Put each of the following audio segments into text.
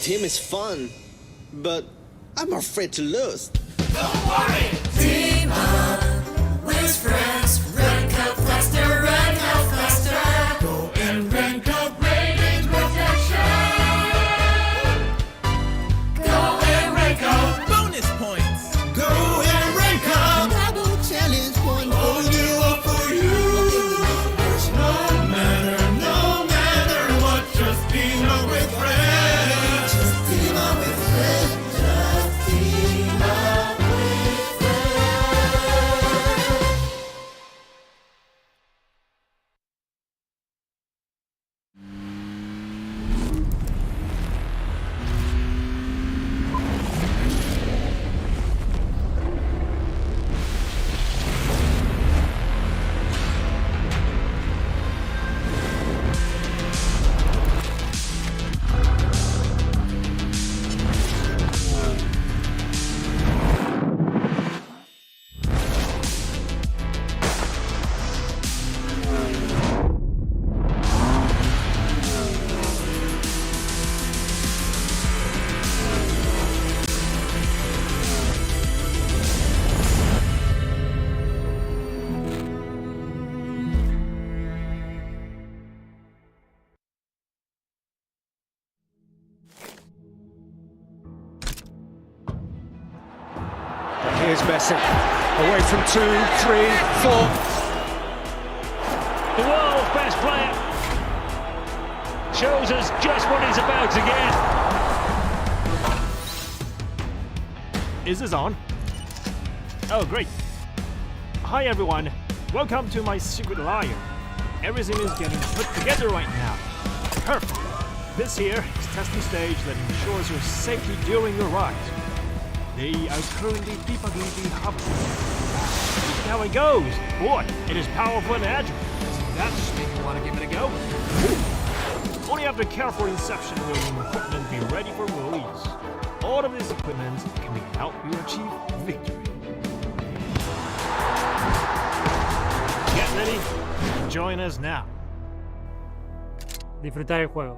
team is fun, but I'm afraid to lose. Don't worry! Team up with friends. Rank up faster, rank up faster. Go and rank up, radiant protection. Go and rank up. Bonus points! Go and rank up. Double challenge point Oh, you up for you. No matter what, just team up with friends. Just team up with friends. Just team up with friends. Here's Messi, away from 2, 3, 4. The world's best player shows us just what he's about to get. Is this on? Oh, great. Hi, everyone. Welcome to my secret lair. Everything is getting put together right now. Perfect. This here is testing stage that ensures your safety during your ride. They are currently debugging the hub. See how it goes. Boy, it is powerful and agile. That just make me want to give it a go. Only after careful inception will the equipment be ready for release. All of this equipment can help you achieve victory. Get ready? Join us now. Disfrutar el juego.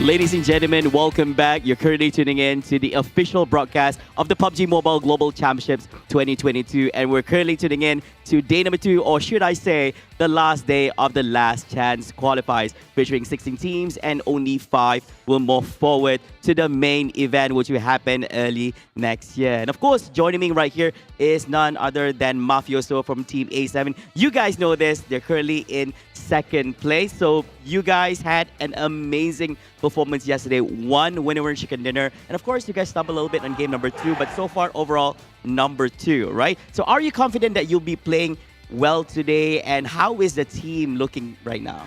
Ladies and gentlemen, welcome back. You're currently tuning in to the official broadcast of the PUBG Mobile Global Championships 2022. And we're currently tuning in to day number 2, or should I say, the last day of the Last Chance qualifiers, featuring 16 teams and only 5 will move forward to the main event, which will happen early next year. And of course, joining me right here is none other than Mafioso from Team A7. You guys know this. They're currently in second place. So you guys had an amazing performance yesterday. 1 winner chicken dinner. And of course, you guys stumbled a little bit on game number 2, but so far overall number 2, right? So are you confident that you'll be playing well today, and how is the team looking right now?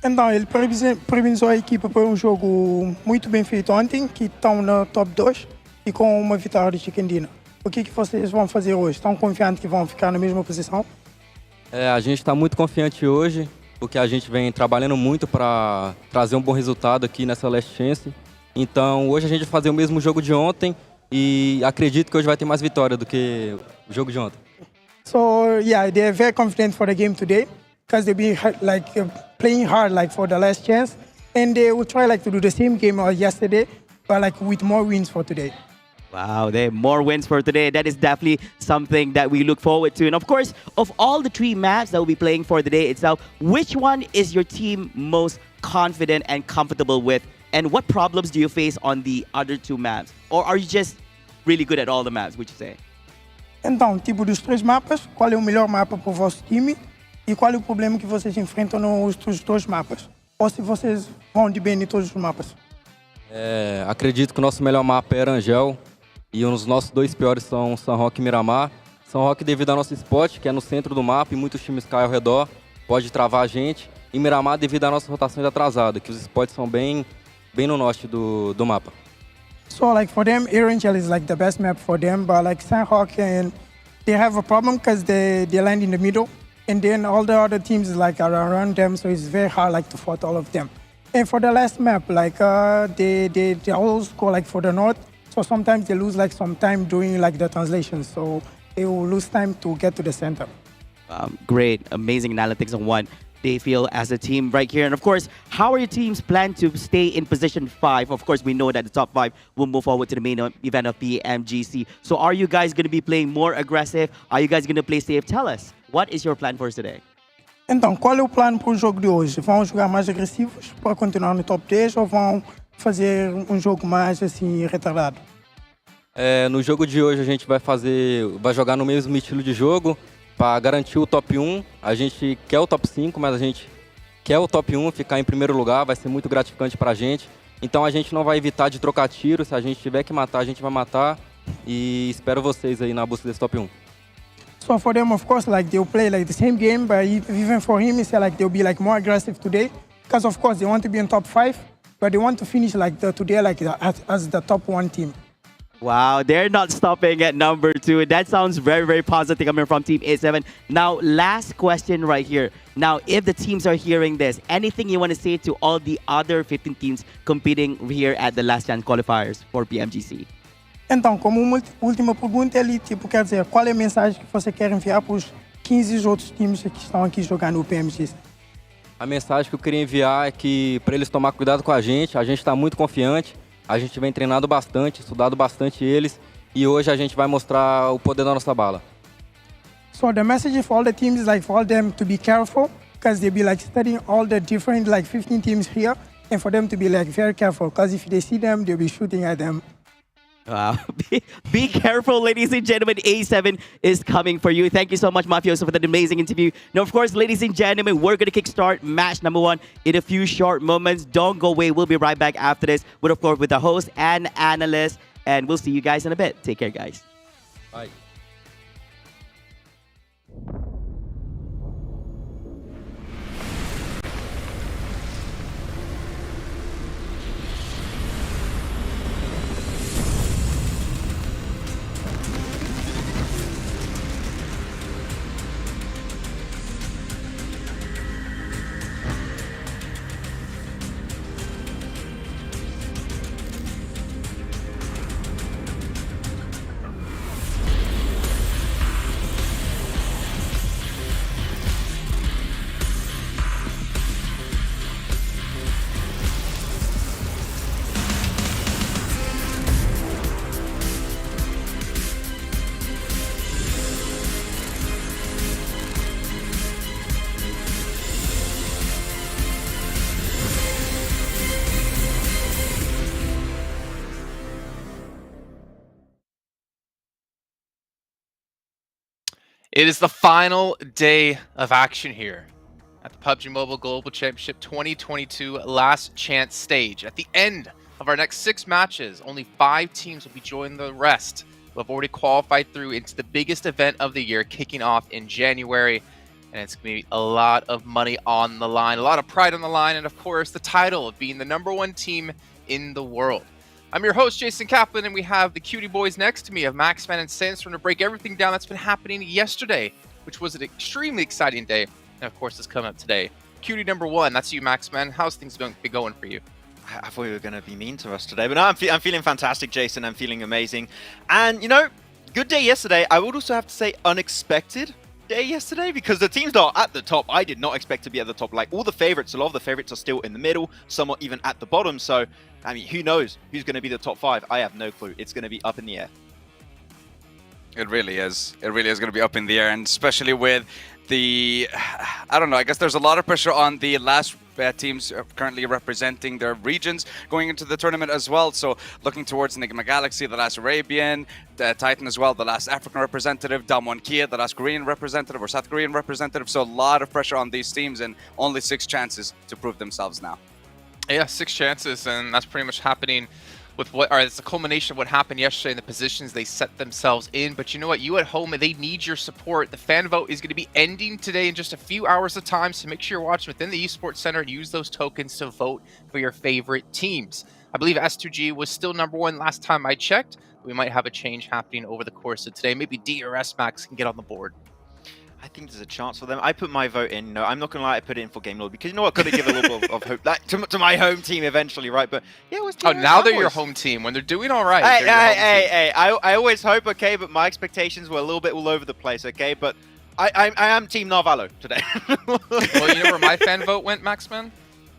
Então, ele parabenizou a equipa por jogo muito bem feito ontem, que estão no top 2 e com uma vitória de chicken dinner. O que vocês vão fazer hoje? Estão confiantes que vão ficar na mesma posição? A gente está muito confiante hoje, porque a gente vem trabalhando muito para trazer um bom resultado aqui nessa Last Chance. Então, hoje a gente vai fazer o mesmo jogo de ontem e acredito que hoje vai ter mais vitória do que o jogo de ontem. So, yeah, they're very confident for the game today because they'll be playing hard for the Last Chance, and they will try to do the same game as yesterday, but with more wins for today. Wow, there are more wins for today. That is definitely something that we look forward to. And of course, of all the 3 maps that we'll be playing for the day itself, which one is your team most confident and comfortable with? And what problems do you face on the other 2 maps? Or are you just really good at all the maps, would you say? Então, tipo dos 3 mapas, qual é o melhor mapa para o vosso time e qual é o problema que vocês enfrentam nos outros 2 mapas? Ou se vocês vão de bem em todos os mapas? Acredito que o nosso melhor mapa é Arangel e os nossos 2 piores são São Roque e Miramar. São Roque devido ao nosso spot, que é no centro do mapa e muitos times caem ao redor, pode travar a gente. E Miramar devido à nossa rotação atrasada, que os spots são bem no norte do mapa. So for them, Arangel is the best map for them, but Sanhok, and they have a problem because they land in the middle, and then all the other teams are around them, so it's very hard to fight all of them. And for the last map, they always go for the north, so sometimes they lose some time doing the translation, so they will lose time to get to the center. Great, amazing analytics on what they feel as a team right here. And of course, how are your teams plan to stay in position 5? Of course, we know that the top 5 will move forward to the main event of PMGC. So are you guys going to be playing more aggressive? Are you guys going to play safe? Tell us, what is your plan for today? Então, qual é o plano para o jogo de hoje? Vão jogar mais agressivos para continuar no top 10 ou vão fazer um jogo mais assim retardado? No jogo de hoje a gente vai jogar no mesmo estilo de jogo, para garantir o top 1, a gente quer o top 5, mas a gente quer o top 1, ficar em primeiro lugar, vai ser muito gratificante para a gente. Então a gente não vai evitar de trocar tiro, se a gente tiver que matar, a gente vai matar. E espero vocês aí na busca desse top 1. So for them, of course, they'll play the same game, but even for him, it's they'll be more aggressive today. Because of course, they want to be in top 5, but they want to finish today as the top 1 team. Wow, they're not stopping at number 2. That sounds very, very positive coming from Team A7. Now, last question right here. Now, if the teams are hearing this, anything you want to say to all the other 15 teams competing here at the Last Chance qualifiers for PMGC? Então, como última pergunta, ele quer dizer, qual é a mensagem que você quer enviar para os 15 outros times que estão aqui jogando o PMGC? A mensagem que eu queria enviar é que para eles tomar cuidado com a gente está muito confiante. A gente vem treinado bastante, estudado bastante eles e hoje a gente vai mostrar o poder da nossa bala. So the message for all the teams is for all them to be careful because they'll be studying all the different 15 teams here, and for them to be very careful because if they see them, they'll be shooting at them. Wow. Be careful, ladies and gentlemen. A7 is coming for you. Thank you so much, Mafioso, for that amazing interview. Now, of course, ladies and gentlemen, we're going to kickstart match number 1 in a few short moments. Don't go away. We'll be right back after this with, of course, with the host and analyst. And we'll see you guys in a bit. Take care, guys. Bye. It is the final day of action here at the PUBG Mobile Global Championship 2022 last chance stage. At the end of our next 6 matches, only 5 teams will be joining the rest who have already qualified through into the biggest event of the year, kicking off in January. And it's going to be a lot of money on the line, a lot of pride on the line, and of course the title of being the #1 team in the world. I'm your host, Jason Kaplan, and we have the cutie boys next to me of Maxman and Sandstorm to break everything down that's been happening yesterday, which was an extremely exciting day. And of course, it's coming up today. Cutie #1, that's you, Maxman. How's things been going for you? I thought you were going to be mean to us today, but no, I'm feeling fantastic, Jason. I'm feeling amazing. And, you know, good day yesterday. I would also have to say unexpected day yesterday because the teams that are at the top, I did not expect to be at the top. Like, all the favorites, a lot of the favorites are still in the middle, some are even at the bottom. So, I mean, who knows who's going to be the top 5? I have no clue. It's going to be up in the air. It really is. It really is going to be up in the air, and especially with the, I don't know, I guess there's a lot of pressure on the last teams currently representing their regions going into the tournament as well. So looking towards Enigma Galaxy, the last Arabian, Titan as well, the last African representative, Damwon Kia, the last Korean representative or South Korean representative. So a lot of pressure on these teams and only 6 chances to prove themselves now. Yeah, 6 chances, and that's pretty much happening with what, or it's a culmination of what happened yesterday in the positions they set themselves in. But you know what? You at home, they need your support. The fan vote is going to be ending today in just a few hours of time, so make sure you're watching within the Esports Center and use those tokens to vote for your favorite teams. I believe S2G was still #1 last time I checked. We might have a change happening over the course of today. Maybe DRS Max can get on the board. I think there's a chance for them. I put my vote in. No, I'm not gonna lie. I put it in for Game Lord because you know what? Could have given a little bit of hope to my home team eventually, right? But yeah, it was. Oh, now they're your home team. When they're doing all right. Hey! I always hope, okay, but my expectations were a little bit all over the place, okay. But I am Team Narvalo today. Well, you know where my fan vote went, Maxman?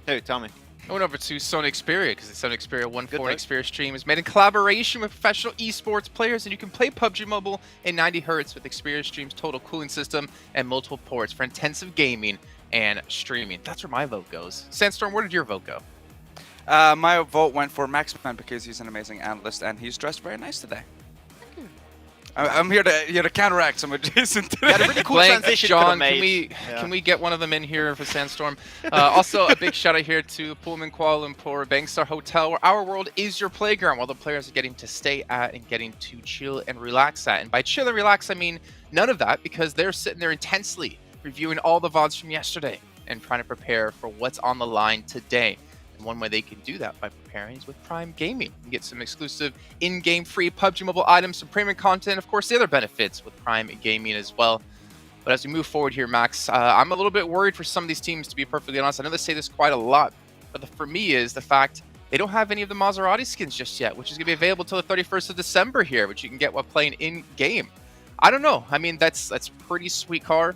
Who? Tell me. I went over to Sony Xperia because the Sony Xperia 1.4 Xperia stream is made in collaboration with professional esports players, and you can play PUBG Mobile in 90 Hz with Xperia Stream's total cooling system and multiple ports for intensive gaming and streaming. That's where my vote goes. Sandstorm, where did your vote go? My vote went for Maxman because he's an amazing analyst and he's dressed very nice today. I'm here to counteract some of Jason today. Yeah, really cool transition John, can we get one of them in here for Sandstorm? Also, a big shout out here to Pullman Kuala Lumpur Bangstar Hotel, where our world is your playground, while the players are getting to stay at and getting to chill and relax at. And by chill and relax, I mean none of that, because they're sitting there intensely reviewing all the VODs from yesterday and trying to prepare for what's on the line today. And one way they can do that by preparing is with Prime Gaming. You can get some exclusive in-game free PUBG Mobile items, some premium content, of course, the other benefits with Prime Gaming as well. But as we move forward here, Max, I'm a little bit worried for some of these teams, to be perfectly honest. I know they say this quite a lot, but for me is the fact they don't have any of the Maserati skins just yet, which is going to be available till the 31st of December here, which you can get while playing in-game. I don't know. I mean, that's pretty sweet car.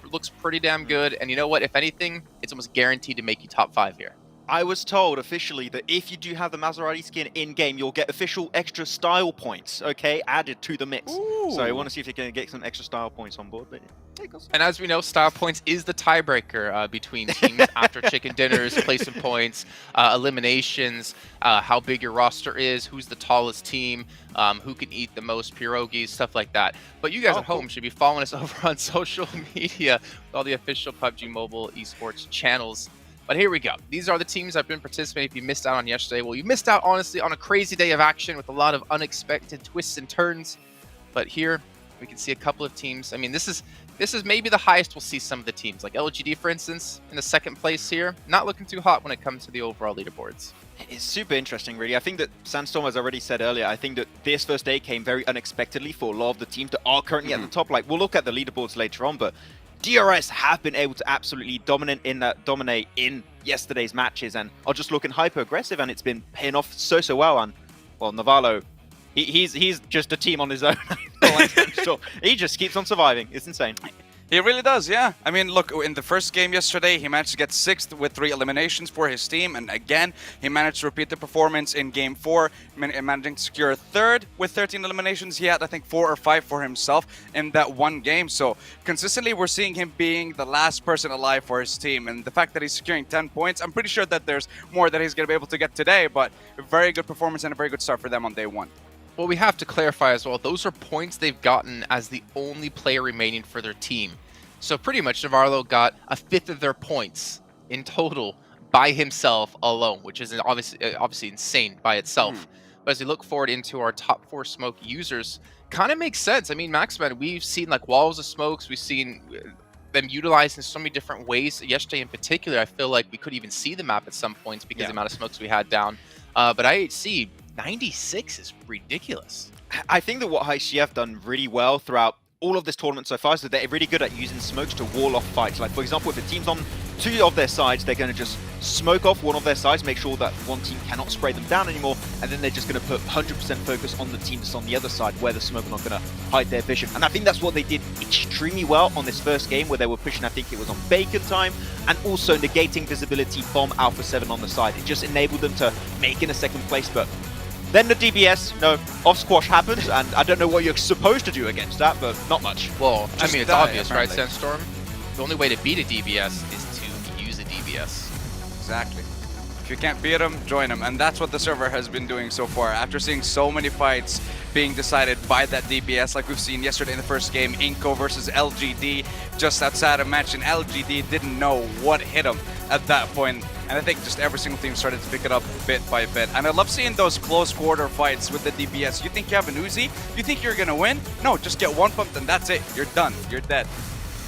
It looks pretty damn good. And you know what? If anything, it's almost guaranteed to make you top 5 here. I was told officially that if you do have the Maserati skin in-game, you'll get official extra style points, okay, added to the mix. Ooh. So I want to see if you can get some extra style points on board. But yeah, and as we know, style points is the tiebreaker between teams after chicken dinners, placing points, eliminations, how big your roster is, who's the tallest team, who can eat the most pierogies, stuff like that. But you guys at home should be following us over on social media with all the official PUBG Mobile esports channels. But here we go. These are the teams that have been participating. If you missed out on yesterday, well, you missed out, honestly, on a crazy day of action with a lot of unexpected twists and turns. But here, we can see a couple of teams. I mean, this is maybe the highest we'll see some of the teams. Like LGD, for instance, in the 2nd place here. Not looking too hot when it comes to the overall leaderboards. It's super interesting, really. I think that Sandstorm, as I already said earlier, I think that this first day came very unexpectedly for a lot of the teams that are currently at the top. Like, we'll look at the leaderboards later on, but DRS have been able to absolutely dominate in yesterday's matches and are just looking hyper aggressive, and it's been paying off so well. And well, Navarro, he's just a team on his own. Sure. He just keeps on surviving. It's insane. He really does, yeah. I mean, look, in the first game yesterday, he managed to get 6th with 3 eliminations for his team. And again, he managed to repeat the performance in Game 4, managing to secure 3rd with 13 eliminations. He had, I think, 4 or 5 for himself in that one game. So consistently, we're seeing him being the last person alive for his team. And the fact that he's securing 10 points, I'm pretty sure that there's more that he's going to be able to get today. But a very good performance and a very good start for them on day 1. Well, we have to clarify as well, those are points they've gotten as the only player remaining for their team. So pretty much Navarro got a fifth of their points in total by himself alone, which is obviously insane by itself. But as we look forward into our top 4 smoke users, kind of makes sense. I mean, Maxman, we've seen like walls of smokes, we've seen them utilized in so many different ways. Yesterday in particular, I feel like we could even see the map at some points because of the amount of smokes we had down. But IHC, 96 is ridiculous. I think that what HVVP have done really well throughout all of this tournament so far is that they're really good at using smokes to wall off fights. Like, for example, if the team's on 2 of their sides, they're going to just smoke off one of their sides, make sure that one team cannot spray them down anymore, and then they're just going to put 100% focus on the team that's on the other side where the smoke are not going to hide their vision. And I think that's what they did extremely well on this first game, where they were pushing, I think it was on bacon time, and also negating visibility bomb Alpha 7 on the side. It just enabled them to make in a second place, but then the DBS, off squash happens, and I don't know what you're supposed to do against that, but not much. Well, I mean, it's obvious, apparently. right, Sandstorm? The only way to beat a DBS is to use a DBS. Exactly. If you can't beat them, join them. And that's what the server has been doing so far. After seeing so many fights being decided by that DBS, like we've seen yesterday in the first game, iNCO versus LGD, just outside of match, and LGD didn't know what hit them at that point. And I think just every single team started to pick it up bit by bit. And I love seeing those close quarter fights with the DBS. You think you have an Uzi? You think you're gonna win? No, just get one pump and that's it. You're done. You're dead.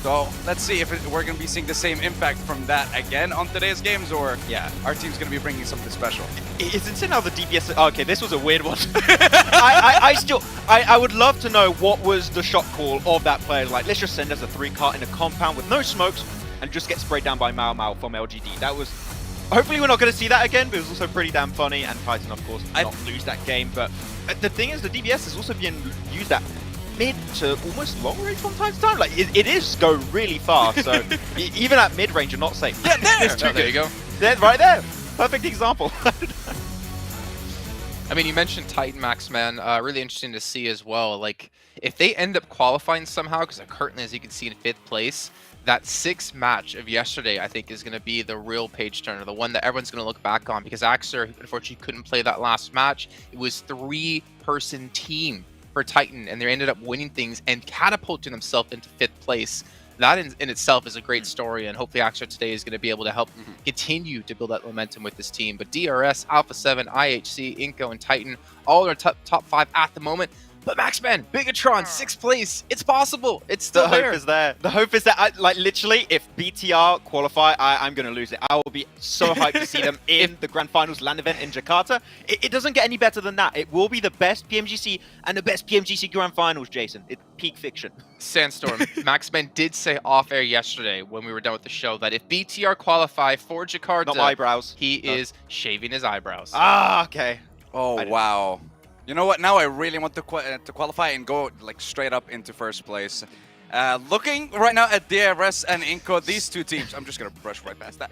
So let's see if we're going to be seeing the same impact from that again on today's games, or our team's going to be bringing something special. It's insane how the DBS... Oh, okay, this was a weird one. I would love to know what was the shot call of that player. Like, let's just send us a 3-cart in a compound with no smokes and just get sprayed down by Mao Mao from LGD. That was... Hopefully we're not going to see that again, but it was also pretty damn funny, and Titan, of course, did not lose that game. But the thing is, the DBS is also being used at mid to almost long range from time to time. Like, it is go really far, so even at mid range, you're not safe. Yeah, There you go. There, right there. Perfect example. I mean, you mentioned Titan Max, man. Really interesting to see as well. Like, if they end up qualifying somehow, because they're currently, as you can see, in 5th place, that 6th match of yesterday, I think, is going to be the real page turner, the one that everyone's going to look back on, because Axer, unfortunately, couldn't play that last match. It was 3-person team for Titan, and they ended up winning things and catapulting themselves into 5th place. That in itself is a great story, and hopefully Axer today is going to be able to help continue to build that momentum with this team. But DRS, Alpha 7, IHC, iNCO, and Titan, all in our top 5 at the moment. But Maxman, Bigatron, 6th place. It's possible. It's still there. The hope is there. The hope is that, like, literally, if BTR qualify, I'm going to lose it. I will be so hyped to see them in the Grand Finals LAN event in Jakarta. It doesn't get any better than that. It will be the best PMGC and the best PMGC Grand Finals, Jason. It's peak fiction. Sandstorm, Maxman did say off-air yesterday when we were done with the show that if BTR qualify for Jakarta, Not my eyebrows. he is shaving his eyebrows. Ah, okay. Oh, wow. You know what? Now I really want to qualify and go like straight up into 1st place. Looking right now at DRS and iNCO, these two teams, I'm just going to brush right past that.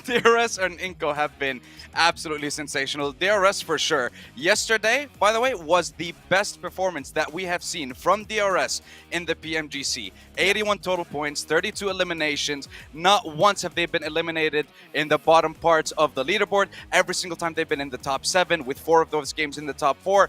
DRS and iNCO have been absolutely sensational. DRS for sure. Yesterday, by the way, was the best performance that we have seen from DRS in the PMGC. 81 total points, 32 eliminations. Not once have they been eliminated in the bottom parts of the leaderboard. Every single time they've been in the top 7, with 4 of those games in the top 4.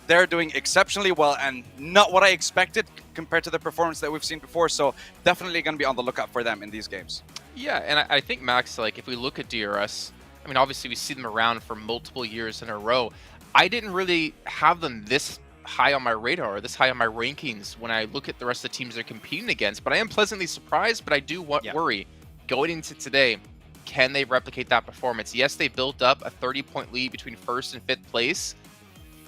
They're doing exceptionally well, and not what I expected compared to the performance that we've seen before. So definitely going to be on the lookout for them in these games. Yeah, and I think, Max, like, if we look at DRS, I mean, obviously we see them around for multiple years in a row. I didn't really have them this high on my radar, or this high on my rankings when I look at the rest of the teams they're competing against. But I am pleasantly surprised, but I do worry. Going into today, can they replicate that performance? Yes, they built up a 30-point lead between 1st and 5th place,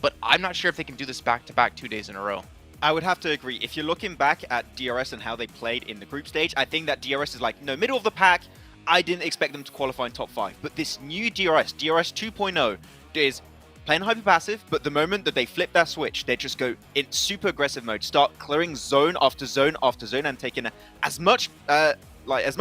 but I'm not sure if they can do this back-to-back 2 days in a row. I would have to agree. If you're looking back at DRS and how they played in the group stage, I think that DRS is like, middle of the pack. I didn't expect them to qualify in top 5. But this new DRS 2.0, is playing hyper passive, but the moment that they flip that switch, they just go in super aggressive mode, start clearing zone after zone after zone, and taking as much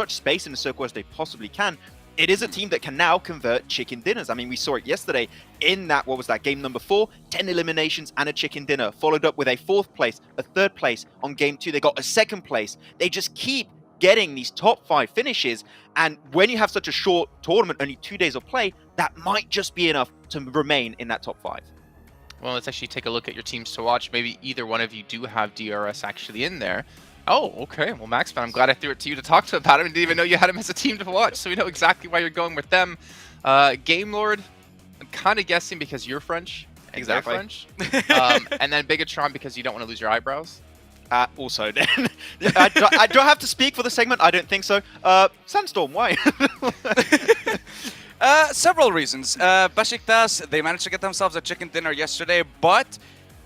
space in the circle as they possibly can. It is a team that can now convert chicken dinners. I mean, we saw it yesterday in that, what was that, game number 4, 10 eliminations and a chicken dinner, followed up with a 4th place, a 3rd place on game 2. They got a 2nd place. They just keep getting these top 5 finishes. And when you have such a short tournament, only 2 days of play, that might just be enough to remain in that top 5. Well, let's actually take a look at your teams to watch. Maybe either one of you do have DRS actually in there. Oh, okay. Well, Maxman, I'm glad I threw it to you to talk to about him. I didn't even know you had him as a team to watch, so we know exactly why you're going with them. Game Lord, I'm kind of guessing because you're French. And they're French. And then Bigatron because you don't want to lose your eyebrows. Also, then I don't have to speak for the segment. I don't think so. Sandstorm, why? Several reasons. Besiktas, they managed to get themselves a chicken dinner yesterday, but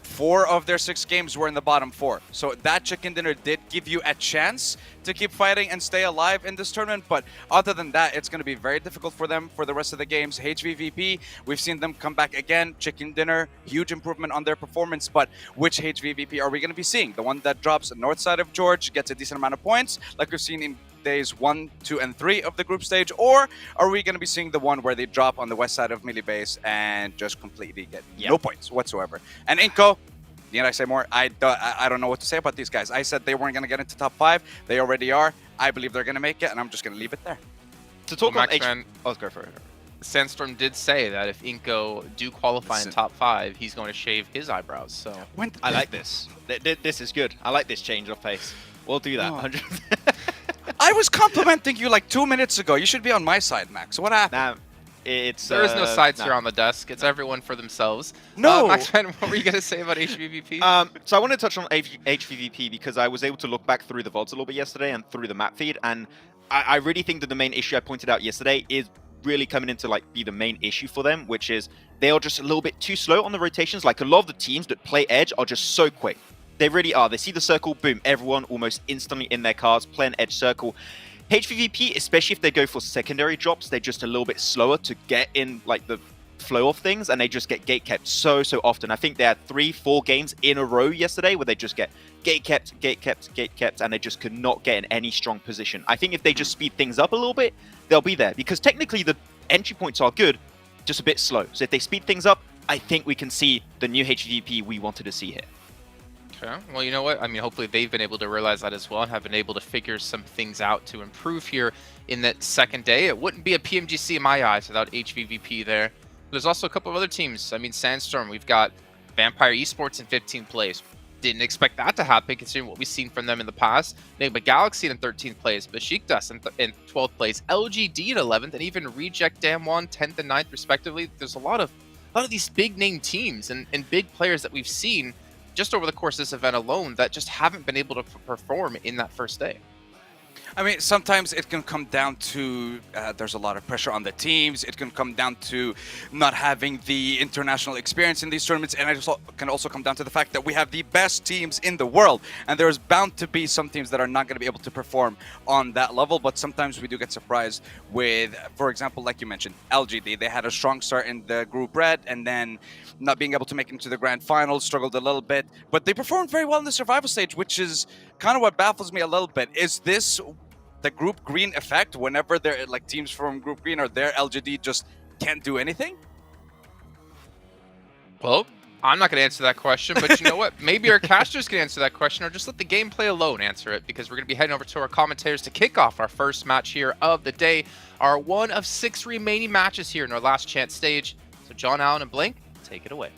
4 of their 6 games were in the bottom 4. So that chicken dinner did give you a chance to keep fighting and stay alive in this tournament. But other than that, it's going to be very difficult for them for the rest of the games. HVVP, we've seen them come back again. Chicken dinner, huge improvement on their performance. But which HVVP are we going to be seeing? The one that drops north side of George, gets a decent amount of points, like we've seen in days 1, 2, and 3 of the group stage, or are we going to be seeing the one where they drop on the west side of Millie Base and just completely get no points whatsoever? And iNCO, need I say more? I don't know what to say about these guys. I said they weren't going to get into top 5. They already are. I believe they're going to make it, and I'm just going to leave it there. To talk well, about let's go for it. Sandstorm did say that if iNCO do qualify in top 5, he's going to shave his eyebrows. So I like this. This is good. I like this change of pace. We'll do that. I was complimenting you like 2 minutes ago. You should be on my side, Max. What happened? There is no sides here on the desk. It's everyone for themselves. No. Maxman, what were you going to say about HVVP? So I want to touch on HVVP because I was able to look back through the VODs a little bit yesterday and through the map feed, and I really think that the main issue I pointed out yesterday is really coming in to like be the main issue for them, which is they are just a little bit too slow on the rotations. Like a lot of the teams that play Edge are just so quick. They really are. They see the circle, boom, everyone almost instantly in their cars playing Edge circle. HVVP, especially if they go for secondary drops, they're just a little bit slower to get in like the flow of things, and they just get gate kept so often. I think they had 3-4 games in a row yesterday where they just get gate kept, and they just could not get in any strong position. I think if they just speed things up a little bit, they'll be there, because technically the entry points are good, just a bit slow. So if they speed things up, I think we can see the new HVVP we wanted to see here. Okay. Well, you know what? I mean, hopefully they've been able to realize that as well and have been able to figure some things out to improve here in that second day. It wouldn't be a PMGC in my eyes without HVVP there. There's also a couple of other teams. I mean, Sandstorm, we've got Vampire Esports in 15th place. Didn't expect that to happen considering what we've seen from them in the past. Enigma Galaxy in 13th place, Besiktas in 12th place, LGD in 11th, and even Reject Damwon 10th and 9th respectively. There's a lot of these big name teams and big players that we've seen just over the course of this event alone that just haven't been able to perform in that first day. I mean, sometimes it can come down to there's a lot of pressure on the teams. It can come down to not having the international experience in these tournaments, and it can also come down to the fact that we have the best teams in the world, and there's bound to be some teams that are not going to be able to perform on that level. But sometimes we do get surprised with, for example, like you mentioned, LGD. They had a strong start in the group red, and then not being able to make it into the grand finals, struggled a little bit, but they performed very well in the survival stage, which is kind of what baffles me a little bit. Is this the group green effect? Whenever they're like teams from group green or their LGD just can't do anything? Well, I'm not going to answer that question, but you know what? Maybe our casters can answer that question, or just let the gameplay alone answer it, because we're going to be heading over to our commentators to kick off our first match here of the day, our one of 6 remaining matches here in our last chance stage. So John Allen and Blink, take it away.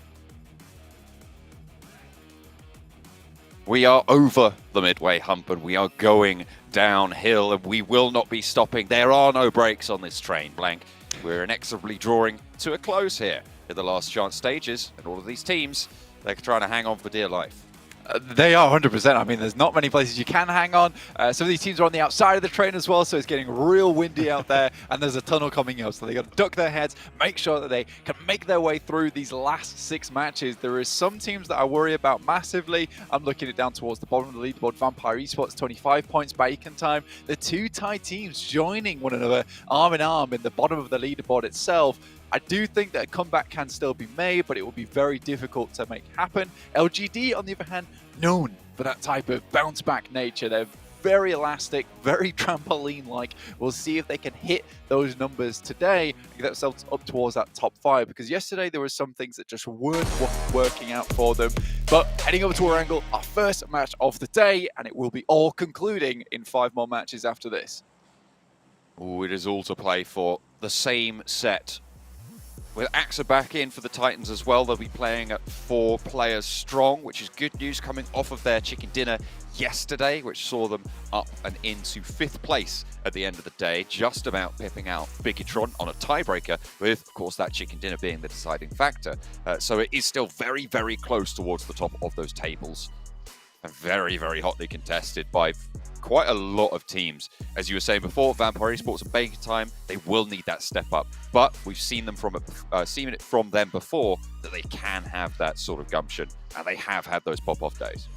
We are over the midway hump and we are going downhill, and we will not be stopping. There are no brakes on this train, Blank. We're inexorably drawing to a close here in the last chance stages, and all of these teams, they're trying to hang on for dear life. They are 100%. I mean, there's not many places you can hang on. Some of these teams are on the outside of the train as well, so it's getting real windy out there, and there's a tunnel coming up, so they got to duck their heads, make sure that they can make their way through these last 6 matches. There is some teams that I worry about massively. I'm looking it down towards the bottom of the leaderboard. Vampire Esports, 25 points, Bacon Time. The 2 Thai teams joining one another arm in arm in the bottom of the leaderboard itself. I do think that a comeback can still be made, but it will be very difficult to make happen. LGD, on the other hand, known for that type of bounce-back nature. They're very elastic, very trampoline-like. We'll see if they can hit those numbers today and get themselves up towards that top 5, because yesterday there were some things that just weren't working out for them. But heading over to our angle, our first match of the day, and it will be all concluding in 5 more matches after this. Oh, it is all to play for. The same set With AXA back in for the Titans as well, they'll be playing at 4 players strong, which is good news coming off of their chicken dinner yesterday, which saw them up and into 5th place at the end of the day, just about pipping out Bigotron on a tiebreaker, with, of course, that chicken dinner being the deciding factor. So it is still very, very close towards the top of those tables. And very, very hotly contested by quite a lot of teams. As you were saying before, Vampire Esports and Baker Time, they will need that step up. But we've seen them seen it from them before that they can have that sort of gumption, and they have had those pop-off days.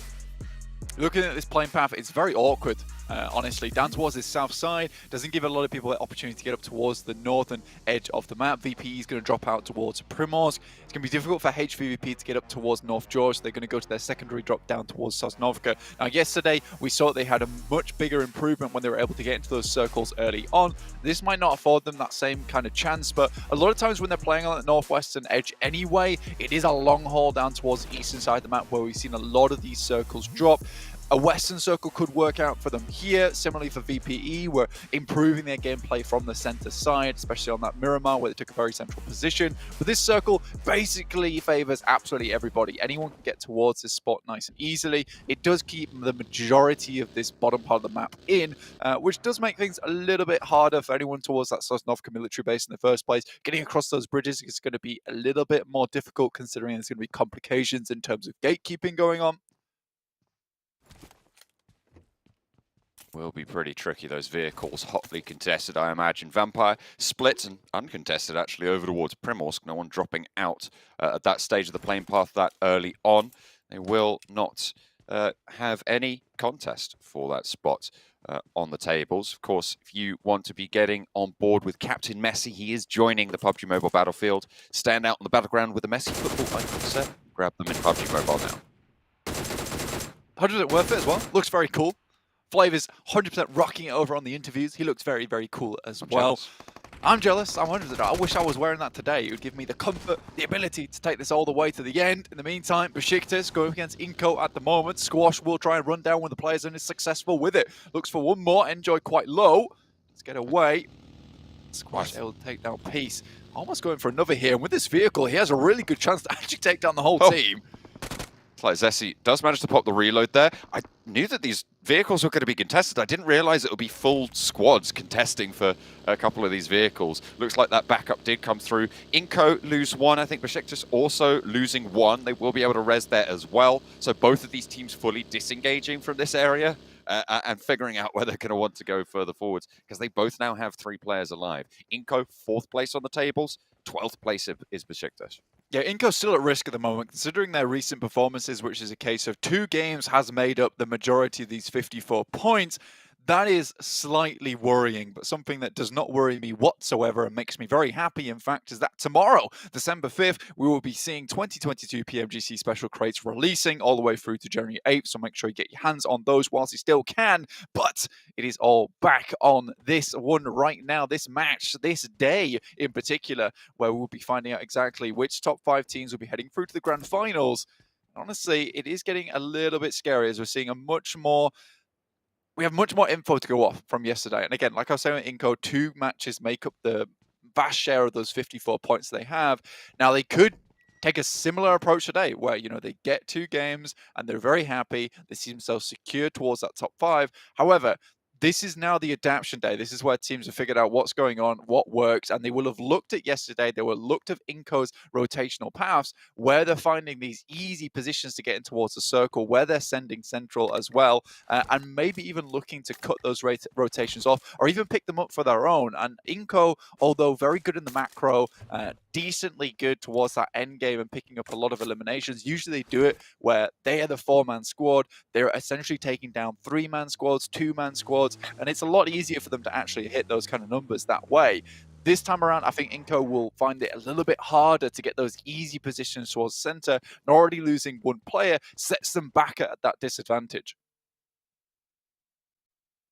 Looking at this playing path, it's very awkward, honestly. Down towards this south side doesn't give a lot of people the opportunity to get up towards the northern edge of the map. VP is going to drop out towards Primorsk. It's going to be difficult for HVVP to get up towards North George. They're going to go to their secondary drop down towards Sosnovka. Now, yesterday, we saw they had a much bigger improvement when they were able to get into those circles early on. This might not afford them that same kind of chance, but a lot of times when they're playing on the northwestern edge anyway, it is a long haul down towards the eastern side of the map where we've seen a lot of these circles drop. A western circle could work out for them here. Similarly for VPE, we're improving their gameplay from the center side, especially on that Miramar where they took a very central position. But this circle basically favors absolutely everybody. Anyone can get towards this spot nice and easily. It does keep the majority of this bottom part of the map in, which does make things a little bit harder for anyone towards that Sosnovka military base in the first place. Getting across those bridges is going to be a little bit more difficult considering there's going to be complications in terms of gatekeeping going on. Will be pretty tricky, those vehicles, hotly contested, I imagine. Vampire splits and uncontested, actually, over towards Primorsk. No one dropping out at that stage of the playing path that early on. They will not have any contest for that spot on the tables. Of course, if you want to be getting on board with Captain Messi, he is joining the PUBG Mobile Battlefield. Stand out on the battleground with the Messi football icon set. Grab them in PUBG Mobile now. 100% worth it as well. Looks very cool. Flavor's 100% rocking it over on the interviews. He looks very, very cool as well. I'm jealous. I'm 100%. I wish I was wearing that today. It would give me the comfort, the ability to take this all the way to the end. In the meantime, Besiktas going against iNCO at the moment. Squash will try and run down one of the players and is successful with it. Looks for one more. Enjoy quite low. Let's get away. Squash able to take down Peace. Almost going for another here. And with this vehicle, he has a really good chance to actually take down the whole team. It's like Zessi does manage to pop the reload there. I knew that these vehicles were going to be contested. I didn't realize it would be full squads contesting for a couple of these vehicles. Looks like that backup did come through. iNCO lose one. I think Besiktas also losing one. They will be able to res there as well. So both of these teams fully disengaging from this area and figuring out where they're going to want to go further forwards, because they both now have 3 players alive. iNCO 4th place on the tables. 12th place is Besiktas. Yeah, iNCO's still at risk at the moment, considering their recent performances, which is a case of 2 games has made up the majority of these 54 points. That is slightly worrying, but something that does not worry me whatsoever and makes me very happy, in fact, is that tomorrow, December 5th, we will be seeing 2022 PMGC special crates releasing all the way through to January 8th, so make sure you get your hands on those whilst you still can. But it is all back on this one right now, this match, this day in particular, where we'll be finding out exactly which top 5 teams will be heading through to the grand finals. Honestly, it is getting a little bit scary as we're seeing we have much more info to go off from yesterday. And again, like I was saying with iNCO, 2 matches make up the vast share of those 54 points they have. Now, they could take a similar approach today where, you know, they get 2 games and they're very happy. They see themselves secure towards that top 5. However, this is now the adaptation day. This is where teams have figured out what's going on, what works, and they will have looked at yesterday. They will have looked at iNCO's rotational paths, where they're finding these easy positions to get in towards the circle, where they're sending central as well, and maybe even looking to cut those rotations off or even pick them up for their own. And iNCO, although very good in the macro, decently good towards that end game and picking up a lot of eliminations, usually they do it where they are the 4-man squad. They're essentially taking down 3-man squads, 2-man squads, and it's a lot easier for them to actually hit those kind of numbers that way. This time around, I think iNCO will find it a little bit harder to get those easy positions towards center, and already losing 1 player sets them back at that disadvantage.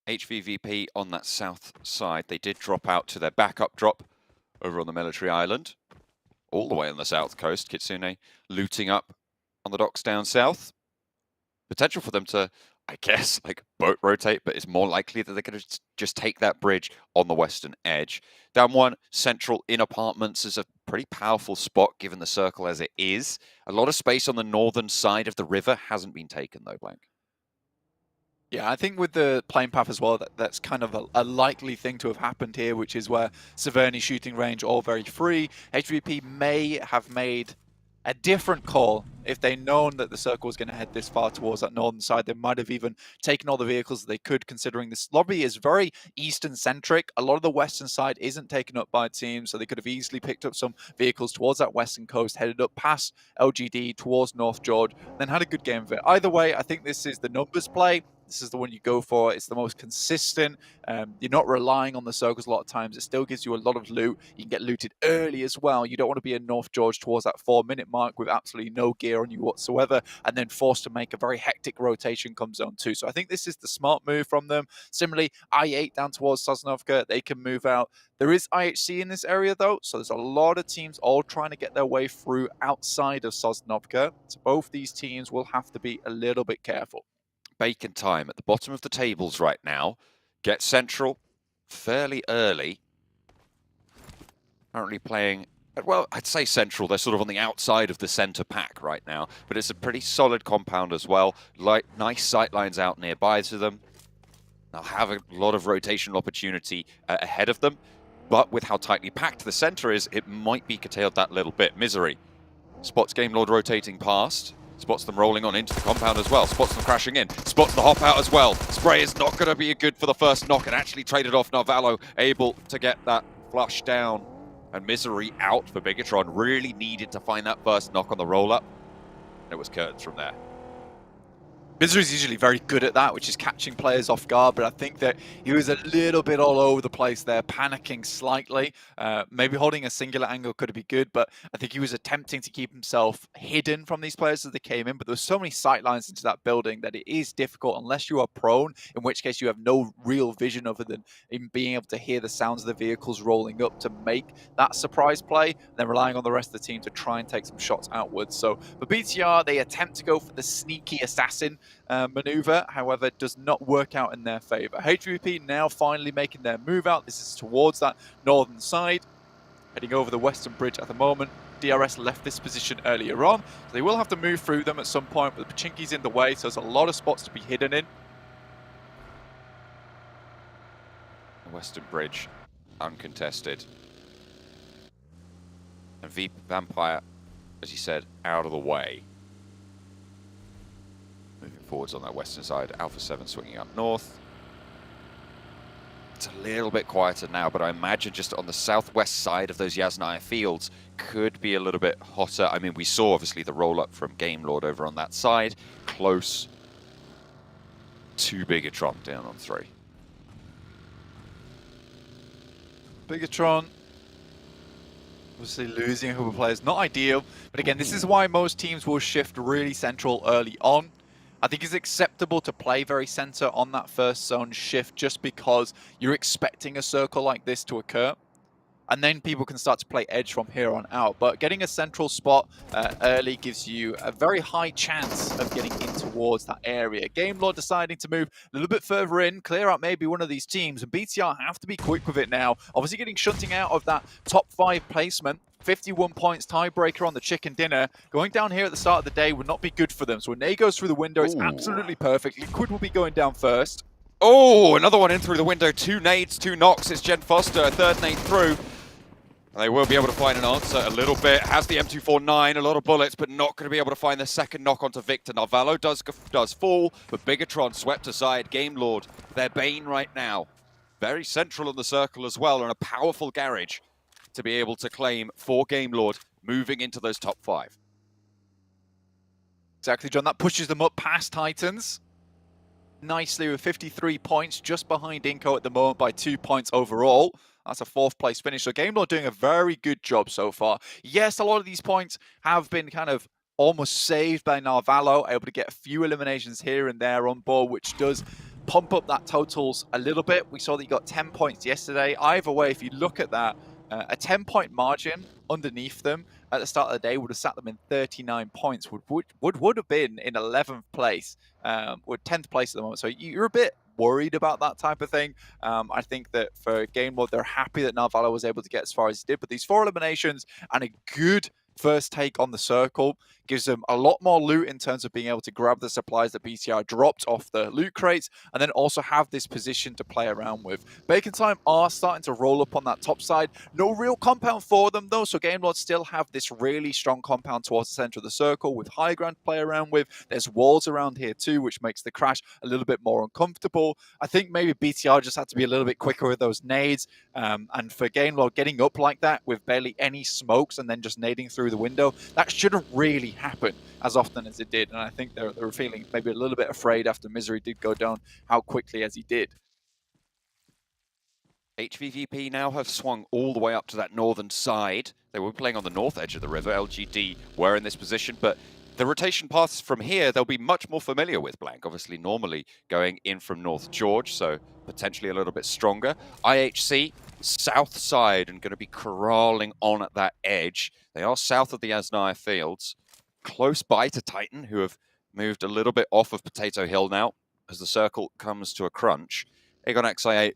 HVVP on that south side, they did drop out to their backup drop over on the military island, all the way on the south coast. Kitsune looting up on the docks down south. Potential for them to, I guess, like boat rotate, but it's more likely that they're going to just take that bridge on the western edge. Down 1, central in apartments is a pretty powerful spot given the circle as it is. A lot of space on the northern side of the river hasn't been taken though, Blank. Yeah, I think with the plane path as well, that's kind of a likely thing to have happened here, which is where Severny shooting range all very free. HVP may have made a different call if they'd known that the circle was going to head this far towards that northern side. They might have even taken all the vehicles they could, considering this lobby is very eastern-centric. A lot of the western side isn't taken up by teams, so they could have easily picked up some vehicles towards that western coast, headed up past LGD towards North George, then had a good game of it. Either way, I think this is the numbers play. This is the one you go for. It's the most consistent. You're not relying on the circles a lot of times. It still gives you a lot of loot. You can get looted early as well. You don't want to be in North George towards that 4-minute mark with absolutely no gear on you whatsoever, and then forced to make a very hectic rotation come zone 2. So I think this is the smart move from them. Similarly, I-8 down towards Sosnovka, they can move out. There is IHC in this area though, so there's a lot of teams all trying to get their way through outside of Sosnovka. So both these teams will have to be a little bit careful. Bacon time at the bottom of the tables right now. Get Central fairly early. Currently playing, well, I'd say Central. They're sort of on the outside of the center pack right now, but it's a pretty solid compound as well. Nice sight lines out nearby to them. They'll have a lot of rotational opportunity ahead of them, but with how tightly packed the center is, it might be curtailed that little bit. Misery spots Game Lord rotating past. Spots them rolling on into the compound as well. Spots them crashing in. Spots the hop out as well. Spray is not going to be good for the first knock and actually traded off Narvalo, able to get that flush down. And Misery out for Bigatron. Really needed to find that first knock on the roll-up. And it was curtains from there. Misery's usually very good at that, which is catching players off guard, but I think that he was a little bit all over the place there, panicking slightly. Maybe holding a singular angle could be good, but I think he was attempting to keep himself hidden from these players as they came in, but there's so many sight lines into that building that it is difficult unless you are prone, in which case you have no real vision other than in being able to hear the sounds of the vehicles rolling up to make that surprise play, and then relying on the rest of the team to try and take some shots outwards. So for BTR, they attempt to go for the sneaky assassin maneuver, however, it does not work out in their favor. HVP now finally making their move out. This is towards that northern side, heading over the western bridge at the moment. DRS left this position earlier on, so they will have to move through them at some point, but the Pachinki's in the way, so there's a lot of spots to be hidden in. The western bridge uncontested. And Vampire, as you said, out of the way. Moving forwards on that western side, Alpha 7 swinging up north. It's a little bit quieter now, but I imagine just on the southwest side of those Yasnaya fields could be a little bit hotter. I mean, we saw obviously the roll-up from Game Lord over on that side, close to Bigatron down on 3. Bigatron obviously losing a couple of players, not ideal, but again, this is why most teams will shift really central early on. I think it's acceptable to play very center on that first zone shift just because you're expecting a circle like this to occur. And then people can start to play edge from here on out. But getting a central spot early gives you a very high chance of getting in towards that area. Game Lord deciding to move a little bit further in, clear out maybe one of these teams. And BTR have to be quick with it now. Obviously getting shunting out of that top 5 placement. 51 points, tiebreaker on the chicken dinner. Going down here at the start of the day would not be good for them. So when Nate goes through the window, it's absolutely perfect. Liquid will be going down first. Oh, another one in through the window. 2 nades, 2 knocks. It's Jen Foster, a third nade through. And they will be able to find an answer a little bit. Has the M249, a lot of bullets, but not going to be able to find the second knock onto Victor. Narvalo does fall, but Bigatron swept aside. Game Lord, their bane right now. Very central in the circle as well, and a powerful garage to be able to claim for Game Lord moving into those top 5. Exactly, John. That pushes them up past Titans nicely with 53 points, just behind iNCO at the moment by 2 points overall. That's a 4th place finish. So Game Lord doing a very good job so far. Yes, a lot of these points have been kind of almost saved by Narvalo, able to get a few eliminations here and there on board, which does pump up that totals a little bit. We saw that he got 10 points yesterday. Either way, if you look at that, a 10-point margin underneath them at the start of the day would have sat them in 39 points, would have been in 11th place, or 10th place at the moment. So you're a bit worried about that type of thing. I think that for game mode, they're happy that Nalvala was able to get as far as he did. But these 4 eliminations and a good first take on the circle gives them a lot more loot in terms of being able to grab the supplies that BTR dropped off the loot crates, and then also have this position to play around with. Bacon Time are starting to roll up on that top side. No real compound for them though, so Game Lords still have this really strong compound towards the center of the circle with high ground to play around with. There's walls around here too, which makes the crash a little bit more uncomfortable. I think maybe BTR just had to be a little bit quicker with those nades, and for Game Lord getting up like that with barely any smokes and then just nading through the window, that shouldn't really happen as often as it did. And I think they were feeling maybe a little bit afraid after Misery did go down how quickly as he did. HVVP now have swung all the way up to that northern side. They were playing on the north edge of the river. LGD were in this position, but the rotation paths from here, they'll be much more familiar with, Blank. Obviously, normally going in from North George, so potentially a little bit stronger. IHC, south side, and going to be corralling on at that edge. They are south of the Asnaya Fields, close by to Titan, who have moved a little bit off of Potato Hill now as the circle comes to a crunch. Aegon XI8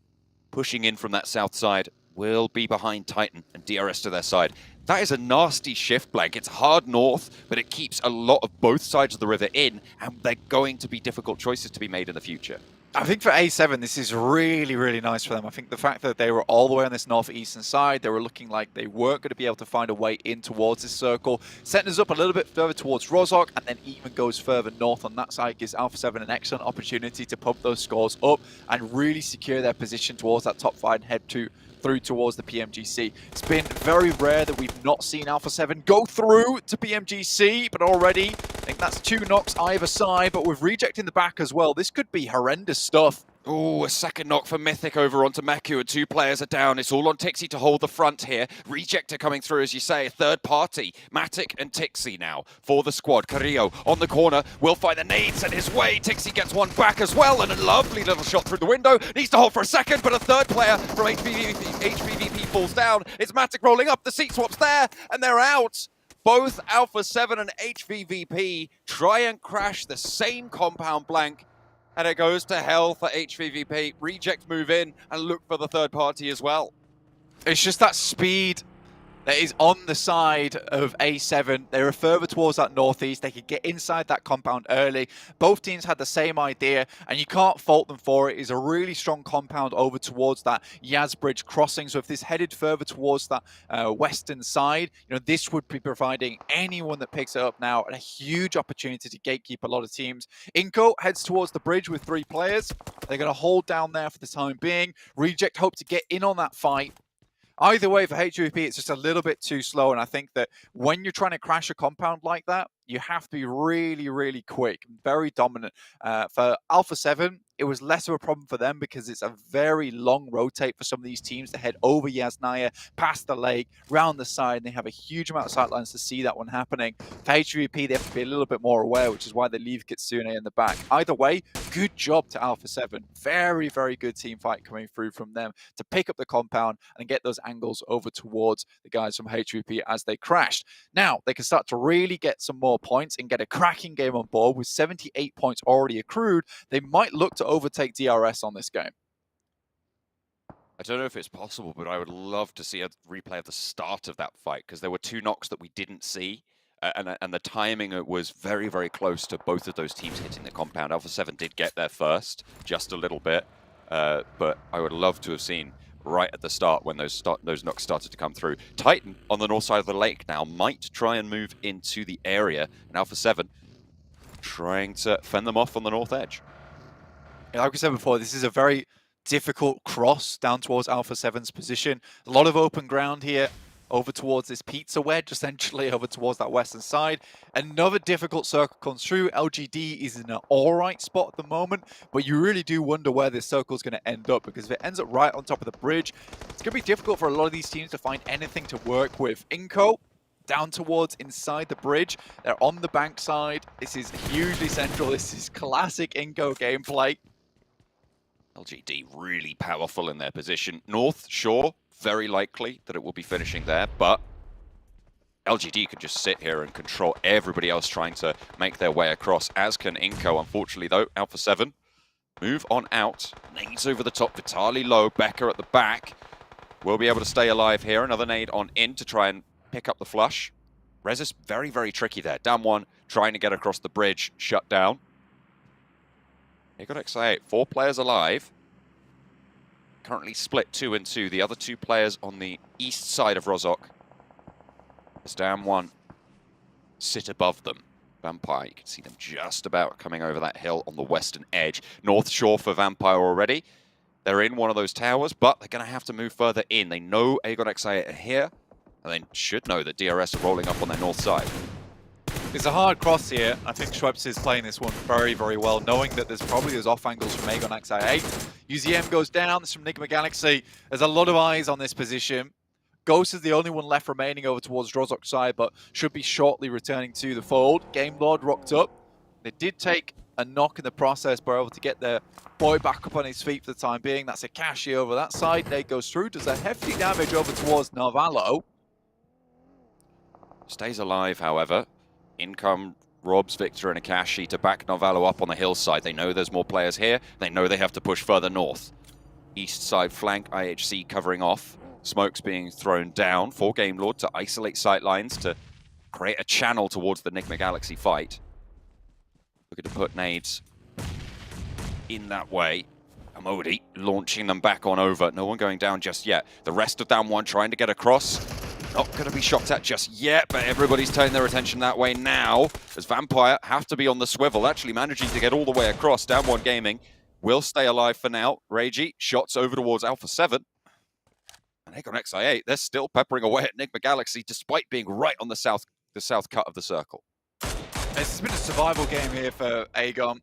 pushing in from that south side will be behind Titan and DRS to their side. That is a nasty shift, Blank. It's hard north, but it keeps a lot of both sides of the river in, and they're going to be difficult choices to be made in the future. I think for A7, this is really, really nice for them. I think the fact that they were all the way on this northeastern side, they were looking like they weren't going to be able to find a way in towards this circle, setting us up a little bit further towards Rozhok, and then even goes further north on that side, gives Alpha 7 an excellent opportunity to pump those scores up and really secure their position towards that top 5 and head through towards the PMGC. It's been very rare that we've not seen Alpha 7 go through to PMGC, but already I think that's 2 knocks either side, but with Reject in the back as well, this could be horrendous stuff. Oh, a second knock for Mythic over onto Meku, and 2 players are down. It's all on Tixie to hold the front here. Rejector coming through, as you say, a third party. Matic and Tixie now for the squad. Carrillo on the corner will find the nades in his way. Tixie gets one back as well, and a lovely little shot through the window. Needs to hold for a second, but a third player from HVVP falls down. It's Matic rolling up, the seat swap's there, and they're out. Both Alpha 7 and HVVP try and crash the same compound, Blank. And it goes to hell for HVVP. Reject move in and look for the third party as well. It's just that speed that is on the side of A7. They were further towards that northeast. They could get inside that compound early. Both teams had the same idea, and you can't fault them for it. It's a really strong compound over towards that Yaz Bridge crossing. So if this headed further towards that western side, you know, this would be providing anyone that picks it up now a huge opportunity to gatekeep a lot of teams. iNCO heads towards the bridge with 3 players. They're going to hold down there for the time being. Reject hope to get in on that fight. Either way, for HVP, it's just a little bit too slow, and I think that when you're trying to crash a compound like that, you have to be really, really quick, very dominant. For Alpha 7, it was less of a problem for them because it's a very long rotate for some of these teams to head over Yasnaya, past the lake, round the side, and they have a huge amount of sightlines to see that one happening. For HVP, they have to be a little bit more aware, which is why they leave Kitsune in the back. Either way, good job to Alpha 7. Very, very good team fight coming through from them to pick up the compound and get those angles over towards the guys from HVP as they crashed. Now, they can start to really get some more points and get a cracking game on board with 78 points already accrued. They might look to overtake DRS on this game. I don't know if it's possible, but I would love to see a replay of the start of that fight, because there were 2 knocks that we didn't see, and the timing was very, very close to both of those teams hitting the compound. Alpha 7 did get there first, just a little bit, but I would love to have seen right at the start when those knocks started to come through. Titan on the north side of the lake now might try and move into the area, and Alpha 7 trying to fend them off on the north edge. Like we said before, this is a very difficult cross down towards Alpha 7's position. A lot of open ground here over towards this pizza wedge, essentially over towards that western side. Another difficult circle comes through. LGD is in an alright spot at the moment, but you really do wonder where this circle is going to end up, because if it ends up right on top of the bridge, it's going to be difficult for a lot of these teams to find anything to work with. iNCO down towards inside the bridge. They're on the bank side. This is hugely central. This is classic iNCO gameplay. LGD really powerful in their position. North Shore, very likely that it will be finishing there, but LGD can just sit here and control everybody else trying to make their way across, as can iNCO. Unfortunately, though, Alpha 7 move on out. Nades over the top, Vitali low, Becker at the back. Will be able to stay alive here. Another nade on in to try and pick up the flush. Rez is very, very tricky there. Down one, trying to get across the bridge, shut down. They got XI8, 4 players alive. Currently split 2 and 2. The other 2 players on the east side of Rozhok. As down one sit above them. Vampire, you can see them just about coming over that hill on the western edge. North shore for Vampire already. They're in one of those towers, but they're going to have to move further in. They know Aegon XI8 are here, and they should know that DRS are rolling up on their north side. It's a hard cross here. I think Schweppes is playing this one very, very well, knowing that there's probably those off angles from Aegon XI8. UZM goes down, this from Enigma Galaxy. There's a lot of eyes on this position. Ghost is the only one left remaining over towards Rozhok's side, but should be shortly returning to the fold. Game Lord rocked up. They did take a knock in the process, but able to get their boy back up on his feet for the time being. That's a Kashi over that side. Nate goes through, does a hefty damage over towards Narvalo. Stays alive, however. In come Robs, Victor, and Akashi to back Narvalo up on the hillside. They know there's more players here. They know they have to push further north. East side flank, IHC covering off. Smokes being thrown down for Game Lord to isolate sightlines to create a channel towards the Enigma Galaxy fight. Looking to put nades in that way. Amodi launching them back on over. No one going down just yet. The rest of down one trying to get across. Not going to be shot at just yet, but everybody's turning their attention that way now. As Vampire have to be on the swivel, actually managing to get all the way across. Down one gaming will stay alive for now. Reiji shots over towards Alpha 7. And Aegon XI8, they're still peppering away at Enigma Galaxy despite being right on the south cut of the circle. It's been a survival game here for Aegon.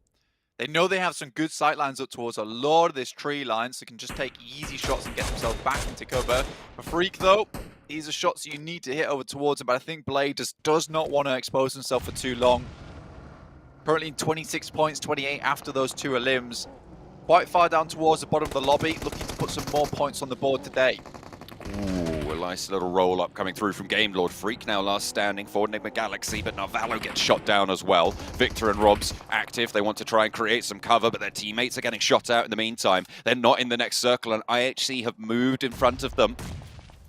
They know they have some good sightlines up towards a lot of this tree line, so they can just take easy shots and get themselves back into cover. For Freak, though, these are shots you need to hit over towards him, but I think Blade just does not want to expose himself for too long. Currently in 26 points, 28 after those 2 elims. Quite far down towards the bottom of the lobby, looking to put some more points on the board today. Ooh, a nice little roll-up coming through from Game Lord. Freak now last standing for Enigma Galaxy, but Narvalo gets shot down as well. Victor and Robs active. They want to try and create some cover, but their teammates are getting shot out in the meantime. They're not in the next circle, and IHC have moved in front of them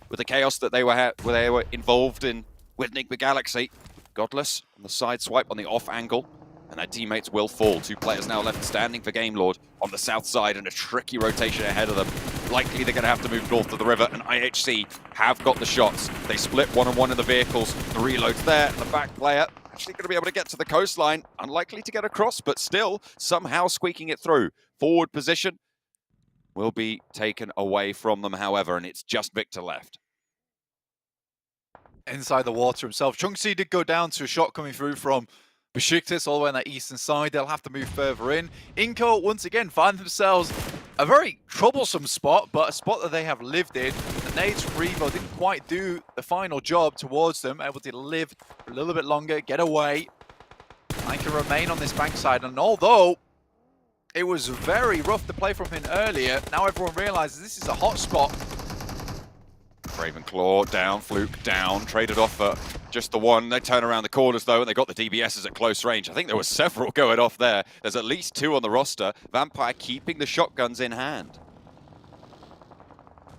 with the chaos that they were involved in with Enigma Galaxy. Godless on the side swipe on the off angle, and their teammates will fall. 2 players now left standing for Game Lord on the south side, and a tricky rotation ahead of them. Likely they're going to have to move north of the river, and IHC have got the shots. They split 1-on-1 in the vehicles. The reload's there, and the back player actually going to be able to get to the coastline. Unlikely to get across, but still somehow squeaking it through. Forward position will be taken away from them, however, and it's just Victor left. Inside the water himself. Chunksy did go down to a shot coming through from Besiktas all the way on that eastern side. They'll have to move further in. iNCO once again find themselves a very troublesome spot, but a spot that they have lived in. The nades from Revo didn't quite do the final job towards them, able to live a little bit longer, get away. I can remain on this bankside, and although it was very rough to play from him earlier, now everyone realizes this is a hot spot. Ravenclaw down, Fluke down, traded off for just the one. They turn around the corners though, and they got the DBSs at close range. I think there were several going off there. There's at least 2 on the roster. Vampire keeping the shotguns in hand.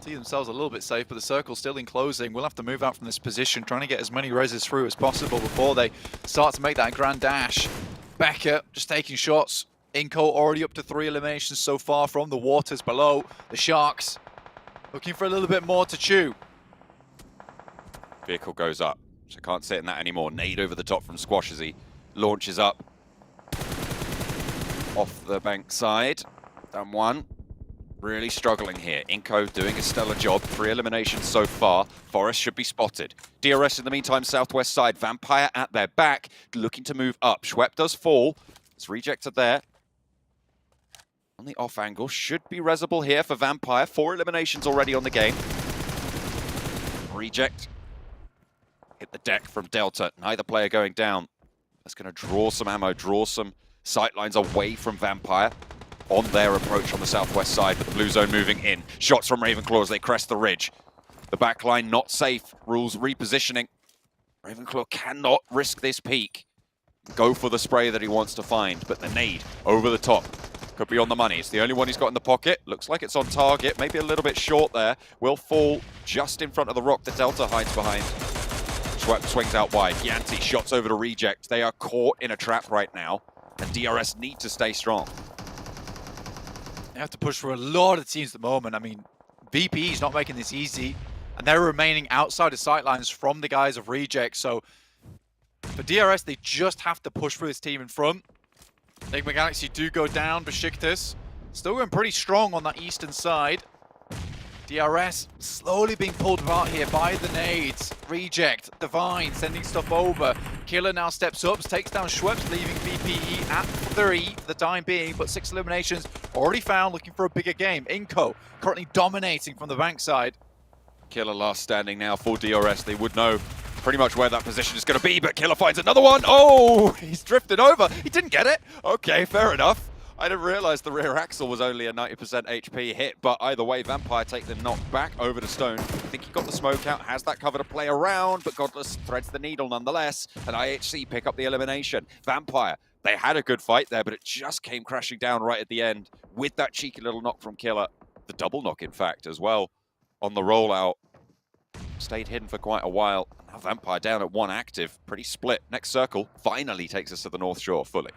See themselves a little bit safe, but the circle's still enclosing. We'll have to move out from this position, trying to get as many reses through as possible before they start to make that grand dash. Becker just taking shots. iNCO already up to 3 eliminations so far from the waters below. The Sharks looking for a little bit more to chew. Vehicle goes up, so can't sit in that anymore. Nade over the top from Squash as he launches up. Off the bank side. Down one. Really struggling here. iNCO doing a stellar job. 3 eliminations so far. Forest should be spotted. DRS in the meantime, southwest side. Vampire at their back, looking to move up. Schwepp does fall. It's rejected there. On the off angle, should be resable here for Vampire. 4 eliminations already on the game. Reject. Hit the deck from Delta. Neither player going down. That's going to draw some ammo, draw some sightlines away from Vampire on their approach on the southwest side, but the blue zone moving in. Shots from Ravenclaw as they crest the ridge. The backline not safe. Rules repositioning. Ravenclaw cannot risk this peak. Go for the spray that he wants to find, but the nade over the top. Could be on the money. It's the only one he's got in the pocket. Looks like it's on target. Maybe a little bit short there. Will fall just in front of the rock that Delta hides behind. Schwepp swings out wide. Yanti shots over to Reject. They are caught in a trap right now. And DRS need to stay strong. They have to push for a lot of teams at the moment. I mean, VP is not making this easy. And they're remaining outside of sightlines from the guys of Reject. So for DRS, they just have to push for this team in front. Enigma Galaxy do go down. Besiktas still going pretty strong on that eastern side. DRS slowly being pulled apart here by the nades. Reject, Divine sending stuff over. Killer now steps up, takes down Schweppes, leaving VPE at 3 for the time being, but 6 eliminations already found, looking for a bigger game. iNCO currently dominating from the bank side. Killer last standing now for DRS. They would know pretty much where that position is going to be, but Killer finds another one. Oh, he's drifted over. He didn't get it. Okay, fair enough. I didn't realize the rear axle was only a 90% HP hit, but either way, Vampire take the knock back over to Stone. I think he got the smoke out, has that cover to play around, but Godless threads the needle nonetheless, and IHC pick up the elimination. Vampire, they had a good fight there, but it just came crashing down right at the end with that cheeky little knock from Killer. The double knock, in fact, as well, on the rollout. Stayed hidden for quite a while. Now Vampire down at 1 active, pretty split. Next circle finally takes us to the North Shore fully.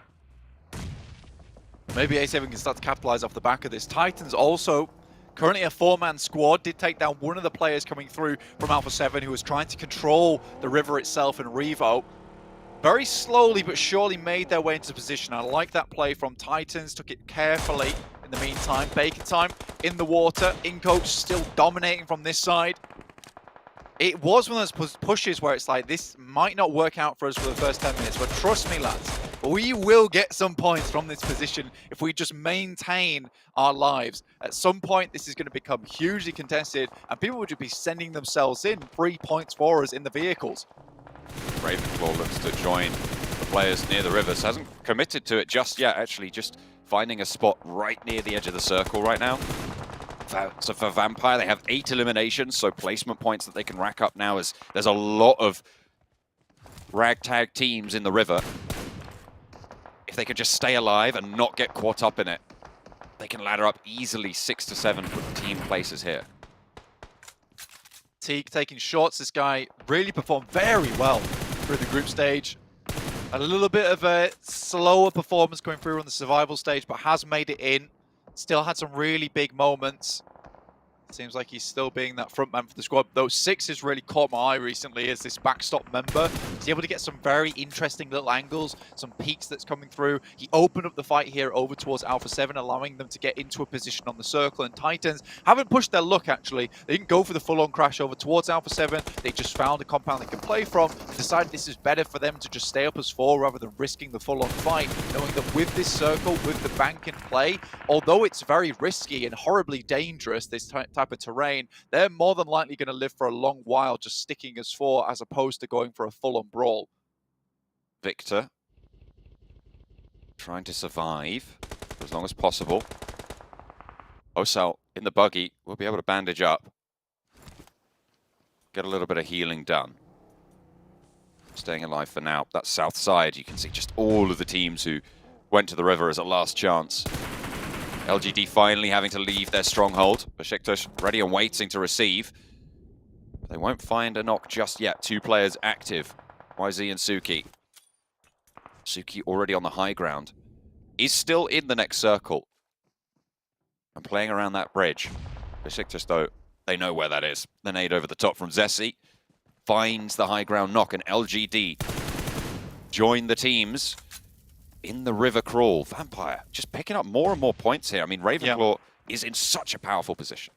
Maybe A7 can start to capitalize off the back of this. Titans also currently a 4-man squad. Did take down one of the players coming through from Alpha 7 who was trying to control the river itself in Revo. Very slowly but surely made their way into position. I like that play from Titans. Took it carefully in the meantime. Bacon time in the water. iNCO still dominating from this side. It was one of those pushes where it's like, this might not work out for us for the first 10 minutes, but trust me, lads, we will get some points from this position if we just maintain our lives. At some point, this is going to become hugely contested, and people would just be sending themselves in 3 points for us in the vehicles. Ravenclaw looks to join the players near the rivers. Hasn't committed to it just yet, actually, just finding a spot right near the edge of the circle right now. So for Vampire, they have 8 eliminations, so placement points that they can rack up now as there's a lot of ragtag teams in the river. If they can just stay alive and not get caught up in it, they can ladder up easily 6 to 7 team places here. Teague taking shots. This guy really performed very well through the group stage. A little bit of a slower performance going through on the survival stage, but has made it in. Still had some really big moments. Seems like he's still being that front man for the squad. Though 6 has really caught my eye recently as this backstop member. He's able to get some very interesting little angles, some peaks that's coming through. He opened up the fight here over towards Alpha 7, allowing them to get into a position on the circle. And Titans haven't pushed their luck, actually. They didn't go for the full-on crash over towards Alpha 7. They just found a compound they can play from and decided this is better for them to just stay up as 4 rather than risking the full-on fight, knowing that with this circle, with the bank in play, although it's very risky and horribly dangerous, this type of terrain, they're more than likely going to live for a long while just sticking as 4 as opposed to going for a full-on brawl. Victor trying to survive for as long as possible. Osal in the buggy will be able to bandage up, get a little bit of healing done. Staying alive for now. That south side, you can see just all of the teams who went to the river as a last chance. LGD finally having to leave their stronghold. Besiktas ready and waiting to receive. But they won't find a knock just yet. 2 players active, YZ and Suki. Suki already on the high ground. Is still in the next circle. And playing around that bridge. Besiktas, though, they know where that is. The nade over the top from Zessi. Finds the high ground knock, and LGD join the teams in the river crawl. Vampire just picking up more and more points here. I mean, Ravenclaw is in such a powerful position.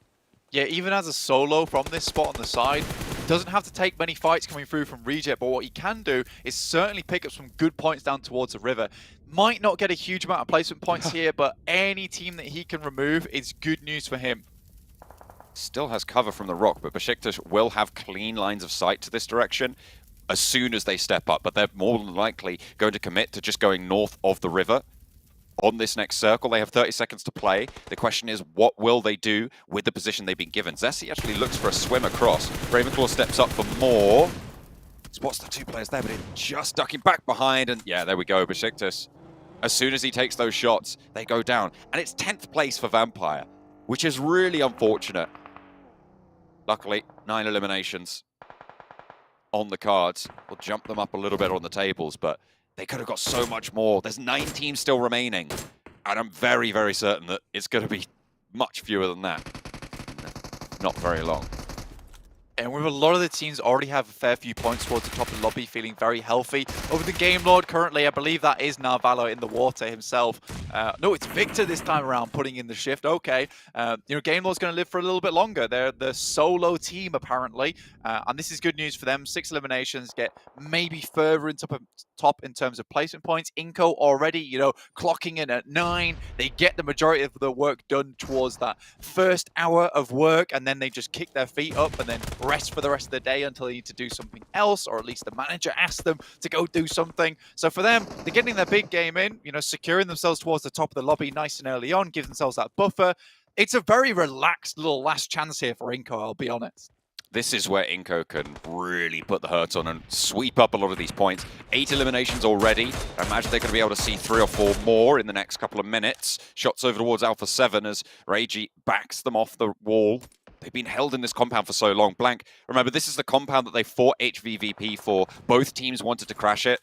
Yeah, even as a solo from this spot on the side, doesn't have to take many fights coming through from Reject, but what he can do is certainly pick up some good points down towards the river. Might not get a huge amount of placement points here, but any team that he can remove is good news for him. Still has cover from the rock, but Besiktas will have clean lines of sight to this direction as soon as they step up, but they're more than likely going to commit to just going north of the river. On this next circle, they have 30 seconds to play. The question is, what will they do with the position they've been given? Zessi actually looks for a swim across. Ravenclaw steps up for more. Spots the 2 players there, but it just ducking back behind, and yeah, there we go. Besiktas As soon as he takes those shots, they go down. And it's 10th place for Vampire, which is really unfortunate. Luckily, 9 eliminations on the cards. We'll jump them up a little bit on the tables, but they could have got so much more. There's 9 teams still remaining, and I'm very, very certain that it's going to be much fewer than that. Not very long. And with a lot of the teams already have a fair few points towards the top of the lobby, feeling very healthy. Over the Game Lord currently, I believe that is Narvalo in the water himself. No, it's Victor this time around putting in the shift. Okay, Game Lord's going to live for a little bit longer. They're the solo team apparently, and this is good news for them. 6 eliminations, get maybe further into top in terms of placement points. iNCO already, clocking in at 9. They get the majority of the work done towards that first hour of work, and then they just kick their feet up and then rest for the rest of the day until they need to do something else, or at least the manager asks them to go do something. So for them, they're getting their big game in, securing themselves towards the top of the lobby nice and early on, give themselves that buffer. It's a very relaxed little last chance here for iNCO, I'll be honest. This is where iNCO can really put the hurt on and sweep up a lot of these points. 8 eliminations already. I imagine they're going to be able to see 3 or 4 more in the next couple of minutes. Shots over towards Alpha 7 as Reiji backs them off the wall. They've been held in this compound for so long. Blank, remember, this is the compound that they fought HVVP for. Both teams wanted to crash it.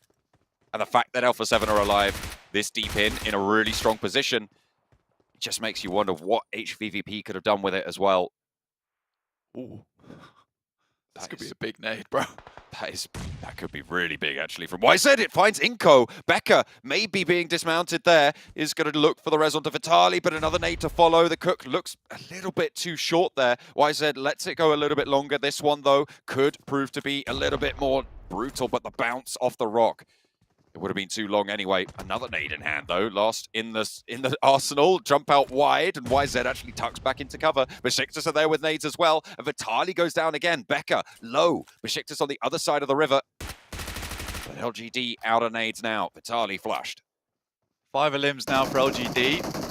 And the fact that Alpha 7 are alive this deep in a really strong position, it just makes you wonder what HVVP could have done with it as well. Ooh. This could be a big nade, bro. That could be really big, actually. From YZ, it finds iNCO. Becca, maybe being dismounted there, is going to look for the res onto Vitali, but another nade to follow. The Cook looks a little bit too short there. YZ lets it go a little bit longer. This one, though, could prove to be a little bit more brutal, but the bounce off the rock, it would have been too long anyway. Another nade in hand, though. Lost in the arsenal. Jump out wide, and YZ actually tucks back into cover. Besiktas are there with nades as well. And Vitali goes down again. Becca, low. Besiktas on the other side of the river. But LGD out of nades now. Vitali flushed. 5 elims now for LGD.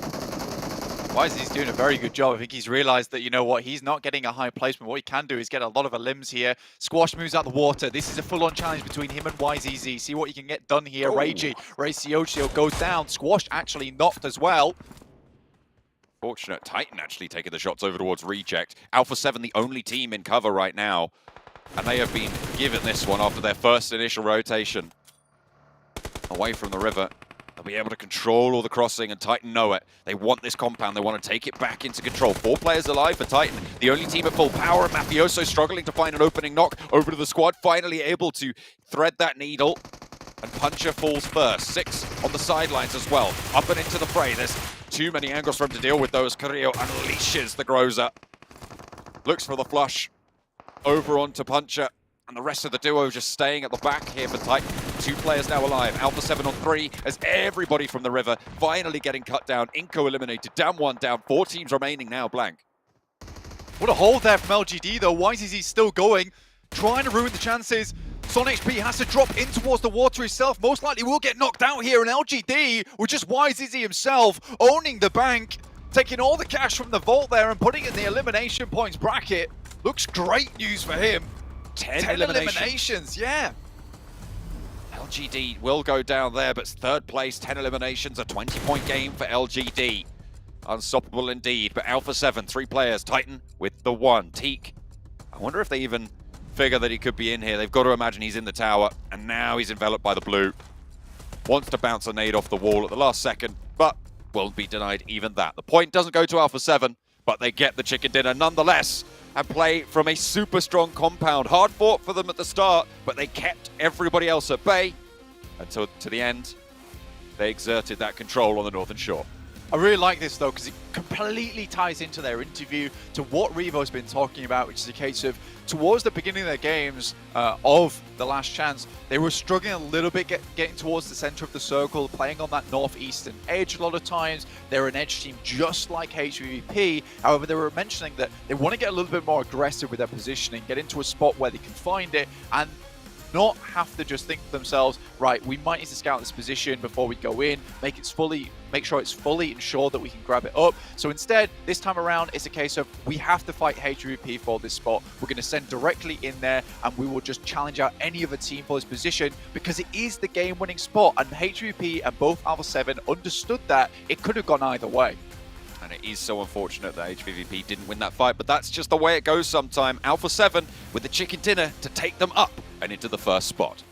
Wisely's doing a very good job. I think he's realized that, he's not getting a high placement. What he can do is get a lot of elims here. Squash moves out the water. This is a full-on challenge between him and YZZ. See what you can get done here. Reiji, Ratio goes down. Squash actually knocked as well. Fortunate. Titan actually taking the shots over towards Reject. Alpha 7, the only team in cover right now. And they have been given this one after their first initial rotation. Away from the river. They'll be able to control all the crossing, and Titan know it. They want this compound. They want to take it back into control. 4 players alive for Titan. The only team at full power. Mafioso struggling to find an opening knock over to the squad. Finally able to thread that needle. And Puncher falls first. 6 on the sidelines as well. Up and into the fray. There's too many angles for him to deal with those. Carrillo unleashes the Groza. Looks for the flush. Over onto Puncher. And the rest of the duo just staying at the back here for Titan. 2 players now alive. Alpha 7 on 3 as everybody from the river finally getting cut down. iNCO eliminated. Down 1, down 4 teams remaining now. Blank. What a hold there from LGD though. YZZ still going, trying to ruin the chances. Son HP has to drop in towards the water himself. Most likely will get knocked out here, and LGD with just YZZ himself owning the bank, taking all the cash from the vault there and putting it in the elimination points bracket. Looks great news for him. 10 eliminations, yeah. LGD will go down there, but 3rd place, 10 eliminations, a 20-point game for LGD. Unstoppable indeed, but Alpha 7, 3 players, Titan with the 1. Teak, I wonder if they even figure that he could be in here. They've got to imagine he's in the tower, and now he's enveloped by the blue. Wants to bounce a nade off the wall at the last second, but will be denied even that. The point doesn't go to Alpha 7, but they get the chicken dinner nonetheless, and play from a super strong compound. Hard fought for them at the start, but they kept everybody else at bay until to the end. They exerted that control on the Northern Shore. I really like this though, because it completely ties into their interview to what Revo's been talking about, which is a case of towards the beginning of their games of the last chance, they were struggling a little bit getting towards the center of the circle, playing on that northeastern edge a lot of times. They're an edge team just like HVVP. However, they were mentioning that they want to get a little bit more aggressive with their positioning, get into a spot where they can find it, and not have to just think to themselves, right, we might need to scout this position before we go in, make sure it's fully ensured that we can grab it up. So instead, this time around, it's a case of we have to fight HVVP for this spot. We're going to send directly in there, and we will just challenge out any other team for this position because it is the game-winning spot. And HVVP and both Alpha 7 understood that it could have gone either way. And it is so unfortunate that HVVP didn't win that fight, but that's just the way it goes sometime. Alpha 7 with the chicken dinner to take them up and into the first spot.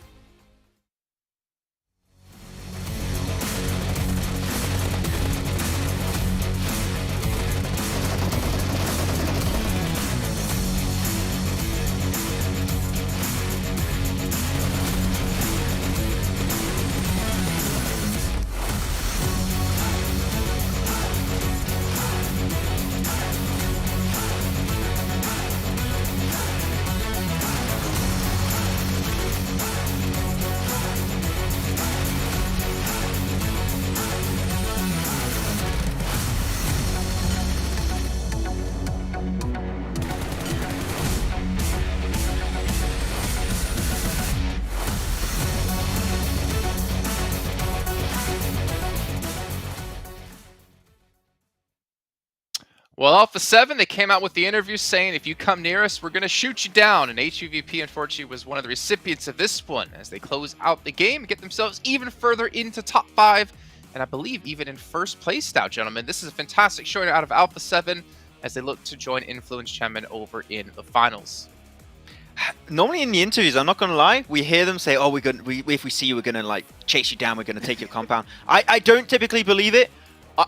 Well, Alpha 7, they came out with the interview saying, if you come near us, we're going to shoot you down. And HVVP, unfortunately, was one of the recipients of this one as they close out the game and get themselves even further into top 5. And I believe even in first place now, gentlemen. This is a fantastic showing out of Alpha 7 as they look to join Influence Chairman over in the finals. Normally in the interviews, I'm not going to lie, we hear them say, oh, if we see you, we're going to like chase you down, we're going to take your compound. I don't typically believe it.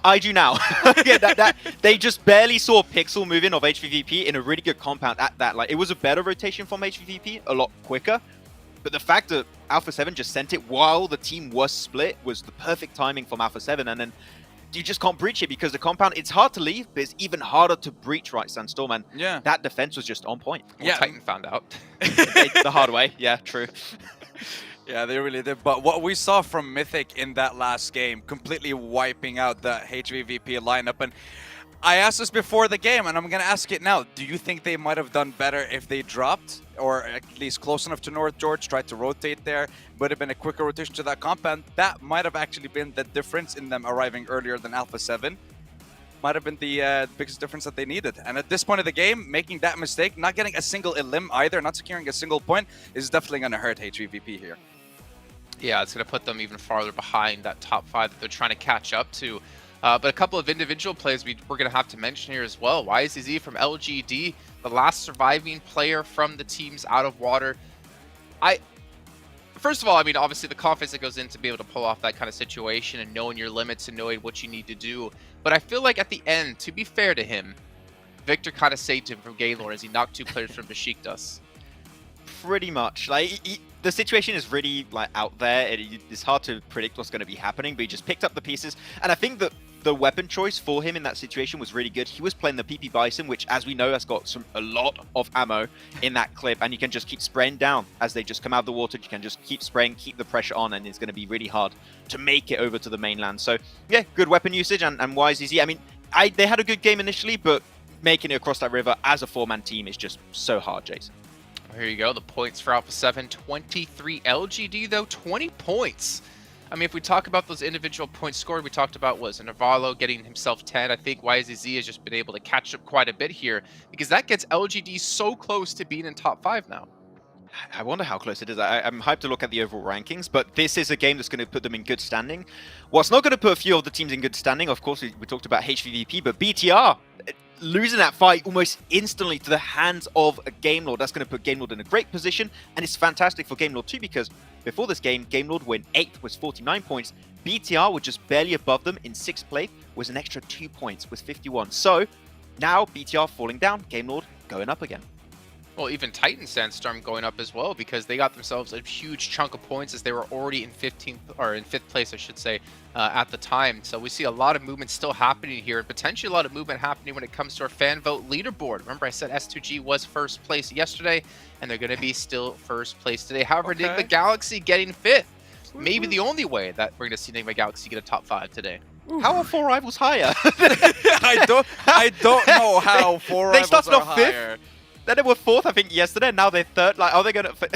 I do now. Yeah, they just barely saw Pixel moving of HVVP in a really good compound at that. Like, it was a better rotation from HVVP, a lot quicker. But the fact that Alpha 7 just sent it while the team was split was the perfect timing from Alpha 7. And then you just can't breach it because the compound, it's hard to leave, but it's even harder to breach, right, Sandstorm? And that defense was just on point. Well, Titan found out. The hard way. Yeah, true. Yeah, they really did. But what we saw from Mythic in that last game, completely wiping out the HVVP lineup. And I asked this before the game, and I'm going to ask it now. Do you think they might have done better if they dropped, or at least close enough to North George, tried to rotate there? Would have been a quicker rotation to that compound. That might have actually been the difference in them arriving earlier than Alpha 7. Might have been the biggest difference that they needed. And at this point of the game, making that mistake, not getting a single elim either, not securing a single point, is definitely going to hurt HVVP here. Yeah, it's going to put them even farther behind that top 5 that they're trying to catch up to. But a couple of individual plays we're going to have to mention here as well. YZZ from LGD, the last surviving player from the teams out of water. First of all, I mean, obviously the confidence that goes in to be able to pull off that kind of situation and knowing your limits and knowing what you need to do. But I feel like at the end, to be fair to him, Victor kind of saved him from Gaylord as he knocked 2 players from Besiktas. Pretty much. Like, the situation is really like out there. It's hard to predict what's going to be happening, but he just picked up the pieces. And I think that the weapon choice for him in that situation was really good. He was playing the PP Bison, which, as we know, has got a lot of ammo in that clip, and you can just keep spraying down as they just come out of the water. You can just keep spraying, keep the pressure on, and it's going to be really hard to make it over to the mainland. So, yeah, good weapon usage, and YZZ. I mean, they had a good game initially, but making it across that river as a 4-man team is just so hard, Jason. Here you go, the points for Alpha 7, 23. LGD, though, 20 points. I mean, if we talk about those individual points scored, we talked about, Navarro getting himself 10. I think YZZ has just been able to catch up quite a bit here, because that gets LGD so close to being in top 5 now. I wonder how close it is. I'm hyped to look at the overall rankings, but this is a game that's going to put them in good standing. What's not going to put a few of the teams in good standing, of course, we talked about HVVP, but BTR, losing that fight almost instantly to the hands of a Game Lord. That's going to put Game Lord in a great position, and it's fantastic for Game Lord too, because before this game, Game Lord went 8th with 49 points. BTR were just barely above them in 6th place, was an extra 2 points with 51. So now BTR falling down, Game Lord going up again. Well, even Titan Sandstorm going up as well, because they got themselves a huge chunk of points as they were already in 5th place, I should say, at the time. So we see a lot of movement still happening here, and potentially a lot of movement happening when it comes to our fan vote leaderboard. Remember, I said S2G was first place yesterday, and they're going to be still first place today. However, Enigma Galaxy getting 5th. Maybe the only way that we're going to see Enigma Galaxy get a top 5 today. How are 4 rivals higher? I don't know how 4 rivals they started are off higher. 5th. Then they were 4th, I think, yesterday. Now they're 3rd. Like, are they going to...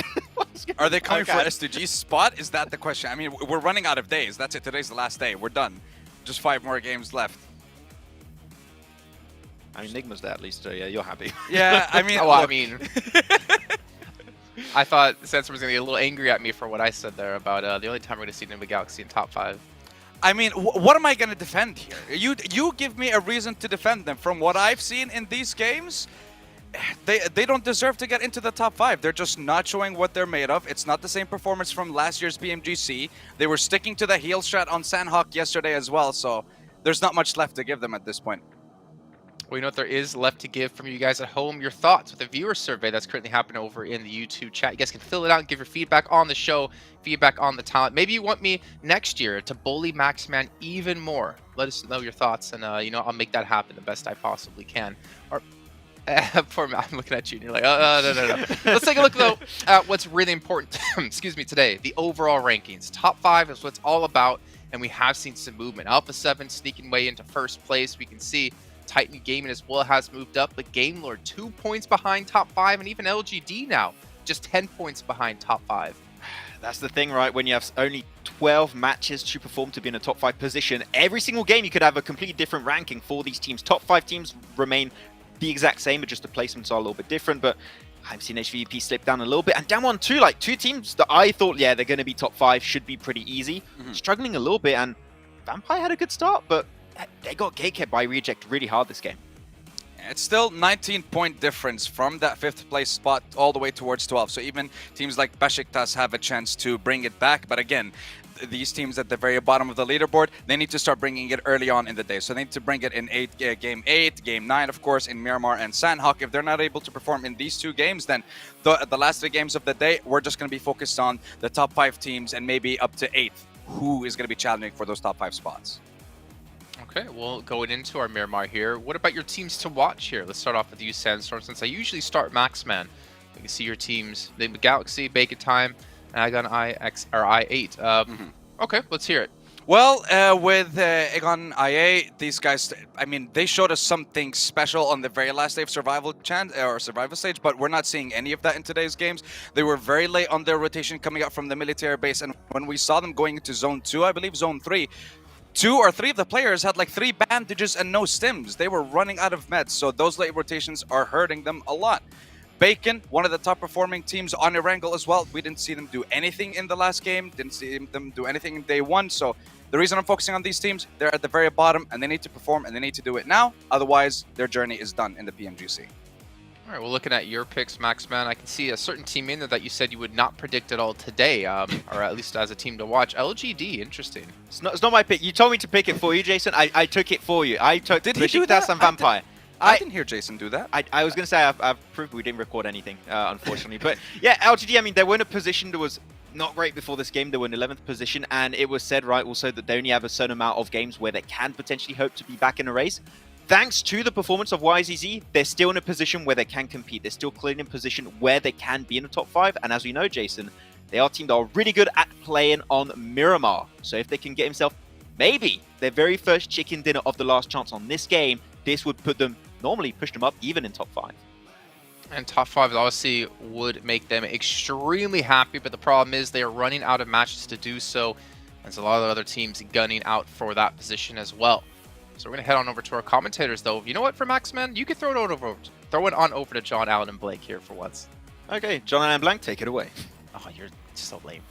Are they coming for Okay. SDG's spot? Is that the question? I mean, we're running out of days. That's it. Today's the last day. We're done. Just 5 more games left. I mean, Nigma's there at least, so yeah, you're happy. Yeah, I mean, Well, I look. mean, I thought Sensor was going to get a little angry at me for what I said there about the only time we're going to see Nimba Galaxy in top 5. I mean, what am I going to defend here? You give me a reason to defend them. From what I've seen in these games, they don't deserve to get into the top 5. They're just not showing what they're made of. It's not the same performance from last year's PMGC. They were sticking to the heel strat on Sandhawk yesterday as well, so there's not much left to give them at this point. Well, you know what there is left to give from you guys at home? Your thoughts with the viewer survey that's currently happening over in the YouTube chat. You guys can fill it out and give your feedback on the show, feedback on the talent. Maybe you want me next year to bully Maxman even more. Let us know your thoughts, and you know, I'll make that happen the best I possibly can. Or poor Matt, I'm looking at you, and you're like, no. Let's take a look though at what's really important. Excuse me, today, the overall rankings. Top 5 is what's all about, and we have seen some movement. Alpha 7 sneaking way into first place. We can see Titan Gaming as well has moved up, but Game Lord 2 points behind top 5, and even LGD now just 10 points behind top 5. That's the thing, right? When you have only 12 matches to perform to be in a top 5 position, every single game you could have a completely different ranking for these teams. Top 5 teams remain the exact same, but just the placements are a little bit different. But I've seen HVVP slip down a little bit, and down on 2, like 2 teams that I thought, yeah, they're going to be top 5, should be pretty easy. Struggling a little bit, and Vampire had a good start, but they got gatekept by Reject really hard this game. It's still 19-point difference from that 5th place spot all the way towards 12. So even teams like Besiktas have a chance to bring it back. But again, these teams at the very bottom of the leaderboard, they need to start bringing it early on in the day. So they need to bring it in game 8, game 9, of course, in Miramar and Sandhawk. If they're not able to perform in these 2 games, then the last 3 games of the day, we're just going to be focused on the top 5 teams and maybe up to 8th, who is going to be challenging for those top 5 spots. Okay, well, going into our Miramar here, what about your teams to watch here? Let's start off with you, Sandstorm, since I usually start Maxman. You can see your teams, the Galaxy, Bacon Time, and I got an I8. Okay, let's hear it. Well, with Egon IA, these guys, I mean, they showed us something special on the very last day of survival stage, but we're not seeing any of that in today's games. They were very late on their rotation coming up from the military base, and when we saw them going into Zone 2, I believe Zone 3, 2 or 3 of the players had like 3 bandages and no stims. They were running out of meds, so those late rotations are hurting them a lot. Bacon, one of the top performing teams on Erangel as well. We didn't see them do anything in the last game, didn't see them do anything in day 1, so the reason I'm focusing on these teams, they're at the very bottom and they need to perform and they need to do it now, otherwise their journey is done in the PMGC. All right, well, looking at your picks, Maxman, I can see a certain team in there that you said you would not predict at all today, or at least as a team to watch. LGD, interesting. It's not my pick. You told me to pick it for you, Jason. I took it for you. I took Besiktas and Vampire. I didn't hear Jason do that. I was going to say I've proved we didn't record anything, unfortunately. But yeah, LGD, I mean, they were in a position that was not great before this game. They were in 11th position, and it was said, right, also that they only have a certain amount of games where they can potentially hope to be back in a race. Thanks to the performance of YZZ, they're still in a position where they can compete. They're still clearly in a position where they can be in the top 5. And as we know, Jason, they are a team that are really good at playing on Miramar. So if they can get himself maybe their very first chicken dinner of the last chance on this game, this would put them, normally push them up even in top 5. And top 5 obviously would make them extremely happy, but the problem is they are running out of matches to do so. There's a lot of other teams gunning out for that position as well. So we're going to head on over to our commentators, though. You know what, for Maxman? You can throw it on over to John, Allen, and Blake here for once. Okay, John and Blank, take it away. Oh, you're so lame.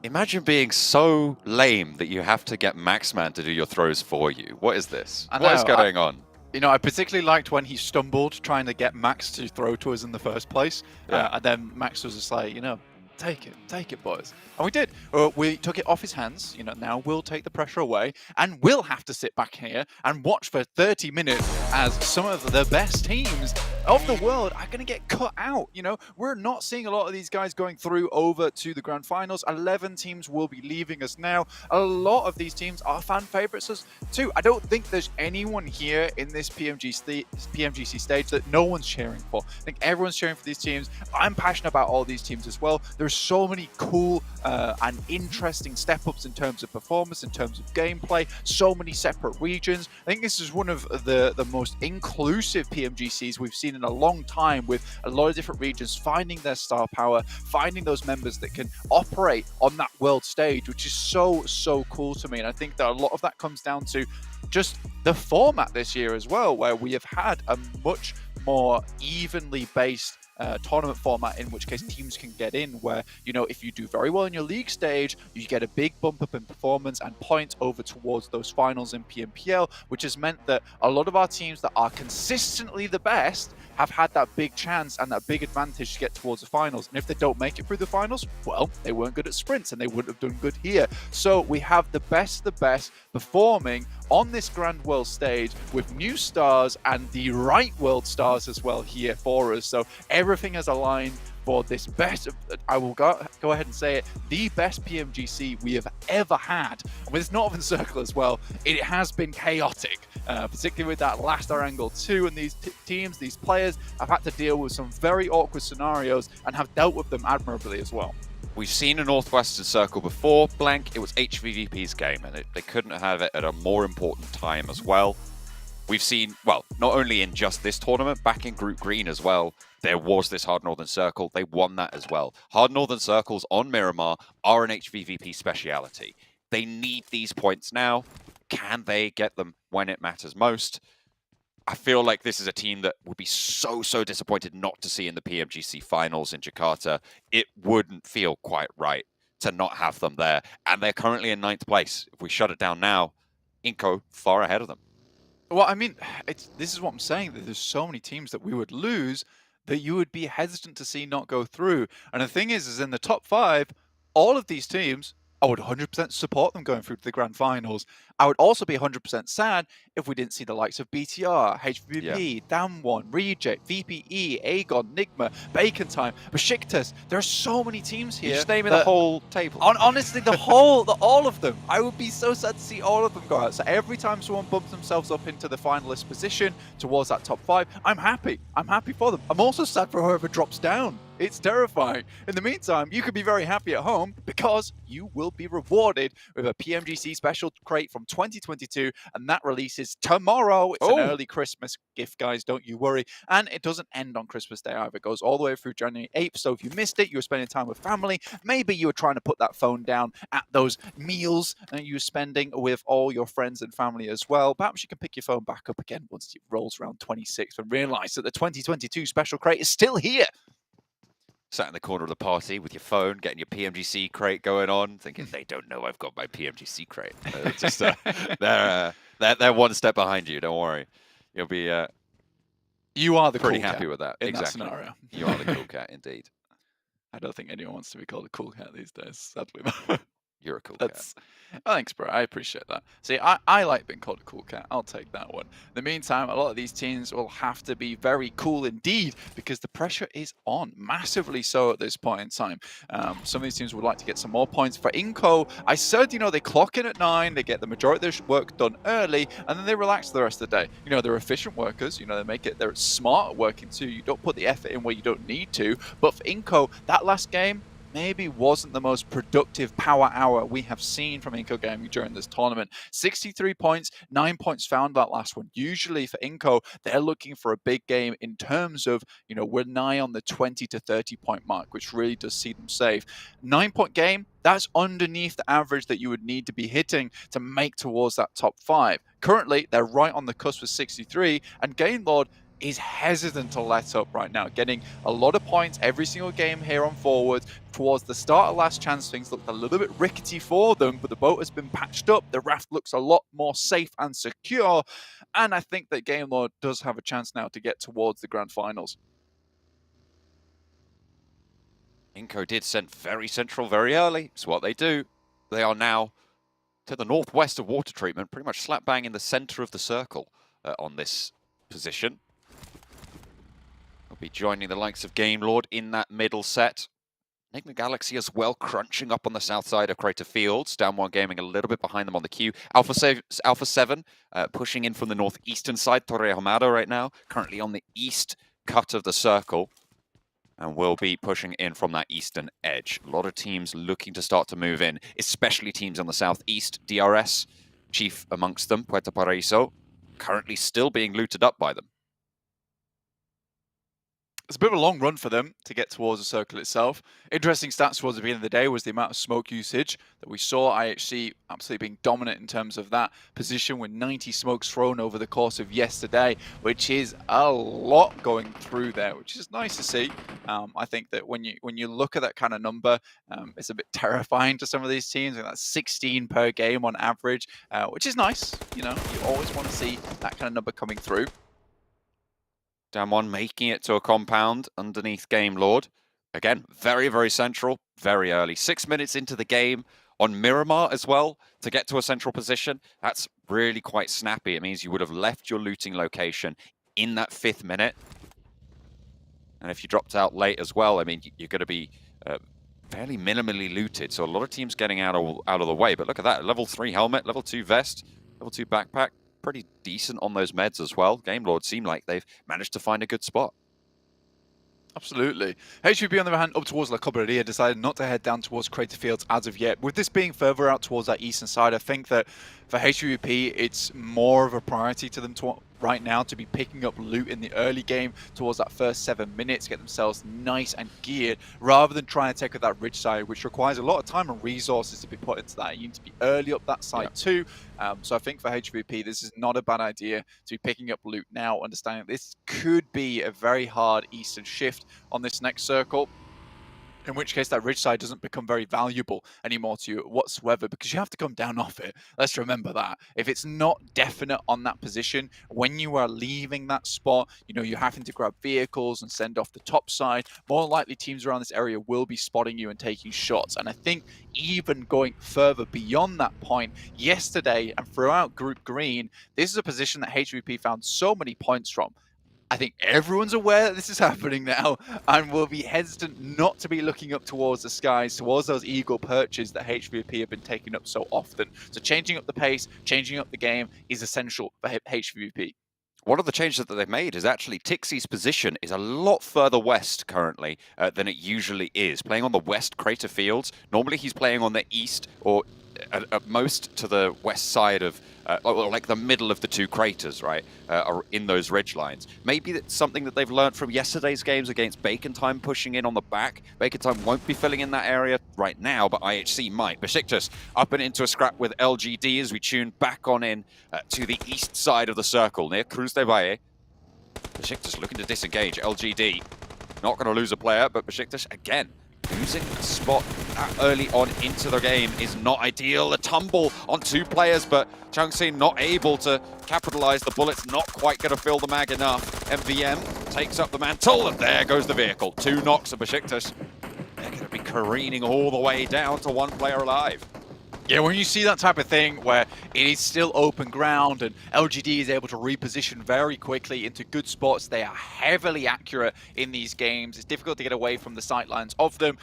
Imagine being so lame that you have to get Maxman to do your throws for you. What is this? What is going on? You know, I particularly liked when he stumbled trying to get Max to throw to us in the first place. And then Max was just like, you know, take it, boys. And we did. We took it off his hands. You know, now we'll take the pressure away, and we'll have to sit back here and watch for 30 minutes as some of the best teams of the world are going to get cut out. You know, we're not seeing a lot of these guys going through over to the grand finals. 11 teams will be leaving us now. A lot of these teams are fan favorites too. I don't think there's anyone here in this PMGC stage that no one's cheering for. I think everyone's cheering for these teams. I'm passionate about all these teams as well. There's so many cool and interesting step-ups in terms of performance, in terms of gameplay, so many separate regions. I think this is one of the most inclusive PMGCs we've seen in a long time, with a lot of different regions finding their star power, finding those members that can operate on that world stage, which is so cool to me. And I think that a lot of that comes down to just the format this year as well, where we have had a much more evenly based tournament format, in which case teams can get in, where, you know, if you do very well in your league stage, you get a big bump up in performance and points over towards those finals in PMPL, which has meant that a lot of our teams that are consistently the best have had that big chance and that big advantage to get towards the finals. And if they don't make it through the finals, well, they weren't good at sprints and they wouldn't have done good here. So we have the best performing on this Grand World stage, with new stars and the right world stars as well here for us. So everything has aligned for this best, I will go ahead and say it, the best PMGC we have ever had. And with this Northern Circle as well, it has been chaotic, particularly with that last Angle 2, and these teams, these players have had to deal with some very awkward scenarios and have dealt with them admirably as well. We've seen a Northwestern Circle before, Blank. It was HVVP's game, and they couldn't have it at a more important time as well. We've seen, well, not only in just this tournament, back in Group Green as well, there was this Hard Northern Circle. They won that as well. Hard Northern Circles on Miramar are an HVVP speciality. They need these points now. Can they get them when it matters most? I feel like this is a team that would be so disappointed not to see in the PMGC Finals in Jakarta. It wouldn't feel quite right to not have them there. And they're currently in 9th place. If we shut it down now, iNCO far ahead of them. Well, I mean, this is what I'm saying, that there's so many teams that we would lose that you would be hesitant to see not go through. And the thing is in the top 5, all of these teams, I would 100% support them going through to the Grand Finals. I would also be 100% sad if we didn't see the likes of BTR, HVVP, Damwon, Reject, VPE, Aegon, Nigma, Bacon Time, Besiktas. There are so many teams here. You're just naming the whole table. Honestly, all of them. I would be so sad to see all of them go out. So every time someone bumps themselves up into the finalist position towards that top 5, I'm happy. I'm happy for them. I'm also sad for whoever drops down. It's terrifying. In the meantime, you could be very happy at home because you will be rewarded with a PMGC special crate from 2022, and that releases tomorrow. It's an early Christmas gift, guys, don't you worry. And it doesn't end on Christmas Day either. It goes all the way through January 8th. So if you missed it, you were spending time with family, maybe you were trying to put that phone down at those meals that you were spending with all your friends and family as well. Perhaps you can pick your phone back up again once it rolls around 26th and realize that the 2022 special crate is still here. Sat in the corner of the party with your phone, getting your PMGC crate going on, thinking they don't know I've got my PMGC crate. Just they're one step behind you. Don't worry, you'll be. You are the pretty cool happy cat with that. in Exactly. that scenario. You are the cool cat, indeed. I don't think anyone wants to be called a cool cat these days, sadly. You're a cool cat. Thanks, bro. I appreciate that. See, I like being called a cool cat. I'll take that one. In the meantime, a lot of these teams will have to be very cool indeed, because the pressure is on, massively so at this point in time. Some of these teams would like to get some more points. For iNCO, I said, you know, they clock in at 9, they get the majority of their work done early, and then they relax the rest of the day. You know, they're efficient workers. You know, they're smart at working too. You don't put the effort in where you don't need to. But for iNCO, that last game maybe wasn't the most productive power hour we have seen from iNCO Gaming during this tournament. 63 points, 9 points found that last one. Usually for iNCO, they're looking for a big game in terms of, you know, we're nigh on the 20 to 30 point mark, which really does see them safe. 9-point game, that's underneath the average that you would need to be hitting to make towards that top 5. Currently, they're right on the cusp with 63, and Gainlord is hesitant to let up right now, getting a lot of points every single game here on forward. Towards the start of last chance, things looked a little bit rickety for them, but the boat has been patched up. The raft looks a lot more safe and secure, and I think that Gainlord does have a chance now to get towards the grand finals. iNCO did send very central very early. It's what they do. They are now to the northwest of water treatment, pretty much slap bang in the center of the circle on this position. Will be joining the likes of Gainlord in that middle set. Enigma Galaxy as well, crunching up on the south side of Crater Fields. Downward Gaming a little bit behind them on the queue. Alpha 7 pushing in from the northeastern side. Torre Hamada right now, currently on the east cut of the circle. and will be pushing in from that eastern edge. A lot of teams looking to start to move in, especially teams on the southeast. DRS, chief amongst them, Puerto Paraíso, currently still being looted up by them. It's a bit of a long run for them to get towards the circle itself. Interesting stats towards the beginning of the day was the amount of smoke usage that we saw. IHC absolutely being dominant in terms of that position with 90 smokes thrown over the course of yesterday, which is a lot going through there, which is nice to see. I think that when you look at that kind of number, it's a bit terrifying to some of these teams. And that's 16 per game on average, which is nice. You know, you always want to see that kind of number coming through. Damwon making it to a compound underneath Game Lord. Again, very, very central, very early. 6 minutes into the game on Miramar as well to get to a central position. That's really quite snappy. It means you would have left your looting location in that 5th minute. And if you dropped out late as well, I mean, you're going to be fairly minimally looted. So a lot of teams getting out of the way. But look at that, level 3 helmet, level 2 vest, level 2 backpack. Pretty decent on those meds as well. Game Lord seem like they've managed to find a good spot. Absolutely. HVP, on the other hand, up towards La Cobreria, decided not to head down towards Crater Fields as of yet. With this being further out towards that eastern side, I think that for HVP, it's more of a priority to them right now to be picking up loot in the early game towards that first 7 minutes, get themselves nice and geared, rather than trying to take up that ridge side, which requires a lot of time and resources to be put into that. You need to be early up that side too. So I think for HVP, this is not a bad idea to be picking up loot now, understanding this could be a very hard eastern shift on this next circle. In which case that ridge side doesn't become very valuable anymore to you whatsoever, because you have to come down off it. Let's remember that. If it's not definite on that position, when you are leaving that spot, you know, you're having to grab vehicles and send off the top side, more likely teams around this area will be spotting you and taking shots. And I think even going further beyond that point, yesterday and throughout Group Green, this is a position that HVP found so many points from. I think everyone's aware that this is happening now and will be hesitant not to be looking up towards the skies, towards those eagle perches that HVP have been taking up so often. So changing up the pace, changing up the game is essential for HVP. One of the changes that they've made is actually Tixie's position is a lot further west currently than it usually is. Playing on the west crater fields. Normally he's playing on the east or at most to the west side of, like the middle of the 2 craters, right, in those ridge lines. Maybe that's something that they've learned from yesterday's games against Bacon Time pushing in on the back. Bacon Time won't be filling in that area right now, but IHC might. Besiktas up and into a scrap with LGD as we tune back on in to the east side of the circle near Cruz de Valle. Besiktas looking to disengage. LGD not going to lose a player, but Besiktas again losing a spot that early on into the game is not ideal. A tumble on 2 players, but Changxin not able to capitalize. The bullet's not quite going to fill the mag enough. MVM takes up the mantle, and there goes the vehicle. 2 knocks of Besiktas. They're going to be careening all the way down to 1 player alive. Yeah, when you see that type of thing where it is still open ground and LGD is able to reposition very quickly into good spots, they are heavily accurate in these games. It's difficult to get away from the sightlines of them.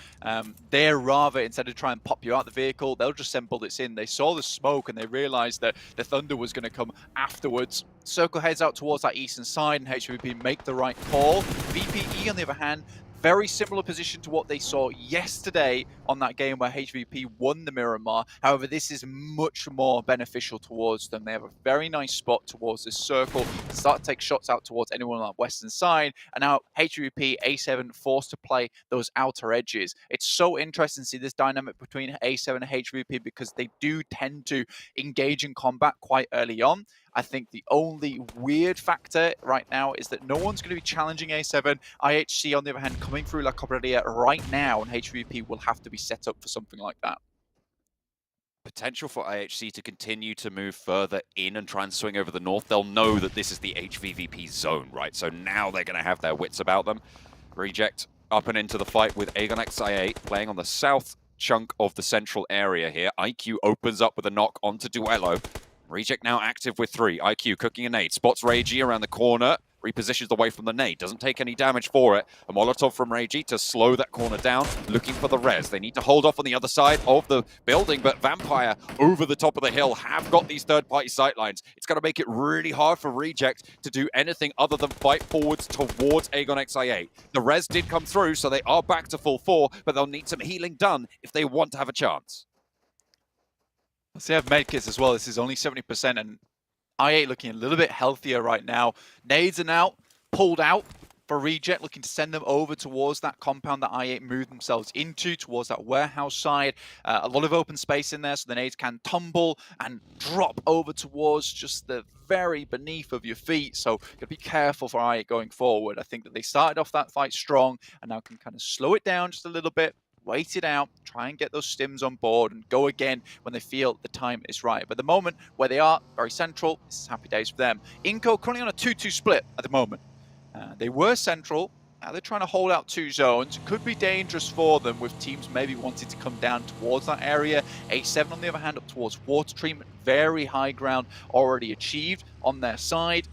They're rather, instead of trying to pop you out the vehicle, they'll just send bullets in. They saw the smoke and they realized that the thunder was going to come afterwards. Circle heads out towards that eastern side and HVP make the right call. VPE, on the other hand, very similar position to what they saw yesterday on that game where HVP won the Miramar. However, this is much more beneficial towards them. They have a very nice spot towards this circle, start to take shots out towards anyone on that western side, and now HVP, A7 forced to play those outer edges. It's so interesting to see this dynamic between A7 and HVP because they do tend to engage in combat quite early on. I think the only weird factor right now is that no one's going to be challenging A7. IHC, on the other hand, coming through La Cobreria right now, and HVP will have to be set up for something like that. Potential for IHC to continue to move further in and try and swing over the north. They'll know that this is the HVVP zone, right? So now they're going to have their wits about them. Reject up and into the fight with Aegon XI8, playing on the south chunk of the central area here. iNCO opens up with a knock onto Duello. Reject now active with 3. iNCO cooking a nade. Spots Reiji around the corner. repositions away from the nade, doesn't take any damage for it. A Molotov from Reiji to slow that corner down, looking for the res. They need to hold off on the other side of the building, but Vampire over the top of the hill have got these third-party sightlines. It's going to make it really hard for Reject to do anything other than fight forwards towards Aegon XI8. The res did come through, so they are back to full 4, but they'll need some healing done if they want to have a chance. So they have medkits as well. This is only 70%, and I8 looking a little bit healthier right now. Nades are now pulled out for Reject, looking to send them over towards that compound that I8 moved themselves into, towards that warehouse side. A lot of open space in there, so the nades can tumble and drop over towards just the very beneath of your feet. So gotta be careful for I8 going forward. I think that they started off that fight strong and now can kind of slow it down just a little bit, wait it out, try and get those stims on board and go again when they feel the time is right. But at the moment, where they are, very central, this is happy days for them. iNCO currently on a 2-2 split at the moment. They were central, now they're trying to hold out 2 zones. Could be dangerous for them with teams maybe wanting to come down towards that area. A7 on the other hand up towards water treatment, very high ground already achieved on their side.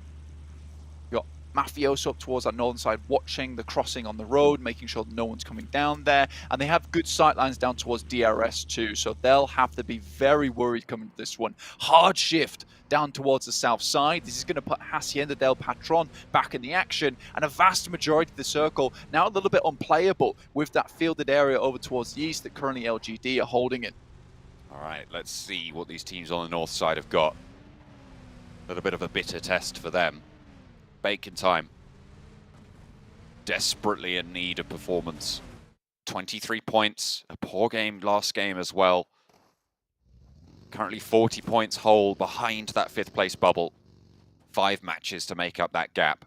Mafioso up towards that northern side, watching the crossing on the road, making sure no one's coming down there. And they have good sightlines down towards DRS too, so they'll have to be very worried coming to this one. Hard shift down towards the south side. This is going to put Hacienda del Patron back in the action, and a vast majority of the circle now a little bit unplayable with that fielded area over towards the east that currently LGD are holding it. All right, let's see what these teams on the north side have got. A little bit of a bitter test for them. Bacon time. Desperately in need of performance. 23 points, a poor game last game as well. Currently 40 points whole behind that 5th place bubble. 5 matches to make up that gap.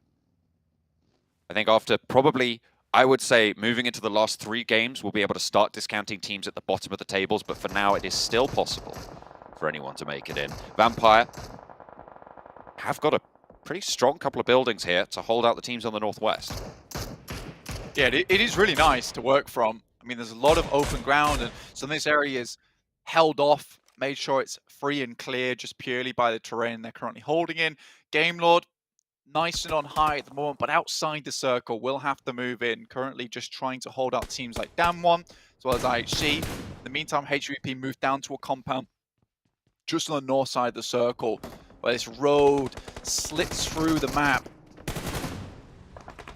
I think after probably, I would say, moving into the last 3 games, we'll be able to start discounting teams at the bottom of the tables, but for now it is still possible for anyone to make it in. Vampire have got a pretty strong couple of buildings here to hold out the teams on the northwest. Yeah, it is really nice to work from. I mean, there's a lot of open ground, and some of this area is held off, made sure it's free and clear just purely by the terrain they're currently holding in. Game Lord, nice and on high at the moment, but outside the circle, will have to move in. Currently just trying to hold out teams like Damwon, as well as IHC. In the meantime, HVVP moved down to a compound just on the north side of the circle, where this road slits through the map.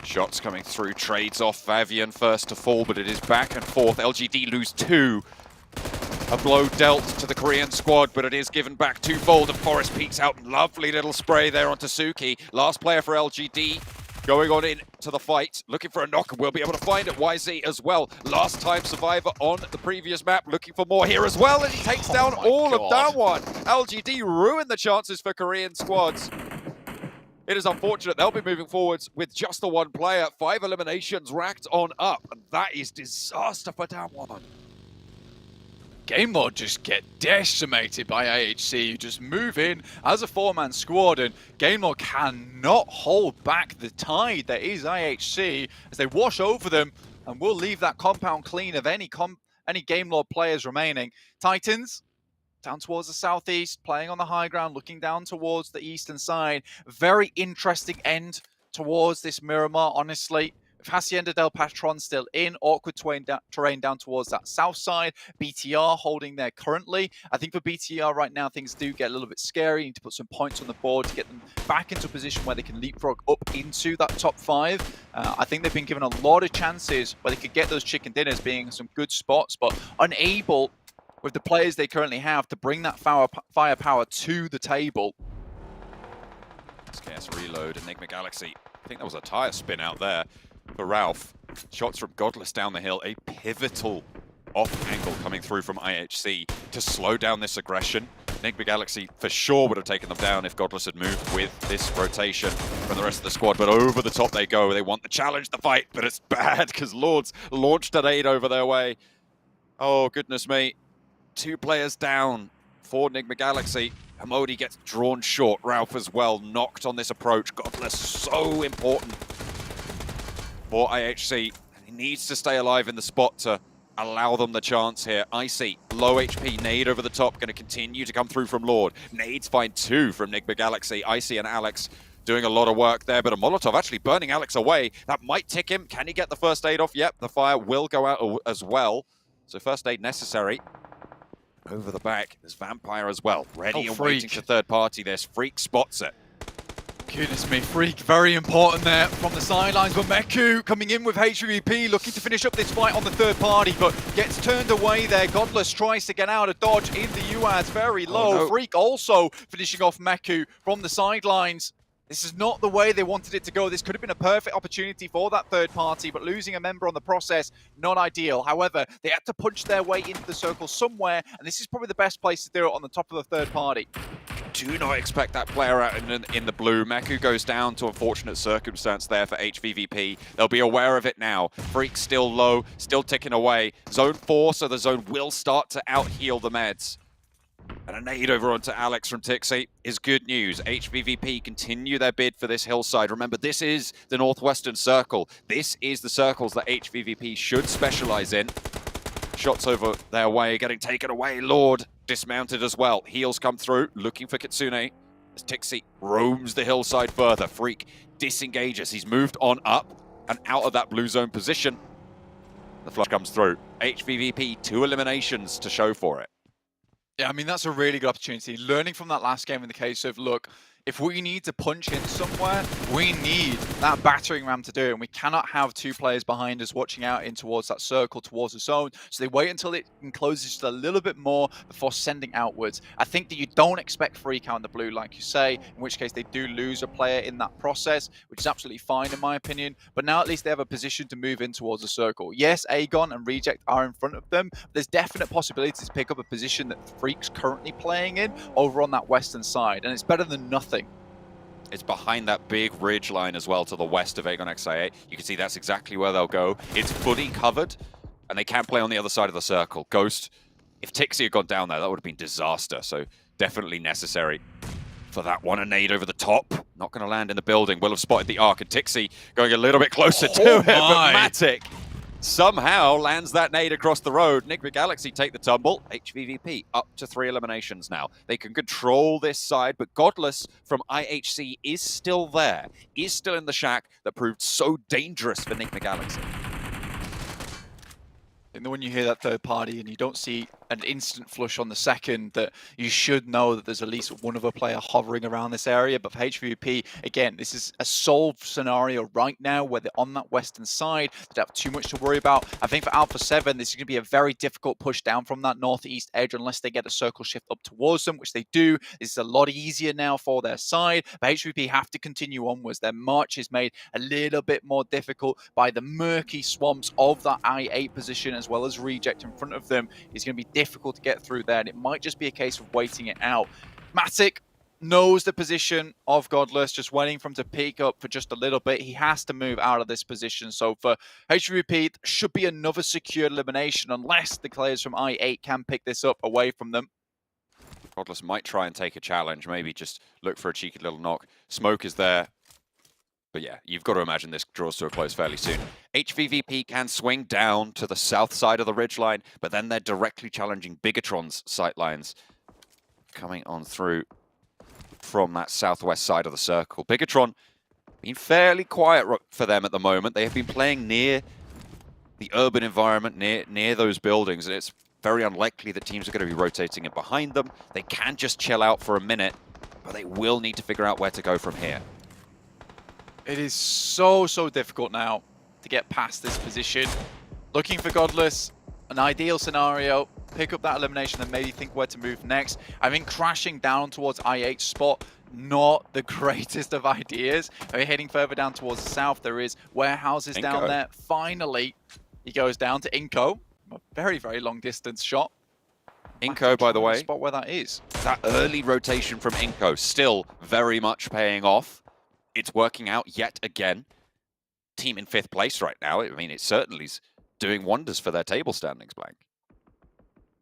Shots coming through, trades off Vavian first to fall, but it is back and forth. LGD lose 2. A blow dealt to the Korean squad, but it is given back twofold, and Forest peeks out. Lovely little spray there onto Suki. Last player for LGD. Going on into the fight, looking for a knock, and we'll be able to find it. YZ as well. Last time survivor on the previous map, looking for more here as well, and he takes down all of that one. LGD ruined the chances for Korean squads. It is unfortunate. They'll be moving forwards with just the 1 player. 5 eliminations racked on up, and that is disaster for Damwon. Game Lord just get decimated by IHC, who just move in as a 4-man squad, and Game Lord cannot hold back the tide that is IHC as they wash over them and will leave that compound clean of any Game Lord players remaining. Titans down towards the southeast, playing on the high ground, looking down towards the eastern side. Very interesting end towards this Miramar, honestly. Hacienda del Patron still in, awkward terrain down towards that south side. BTR holding there currently. I think for BTR right now, things do get a little bit scary. You need to put some points on the board to get them back into a position where they can leapfrog up into that top 5. I think they've been given a lot of chances where they could get those chicken dinners, being some good spots, but unable with the players they currently have to bring that firepower to the table. Scarce reload, Enigma Galaxy. I think that was a tire spin out there for Ralph. Shots from Godless down the hill, a pivotal off angle coming through from IHC to slow down this aggression. Enigma Galaxy for sure would have taken them down if Godless had moved with this rotation from the rest of the squad, but over the top they go. They want the challenge, the fight, but it's bad because Lords launched an aid over their way. Oh, goodness me. 2 players down for Enigma Galaxy. Hamodi gets drawn short. Ralph as well, knocked on this approach. Godless, so important for IHC. He needs to stay alive in the spot to allow them the chance here. Icy, low HP, nade over the top, going to continue to come through from Lord. Nades find 2 from Enigma Galaxy. Icy and Alex doing a lot of work there, but a Molotov actually burning Alex away. That might tick him. Can he get the first aid off? Yep, the fire will go out as well. So first aid necessary. Over the back, there's Vampire as well. Ready and waiting for third party. There's Freak spots it. Goodness me, Freak, very important there from the sidelines, but Meku coming in with HVVP, looking to finish up this fight on the third party, but gets turned away there. Godless tries to get out of dodge in the UADs, very low. Oh, no. Freak also finishing off Meku from the sidelines. This is not the way they wanted it to go. This could have been a perfect opportunity for that third party, but losing a member on the process, not ideal. However, they had to punch their way into the circle somewhere, and this is probably the best place to do it on the top of the third party. Do not expect that player out in the blue. Meku goes down to unfortunate circumstance there for HVVP. They'll be aware of it now. Freak still low, still ticking away. Zone 4, so the zone will start to out-heal the meds. And a nade over onto Alex from Tixie is good news. HVVP continue their bid for this hillside. Remember, this is the Northwestern Circle. This is the circles that HVVP should specialize in. Shots over their way, getting taken away. Lord dismounted as well. Heals come through, looking for Kitsune. As Tixie roams the hillside further. Freak disengages. He's moved on up and out of that blue zone position. The flush comes through. HVVP, 2 eliminations to show for it. Yeah, I mean, that's a really good opportunity. Learning from that last game in the case of, look, if we need to punch in somewhere, we need that battering ram to do it. And we cannot have 2 players behind us watching out in towards that circle, towards the zone. So they wait until it encloses just a little bit more before sending outwards. I think that you don't expect Freak out in the blue, like you say, in which case they do lose a player in that process, which is absolutely fine in my opinion. But now at least they have a position to move in towards the circle. Yes, Aegon and Reject are in front of them. But there's definite possibilities to pick up a position that Freak's currently playing in over on that western side. And it's better than nothing. It's behind that big ridge line as well to the west of Aegon XIA. You can see that's exactly where they'll go. It's fully covered, and they can't play on the other side of the circle. Ghost, if Tixie had gone down there, that would have been disaster. So definitely necessary for that one. A nade over the top. Not going to land in the building. Will have spotted the arc, and Tixie going a little bit closer to it. But Matic somehow lands that nade across the road. Nick McGalaxy take the tumble. HVVP up to 3 eliminations now. They can control this side, but Godless from IHC is still there. Is still in the shack that proved so dangerous for Nick McGalaxy. And then when you hear that third party and you don't see an instant flush on the second, that you should know that there's at least one other player hovering around this area. But for HVVP, again, this is a solved scenario right now where they're on that western side. They don't have too much to worry about. I think for Alpha 7, this is going to be a very difficult push down from that northeast edge unless they get a circle shift up towards them, which they do. This is a lot easier now for their side. But HVVP have to continue onwards. Their march is made a little bit more difficult by the murky swamps of that I-8 position, as well as Reject in front of them. It's going to be difficult to get through there, and it might just be a case of waiting it out. Matic knows the position of Godless, just waiting for him to peek up for just a little bit. He has to move out of this position. So for HVVP, should be another secure elimination unless the players from I-8 can pick this up away from them. Godless might try and take a challenge, maybe just look for a cheeky little knock. Smoke is there. But yeah, you've got to imagine this draws to a close fairly soon. HVVP can swing down to the south side of the ridgeline, but then they're directly challenging Bigatron's sightlines coming on through from that southwest side of the circle. Bigatron been fairly quiet for them at the moment. They have been playing near the urban environment, near those buildings, and it's very unlikely that teams are going to be rotating in behind them. They can just chill out for a minute, but they will need to figure out where to go from here. It is so difficult now to get past this position. Looking for Godless, an ideal scenario, pick up that elimination and maybe think where to move next. I think crashing down towards I-8 spot, not the greatest of ideas. We're heading further down towards the south. There is warehouses down there. Finally, he goes down to iNCO. A very long distance shot. iNCO, by the way, spot where that is. That early rotation from iNCO still very much paying off. It's working out yet again. Team in 5th place right now. I mean, it certainly is doing wonders for their table standings, Blank.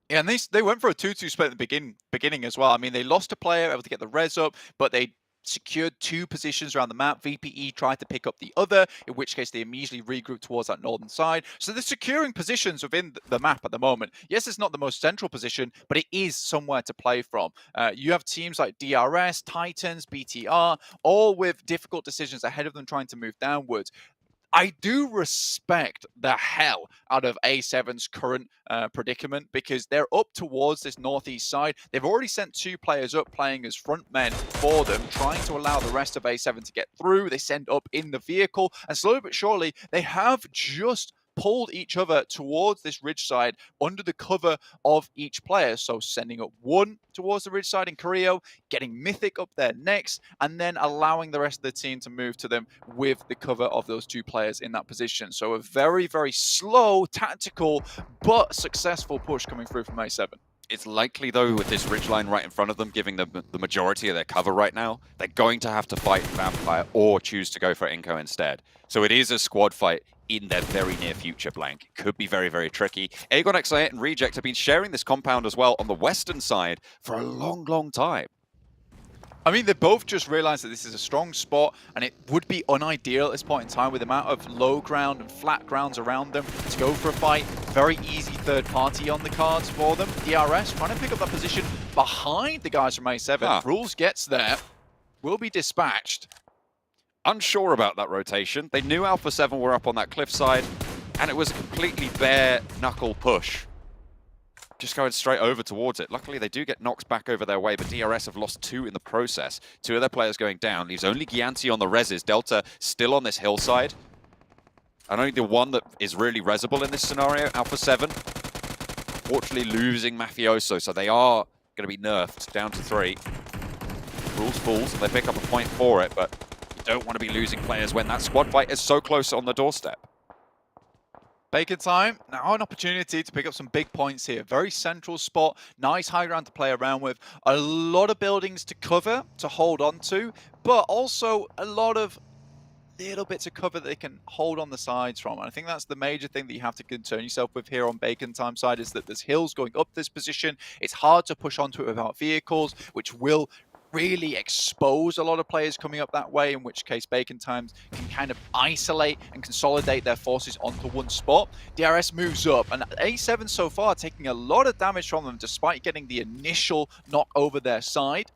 Yeah, and they went for a 2-2 split at the beginning as well. I mean, they lost a player, able to get the res up, but they secured 2 positions around the map. VPE tried to pick up the other, in which case they immediately regrouped towards that northern side. So they're securing positions within the map at the moment. Yes, it's not the most central position, but it is somewhere to play from. You have teams like DRS, Titans, BTR, all with difficult decisions ahead of them trying to move downwards. I do respect the hell out of A7's current predicament because they're up towards this northeast side. They've already sent 2 players up playing as front men for them, trying to allow the rest of A7 to get through. They send up in the vehicle, and slowly but surely, they have just pulled each other towards this ridge side under the cover of each player. So sending up 1 towards the ridge side in Carrillo, getting Mythic up there next, and then allowing the rest of the team to move to them with the cover of those 2 players in that position. So a very, very slow, tactical, but successful push coming through from A7. It's likely, though, with this ridgeline right in front of them, giving them the majority of their cover right now, they're going to have to fight Vampire or choose to go for iNCO instead. So it is a squad fight in their very near future, Blank. It could be very, very tricky. Aegon, X8 and Reject have been sharing this compound as well on the western side for a long, long time. I mean, they both just realized that this is a strong spot, and it would be unideal at this point in time with the amount of low ground and flat grounds around them to go for a fight. Very easy third party on the cards for them. DRS trying to pick up that position behind the guys from A7. Rules gets there, will be dispatched. Unsure about that rotation. They knew Alpha 7 were up on that cliffside, and it was a completely bare knuckle push. Just going straight over towards it. Luckily, they do get knocked back over their way, but DRS have lost 2 in the process. 2 of their players going down. Leaves only Gianti on the reses. Delta still on this hillside. And only the one that is really resable in this scenario, Alpha 7. Fortunately, losing Mafioso, so they are going to be nerfed down to 3. Rules falls, and they pick up a point for it, but you don't want to be losing players when that squad fight is so close on the doorstep. Bacon time, now an opportunity to pick up some big points here. Very central spot, nice high ground to play around with. A lot of buildings to cover, to hold on to, but also a lot of little bits of cover that they can hold on the sides from. And I think that's the major thing that you have to concern yourself with here on Bacon time side, is that there's hills going up this position. It's hard to push onto it without vehicles, which will really expose a lot of players coming up that way, in which case Bacon Times can kind of isolate and consolidate their forces onto one spot. DRS moves up, and A7 so far taking a lot of damage from them despite getting the initial knock over their side.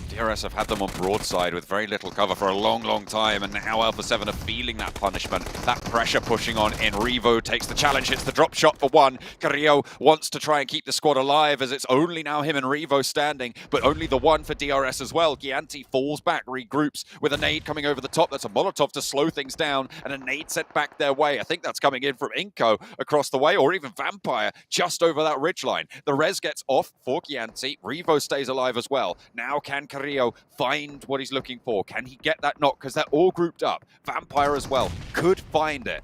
DRS have had them on broadside with very little cover for a long, long time, and now Alpha 7 are feeling that punishment, that pressure pushing on in. Revo takes the challenge, hits the drop shot for 1. Carrillo wants to try and keep the squad alive as it's only now him and Revo standing, but only the 1 for DRS as well. Gianti falls back, regroups with a nade coming over the top. That's a Molotov to slow things down, and a nade sent back their way. I think that's coming in from iNCO across the way, or even Vampire just over that ridgeline. The res gets off for Gianti. Revo stays alive as well. Now can Carrillo find what he's looking for? Can he get that knock? Because they're all grouped up. Vampire as well could find it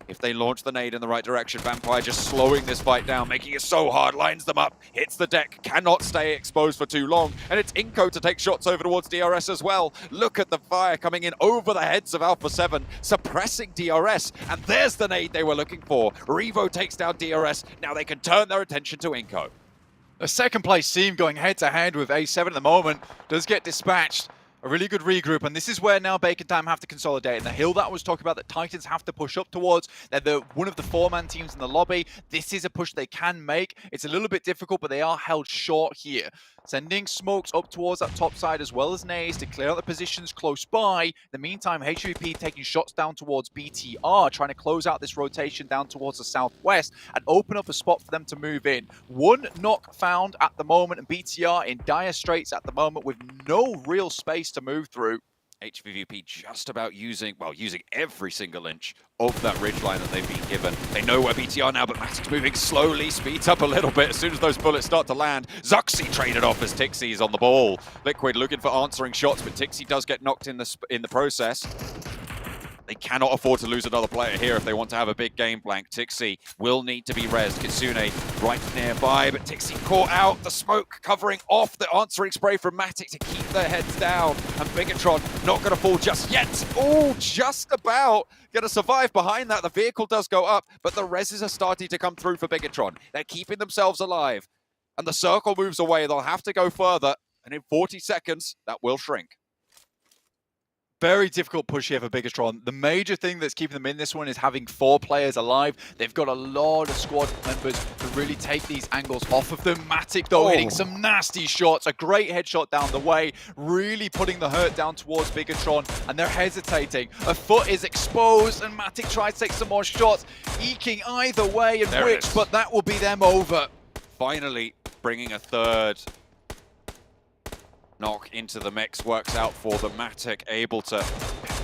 if they launch the nade in the right direction. Vampire just slowing this fight down, making it so hard, lines them up, hits the deck, cannot stay exposed for too long, and it's iNCO to take shots over towards DRS as well. Look at the fire coming in over the heads of Alpha 7, suppressing DRS, and there's the nade they were looking for. Revo takes down DRS, now they can turn their attention to iNCO. A second place team going head to head with A7 at the moment does get dispatched. A really good regroup, and this is where now Bacon Time have to consolidate. And the hill that I was talking about that Titans have to push up towards, they're one of the 4-man teams in the lobby. This is a push they can make. It's a little bit difficult, but they are held short here. Sending smokes up towards that top side as well as nades to clear out the positions close by. In the meantime, HVVP taking shots down towards BTR, trying to close out this rotation down towards the southwest and open up a spot for them to move in. 1 knock found at the moment, and BTR in dire straits at the moment with no real space to move through. HVVP just about using every single inch of that ridgeline that they've been given. They know where BTR now, but Matic's moving slowly, speeds up a little bit as soon as those bullets start to land. Zuxi traded off as Tixie's on the ball. Liquid looking for answering shots, but Tixie does get knocked in the process. They cannot afford to lose another player here if they want to have a big game. Blank. Tixie will need to be rezzed. Kitsune right nearby, but Tixie caught out. The smoke covering off the answering spray from Matic to keep their heads down. And Bigatron not going to fall just yet. Oh, just about going to survive behind that. The vehicle does go up, but the reses are starting to come through for Bigatron. They're keeping themselves alive. And the circle moves away. They'll have to go further. And in 40 seconds, that will shrink. Very difficult push here for Bigatron. The major thing that's keeping them in this one is having 4 players alive. They've got a lot of squad members to really take these angles off of them. Matic, though, hitting some nasty shots. A great headshot down the way, really putting the hurt down towards Bigatron, and they're hesitating. A foot is exposed, and Matic tries to take some more shots, eking either way and which, but that will be them over. Finally bringing a third knock into the mix, works out for the Matic, able to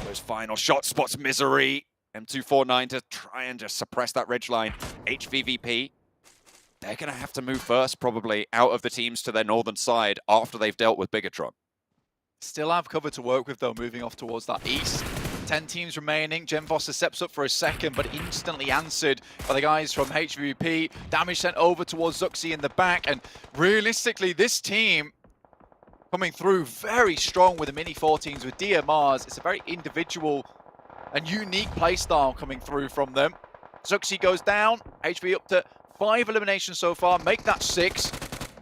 those final shots, spots Misery. M249 to try and just suppress that ridgeline. HVVP, they're going to have to move first, probably, out of the teams to their northern side after they've dealt with Bigatron. Still have cover to work with, though, moving off towards that east. 10 teams remaining. Jen Foster steps up for a second, but instantly answered by the guys from HVVP. Damage sent over towards Zuxi in the back, and realistically, this team coming through very strong with the mini 14s with DMRs. It's a very individual and unique playstyle coming through from them. Zuxi goes down. HV up to 5 eliminations so far. Make that 6.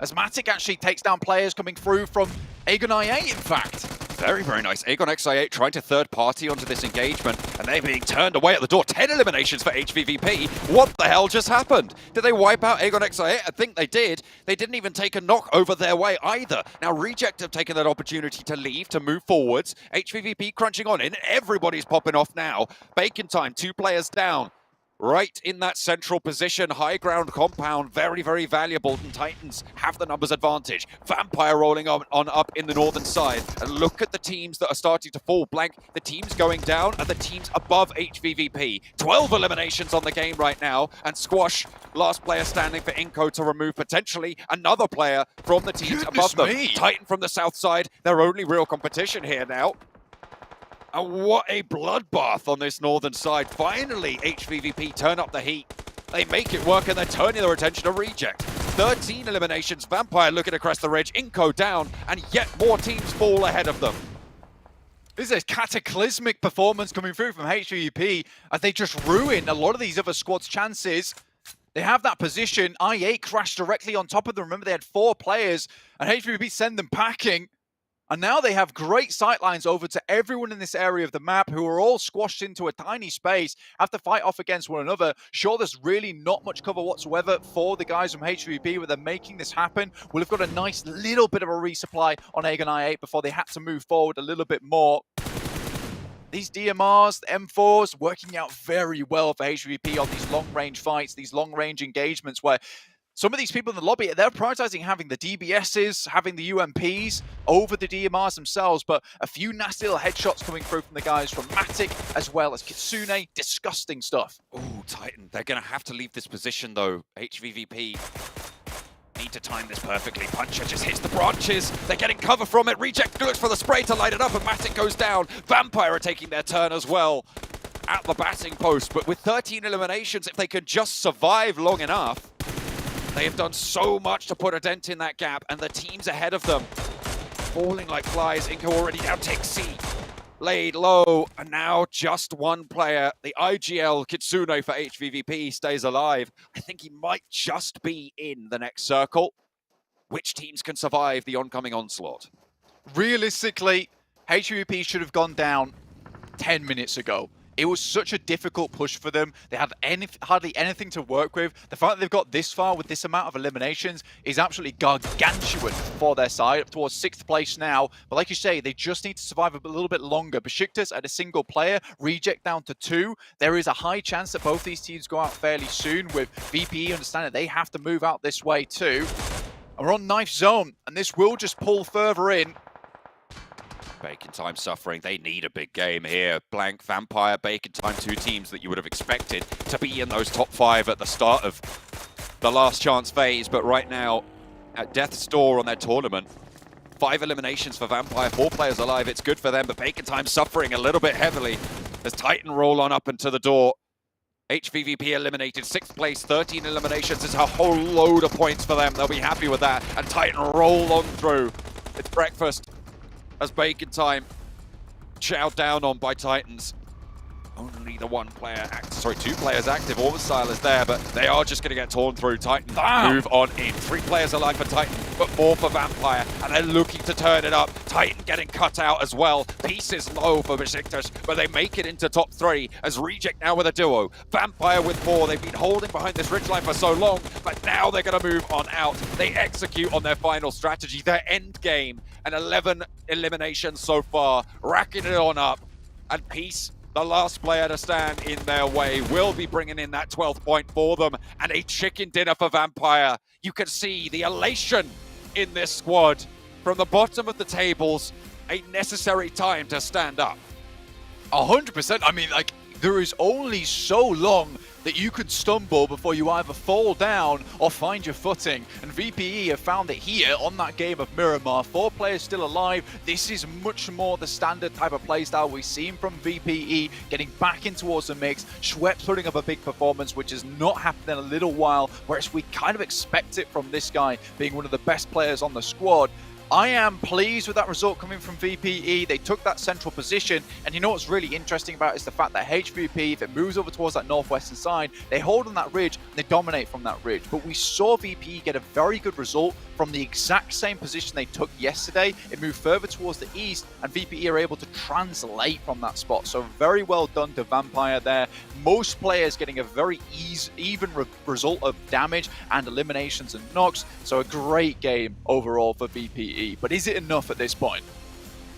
As Matic actually takes down players coming through from Aegon IA, in fact. Very, very nice. Aegon XI8 trying to third party onto this engagement, and they're being turned away at the door. 10 eliminations for HVVP. What the hell just happened? Did they wipe out Aegon XI8? I think they did. They didn't even take a knock over their way either. Now, Reject have taken that opportunity to leave, to move forwards. HVVP crunching on in. Everybody's popping off now. Bacon time, 2 players down. Right in that central position, high ground compound, very, very valuable, and Titans have the numbers advantage. Vampire rolling on up in the northern side, and look at the teams that are starting to fall. Blank, the teams going down, and the teams above HVVP. 12 eliminations on the game right now, and Squash, last player standing for iNCO to remove potentially another player from the teams above them. Titan from the south side, their only real competition here now. And what a bloodbath on this northern side. Finally, HVVP turn up the heat. They make it work, and they're turning their attention to Reject. 13 eliminations, Vampire looking across the ridge, iNCO down, and yet more teams fall ahead of them. This is a cataclysmic performance coming through from HVVP as they just ruin a lot of these other squads' chances. They have that position. IA crashed directly on top of them. Remember, they had 4 players, and HVVP send them packing. And now they have great sightlines over to everyone in this area of the map who are all squashed into a tiny space, have to fight off against one another. Sure, there's really not much cover whatsoever for the guys from HVP, but they're making this happen. We'll have got a nice little bit of a resupply on Aegon I8 before they had to move forward a little bit more. These DMRs, the M4s, working out very well for HVP on these long-range fights, these long-range engagements where some of these people in the lobby, they're prioritizing having the DBSs, having the UMPs over the DMRs themselves, but a few nasty little headshots coming through from the guys from Matic as well as Kitsune. Disgusting stuff. Oh, Titan. They're going to have to leave this position, though. HVVP need to time this perfectly. Puncher just hits the branches. They're getting cover from it. Reject looks for the spray to light it up, and Matic goes down. Vampire are taking their turn as well at the batting post, but with 13 eliminations, if they could just survive long enough, they have done so much to put a dent in that gap, and the teams ahead of them falling like flies. iNCO already down, take C, laid low, and now just one player. The IGL Kitsune for HVVP stays alive. I think he might just be in the next circle. Which teams can survive the oncoming onslaught? Realistically, HVP should have gone down 10 minutes ago. It was such a difficult push for them. They had hardly anything to work with. The fact that they've got this far with this amount of eliminations is absolutely gargantuan for their side, up towards 6th place now. But like you say, they just need to survive a little bit longer. Besiktas at a single player, Reject down to 2. There is a high chance that both these teams go out fairly soon, with VPE understanding they have to move out this way too. And we're on knife zone, and this will just pull further in. Bacon Time suffering. They need a big game here. Blank, Vampire, Bacon Time, 2 teams that you would have expected to be in those top 5 at the start of the last chance phase. But right now, at Death's Door on their tournament, 5 eliminations for Vampire, 4 players alive. It's good for them, but Bacon Time suffering a little bit heavily as Titan roll on up into the door. HVVP eliminated, 6th place, 13 eliminations. It's a whole load of points for them. They'll be happy with that. And Titan roll on through. It's breakfast as Bacon Time chowed down on by Titans. Only the 1 player, 2 players active. Orbicile is there, but they are just going to get torn through. Titans move on in. 3 players alive for Titan. but 4 for Vampire, and they're looking to turn it up. Titan getting cut out as well. Peace is low for Besiktas, but they make it into top 3 as Reject now with a duo. Vampire with 4. They've been holding behind this ridgeline for so long, but now they're going to move on out. They execute on their final strategy, their end game, and 11 eliminations so far, racking it on up. And Peace, the last player to stand in their way, will be bringing in that 12th point for them, and a chicken dinner for Vampire. You can see the elation in this squad. From the bottom of the tables, a necessary time to stand up. 100%. I mean, like, there is only so long that you could stumble before you either fall down or find your footing. And VPE have found it here on that game of Miramar. 4 players still alive. This is much more the standard type of playstyle we've seen from VPE, getting back in towards the mix. Schweppes putting up a big performance, which has not happened in a little while, whereas we kind of expect it from this guy being one of the best players on the squad. I am pleased with that result coming from VPE. They took that central position, and you know what's really interesting about it is the fact that HVVP, if it moves over towards that northwestern side, they hold on that ridge, and they dominate from that ridge. But we saw VPE get a very good result from the exact same position they took yesterday. It moved further towards the east, and VPE are able to translate from that spot. So very well done to Vampire there. Most players getting a very even result of damage and eliminations and knocks. So a great game overall for VPE. But is it enough at this point?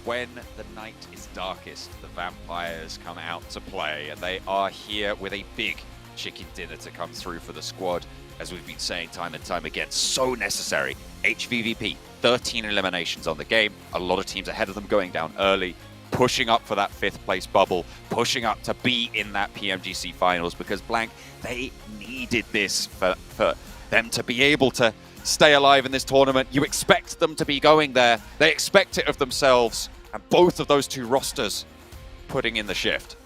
When the night is darkest, the Vampires come out to play, and they are here with a big chicken dinner to come through for the squad. As we've been saying time and time again, so necessary. HVVP, 13 eliminations on the game. A lot of teams ahead of them going down early, pushing up for that 5th place bubble, pushing up to be in that PMGC Finals, because Blank, they needed this for them to be able to stay alive in this tournament. You expect them to be going there. They expect it of themselves. And both of those 2 rosters putting in the shift.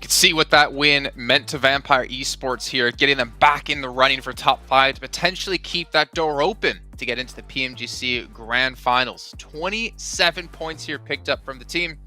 See what that win meant to Vampire Esports here, getting them back in the running for top 5 to potentially keep that door open to get into the PMGC Grand Finals. 27 points here picked up from the team.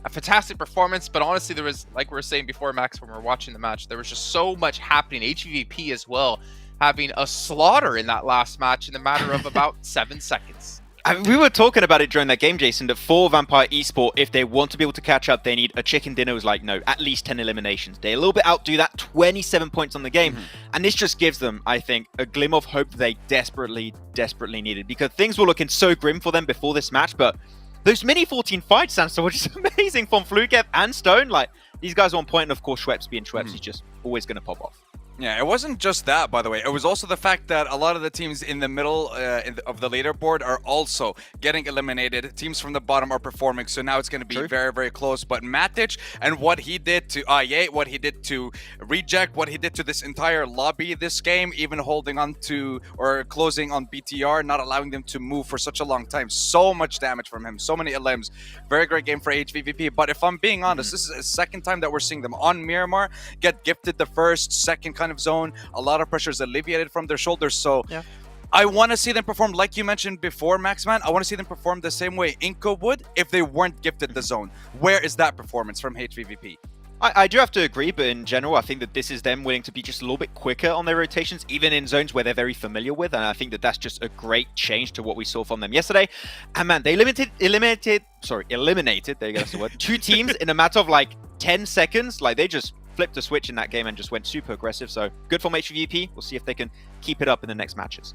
A fantastic performance, but honestly, there was, like we were saying before, Max, when we were watching the match, there was just so much happening. HVVP as well, having a slaughter in that last match in the matter of about 7 seconds. I mean, we were talking about it during that game, Jason, that for Vampire Esport, if they want to be able to catch up, they need a chicken dinner. It was like, no, at least 10 eliminations. They a little bit outdo that, 27 points on the game. And this just gives them, I think, a glimmer of hope that they desperately needed. Because things were looking so grim for them before this match, but those mini 14 fights, Sansa, were just amazing from Flukev and Stone. Like, these guys are on point, and of course, Schweppes being Schweppes is just always going to pop off. Yeah, it wasn't just that, by the way. It was also the fact that a lot of the teams in the middle of the leaderboard are also getting eliminated. Teams from the bottom are performing, so now it's going to be very, very close. But Matic and what he did to IA, what he did to Reject, what he did to this entire lobby this game, even holding on to or closing on BTR, not allowing them to move for such a long time. So much damage from him, so many elims. Very great game for HVVP. But if I'm being honest, this is the second time that we're seeing them on Miramar get gifted the first, second kind of zone. A lot of pressure is alleviated from their shoulders. So I want to see them perform like you mentioned before, Maxman. I want to see them perform the same way iNCO would if they weren't gifted the zone. Where is that performance from HVVP? I do have to agree, but in general, I think that this is them willing to be just a little bit quicker on their rotations, even in zones where they're very familiar with, and I think that that's just a great change to what we saw from them yesterday. And man, they eliminated, there you go, that's the word, 2 teams in a matter of like 10 seconds. Like, they just flipped a switch in that game and just went super aggressive. So good from HVVP. We'll see if they can keep it up in the next matches.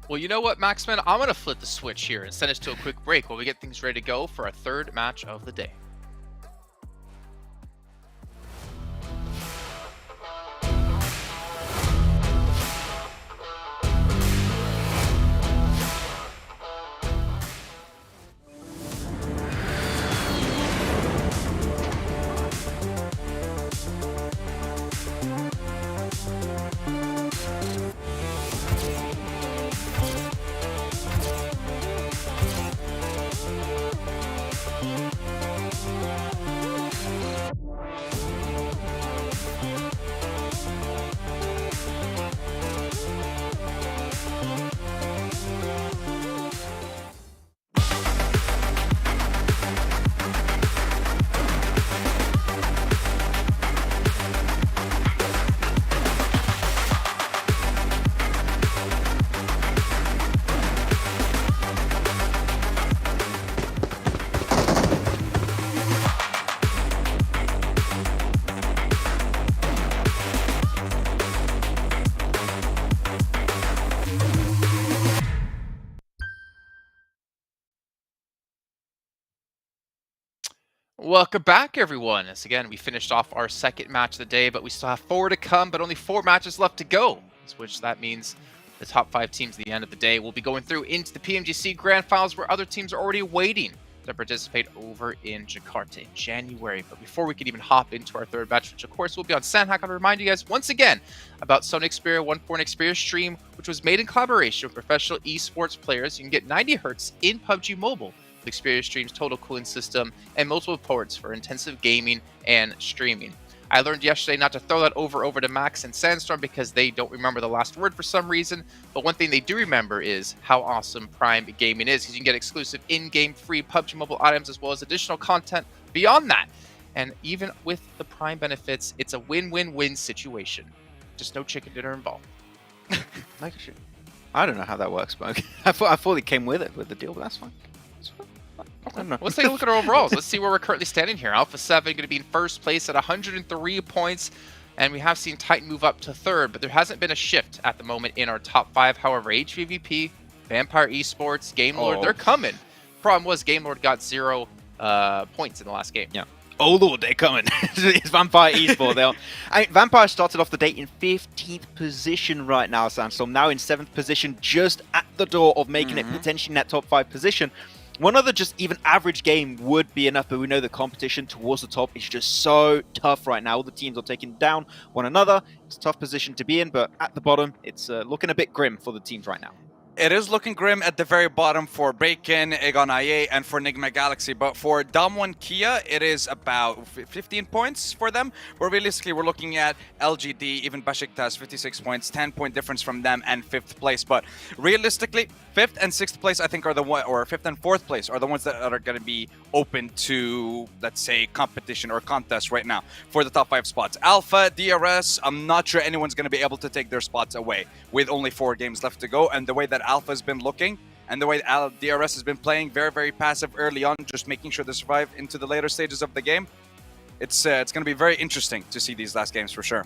Well, you know what, Maxman? I'm going to flip the switch here and send us to a quick break while we get things ready to go for our 3rd match of the day. Welcome back, everyone. As again, we finished off our second match of the day, but we still have 4 to come, but only 4 matches left to go, which that means the top 5 teams at the end of the day will be going through into the PMGC Grand Finals, where other teams are already waiting to participate over in Jakarta in January. But before we can even hop into our third match, which of course will be on Sandhack, I'll remind you guys once again about Sony Xperia 1.4 Xperia stream, which was made in collaboration with professional esports players. You can get 90 Hz in PUBG Mobile. Xperia streams, total cooling system, and multiple ports for intensive gaming and streaming. I learned yesterday not to throw that over to Max and Sandstorm because they don't remember the last word for some reason, but one thing they do remember is how awesome Prime Gaming is, because you can get exclusive in-game free PUBG Mobile items as well as additional content beyond that. And even with the Prime benefits, it's a win-win-win situation. Just no chicken dinner involved. I don't know how that works, but I thought it came with it, with the deal, but that's fine. I don't know. Let's take a look at our overalls. Let's see where we're currently standing here. Alpha 7 going to be in first place at 103 points, and we have seen Titan move up to third, but there hasn't been a shift at the moment in our top 5. However, HVVP, Vampire Esports, Game Lord, they're coming. Problem was Game Lord got 0 points in the last game. Yeah. Oh lord, they're coming. It's Vampire Esports. Vampire started off the day in 15th position right now, Sandstorm. Now in 7th position, just at the door of making it potentially in that top 5 position. One other just even average game would be enough, but we know the competition towards the top is just so tough right now. All the teams are taking down one another. It's a tough position to be in, but at the bottom, it's looking a bit grim for the teams right now. It is looking grim at the very bottom for Bacon, Egon IA, and for Enigma Galaxy. But for Damwon Kia, it is about 15 points for them. But realistically, we're looking at LGD, even Besiktas, 56 points, 10-point difference from them, and 5th place. But realistically, 5th and 6th place, I think, are the one, or 5th and 4th place are the ones that are going to be open to, let's say, competition or contest right now for the top 5 spots. Alpha, DRS, I'm not sure anyone's going to be able to take their spots away with only 4 games left to go. And the way that Alpha's been looking and the way DRS has been playing, very, very passive early on, just making sure they survive into the later stages of the game. It's going to be very interesting to see these last games for sure.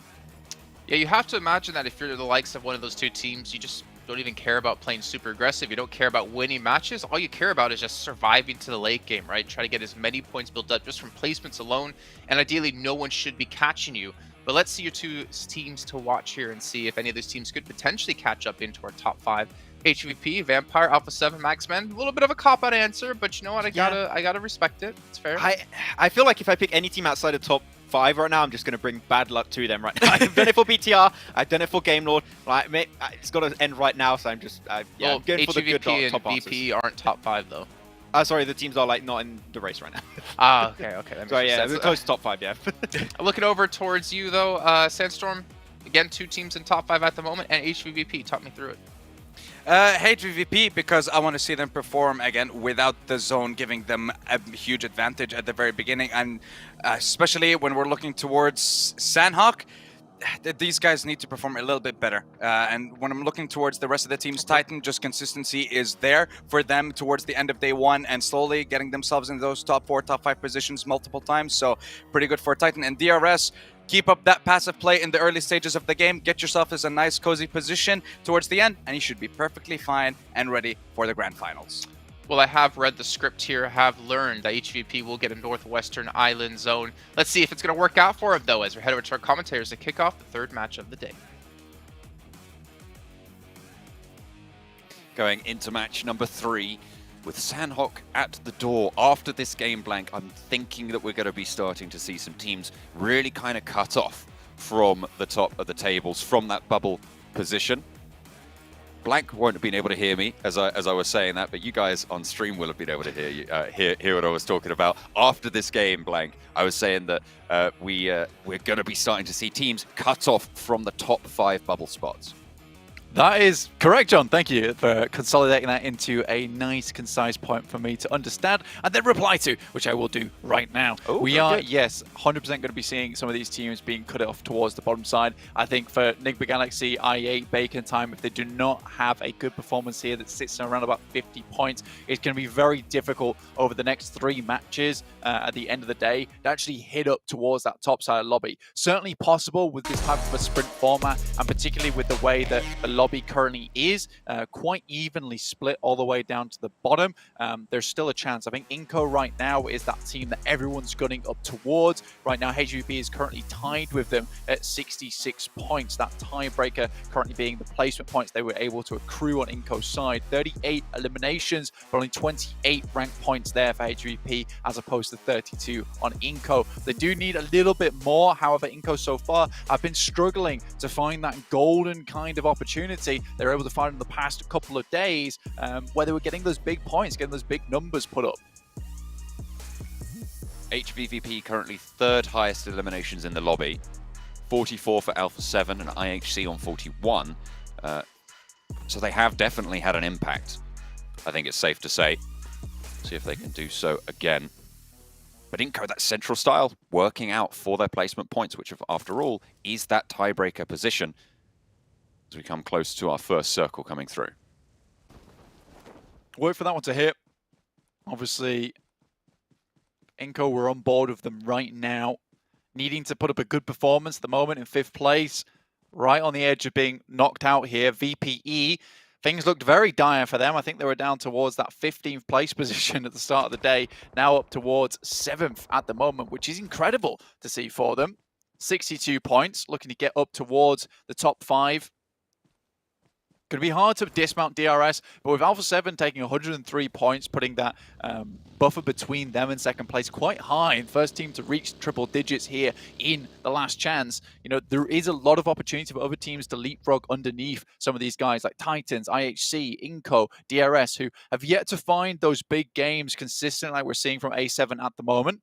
Yeah, you have to imagine that if you're the likes of one of those 2 teams, you just don't even care about playing super aggressive. You don't care about winning matches. All you care about is just surviving to the late game, right? Try to get as many points built up just from placements alone, and ideally no one should be catching you. But let's see your 2 teams to watch here and see if any of those teams could potentially catch up into our top 5. HVP, Vampire, Alpha 7, Maxman. A little bit of a cop-out answer, but you know what? I gotta respect it. It's fair. I feel like if I pick any team outside the top 5 right now, I'm just going to bring bad luck to them right now. I've done it for BTR. I've done it for Game Lord. Like, it's got to end right now, so I'm just I'm going for the good top and answers. VP aren't top 5 though. Sorry, the teams are like not in the race right now. Okay. That makes so yeah, sense. we're close to top 5, yeah. Looking over towards you though, Sandstorm. Again, 2 teams in top 5 at the moment, and HVVP. Talk me through it. HVVP, because I want to see them perform again without the zone giving them a huge advantage at the very beginning, and especially when we're looking towards Sandhawk, these guys need to perform a little bit better. And when I'm looking towards the rest of the teams, Titan, just consistency is there for them towards the end of day 1 and slowly getting themselves in those top 4, top 5 positions multiple times. So pretty good for Titan. And DRS, keep up that passive play in the early stages of the game. Get yourself as a nice, cozy position towards the end, and you should be perfectly fine and ready for the Grand Finals. Well, I have read the script here. I have learned that HVP will get a Northwestern Island zone. Let's see if it's going to work out for him, though, as we head over to our commentators to kick off the 3rd match of the day. Going into match number 3 with Sandhawk at the door. After this game, Blank, I'm thinking that we're going to be starting to see some teams really kind of cut off from the top of the tables, from that bubble position. Blank won't have been able to hear me as I was saying that, but you guys on stream will have been able to hear you, hear what I was talking about. After this game, Blank, I was saying that we're going to be starting to see teams cut off from the top 5 bubble spots. That is correct, John. Thank you for consolidating that into a nice, concise point for me to understand and then reply to, which I will do right now. Oh, we are, yes, 100% going to be seeing some of these teams being cut off towards the bottom side. I think for Enigma Galaxy, IA, Bacon Time, if they do not have a good performance here that sits around about 50 points, it's going to be very difficult over the next 3 matches at the end of the day to actually hit up towards that top side lobby. Certainly possible with this type of a sprint format, and particularly with the way that the lobby currently is, quite evenly split all the way down to the bottom. There's still a chance. I think iNCO right now is that team that everyone's gunning up towards. Right now, HVVP is currently tied with them at 66 points. That tiebreaker currently being the placement points they were able to accrue on iNCO's side. 38 eliminations, but only 28 rank points there for HVVP as opposed to 32 on iNCO. They do need a little bit more. However, iNCO so far have been struggling to find that golden kind of opportunity they were able to find in the past couple of days, where they were getting those big points, getting those big numbers put up. HVVP currently third highest eliminations in the lobby. 44 for Alpha 7 and IHC on 41. So they have definitely had an impact. I think it's safe to say. See if they can do so again. But iNCO, that central style, working out for their placement points, which after all is that tiebreaker position as we come close to our first circle coming through. Wait for that one to hit. Obviously, iNCO were on board with them right now, needing to put up a good performance at the moment in 5th place, right on the edge of being knocked out here. VPE, things looked very dire for them. I think they were down towards that 15th place position at the start of the day, now up towards 7th at the moment, which is incredible to see for them. 62 points, looking to get up towards the top 5. Going to be hard to dismount DRS, but with Alpha 7 taking 103 points, putting that buffer between them and second place quite high. First team to reach triple digits here in the last chance. You know, there is a lot of opportunity for other teams to leapfrog underneath some of these guys like Titans, IHC, iNCO, DRS, who have yet to find those big games consistent like we're seeing from A7 at the moment.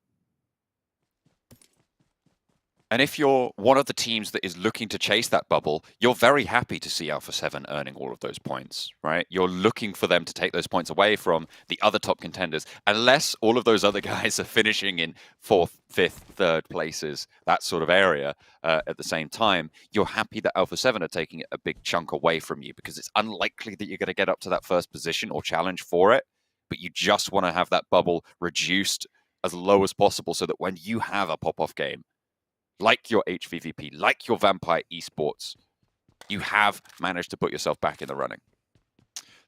And if you're one of the teams that is looking to chase that bubble, you're very happy to see Alpha 7 earning all of those points, right? You're looking for them to take those points away from the other top contenders, unless all of those other guys are finishing in 4th, 5th, 3rd places, that sort of area at the same time. You're happy that Alpha 7 are taking a big chunk away from you because it's unlikely that you're going to get up to that first position or challenge for it, but you just want to have that bubble reduced as low as possible so that when you have a pop-off game, like your HVVP, like your Vampire Esports, you have managed to put yourself back in the running.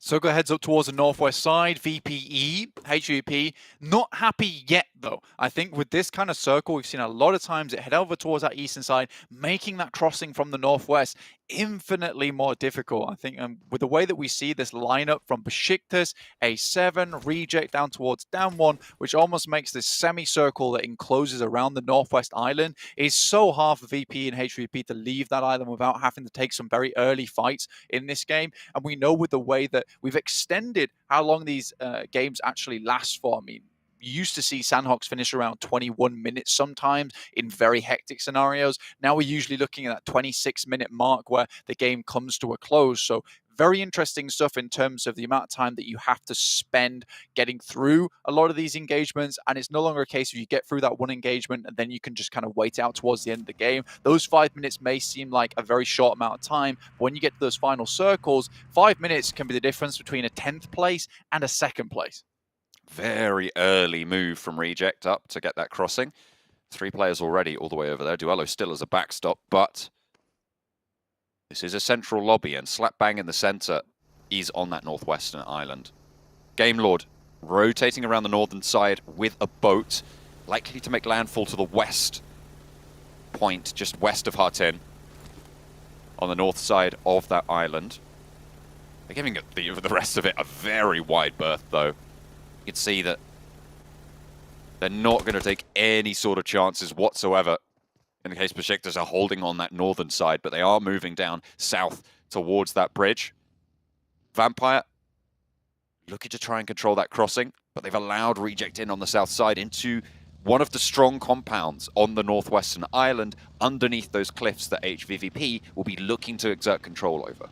Sogo heads up towards the northwest side. VPE, HVP, not happy yet though. I think with this kind of circle, we've seen a lot of times it head over towards that eastern side, making that crossing from the northwest infinitely more difficult. I think with the way that we see this lineup from Besiktas, A7, Reject down towards Down1, which almost makes this semicircle that encloses around the northwest island, is so hard for VP and HVP to leave that island without having to take some very early fights in this game. And we know with the way that we've extended how long these games actually last for. I mean, you used to see Sandhawks finish around 21 minutes sometimes in very hectic scenarios. Now we're usually looking at that 26-minute mark where the game comes to a close. So very interesting stuff in terms of the amount of time that you have to spend getting through a lot of these engagements. And it's no longer a case of you get through that one engagement and then you can just kind of wait out towards the end of the game. Those 5 minutes may seem like a very short amount of time, but when you get to those final circles, 5 minutes can be the difference between a 10th place and a 2nd place. Very early move from Reject up to get that crossing. 3 players already all the way over there. Duello still as a backstop, but this is a central lobby, and slap bang in the center is on that northwestern island. Game Lord rotating around the northern side with a boat, likely to make landfall to the west point, just west of Hartin, on the north side of that island. They're giving the rest of it a very wide berth, though. You can see that they're not going to take any sort of chances whatsoever. In the case of Besiktas are holding on that northern side, but they are moving down south towards that bridge. Vampire looking to try and control that crossing, but they've allowed Reject in on the south side into one of the strong compounds on the northwestern island underneath those cliffs that HVVP will be looking to exert control over.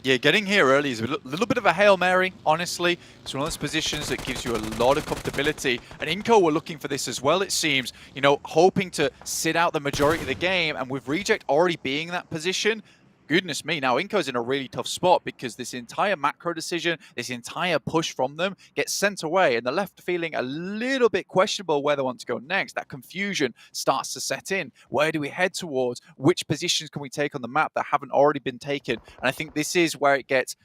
Yeah, getting here early is a little bit of a Hail Mary, honestly. It's one of those positions that gives you a lot of comfortability. And iNCO were looking for this as well, it seems. You know, hoping to sit out the majority of the game. And with Reject already being in that position, goodness me, now iNCO's in a really tough spot because this entire macro decision, this entire push from them gets sent away, and they're left feeling a little bit questionable where they want to go next. That confusion starts to set in. Where do we head towards? Which positions can we take on the map that haven't already been taken? And I think this is where it gets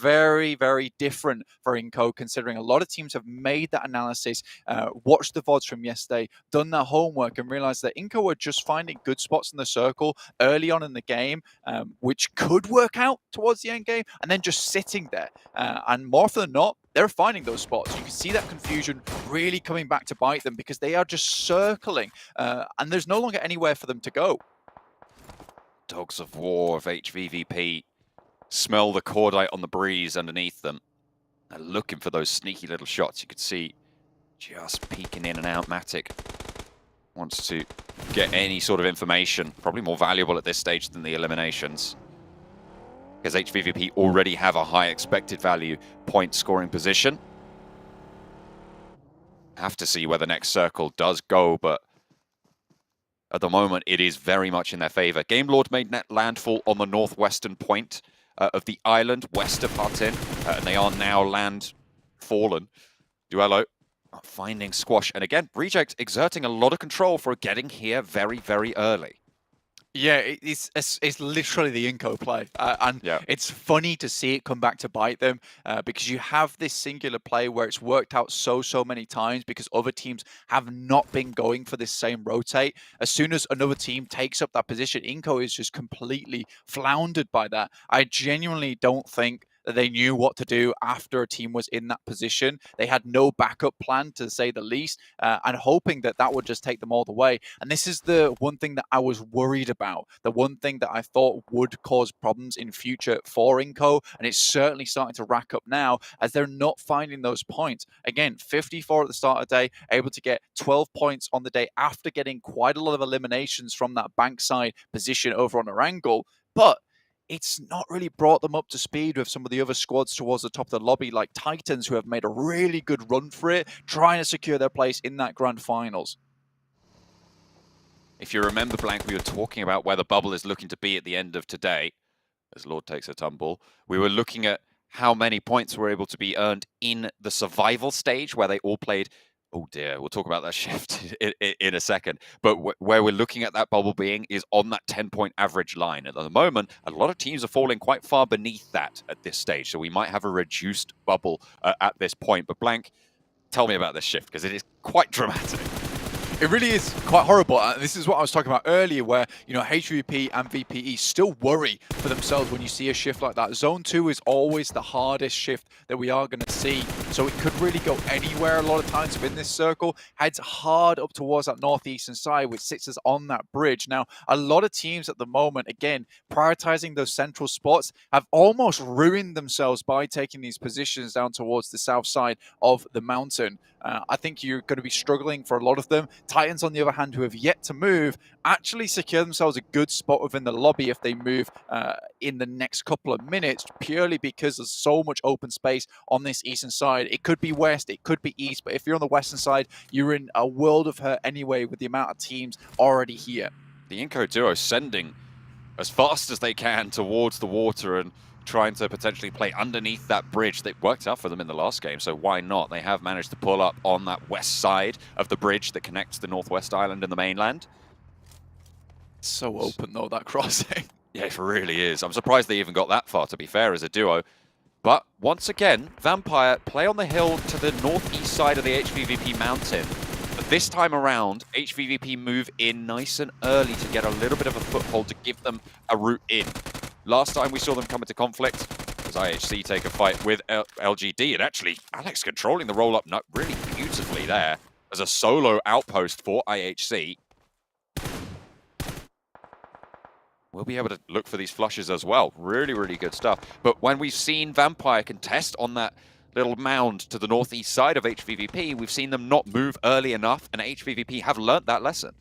very, very different for iNCO, considering a lot of teams have made that analysis, watched the VODs from yesterday, done their homework, and realized that iNCO were just finding good spots in the circle early on in the game, which could work out towards the end game, and then just sitting there. And more often than not, they're finding those spots. You can see that confusion really coming back to bite them because they are just circling, and there's no longer anywhere for them to go. Dogs of War of HVVP smell the cordite on the breeze underneath them. They're looking for those sneaky little shots. You could see just peeking in and out. Matic wants to get any sort of information, probably more valuable at this stage than the eliminations, because HVVP already have a high expected value point scoring position. Have to see where the next circle does go, but at the moment it is very much in their favor. Game Lord made net landfall on the northwestern point of the island west of Hatin, and they are now land fallen. Duello finding Squash, and again, Reject exerting a lot of control for getting here very, very early. Yeah, it's literally the iNCO play, and it's funny to see it come back to bite them because you have this singular play where it's worked out so many times because other teams have not been going for this same rotate. As soon as another team takes up that position, iNCO is just completely floundered by that. I genuinely don't think that they knew what to do after a team was in that position. They had no backup plan, to say the least, and hoping that that would just take them all the way. And this is the one thing that I was worried about, the one thing that I thought would cause problems in future for iNCO, and it's certainly starting to rack up now as they're not finding those points. Again, 54 at the start of the day, able to get 12 points on the day after getting quite a lot of eliminations from that bankside position over on Erangel, but it's not really brought them up to speed with some of the other squads towards the top of the lobby, like Titans, who have made a really good run for it, trying to secure their place in that grand finals. If you remember, Blank, we were talking about where the bubble is looking to be at the end of today, as Lord takes a tumble. We were looking at how many points were able to be earned in the survival stage, where they all played. Oh dear, we'll talk about that shift in a second. But where we're looking at that bubble being is on that 10-point average line. At the moment, a lot of teams are falling quite far beneath that at this stage. So we might have a reduced bubble at this point. But Blank, tell me about this shift, because it is quite dramatic. It really is quite horrible. This is what I was talking about earlier, where, you know, HVVP and VPE still worry for themselves when you see a shift like that. Zone 2 is always the hardest shift that we are going to see. So it could really go anywhere a lot of times within this circle. Heads hard up towards that northeastern side, which sits us on that bridge. Now, a lot of teams at the moment, again, prioritizing those central spots, have almost ruined themselves by taking these positions down towards the south side of the mountain. I think you're going to be struggling for a lot of them. Titans, on the other hand, who have yet to move, actually secure themselves a good spot within the lobby if they move in the next couple of minutes, purely because there's so much open space on this eastern side. It could be west, it could be east, but if you're on the western side, you're in a world of hurt anyway with the amount of teams already here. The iNCO duo sending as fast as they can towards the water and trying to potentially play underneath that bridge. That worked out for them in the last game, so why not? They have managed to pull up on that west side of the bridge that connects the Northwest Island and the mainland. So open though, that crossing. Yeah, it really is. I'm surprised they even got that far, to be fair, as a duo. But once again, Vampire play on the hill to the northeast side of the HVVP mountain. But this time around, HVVP move in nice and early to get a little bit of a foothold to give them a route in. Last time we saw them come into conflict as IHC take a fight with LGD, and actually Alex controlling the roll-up really beautifully there as a solo outpost for IHC. We'll be able to look for these flushes as well. Really, really good stuff. But when we've seen Vampire contest on that little mound to the northeast side of HVVP, we've seen them not move early enough, and HVVP have learnt that lesson.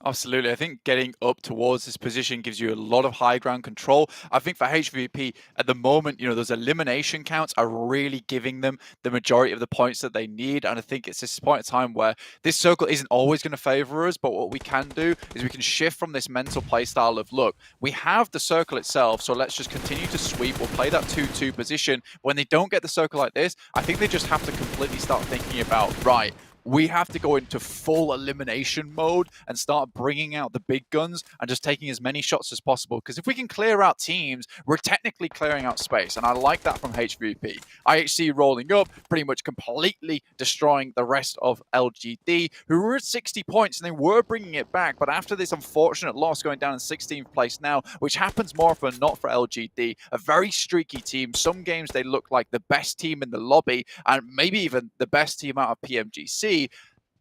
Absolutely. I think getting up towards this position gives you a lot of high ground control. I think for HVP at the moment, those elimination counts are really giving them the majority of the points that they need. And I think it's this point in time where this circle isn't always going to favor us, but what we can do is we can shift from this mental play style of, look, we have the circle itself, so let's just continue to sweep. We'll play that 2-2 position. When they don't get the circle like this, I think they just have to completely start thinking about, right, we have to go into full elimination mode and start bringing out the big guns and just taking as many shots as possible. Because if we can clear out teams, we're technically clearing out space. And I like that from HVP. IHC rolling up, pretty much completely destroying the rest of LGD, who were at 60 points and they were bringing it back. But after this unfortunate loss, going down in 16th place now, which happens more often than not for LGD, a very streaky team. Some games they look like the best team in the lobby and maybe even the best team out of PMGC.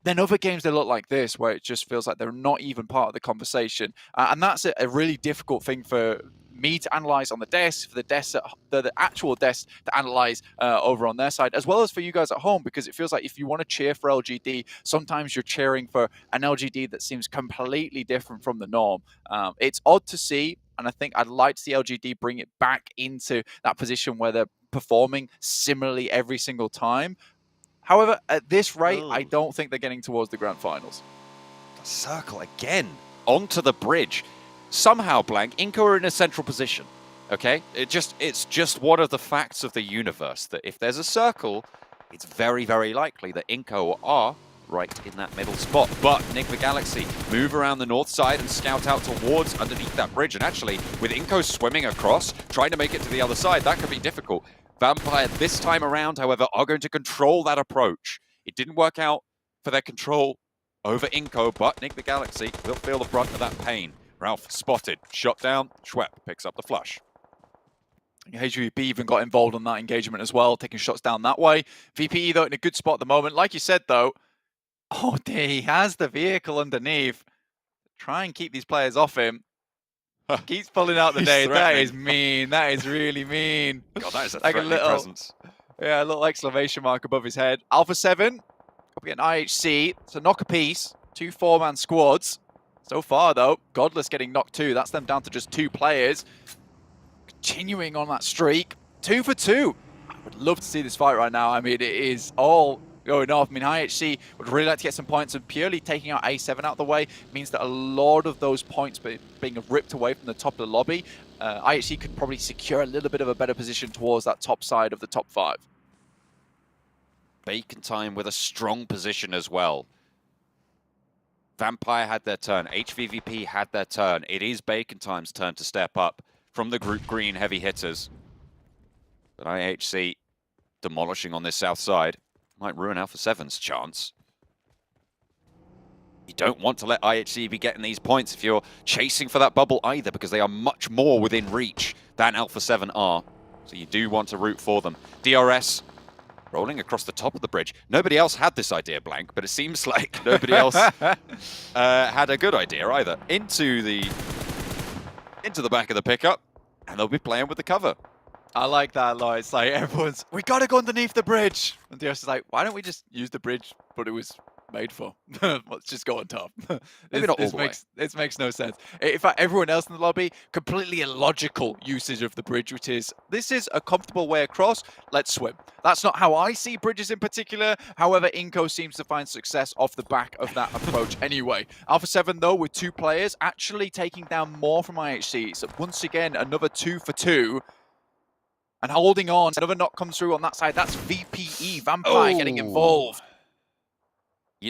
Then other games they look like this, where it just feels like they're not even part of the conversation. And that's a really difficult thing for me to analyze on the desk, for the actual desk to analyze over on their side, as well as for you guys at home, because it feels like if you want to cheer for LGD, sometimes you're cheering for an LGD that seems completely different from the norm. It's odd to see, and I think I'd like to see LGD bring it back into that position where they're performing similarly every single time. However, at this rate, I don't think they're getting towards the grand finals. The circle again onto the bridge. Somehow, Blank, iNCO are in a central position. Okay, it's just one of the facts of the universe that if there's a circle, it's very, very likely that iNCO are right in that middle spot. But Nick the Galaxy move around the north side and scout out towards underneath that bridge. And actually, with iNCO swimming across, trying to make it to the other side, that could be difficult. Vampire this time around, however, are going to control that approach. It didn't work out for their control over iNCO, but Nick the Galaxy will feel the brunt of that pain. Ralph spotted, shot down, Schwepp picks up the flush. HVP even got involved on that engagement as well, taking shots down that way. VPE, though, in a good spot at the moment. Like you said, though, oh, he has the vehicle underneath. Try and keep these players off him. Keeps pulling out the nade. That is mean. That is really mean. God, that is a like threatening presence. Yeah, a little exclamation mark above his head. Alpha 7, up against IHC. It's a knock apiece. 2 4-man squads. So far, though, Godless getting knocked too. That's them down to just 2 players. Continuing on that streak. 2 for 2. I would love to see this fight right now. I mean, it is all going off. I mean, IHC would really like to get some points, and purely taking out A7 out of the way means that a lot of those points being ripped away from the top of the lobby, IHC could probably secure a little bit of a better position towards that top side of the top 5. Bacon time with a strong position as well. Vampire had their turn. HVVP had their turn. It is Bacon Time's turn to step up from the group green heavy hitters. But IHC demolishing on this south side might ruin Alpha 7's chance. You don't want to let IHC be getting these points if you're chasing for that bubble either, because they are much more within reach than Alpha 7 are. So you do want to root for them. DRS rolling across the top of the bridge. Nobody else had this idea, Blank, but it seems like nobody else had a good idea either. Into the back of the pickup, and they'll be playing with the cover. I like that a lot. It's like everyone's, we gotta go underneath the bridge. And DRS is like, why don't we just use the bridge what it was made for? Let's just go on top. Maybe not all the way. This makes no sense. In fact, everyone else in the lobby, completely illogical usage of the bridge, which is, this is a comfortable way across, let's swim. That's not how I see bridges in particular. However, iNCO seems to find success off the back of that approach anyway. Alpha 7, though, with 2 players, actually taking down more from IHC. So once again, another 2 for 2. And holding on, another knock comes through on that side. That's VPE, Vampire getting involved.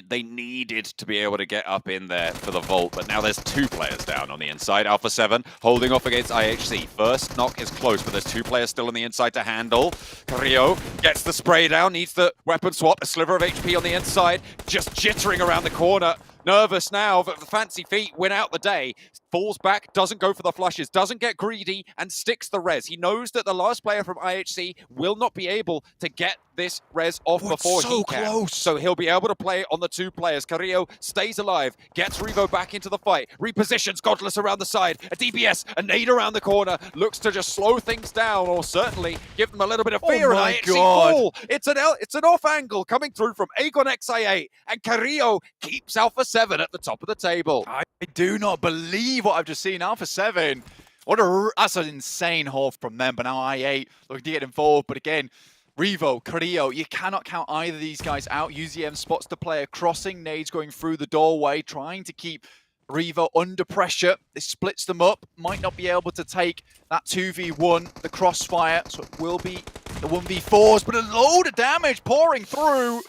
They needed to be able to get up in there for the vault, but now there's 2 players down on the inside. Alpha 7 holding off against IHC. First knock is close, but there's 2 players still on the inside to handle. Carrillo gets the spray down, needs the weapon swap, a sliver of HP on the inside, just jittering around the corner. Nervous now, but the fancy feet win out the day. Falls back, doesn't go for the flushes, doesn't get greedy, and sticks the res. He knows that the last player from IHC will not be able to get this res off Oh, it's before so he can. close. So he'll be able to play on the 2 players. Carrillo stays alive, gets Revo back into the fight, repositions Godless around the side, a DPS, a nade around the corner, looks to just slow things down or certainly give them a little bit of fear. Oh my and God. It's an off angle coming through from Aegon XI8, and Carrillo keeps Alpha 7 at the top of the table. I do not believe what I've just seen. Alpha 7. That's an insane haul from them, but now I8 looking to get involved. But again, Revo, Carrillo, you cannot count either of these guys out. UZM spots the player crossing, nades going through the doorway, trying to keep Revo under pressure. This splits them up, might not be able to take that 2v1, the crossfire, so it will be the 1v4s, but a load of damage pouring through.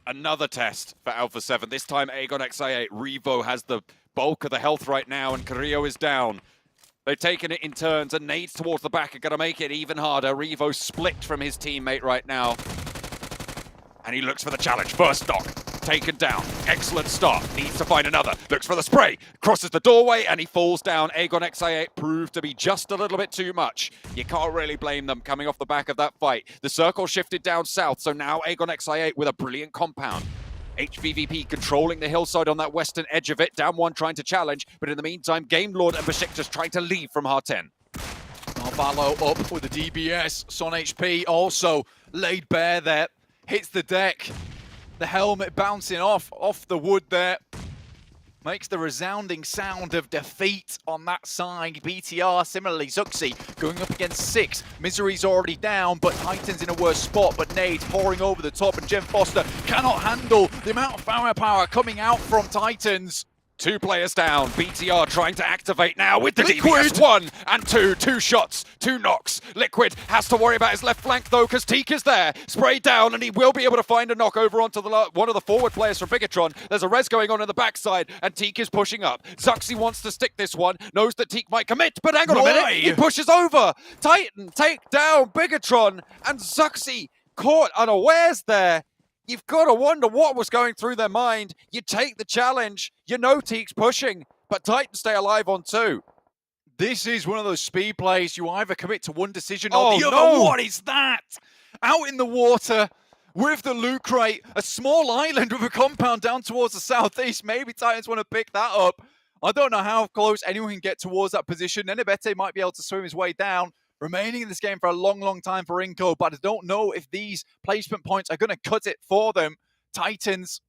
Another test for Alpha 7, this time Aegon XI8. Revo has the bulk of the health right now, and Carrillo is down. They've taken it in turns, and nades towards the back are going to make it even harder. Revo split from his teammate right now. And he looks for the challenge. First knock, taken down. Excellent start, needs to find another. Looks for the spray, crosses the doorway, and he falls down. Aegon XI8 proved to be just a little bit too much. You can't really blame them coming off the back of that fight. The circle shifted down south, so now Aegon XI8 with a brilliant compound. HVVP controlling the hillside on that western edge of it. Down 1 trying to challenge, but in the meantime, Game Lord and Besiktas trying to leave from Heart 10. Narvalo up with the DBS. Son HP also laid bare there. Hits the deck. The helmet bouncing off the wood there. Makes the resounding sound of defeat on that side. BTR, similarly, Zuxi going up against 6. Misery's already down, but Titan's in a worse spot. But nades pouring over the top, and Jem Foster cannot handle the amount of firepower coming out from Titans. 2 players down. BTR trying to activate now with the Liquid. DPS. 1 and 2. 2 shots, 2 knocks. Liquid has to worry about his left flank though, because Teak is there. Sprayed down, and he will be able to find a knock over onto one of the forward players from Bigatron. There's a res going on in the backside, and Teak is pushing up. Zuxi wants to stick this one, knows that Teak might commit, but hang on a minute. He pushes over. Titan take down Bigatron, and Zuxi caught unawares there. You've got to wonder what was going through their mind. You take the challenge, you know Teak's pushing, but Titan stay alive on 2. This is one of those speed plays. You either commit to one decision or the other. No. What is that? Out in the water with the loot crate, a small island with a compound down towards the southeast. Maybe Titans want to pick that up. I don't know how close anyone can get towards that position. Nenebete might be able to swim his way down. Remaining in this game for a long, long time for iNCO, but I don't know if these placement points are going to cut it for them. Titans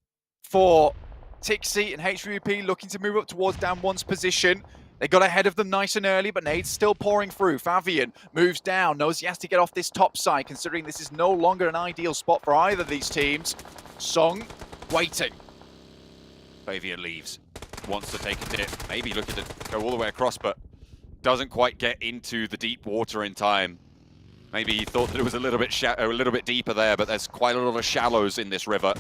for Tixi and HVVP looking to move up towards down 1's position. They got ahead of them nice and early, but nades still pouring through. Favian moves down, knows he has to get off this top side, considering this is no longer an ideal spot for either of these teams. Song waiting. Favian leaves, wants to take a dip, maybe looking to go all the way across, but doesn't quite get into the deep water in time. Maybe he thought that it was a little bit deeper there, but there's quite a lot of shallows in this river.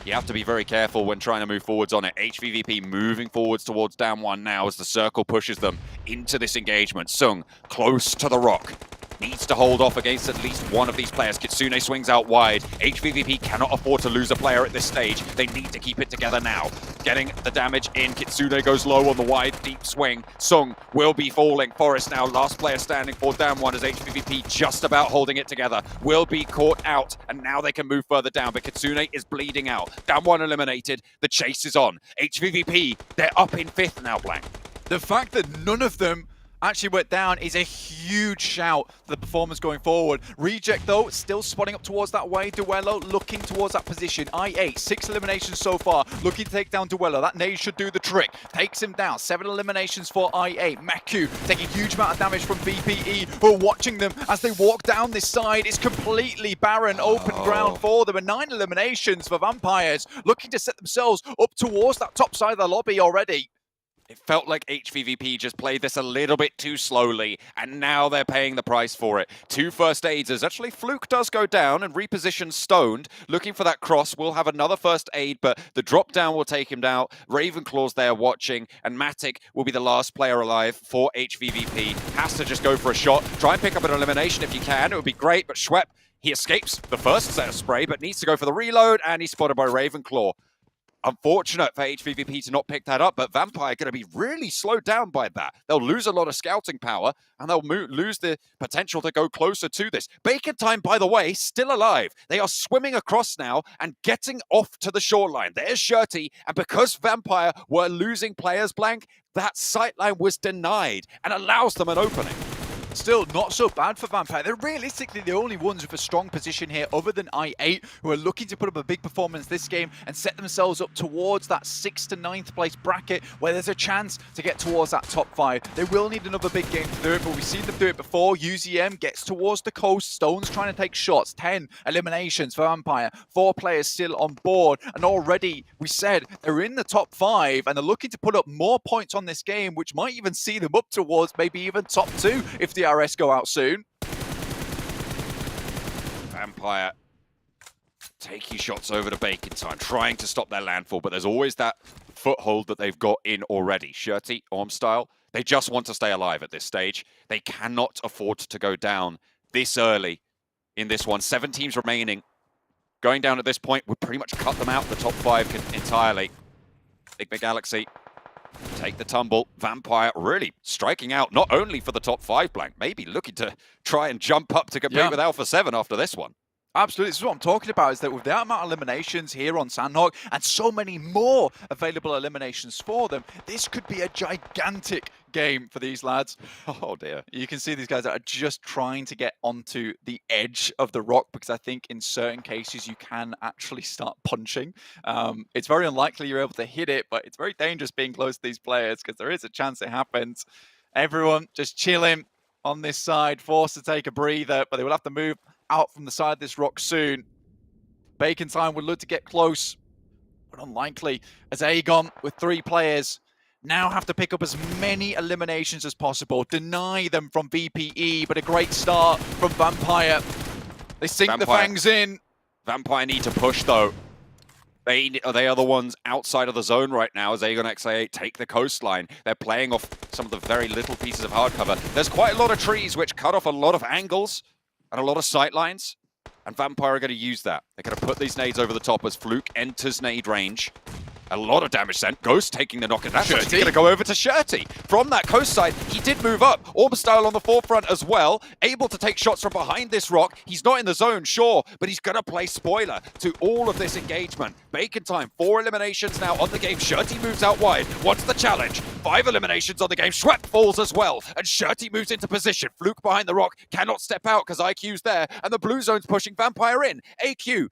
You have to be very careful when trying to move forwards on it. HVVP moving forwards towards down 1 now as the circle pushes them into this engagement. Sung close to the rock. Needs to hold off against at least one of these players. Kitsune swings out wide. HVVP cannot afford to lose a player at this stage. They need to keep it together now. Getting the damage in. Kitsune goes low on the wide, deep swing. Sung will be falling. Forest now, last player standing for down 1 as HVVP just about holding it together. Will be caught out, and now they can move further down, but Kitsune is bleeding out. Down 1 eliminated. The chase is on. HVVP, they're up in 5th now, Blank. The fact that none of them actually went down is a huge shout for the performance going forward. Reject, though, still spotting up towards that way. Duello looking towards that position. I8, 6 eliminations so far. Looking to take down Duello. That nade should do the trick. Takes him down. 7 eliminations for I8. Meku taking a huge amount of damage from BPE, who are watching them as they walk down this side. It's completely barren, open ground for them. And 9 eliminations for Vampires, looking to set themselves up towards that top side of the lobby already. It felt like HVVP just played this a little bit too slowly, and now they're paying the price for it. 2 first aids as actually Fluke does go down and repositions Stoned. Looking for that cross, will have another first aid, but the drop down will take him down. Ravenclaw's there watching, and Matic will be the last player alive for HVVP. Has to just go for a shot. Try and pick up an elimination if you can. It would be great, but Schwepp, he escapes the first set of spray, but needs to go for the reload, and he's spotted by Ravenclaw. Unfortunate for HVVP to not pick that up, but Vampire going to be really slowed down by that. They'll lose a lot of scouting power, and they'll lose the potential to go closer to this. Bacon Time, by the way, still alive. They are swimming across now and getting off to the shoreline. There's Shirty, and because Vampire were losing players, Blank, that sightline was denied and allows them an opening. Still not so bad for Vampire. They're realistically the only ones with a strong position here other than i8 who are looking to put up a big performance this game and set themselves up towards that 6th to 9th place bracket where there's a chance to get towards that top 5. They will need another big game to do it, but we've seen them do it before. UZM gets towards the coast. Stone's trying to take shots. 10 eliminations for Vampire. 4 players still on board. And already, we said, they're in the top 5 and they're looking to put up more points on this game, which might even see them up towards maybe even top 2 if the DRS go out soon. Vampire taking shots over to Bacon Time, trying to stop their landfall, but there's always that foothold that they've got in already. Shirty, Orm style, they just want to stay alive at this stage. They cannot afford to go down this early in this one. 7 teams remaining. Going down at this point would pretty much cut them out the top 5 entirely. Big Galaxy take the tumble. Vampire really striking out, not only for the top 5, Blank, maybe looking to try and jump up to compete with Alpha 7 after this one. Absolutely, this is what I'm talking about, is that with the amount of eliminations here on Sandhawk and so many more available eliminations for them, this could be a gigantic game for these lads. Oh dear. You can see these guys are just trying to get onto the edge of the rock because I think in certain cases you can actually start punching. It's very unlikely you're able to hit it, but it's very dangerous being close to these players because there is a chance it happens. Everyone just chilling on this side, forced to take a breather, but they will have to move out from the side of this rock soon. Bacon Time would look to get close, but unlikely, as Aegon with 3 players now have to pick up as many eliminations as possible, deny them from VPE, but a great start from Vampire. They sink the fangs in. Vampire need to push though. They are the ones outside of the zone right now as Aegon XA8 take the coastline. They're playing off some of the very little pieces of hardcover. There's quite a lot of trees which cut off a lot of angles and a lot of sightlines, and Vampire are going to use that. They're going to put these nades over the top as Fluke enters nade range. A lot of damage sent. Ghost taking the knock, and that's actually going to go over to Shirty. From that coast side, he did move up. Orb style on the forefront as well, able to take shots from behind this rock. He's not in the zone, sure, but he's going to play spoiler to all of this engagement. Bacon Time, 4 eliminations now on the game. Shirty moves out wide. What's the challenge? 5 eliminations on the game. Schwepp falls as well, and Shirty moves into position. Fluke behind the rock, cannot step out because IQ's there, and the blue zone's pushing Vampire in. AQ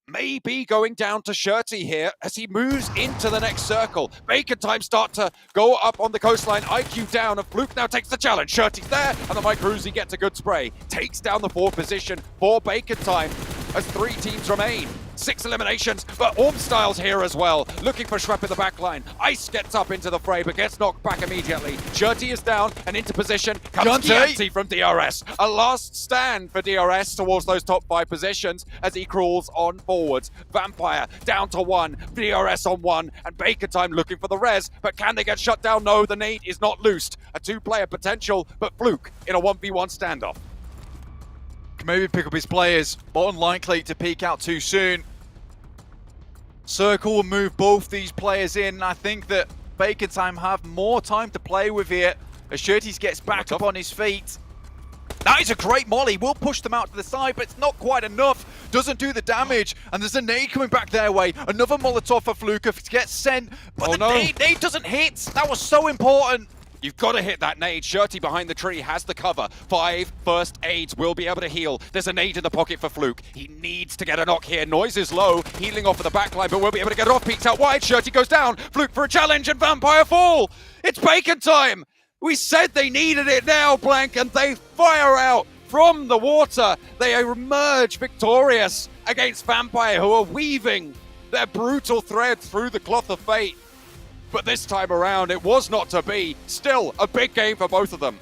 maybe going down to Shirty here as he moves into the next circle. Bacon Time start to go up on the coastline. IQ down, and Fluke now takes the challenge. Shirty's there, and the Mike Ruzi gets a good spray. Takes down the 4th position for Bacon Time as 3 teams remain. 6 eliminations, but Orm Styles here as well. Looking for Schwepp in the back line. Ice gets up into the fray, but gets knocked back immediately. Shirty is down and into position. Comes Chianti from DRS. A last stand for DRS towards those top 5 positions as he crawls on forwards. Vampire down to 1. DRS on 1, and Bacon Time looking for the res, but can they get shut down? No, the nade is not loosed. A 2-player potential, but Fluke in a 1v1 standoff. Can maybe pick up his players, but unlikely to peek out too soon. Circle will move both these players in. I think that Bacon Time have more time to play with here as Shirty gets back up on his feet. That is a great molly. Will push them out to the side, but it's not quite enough. Doesn't do the damage, and there's a nade coming back their way. Another Molotov for Fluke gets sent, but nade doesn't hit. That was so important. You've got to hit that nade. Shirty behind the tree has the cover. 5 first aids will be able to heal. There's a nade in the pocket for Fluke. He needs to get a knock here. Noise is low. Healing off of the backline, but will be able to get it off. Peeks out wide. Shirty goes down. Fluke for a challenge, and Vampire fall. It's Bacon Time. We said they needed it now, Blank, and they fire out from the water. They emerge victorious against Vampire, who are weaving their brutal thread through the cloth of fate. But this time around, it was not to be. Still, a big game for both of them.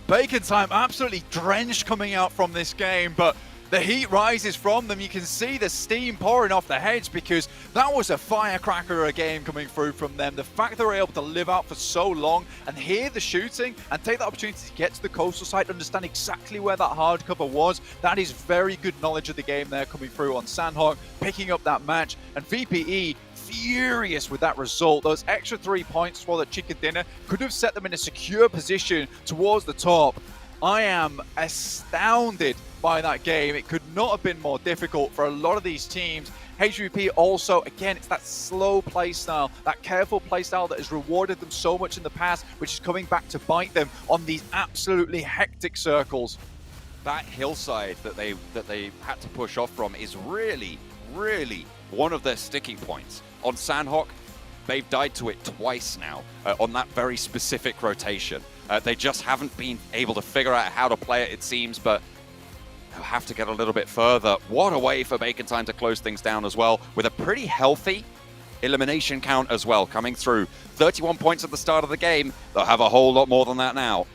Bacon Time absolutely drenched coming out from this game, but The heat rises from them. You can see the steam pouring off the heads because that was a firecracker of a game coming through from them. The fact they were able to live out for so long and hear the shooting and take the opportunity to get to the coastal side, understand exactly where that hard cover was, that is very good knowledge of the game there coming through on Sandhawk, picking up that match. And VPE furious with that result. Those extra 3 points for the chicken dinner could have set them in a secure position towards the top. I am astounded by that game. It could not have been more difficult for a lot of these teams. HVVP also, again, it's that slow play style, that careful play style that has rewarded them so much in the past, which is coming back to bite them on these absolutely hectic circles. That hillside that they had to push off from is really, really one of their sticking points. On Sandhawk, they've died to it twice now on that very specific rotation. They just haven't been able to figure out how to play it seems, but they'll have to get a little bit further. What a way for Bacon Time to close things down as well, with a pretty healthy elimination count as well coming through. 31 points at the start of the game. They'll have a whole lot more than that now.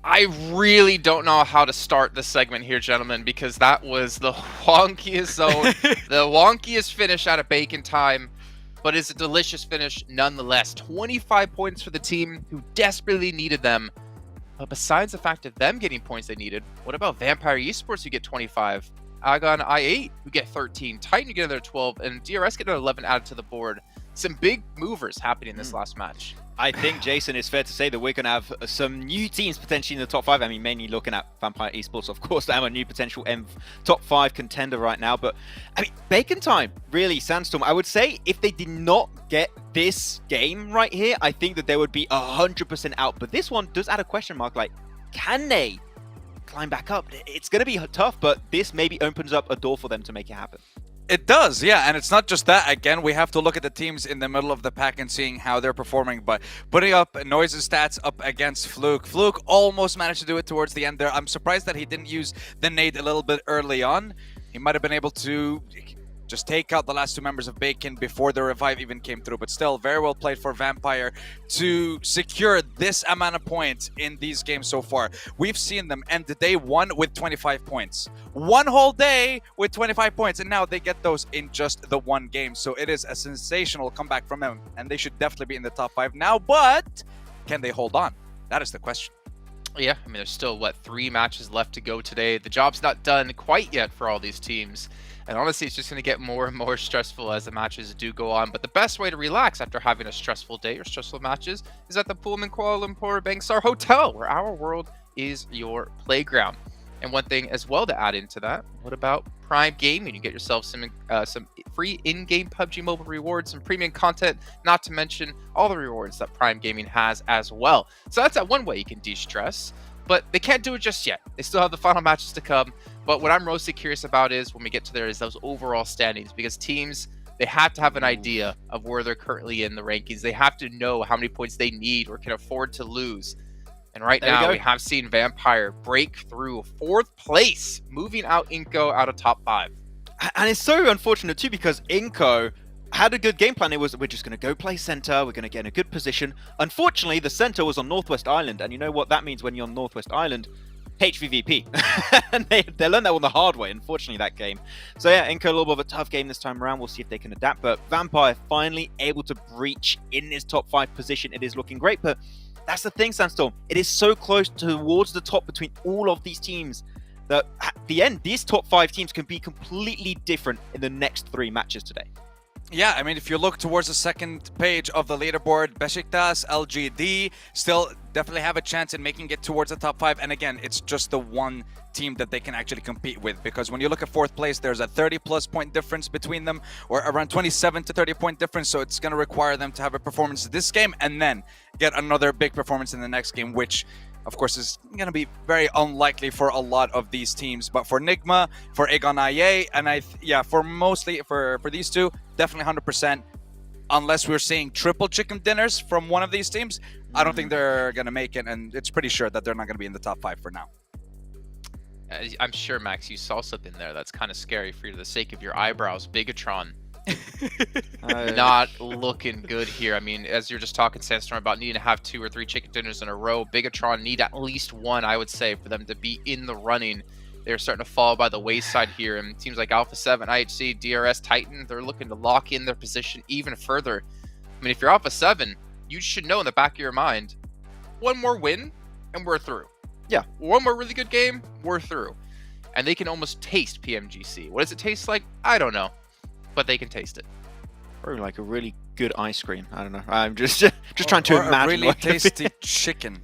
I really don't know how to start this segment here, gentlemen, because that was the wonkiest zone, the wonkiest finish out of Bacon Time, but it's a delicious finish nonetheless. 25 points for the team who desperately needed them. But besides the fact of them getting points they needed, what about Vampire Esports who get 25? Agon I8 who get 13, Titan who get another 12, and DRS get another 11 added to the board. Some big movers happening this last match. I think, Jason, it's fair to say that we're going to have some new teams potentially in the top 5. I mean, mainly looking at Vampire Esports, of course. I'm a new potential top 5 contender right now. But, I mean, Bacon Time, really, Sandstorm. I would say if they did not get this game right here, I think that they would be 100% out. But this one does add a question mark, like, can they climb back up? It's going to be tough, but this maybe opens up a door for them to make it happen. It does, yeah, and it's not just that. Again, we have to look at the teams in the middle of the pack and seeing how they're performing, but putting up Noise's stats up against Fluke. Fluke almost managed to do it towards the end there. I'm surprised that he didn't use the nade a little bit early on. He might have been able to just take out the last 2 members of Bacon before the revive even came through, but still very well played for Vampire to secure this amount of points in these games so far. We've seen them end the day 1 with 25 points. One whole day with 25 points, and now they get those in just the one game. So it is a sensational comeback from them, and they should definitely be in the top 5 now, but can they hold on? That is the question. Yeah, I mean, there's still, 3 matches left to go today. The job's not done quite yet for all these teams. And honestly, it's just going to get more and more stressful as the matches do go on. But the best way to relax after having a stressful day or stressful matches is at the Pullman Kuala Lumpur Bangstar Hotel, where our world is your playground. And one thing as well to add into that, what about Prime Gaming? You get yourself some free in-game PUBG Mobile rewards, some premium content, not to mention all the rewards that Prime Gaming has as well. So that's one way you can de-stress. But they can't do it just yet. They still have the final matches to come. But what I'm mostly curious about is when we get to there is those overall standings, because teams, they have to have an idea of where they're currently in the rankings. They have to know how many points they need or can afford to lose. And right now we have seen Vampire break through 4th place, moving out iNCO out of top 5. And it's so unfortunate too, because iNCO had a good game plan. It was, we're just going to go play center, we're going to get in a good position. Unfortunately, the center was on Northwest Island, and you know what that means when you're on Northwest Island? HVVP. And they learned that on the hard way, unfortunately, that game. So yeah, iNCO a little bit of a tough game this time around. We'll see if they can adapt. But Vampire finally able to breach in this top 5 position. It is looking great, but that's the thing, Sandstorm. It is so close towards the top between all of these teams that at the end, these top 5 teams can be completely different in the next 3 matches today. Yeah, I mean, if you look towards the second page of the leaderboard, Besiktas, LGD still definitely have a chance in making it towards the top 5. And again, it's just the one team that they can actually compete with, because when you look at 4th place, there's a 30+ point difference between them, or around 27 to 30 point difference. So it's going to require them to have a performance this game and then get another big performance in the next game, which of course is going to be very unlikely for a lot of these teams. But for Nigma, for Egon IA, and for mostly for these two, definitely 100%. Unless we're seeing triple chicken dinners from one of these teams, I don't think they're going to make it, and it's pretty sure that they're not going to be in the top 5 for now. I'm sure, Max, you saw something there that's kind of scary for you, for the sake of your eyebrows. Bigatron. Not looking good here. I mean, as you're just talking, Sandstorm, about needing to have 2 or 3 chicken dinners in a row, Bigatron need at least 1, I would say, for them to be in the running. They're starting to fall by the wayside here, and teams like Alpha 7, IHC, DRS, Titan, they're looking to lock in their position even further. I mean, if you're Alpha 7, you should know in the back of your mind, 1 more win, and we're through. Yeah. 1 more really good game, we're through. And they can almost taste PMGC. What does it taste like? I don't know. But they can taste it. Probably like a really good ice cream. I don't know. I'm just trying to imagine. A really tasty chicken.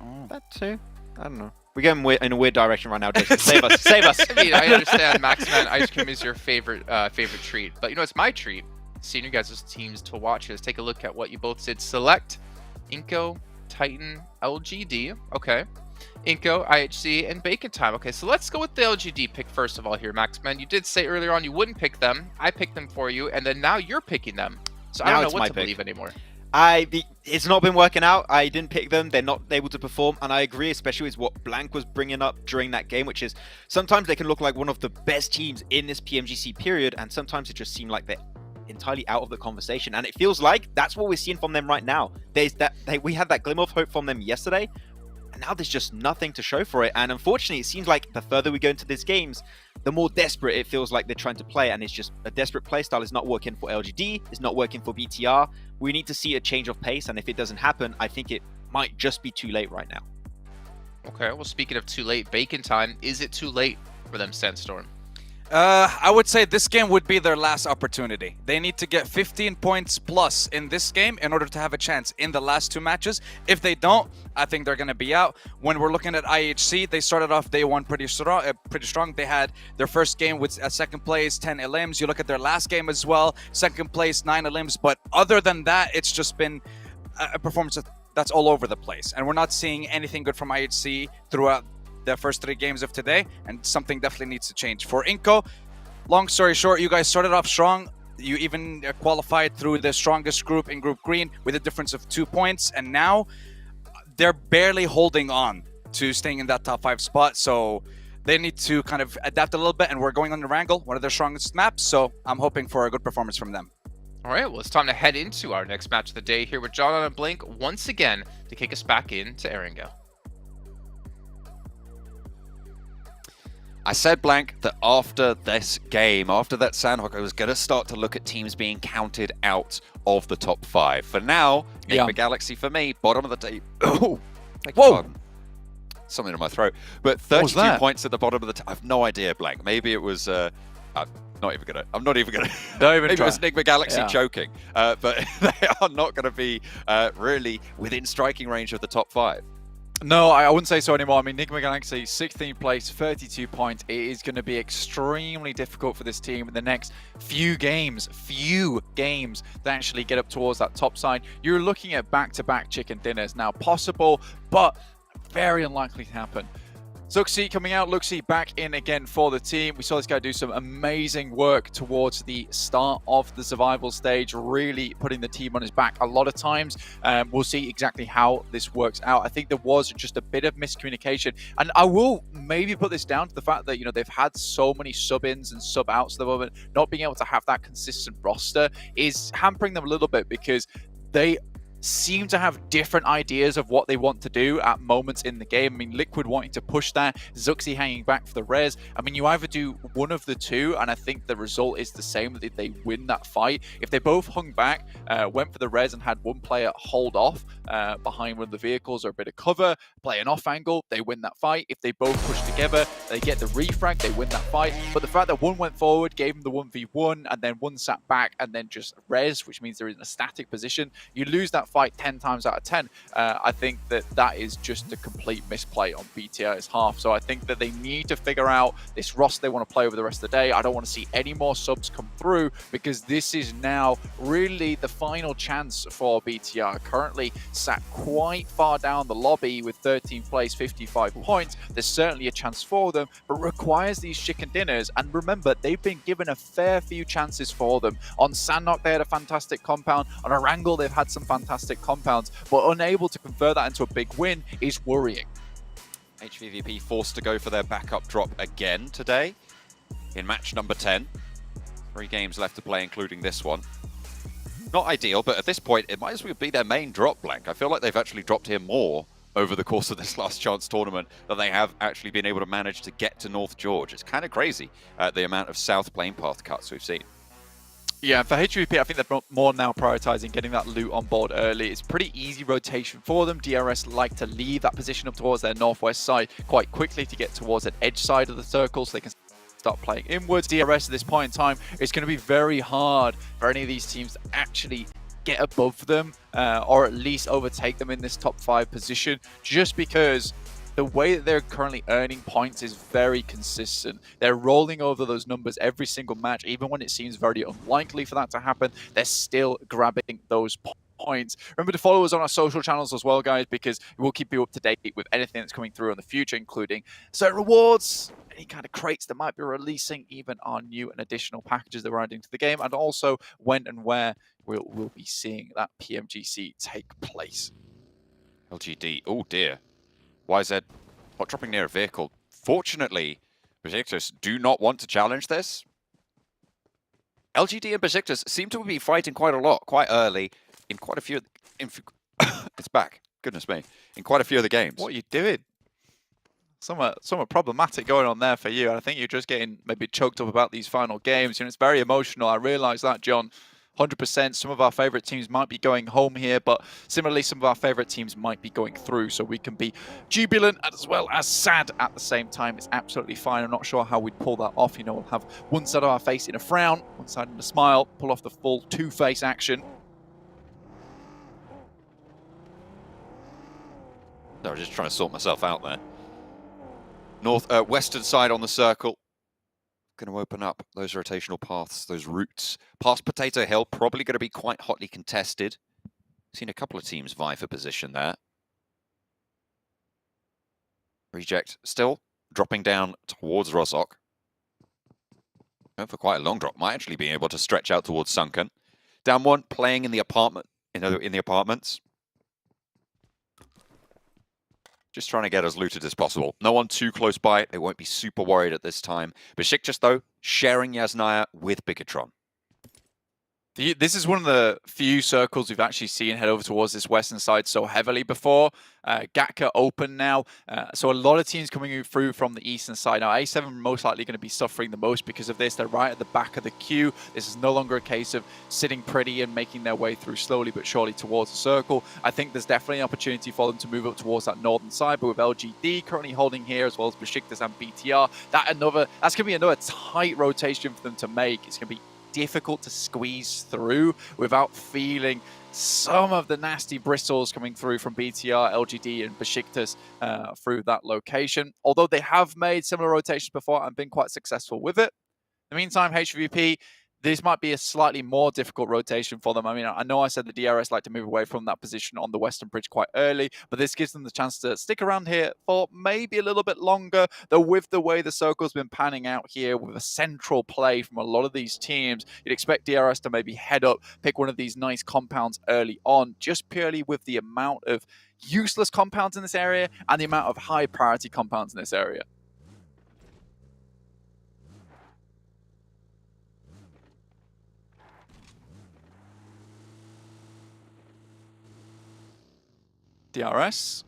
Oh. That too. I don't know. We're going in a weird direction right now, Jason. Save us. Save us. I mean, I understand, Maxman, ice cream is your favorite treat. But, you know, it's my treat. Seeing you guys' teams to watch. Let's take a look at what you both did. Select, iNCO, Titan, LGD. Okay. iNCO, IHC, and Bacon Time. Okay, so let's go with the LGD pick first of all here, Maxman. You did say earlier on you wouldn't pick them. I picked them for you, and then now you're picking them. So I don't know what to believe anymore. It's not been working out. I didn't pick them. They're not able to perform, and I agree, especially with what Blank was bringing up during that game, which is sometimes they can look like one of the best teams in this PMGC period, and sometimes it just seems like they're entirely out of the conversation. And it feels like that's what we're seeing from them right now. We had that glimmer of hope from them yesterday, and now there's just nothing to show for it. And unfortunately, it seems like the further we go into these games, the more desperate it feels like they're trying to play. And it's just a desperate play style is not working for LGD. It's not working for BTR. We need to see a change of pace. And if it doesn't happen, I think it might just be too late right now. Okay, well, speaking of too late, Bacon Time, is it too late for them, Sandstorm? I would say this game would be their last opportunity. They need to get 15 points plus in this game in order to have a chance in the last 2 matches. If they don't, I think they're going to be out. When we're looking at IHC, they started off day 1 pretty strong. They had their first game with second place, 10 elims. You look at their last game as well, second place, 9 elims. But other than that, it's just been a performance that's all over the place. And we're not seeing anything good from IHC throughout the first 3 games of today, and something definitely needs to change. For iNCO, long story short, you guys started off strong. You even qualified through the strongest group in Group Green with a difference of 2 points, and now they're barely holding on to staying in that top 5 spot. So they need to kind of adapt a little bit, and we're going on the Wrangle, one of their strongest maps, so I'm hoping for a good performance from them. All right, well, it's time to head into our next match of the day here with John and Blink once again to kick us back into Erangel. I said, Blank, that after this game, after that Sandhawk, I was going to start to look at teams being counted out of the top 5. For now, Enigma Galaxy for me, bottom of the table. Oh, whoa! Something in my throat. But 32 points at the bottom of the table. I have no idea, Blank. Maybe it was... I'm not even gonna. Don't even Maybe try. it was Enigma Galaxy choking. But they are not going to be really within striking range of the top 5. No, I wouldn't say so anymore. I mean, Enigma Galaxy, 16th place, 32 points. It is going to be extremely difficult for this team in the next few games to actually get up towards that top side. You're looking at back-to-back chicken dinners now. Possible, but very unlikely to happen. Zuxi coming out, Luxi back in again for the team. We saw this guy do some amazing work towards the start of the survival stage, really putting the team on his back a lot of times. We'll see exactly how this works out. I think there was just a bit of miscommunication, and I will maybe put this down to the fact that, you know, they've had so many sub-ins and sub-outs at the moment. Not being able to have that consistent roster is hampering them a little bit, because they seem to have different ideas of what they want to do at moments in the game. I mean, Liquid wanting to push that, Zuxi hanging back for the res. I mean, you either do one of the two, and I think the result is the same, that they win that fight. If they both hung back, went for the res and had one player hold off behind one of the vehicles or a bit of cover, play an off angle, they win that fight. If they both push together, they get the refrag, they win that fight. But the fact that one went forward, gave them the 1v1, and then one sat back and then just res, which means they're in a static position, you lose that fight 10 times out of 10. I think that is just a complete misplay on BTR's half. So I think that they need to figure out this roster they want to play over the rest of the day. I don't want to see any more subs come through, because this is now really the final chance for BTR. Currently sat quite far down the lobby with 13th place, 55 points. There's certainly a chance for them, but requires these chicken dinners. And remember, they've been given a fair few chances for them. On Sandknock, they had a fantastic compound. On Erangel, they've had some fantastic compounds, but unable to convert that into a big win is worrying. HVVP forced to go for their backup drop again today in match number 10. 3 games left to play, including this one. Not ideal, but at this point, it might as well be their main drop, Blank. I feel like they've actually dropped here more over the course of this last chance tournament than they have actually been able to manage to get to North George. It's kind of crazy, the amount of South Plane Path cuts we've seen. Yeah, for HVP, I think they're more now prioritizing getting that loot on board early. It's pretty easy rotation for them. DRS like to leave that position up towards their northwest side quite quickly to get towards that edge side of the circle so they can start playing inwards. DRS at this point in time, it's going to be very hard for any of these teams to actually get above them or at least overtake them in this top 5 position, just because the way that they're currently earning points is very consistent. They're rolling over those numbers every single match. Even when it seems very unlikely for that to happen, they're still grabbing those points. Remember to follow us on our social channels as well, guys, because we'll keep you up to date with anything that's coming through in the future, including certain rewards, any kind of crates that might be releasing, even our new and additional packages that we're adding to the game, and also when and where we'll be seeing that PMGC take place. LGD, oh dear. YZ hot dropping near a vehicle. Fortunately, Besiktas do not want to challenge this. LGD and Besiktas seem to be fighting quite a lot, quite early, in quite a few... it's back. Goodness me. In quite a few of the games. What are you doing? Somewhat problematic going on there for you. I think you're just getting maybe choked up about these final games. You know, it's very emotional. I realise that, John. 100%. Some of our favourite teams might be going home here, but similarly, some of our favourite teams might be going through, so we can be jubilant as well as sad at the same time. It's absolutely fine. I'm not sure how we'd pull that off. You know, we'll have one side of our face in a frown, one side in a smile, pull off the full two-face action. No, I was just trying to sort myself out there. Western side on the circle. Going to open up those rotational paths, those routes. Past Potato Hill, probably going to be quite hotly contested. Seen a couple of teams vie for position there. Reject still dropping down towards Rozok. Going for quite a long drop. Might actually be able to stretch out towards Sunken. Down one, playing in the apartment, in the apartments. Just trying to get as looted as possible. No one too close by. They won't be super worried at this time. Besiktas, though, sharing Yasnaya with Bigatron. This is one of the few circles we've actually seen head over towards this western side so heavily before. Gatka open now, so a lot of teams coming through from the eastern side. Now, A7 are most likely going to be suffering the most because of this. They're right at the back of the queue. This is no longer a case of sitting pretty and making their way through slowly but surely towards the circle. I think there's definitely an opportunity for them to move up towards that northern side, but with LGD currently holding here, as well as Besiktas and BTR, that's going to be another tight rotation for them to make. It's going to be difficult to squeeze through without feeling some of the nasty bristles coming through from BTR, LGD, and Besiktas through that location. Although they have made similar rotations before and been quite successful with it. In the meantime, HVVP, this might be a slightly more difficult rotation for them. I mean, I know I said the DRS like to move away from that position on the Western Bridge quite early, but this gives them the chance to stick around here for maybe a little bit longer, though with the way the circle's been panning out here, with a central play from a lot of these teams, you'd expect DRS to maybe head up, pick one of these nice compounds early on, just purely with the amount of useless compounds in this area and the amount of high priority compounds in this area. DRS.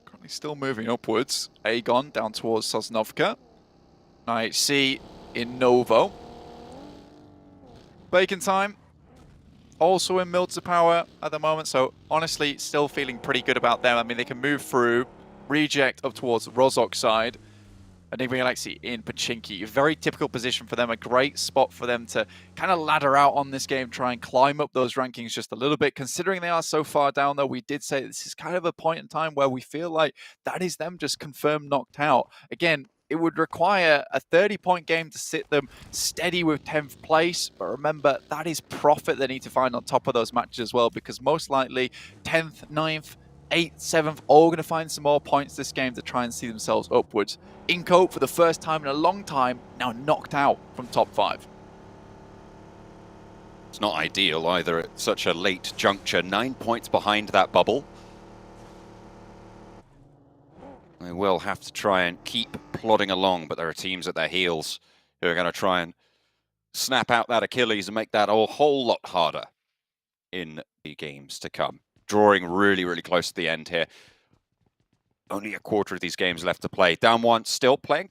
Currently still moving upwards. Aegon down towards Sosnovka. IHC in Novo. Bacon time. Also in Milter Power at the moment, so honestly, still feeling pretty good about them. I mean, they can move through, reject up towards the Rozhok side. Enigma Galaxy in Pachinki. A very typical position for them, a great spot for them to kind of ladder out on this game, try and climb up those rankings just a little bit. Considering they are so far down, though, we did say this is kind of a point in time where we feel like that is them just confirmed knocked out. Again, it would require a 30-point game to sit them steady with 10th place. But remember, that is profit they need to find on top of those matches as well, because most likely 10th, 9th, 8th, 7th, all going to find some more points this game to try and see themselves upwards. iNCO, for the first time in a long time, now knocked out from top 5. It's not ideal either at such a late juncture. 9 points behind that bubble. They will have to try and keep plodding along, but there are teams at their heels who are going to try and snap out that Achilles and make that a whole lot harder in the games to come. Drawing really, really close to the end here. Only a quarter of these games left to play. Down one, still playing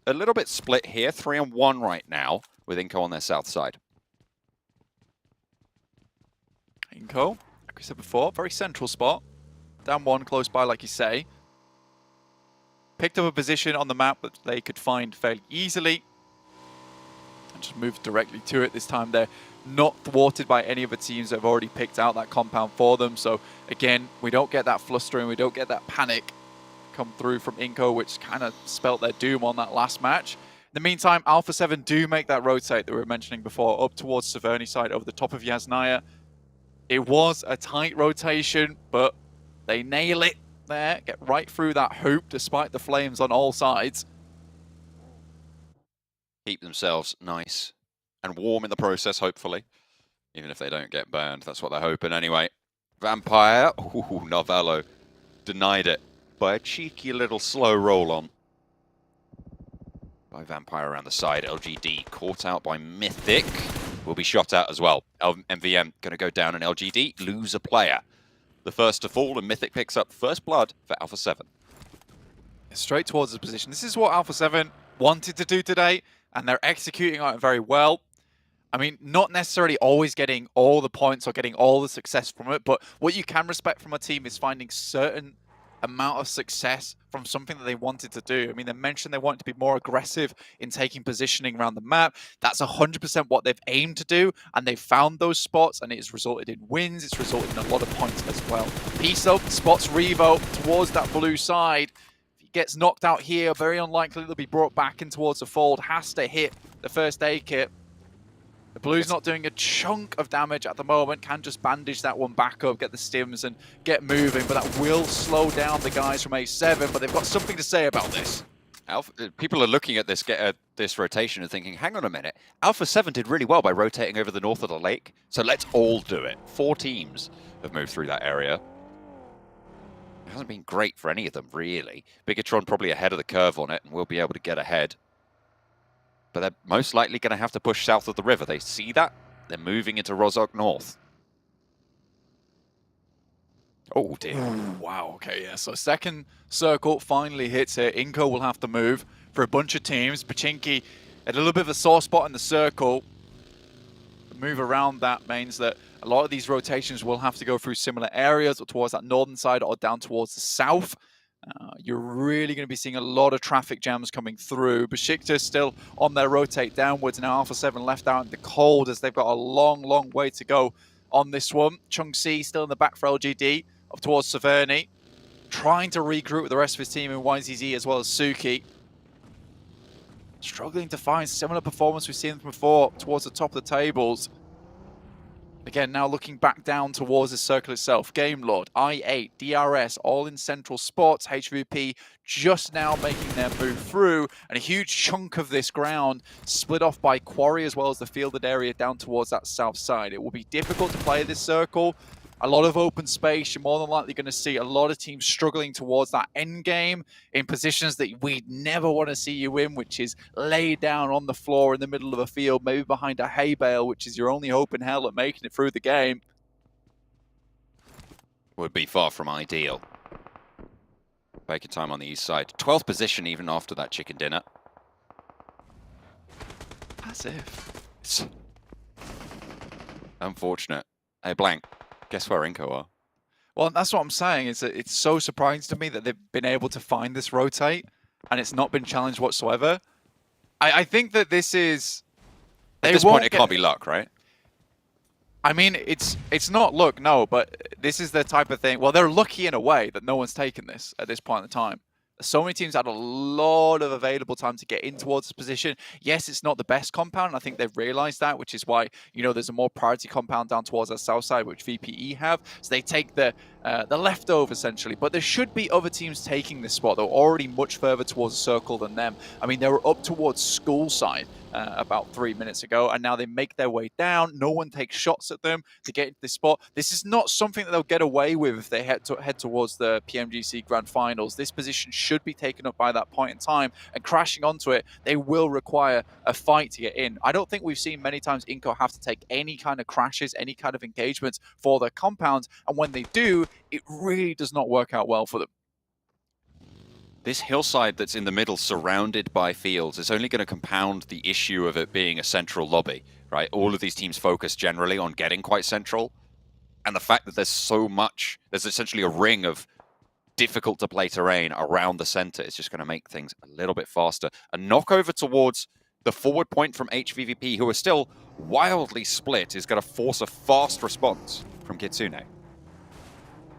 a little bit split here. 3-1 right now with iNCO on their south side. iNCO, like we said before, very central spot. Down one, close by, like you say. Picked up a position on the map that they could find fairly easily. And just moved directly to it. This time they're not thwarted by any of the teams that have already picked out that compound for them. So again, we don't get that flustering, we don't get that panic come through from iNCO, which kind of spelt their doom on that last match. In the meantime, Alpha 7 do make that rotate that we were mentioning before, up towards Severny side over the top of Yasnaya. It was a tight rotation, but they nail it there, get right through that hoop despite the flames on all sides. Keep themselves nice and warm in the process, hopefully. Even if they don't get burned, that's what they're hoping anyway. Vampire, ooh, Novello denied it by a cheeky little slow roll on. By Vampire around the side, LGD caught out by Mythic. Will be shot out as well. MVM going to go down and LGD lose a player. The first to fall, and Mythic picks up first blood for Alpha 7. Straight towards the position. This is what Alpha 7 wanted to do today, and they're executing on it very well. I mean, not necessarily always getting all the points or getting all the success from it, but what you can respect from a team is finding certain amount of success from something that they wanted to do. I mean, they mentioned they wanted to be more aggressive in taking positioning around the map. That's 100% what they've aimed to do, and they've found those spots, and it has resulted in wins. It's resulted in a lot of points as well. Piso spots Revo towards that blue side. If he gets knocked out here, very unlikely they'll be brought back in towards the fold. Has to hit the first aid kit. The blue's not doing a chunk of damage at the moment, can just bandage that one back up, get the stims and get moving, but that will slow down the guys from A7, but they've got something to say about this. People are looking at this rotation and thinking, hang on a minute, Alpha 7 did really well by rotating over the north of the lake, so let's all do it. 4 teams have moved through that area. It hasn't been great for any of them, really. Bigatron probably ahead of the curve on it, and will be able to get ahead. But they're most likely going to have to push south of the river. They see that. They're moving into Rozhok North. Oh, dear. Ooh, wow, okay, yeah. So second circle finally hits here. iNCO will have to move for a bunch of teams. Pachinki at a little bit of a sore spot in the circle. The move around that means that a lot of these rotations will have to go through similar areas or towards that northern side or down towards the south. You're really going to be seeing a lot of traffic jams coming through. Besiktas still on their rotate downwards. Now Alpha 7 left out in the cold as they've got a long, long way to go on this one. Chung Si still in the back for LGD up towards Severny. Trying to regroup with the rest of his team in YZZ as well as Suki. Struggling to find similar performance we've seen before towards the top of the tables. Again, now looking back down towards the circle itself. Game Lord, I8, DRS, all in central spots. HVVP just now making their move through. And a huge chunk of this ground split off by Quarry as well as the fielded area down towards that south side. It will be difficult to play this circle. A lot of open space. You're more than likely going to see a lot of teams struggling towards that end game in positions that we'd never want to see you in, which is laid down on the floor in the middle of a field, maybe behind a hay bale, which is your only hope in hell at making it through the game. would be far from ideal. Bacon time on the east side. 12th position even after that chicken dinner. As if. It's unfortunate. Hey, Blank, guess where iNCO are? Well, that's what I'm saying, is that it's so surprising to me that they've been able to find this rotate and it's not been challenged whatsoever. I think that this is... At this point, it can't be luck, right? I mean, it's not luck, no, but this is the type of thing... Well, they're lucky in a way that no one's taken this at this point in time. So many teams had a lot of available time to get in towards this position. Yes, it's not the best compound, and I think they've realized that, which is why, you know, there's a more priority compound down towards the south side, which VPE have. So they take the leftover, essentially. But there should be other teams taking this spot. They're already much further towards the circle than them. I mean, they were up towards school side about 3 minutes ago, and now they make their way down. No one takes shots at them to get into this spot. This is not something that they'll get away with if they head towards the PMGC Grand Finals. This position should be taken up by that point in time, and crashing onto it, they will require a fight to get in. I don't think we've seen many times iNCO have to take any kind of crashes, any kind of engagements for their compounds, and when they do, it really does not work out well for them. This hillside that's in the middle, surrounded by fields, is only going to compound the issue of it being a central lobby, right? All of these teams focus generally on getting quite central, and the fact that there's so much, there's essentially a ring of difficult-to-play terrain around the center is just going to make things a little bit faster. A knockover towards the forward point from HVVP, who are still wildly split, is going to force a fast response from Kitsune.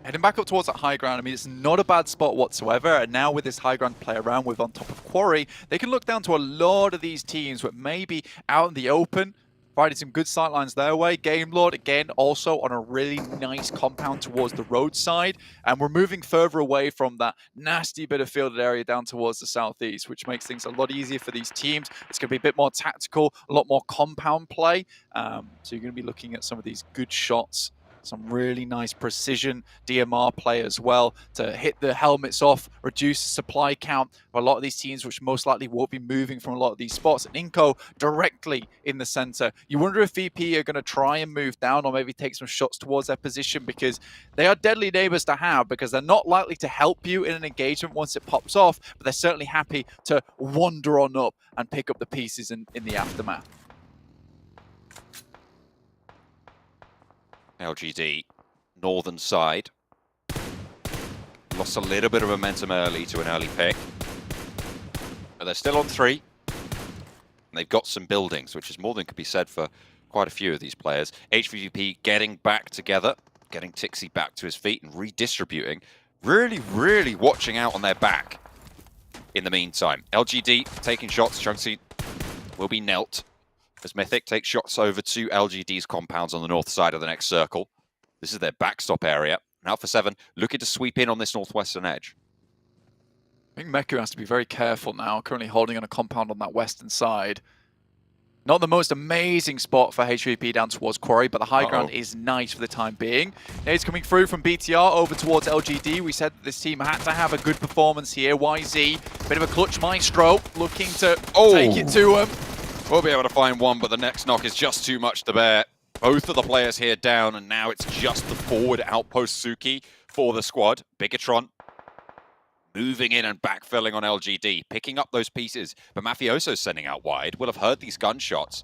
Heading back up towards that high ground, I mean, it's not a bad spot whatsoever. And now with this high ground to play around with on top of Quarry, they can look down to a lot of these teams that maybe out in the open, providing some good sightlines their way. Game Lord, again, also on a really nice compound towards the roadside. And we're moving further away from that nasty bit of fielded area down towards the southeast, which makes things a lot easier for these teams. It's going to be a bit more tactical, a lot more compound play. So you're going to be looking at some of these good shots. Some really nice precision DMR play as well to hit the helmets off, reduce the supply count for a lot of these teams, which most likely won't be moving from a lot of these spots. And iNCO directly in the center. You wonder if VP are going to try and move down or maybe take some shots towards their position, because they are deadly neighbors to have, because they're not likely to help you in an engagement once it pops off, but they're certainly happy to wander on up and pick up the pieces in the aftermath. LGD, northern side. Lost a little bit of momentum early to an early pick. But they're still on 3. And they've got some buildings, which is more than could be said for quite a few of these players. HVVP getting back together, getting Tixi back to his feet and redistributing. Really, really watching out on their back in the meantime. LGD taking shots. Chunksy will be knelt as Mythic takes shots over to LGD's compounds on the north side of the next circle. This is their backstop area. Now for 7, looking to sweep in on this northwestern edge. I think Meku has to be very careful now, currently holding on a compound on that western side. Not the most amazing spot for HVP down towards Quarry, but the high ground is nice for the time being. Nades coming through from BTR over towards LGD. We said that this team had to have a good performance here. YZ, bit of a clutch maestro, looking to take it to him. We'll be able to find one, but the next knock is just too much to bear. Both of the players here down, and now it's just the forward outpost Suki for the squad. Bigatron moving in and backfilling on LGD, picking up those pieces. But Mafioso's sending out wide. Will have heard these gunshots.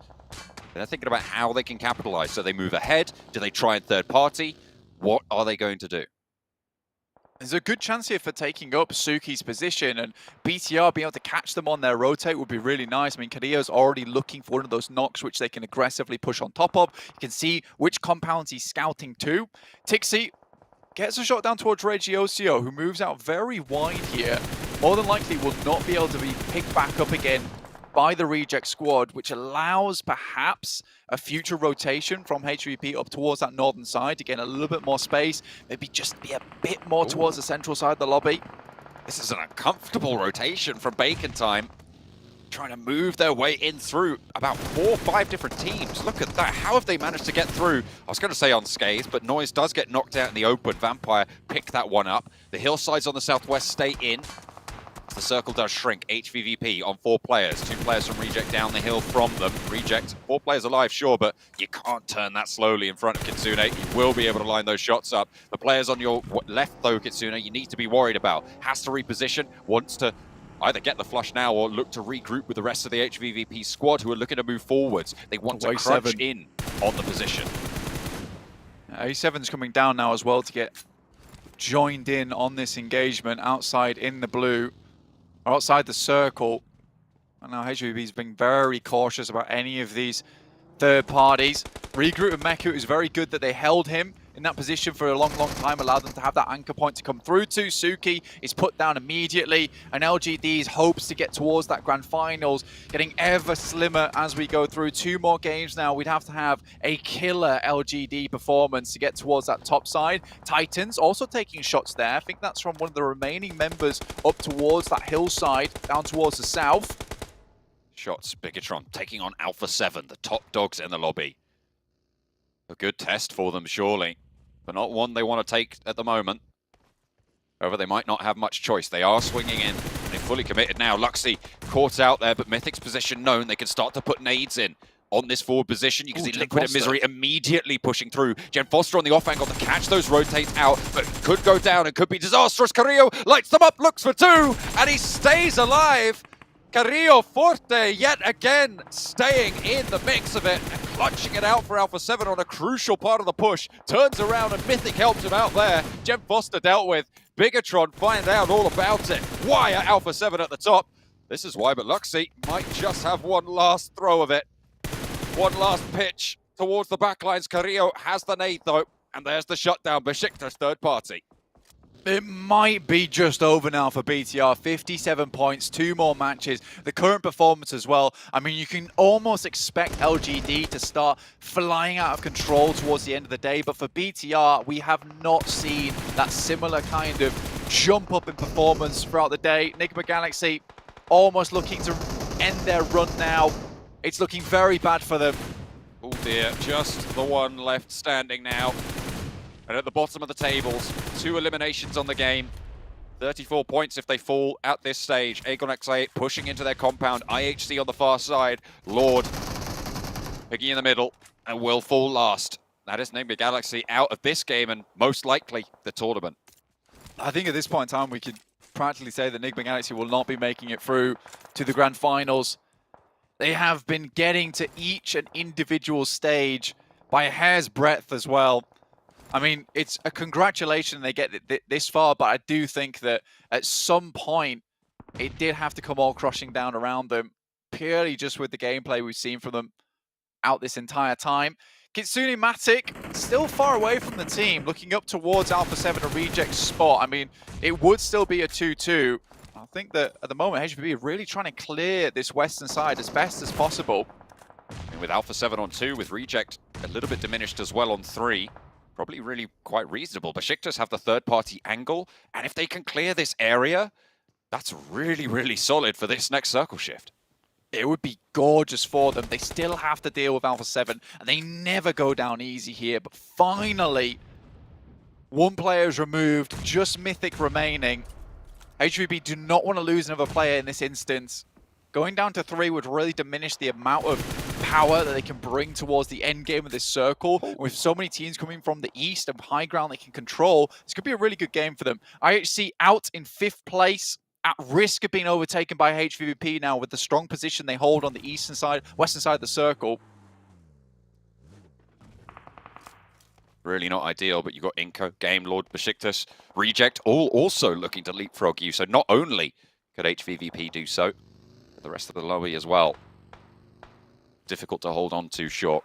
They're thinking about how they can capitalize. So they move ahead. Do they try and third party? What are they going to do? There's a good chance here for taking up Suki's position, and BTR being able to catch them on their rotate would be really nice. I mean, Kadio's already looking for one of those knocks which they can aggressively push on top of. You can see which compounds he's scouting to. Tixi gets a shot down towards Regiosio, who moves out very wide here. More than likely will not be able to be picked back up again by the reject squad, which allows perhaps a future rotation from HVP up towards that northern side to gain a little bit more space, maybe just be a bit more towards the central side of the lobby. This is an uncomfortable rotation from Bacon Time, trying to move their way in through about 4 or 5 different teams. Look at that. How have they managed to get through? I was going to say unscathed, but Noise does get knocked out in the open. Vampire picked that one up. The hillsides on the southwest stay in. the circle does shrink. HVVP on 4 players. 2 players from Reject down the hill from them. Reject, 4 players alive, sure, but you can't turn that slowly in front of Kitsune. You will be able to line those shots up. The players on your left, though, Kitsune, you need to be worried about. Has to reposition, wants to either get the flush now or look to regroup with the rest of the HVVP squad who are looking to move forwards. They want to crunch in on the position. A7's coming down now as well to get joined in on this engagement outside in the blue, or outside the circle. And now HVVP's being very cautious about any of these third parties. Regroup with Meku is very good that they held him in that position for a long time, allowed them to have that anchor point to come through to. Suki is put down immediately, and LGD's hopes to get towards that grand finals getting ever slimmer as we go through. 2 more games now. We'd have to have a killer LGD performance to get towards that top side. Titans also taking shots there. I think that's from one of the remaining members up towards that hillside, down towards the south. Shots, Bigatron taking on Alpha 7, the top dogs in the lobby. A good test for them, surely, but not one they want to take at the moment. However, they might not have much choice. They are swinging in. They're fully committed now. Luxy caught out there, but Mythic's position known. They can start to put nades in on this forward position. You can see Liquid and Misery immediately pushing through. Gen Foster on the off angle to catch those rotates out, but could go down and could be disastrous. Carrillo lights them up, looks for 2, and he stays alive. Carrillo Forte yet again staying in the mix of it and clutching it out for Alpha 7 on a crucial part of the push. Turns around and Mythic helps him out there. Gem Foster dealt with. Bigatron find out all about it. Why are Alpha 7 at the top? This is why, but Luxy might just have one last throw of it. One last pitch towards the backlines. Carrillo has the nade though, and there's the shutdown. Besiktas third party. It might be just over now for BTR. 57 points, 2 more matches. The current performance as well. I mean, you can almost expect LGD to start flying out of control towards the end of the day. But for BTR, we have not seen that similar kind of jump up in performance throughout the day. Enigma Galaxy almost looking to end their run now. It's looking very bad for them. Oh dear, just the one left standing now. And at the bottom of the tables, 2 eliminations on the game. 34 points if they fall at this stage. Aegon XA pushing into their compound. IHC on the far side. Lord picking in the middle and will fall last. That is Enigma Galaxy out of this game and most likely the tournament. I think at this point in time, we could practically say that Enigma Galaxy will not be making it through to the grand finals. They have been getting to each and individual stage by a hair's breadth as well. I mean, it's a congratulation they get this far, but I do think that at some point, it did have to come all crushing down around them, purely just with the gameplay we've seen from them out this entire time. Kitsune Matic still far away from the team, looking up towards Alpha 7 and Reject's spot. I mean, it would still be a 2-2. I think that at the moment, HVP are really trying to clear this western side as best as possible. And with Alpha 7 on 2, with Reject a little bit diminished as well on 3. Probably really quite reasonable. Besiktas have the third-party angle, and if they can clear this area, that's really, really solid for this next circle shift. It would be gorgeous for them. They still have to deal with Alpha 7, and they never go down easy here. But finally, 1 player is removed, just Mythic remaining. HVP do not want to lose another player in this instance. Going down to 3 would really diminish the amount of power that they can bring towards the end game of this circle. And with so many teams coming from the east and high ground they can control, this could be a really good game for them. IHC out in 5th place, at risk of being overtaken by HVVP now with the strong position they hold on the eastern side, western side of the circle. Really not ideal, but you've got iNCO, Game Lord, Besiktas, Reject, all also looking to leapfrog you. So not only could HVVP do so, but the rest of the lobby as well. Difficult to hold on to, sure.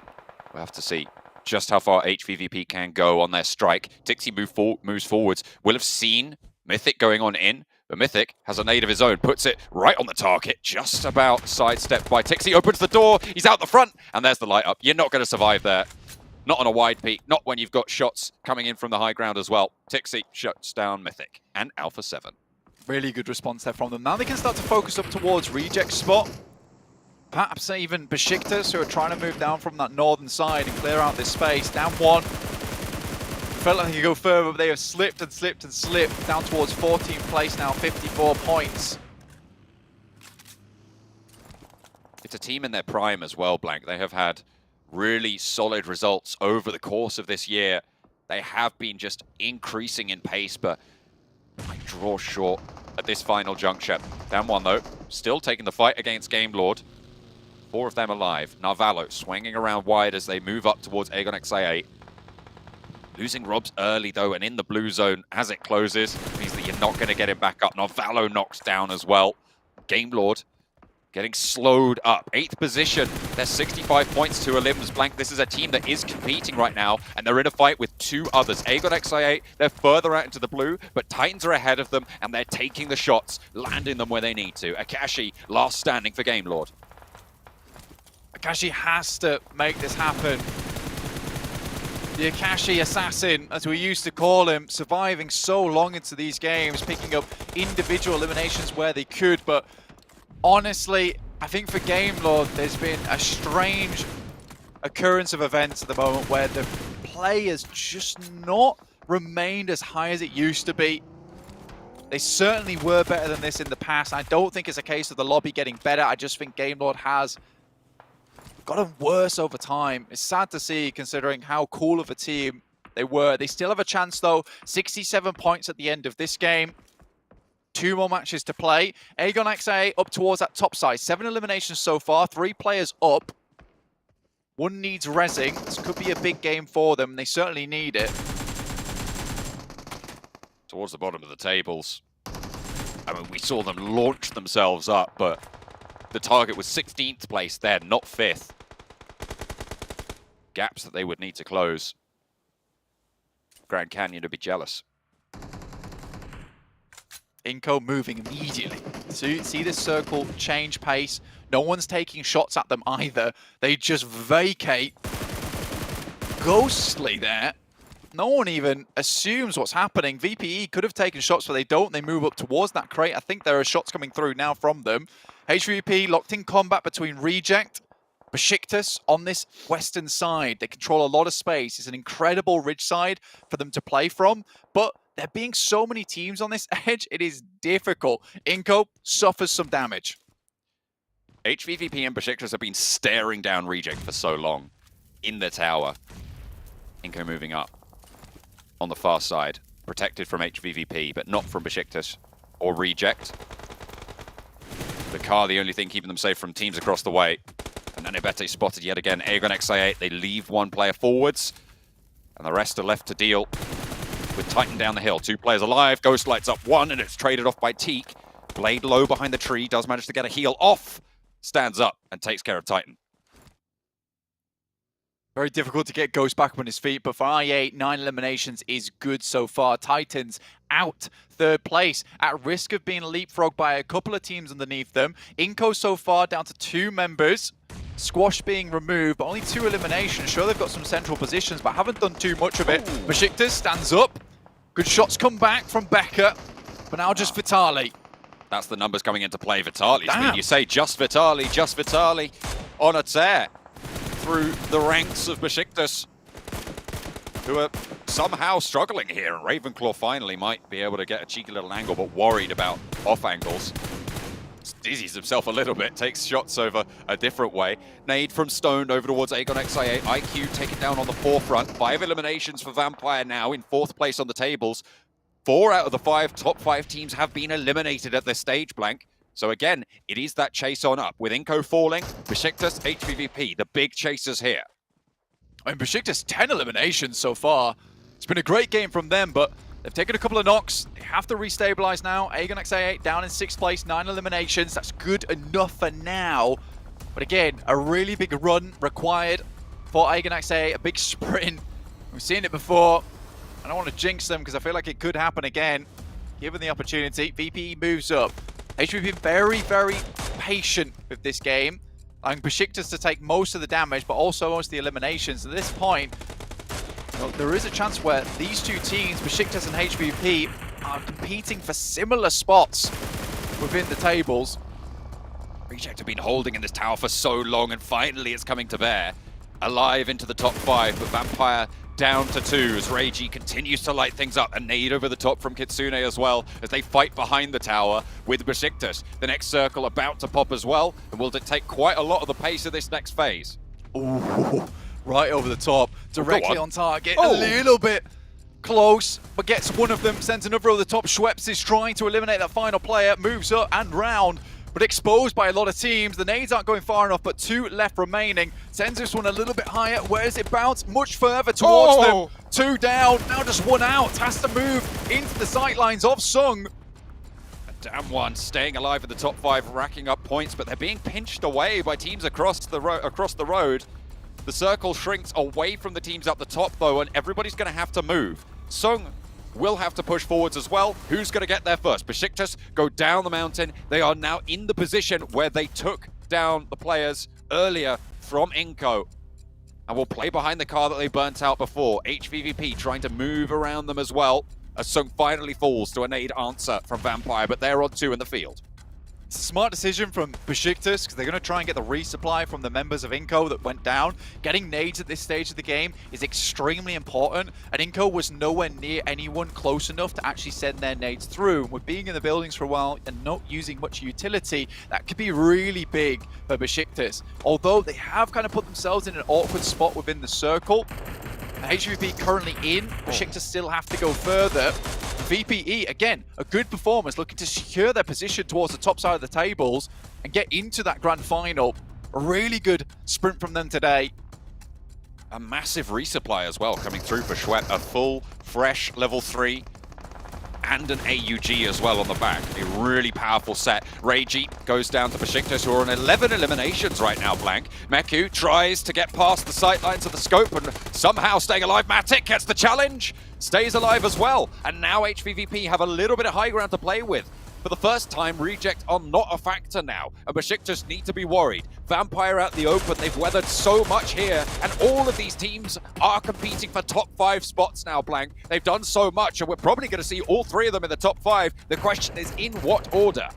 We'll have to see just how far HVVP can go on their strike. Dixie moves forwards. Will have seen Mythic going on in, but Mythic has a nade of his own, puts it right on the target, just about sidestepped by Tixie, opens the door, he's out the front, and there's the light up. You're not going to survive there. Not on a wide peak, not when you've got shots coming in from the high ground as well. Tixie shuts down Mythic and Alpha 7. Really good response there from them. Now they can start to focus up towards Reject's spot. Perhaps even Besiktas, who are trying to move down from that northern side and clear out this space. Down 1. Felt like they could go further, but they have slipped and slipped and slipped. Down towards 14th place now, 54 points. It's a team in their prime as well, Blank. They have had really solid results over the course of this year. They have been just increasing in pace, but might draw short at this final juncture. Down one though, still taking the fight against Game Lord. 4 of them alive. Narvalo swinging around wide as they move up towards Aegon XA8. Losing Robs early though, and in the blue zone as it closes means that you're not going to get him back up. Narvalo knocks down as well. Game Lord getting slowed up. 8th position. They're 65 points to Olympus. Blank, this is a team that is competing right now, and they're in a fight with 2 others. Aegon XI8, they're further out into the blue, but Titans are ahead of them, and they're taking the shots, landing them where they need to. Akashi, last standing for Game Lord. Akashi has to make this happen. The Akashi assassin, as we used to call him, surviving so long into these games, picking up individual eliminations where they could, but honestly, I think for Game Lord, there's been a strange occurrence of events at the moment where the play has just not remained as high as it used to be. They certainly were better than this in the past. I don't think it's a case of the lobby getting better. I just think Game Lord has gotten worse over time. It's sad to see, considering how cool of a team they were. They still have a chance, though. 67 points at the end of this game. 2 more matches to play. Aegon XA up towards that top side. 7 eliminations so far. 3 players up. 1 needs rezzing. This could be a big game for them. They certainly need it. Towards the bottom of the tables. I mean, we saw them launch themselves up, but the target was 16th place there, not 5th. Gaps that they would need to close. Grand Canyon to be jealous. iNCO moving immediately. So you see this circle change pace. No one's taking shots at them either. They just vacate. Ghostly there. No one even assumes what's happening. VPE could have taken shots, but they don't. They move up towards that crate. I think there are shots coming through now from them. HVVP locked in combat between Reject, Besiktas on this western side. They control a lot of space. It's an incredible ridge side for them to play from, but there being so many teams on this edge, it is difficult. iNCO suffers some damage. HVVP and Besiktas have been staring down Reject for so long in the tower. iNCO moving up on the far side, protected from HVVP, but not from Besiktas or Reject. The car, the only thing keeping them safe from teams across the way. And Nanibete spotted yet again. Aegon XI8, they leave 1 player forwards, and the rest are left to deal with Titan down the hill. 2 players alive. Ghost lights up 1, and it's traded off by Teak. Blade low behind the tree, does manage to get a heal off. Stands up and takes care of Titan. Very difficult to get Ghost back up on his feet, but for I8, 9 eliminations is good so far. Titans out 3rd place, at risk of being leapfrogged by a couple of teams underneath them. iNCO so far down to 2 members. Squash being removed, but only 2 eliminations. Sure, they've got some central positions, but haven't done too much of it. Besiktas stands up. Good shots come back from Becker, but now just Vitali. That's the numbers coming into play. Vitali's speed. You say just Vitali on a tear through the ranks of Besiktas, who are somehow struggling here. And Ravenclaw finally might be able to get a cheeky little angle, but worried about off angles. Dizzies himself a little bit, takes shots over a different way. Nade from Stoned over towards Aegon XI8. IQ taken down on the forefront. 5 eliminations for Vampire now in 4th place on the tables. 4 out of the top 5 teams have been eliminated at this stage, Blank. So again, it is that chase on up. With iNCO falling, Besiktas, HVVP, the big chasers here. And Besiktas, 10 eliminations so far. It's been a great game from them, but they've taken a couple of knocks. They have to restabilize now. Aegon XA8 down in 6th place, 9 eliminations. That's good enough for now. But again, a really big run required for Aegon XA8, a big sprint. We've seen it before. I don't want to jinx them because I feel like it could happen again, given the opportunity. VPE moves up. HVP very, very patient with this game. Allowing Besiktas to take most of the damage, but also most of the eliminations. At this point, well, there is a chance where these 2 teams, Besiktas and HVP, are competing for similar spots within the tables. Reject have been holding in this tower for so long, and finally it's coming to bear. Alive into the top 5, but Vampire down to 2s. Reiji continues to light things up. A nade over the top from Kitsune as well as they fight behind the tower with Besiktas. The next circle about to pop as well and will dictate quite a lot of the pace of this next phase. Ooh, right over the top, directly on target, Oh. a little bit close, but gets one of them, sends another over the top. Schweppes is trying to eliminate that final player, moves up and round, but exposed by a lot of teams. The nades aren't going far enough, but 2 left remaining. Sends this one a little bit higher. Where does it bounce? Much further towards them. 2 down, now just 1 out. Has to move into the sightlines of Sung. Damn one staying alive in the top 5, racking up points, but they're being pinched away by teams across the road. The circle shrinks away from the teams up the top though, and everybody's going to have to move. Sung will have to push forwards as well. Who's going to get there first? Besiktas go down the mountain. They are now in the position where they took down the players earlier from iNCO. And will play behind the car that they burnt out before. HVVP trying to move around them as well, as Sung finally falls to a nade answer from Vampire, but they're on 2 in the field. It's a smart decision from Besiktas because they're going to try and get the resupply from the members of iNCO that went down. Getting nades at this stage of the game is extremely important, and iNCO was nowhere near anyone close enough to actually send their nades through. And with being in the buildings for a while and not using much utility, that could be really big for Besiktas. Although they have kind of put themselves in an awkward spot within the circle. HVP currently in, Besiktas still have to go further. VPE, again, a good performance, looking to secure their position towards the top side of the tables and get into that grand final. A really good sprint from them today. A massive resupply as well coming through for Schweppes. A full, fresh level 3 and an AUG as well on the back. A really powerful set. Reiji goes down to Besiktas, who are on 11 eliminations right now, Blank. Meku tries to get past the sightlines of the scope and somehow staying alive. Matic gets the challenge, stays alive as well. And now HVVP have a little bit of high ground to play with. For the first time, reject are not a factor now, and Besiktas need to be worried. Vampire out the open, they've weathered so much here, and all of these teams are competing for top 5 spots now, Blank. They've done so much, and we're probably going to see all 3 of them in the top 5. The question is, in what order?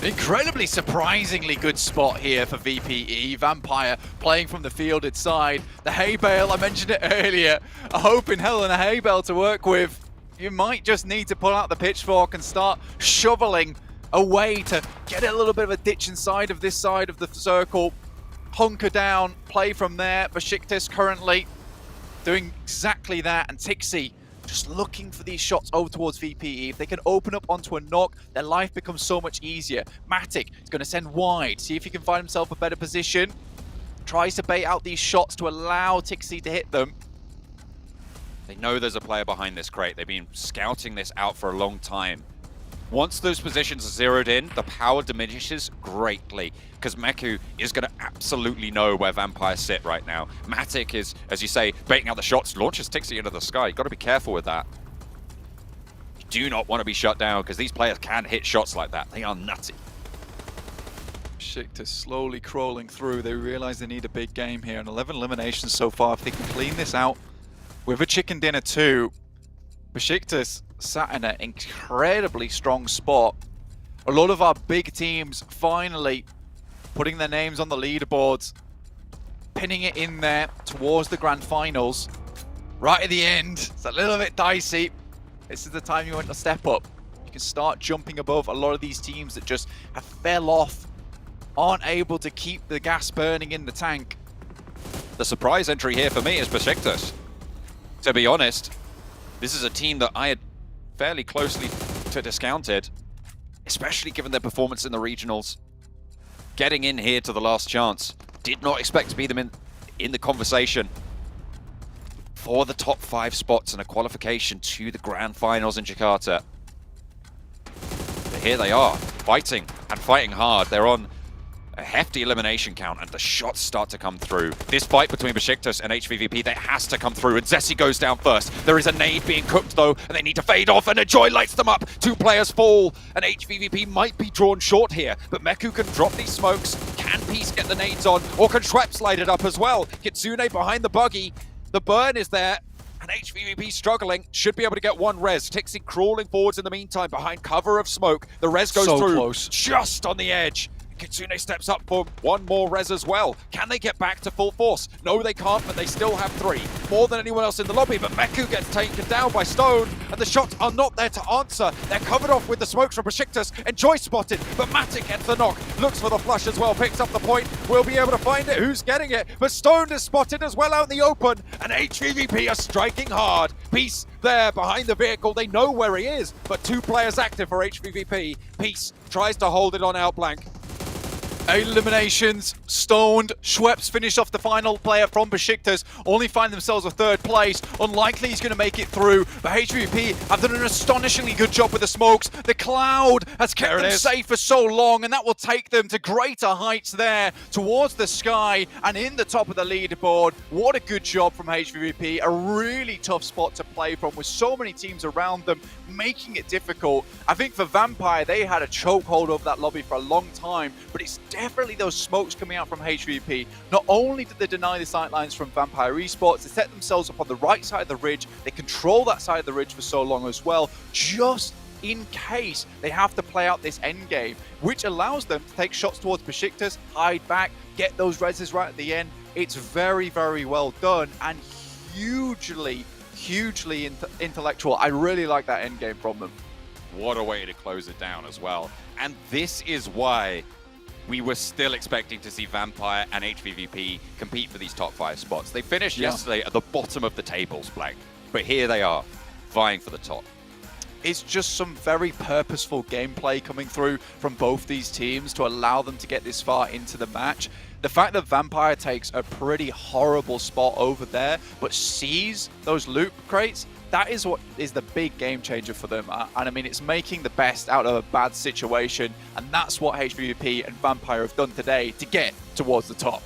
Incredibly surprisingly good spot here for VPE. Vampire playing from the fielded side. The hay bale, I mentioned it earlier. A hope in hell and a hay bale to work with. You might just need to pull out the pitchfork and start shoveling away to get a little bit of a ditch inside of this side of the circle. Hunker down, play from there. Besiktas currently doing exactly that, and Tixi just looking for these shots over towards VPE. If they can open up onto a knock, their life becomes so much easier. Matic is going to send wide, see if he can find himself a better position. Tries to bait out these shots to allow Tixi to hit them. They know there's a player behind this crate. They've been scouting this out for a long time. Once those positions are zeroed in, the power diminishes greatly, because Meku is going to absolutely know where Vampires sit right now. Matic is, as you say, baiting out the shots, launches Tixi into the sky. You've got to be careful with that. You do not want to be shut down, because these players can hit shots like that. They are nutty. Besiktas slowly crawling through. They realize they need a big game here, and 11 eliminations so far. If they can clean this out with a chicken dinner too, Besiktas sat in an incredibly strong spot. A lot of our big teams finally putting their names on the leaderboards, pinning it in there towards the grand finals. Right at the end, it's a little bit dicey. This is the time you want to step up. You can start jumping above a lot of these teams that just have fell off, aren't able to keep the gas burning in the tank. The surprise entry here for me is Besiktas. To be honest, this is a team that I had fairly closely discounted, especially given their performance in the regionals. Getting in here to the last chance. Did not expect to be them in the conversation for the top 5 spots and a qualification to the grand finals in Jakarta. But here they are, fighting and fighting hard. They're on a hefty elimination count, and the shots start to come through. This fight between Besiktas and HVVP, that has to come through, and Zessi goes down first. There is a nade being cooked though, and they need to fade off, and Enjoy lights them up. 2 players fall, and HVVP might be drawn short here, but Meku can drop these smokes. Can Peace get the nades on, or can Schweppes light it up as well? Kitsune behind the buggy. The burn is there, and HVVP struggling. Should be able to get 1 res. Tixi crawling forwards in the meantime behind cover of smoke. The res goes so through close. just on the edge. Kitsune steps up for one more res as well. Can they get back to full force? No, they can't, but they still have 3. More than anyone else in the lobby, but Meku gets taken down by Stone, and the shots are not there to answer. They're covered off with the smokes from Besiktas. Enjoy spotted, but Matic gets the knock. Looks for the flush as well, picks up the point. Will be able to find it. Who's getting it? But Stone is spotted as well out in the open, and HVVP are striking hard. Peace there behind the vehicle. They know where he is, but 2 players active for HVVP. Peace tries to hold it on Outblank. 8 eliminations, stoned. Schweppes finished off the final player from Besiktas, only find themselves a 3rd place. Unlikely he's going to make it through, but HVP have done an astonishingly good job with the smokes. The cloud has kept them safe for so long, and that will take them to greater heights there, towards the sky, and in the top of the leaderboard. What a good job from HVP. A really tough spot to play from, with so many teams around them, making it difficult. I think for Vampire, they had a chokehold over that lobby for a long time, but it's definitely those smokes coming out from HVP. Not only did they deny the sightlines from Vampire Esports, they set themselves up on the right side of the ridge. They control that side of the ridge for so long as well, just in case they have to play out this end game, which allows them to take shots towards Besiktas, hide back, get those reses right at the end. It's very, very well done, and hugely intellectual. I really like that end game from them. What a way to close it down as well. And this is why we were still expecting to see Vampire and HVVP compete for these top 5 spots. They finished yesterday at the bottom of the tables, Blank. But here they are, vying for the top. It's just some very purposeful gameplay coming through from both these teams to allow them to get this far into the match. The fact that Vampire takes a pretty horrible spot over there, but sees those loot crates, that is what is the big game changer for them. And I mean, it's making the best out of a bad situation, and that's what HVVP and Vampire have done today to get towards the top.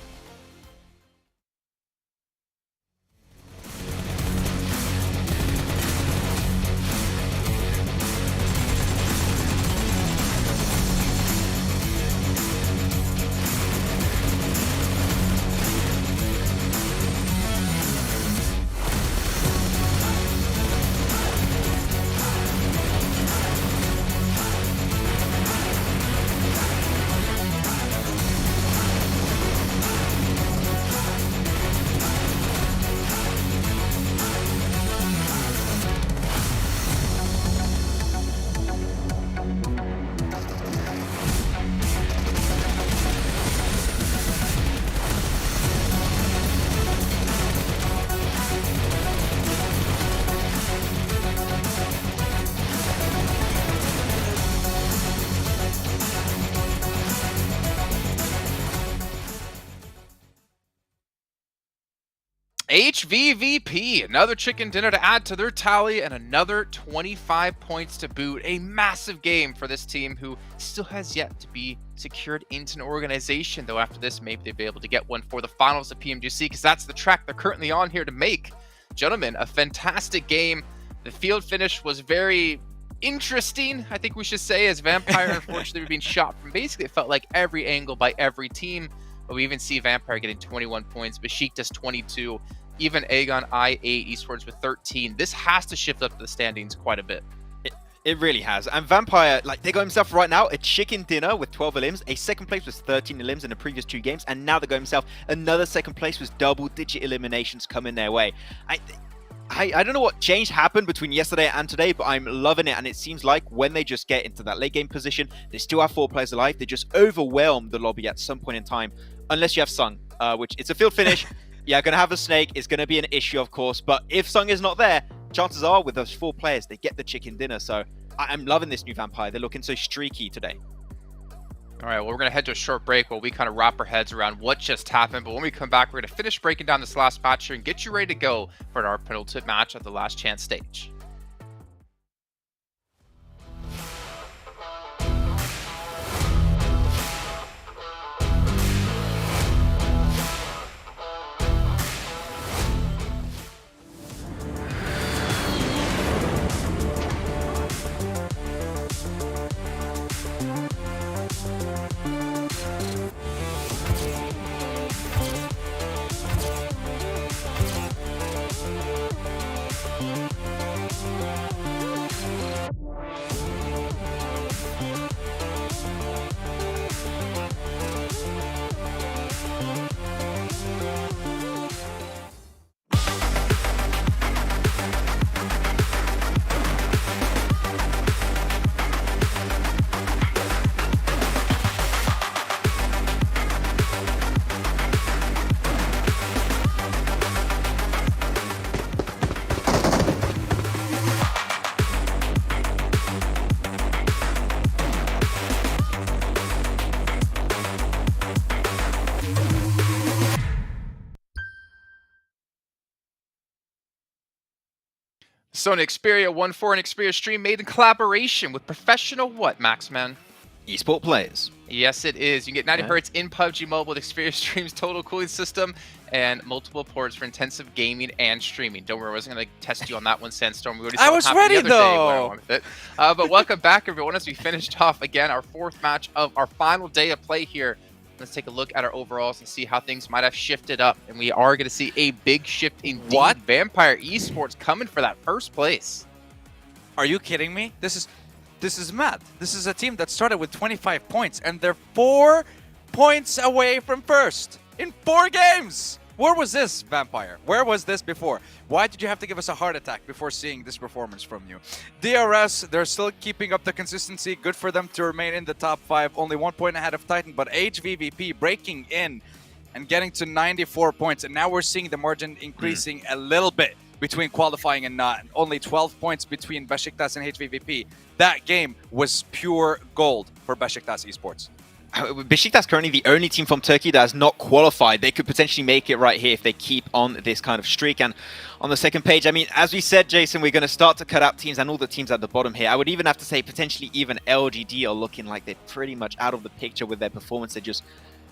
HVVP, another chicken dinner to add to their tally, and another 25 points to boot. A massive game for this team, who still has yet to be secured into an organization, though after this maybe they'll be able to get one for the finals of PMGC, because that's the track they're currently on here to make. Gentlemen, a fantastic game. The field finish was very interesting, I think we should say, as Vampire unfortunately were being shot from basically, it felt like every angle by every team. But we even see Vampire getting 21 points, Besiktas 22, even Aegon I8, Esports with 13. This has to shift up the standings quite a bit. It really has. And Vampire, like, they got himself right now a chicken dinner with 12 elims, a second place with 13 elims in the previous 2 games, and now they got himself another second place with double-digit eliminations coming their way. I don't know what change happened between yesterday and today, but I'm loving it. And it seems like when they just get into that late game position, they still have 4 players alive. They just overwhelm the lobby at some point in time, unless you have Sung, which it's a field finish. Yeah, going to have a snake. It's going to be an issue, of course. But if Sung is not there, chances are with those 4 players, they get the chicken dinner. So I'm loving this new Vampire. They're looking so streaky today. All right, well, we're going to head to a short break while we kind of wrap our heads around what just happened. But when we come back, we're going to finish breaking down this last match here and get you ready to go for our penultimate match of the last chance stage. So an Xperia 1-4 and Xperia stream made in collaboration with professional what, Maxman? Esport players. Yes, it is. You can get 90 Hz in PUBG Mobile with Xperia Stream's total cooling system and multiple ports for intensive gaming and streaming. Don't worry, I wasn't going to test you on that one, Sandstorm. We already saw I what was happened ready, the other day where I though. went with it. But welcome back, everyone, as we finished off, again, our 4th match of our final day of play here. Let's take a look at our overalls and see how things might have shifted up. And we are going to see a big shift indeed. What? Vampire Esports coming for that first place. Are you kidding me? This is mad. This is a team that started with 25 points, and they're 4 points away from first in 4 games. Where was this, Vampire? Where was this before? Why did you have to give us a heart attack before seeing this performance from you? DRS, they're still keeping up the consistency. Good for them to remain in the top 5. Only 1 point ahead of Titan, but HVVP breaking in and getting to 94 points. And now we're seeing the margin increasing a little bit between qualifying and not. Only 12 points between Besiktas and HVVP. That game was pure gold for Besiktas Esports. Besiktas currently the only team from Turkey that has not qualified. They could potentially make it right here if they keep on this kind of streak. And on the second page, I mean, as we said, Jason, we're going to start to cut out teams and all the teams at the bottom here. I would even have to say potentially even LGD are looking like they're pretty much out of the picture with their performance. They're just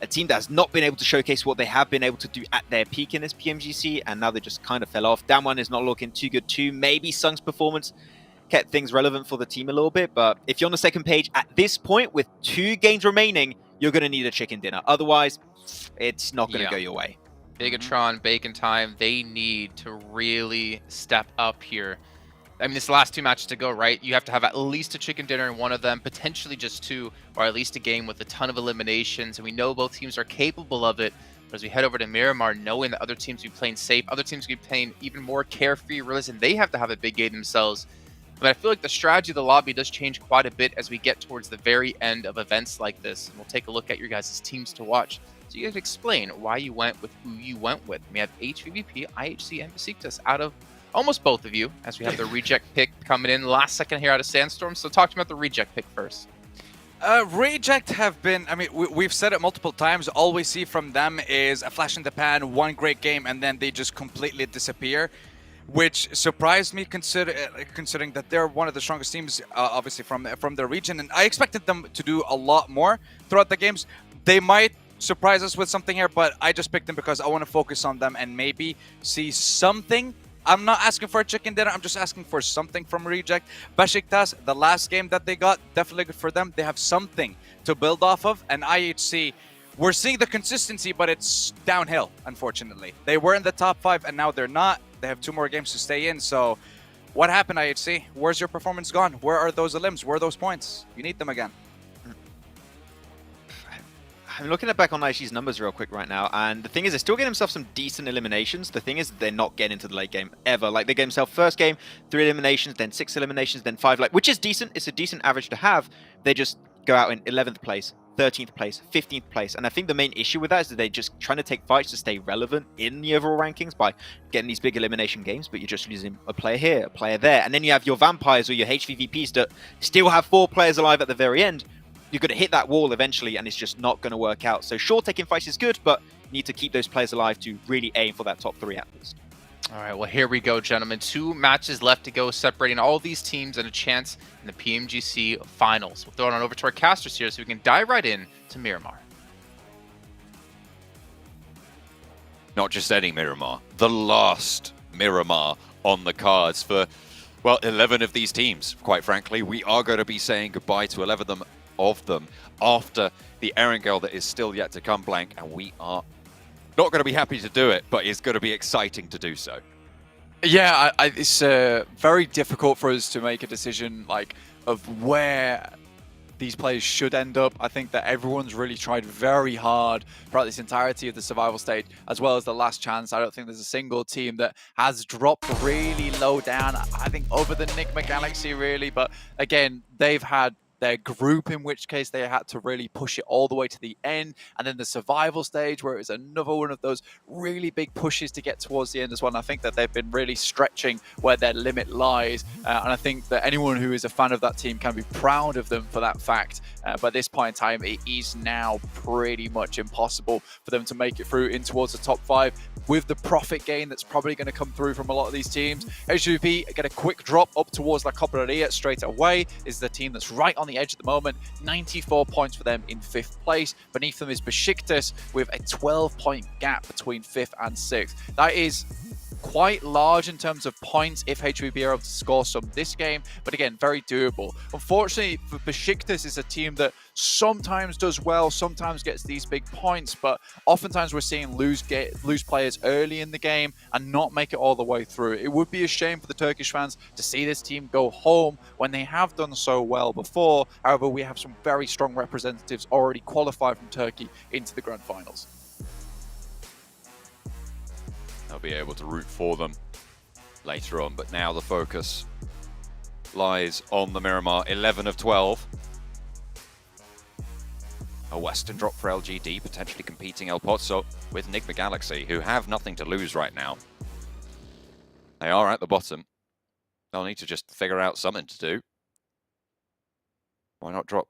a team that has not been able to showcase what they have been able to do at their peak in this PMGC, and now they just kind of fell off. Damwon is not looking too good too. Maybe Sung's performance kept things relevant for the team a little bit, but if you're on the second page at this point with 2 games remaining, you're going to need a chicken dinner. Otherwise, it's not going to go your way. Bigatron, Bacon Time, they need to really step up here. I mean, it's the last 2 matches to go, right? You have to have at least a chicken dinner in one of them, potentially just 2, or at least a game with a ton of eliminations. And we know both teams are capable of it. But as we head over to Miramar, knowing that other teams will be playing safe, other teams will be playing even more carefree, realizing they have to have a big game themselves. But I feel like the strategy of the lobby does change quite a bit as we get towards the very end of events like this. And we'll take a look at your guys' teams to watch. So you guys explain why you went with who you went with. We have HVVP, IHC, and Besiktas out of almost both of you, as we have the reject pick coming in last second here out of Sandstorm. So talk to me about the reject pick first. Reject have been, I mean, we've said it multiple times. All we see from them is a flash in the pan, one great game, and then they just completely disappear. Which surprised me considering that they're one of the strongest teams, obviously, from their region. And I expected them to do a lot more throughout the games. They might surprise us with something here, but I just picked them because I want to focus on them and maybe see something. I'm not asking for a chicken dinner. I'm just asking for something from Reject. Besiktas, the last game that they got, definitely good for them. They have something to build off of. And IHC, we're seeing the consistency, but it's downhill, unfortunately. They were in the top 5, and now they're not. They have 2 more games to stay in. So what happened, IHC? Where's your performance gone? Where are those elims? Where are those points? You need them again. I'm looking back on IHC's numbers real quick right now, and the thing is, they're still getting themselves some decent eliminations. The thing is, they're not getting into the late game ever. Like, they get themselves first game, 3 eliminations, then 6 eliminations, then 5, like, which is decent. It's a decent average to have. They just go out in 11th place, 13th place, 15th place. And I think the main issue with that is that they're just trying to take fights to stay relevant in the overall rankings by getting these big elimination games, but you're just losing a player here, a player there. And then you have your Vampires or your HVVPs that still have 4 players alive at the very end. You're going to hit that wall eventually, and it's just not going to work out. So sure, taking fights is good, but you need to keep those players alive to really aim for that top 3 at least. All right, well, here we go, gentlemen. 2 matches left to go, separating all these teams and a chance in the PMGC Finals. We'll throw it on over to our casters here so we can dive right in to Miramar. Not just any Miramar, the last Miramar on the cards for, well, 11 of these teams. Quite frankly, we are going to be saying goodbye to 11 of them after the Erangel that is still yet to come, Blank, and we are not going to be happy to do it, but it's going to be exciting to do so. Yeah, it's very difficult for us to make a decision like of where these players should end up. I think that everyone's really tried very hard throughout this entirety of the survival stage, as well as the last chance. I don't think there's a single team that has dropped really low down. I think over the Enigma Galaxy, really. But again, they've had their group, in which case they had to really push it all the way to the end, and then the survival stage where it was another one of those really big pushes to get towards the end as well. And I think that they've been really stretching where their limit lies, and I think that anyone who is a fan of that team can be proud of them for that fact. But at this point in time, it is now pretty much impossible for them to make it through in towards the top 5. with the profit gain that's probably going to come through from a lot of these teams. HVVP get a quick drop up towards La Cobreria straight away. Is the team that's right on the edge at the moment. 94 points for them in 5th place. Beneath them is Besiktas with a 12-point gap between 5th and 6th. That is quite large in terms of points if HVB are able to score some this game, but again, very doable. Unfortunately, for Besiktas is a team that sometimes does well, sometimes gets these big points, but oftentimes we're seeing lose players early in the game and not make it all the way through. It would be a shame for the Turkish fans to see this team go home when they have done so well before. However, we have some very strong representatives already qualified from Turkey into the Grand Finals. They'll be able to root for them later on, but now the focus lies on the Miramar. 11 of 12. A Western drop for LGD, potentially competing El Pozo with Enigma Galaxy, who have nothing to lose right now. They are at the bottom. They'll need to just figure out something to do. Why not drop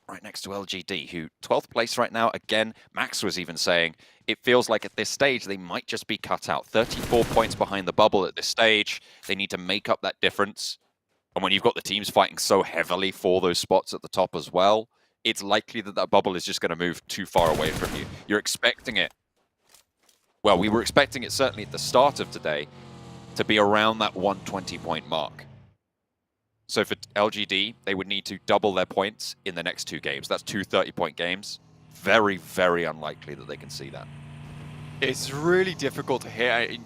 right next to LGD, who 12th place right now? Again, Max was even saying it feels like at this stage they might just be cut out. 34 points behind the bubble at this stage. They need to make up that difference. And when you've got the teams fighting so heavily for those spots at the top as well, it's likely that that bubble is just going to move too far away from you. You're expecting it. Well, we were expecting it certainly at the start of today to be around that 120-point mark. So for LGD, they would need to double their points in the next 2 games. That's 2 30-point games. Very, very unlikely that they can see that. It's really difficult to hit.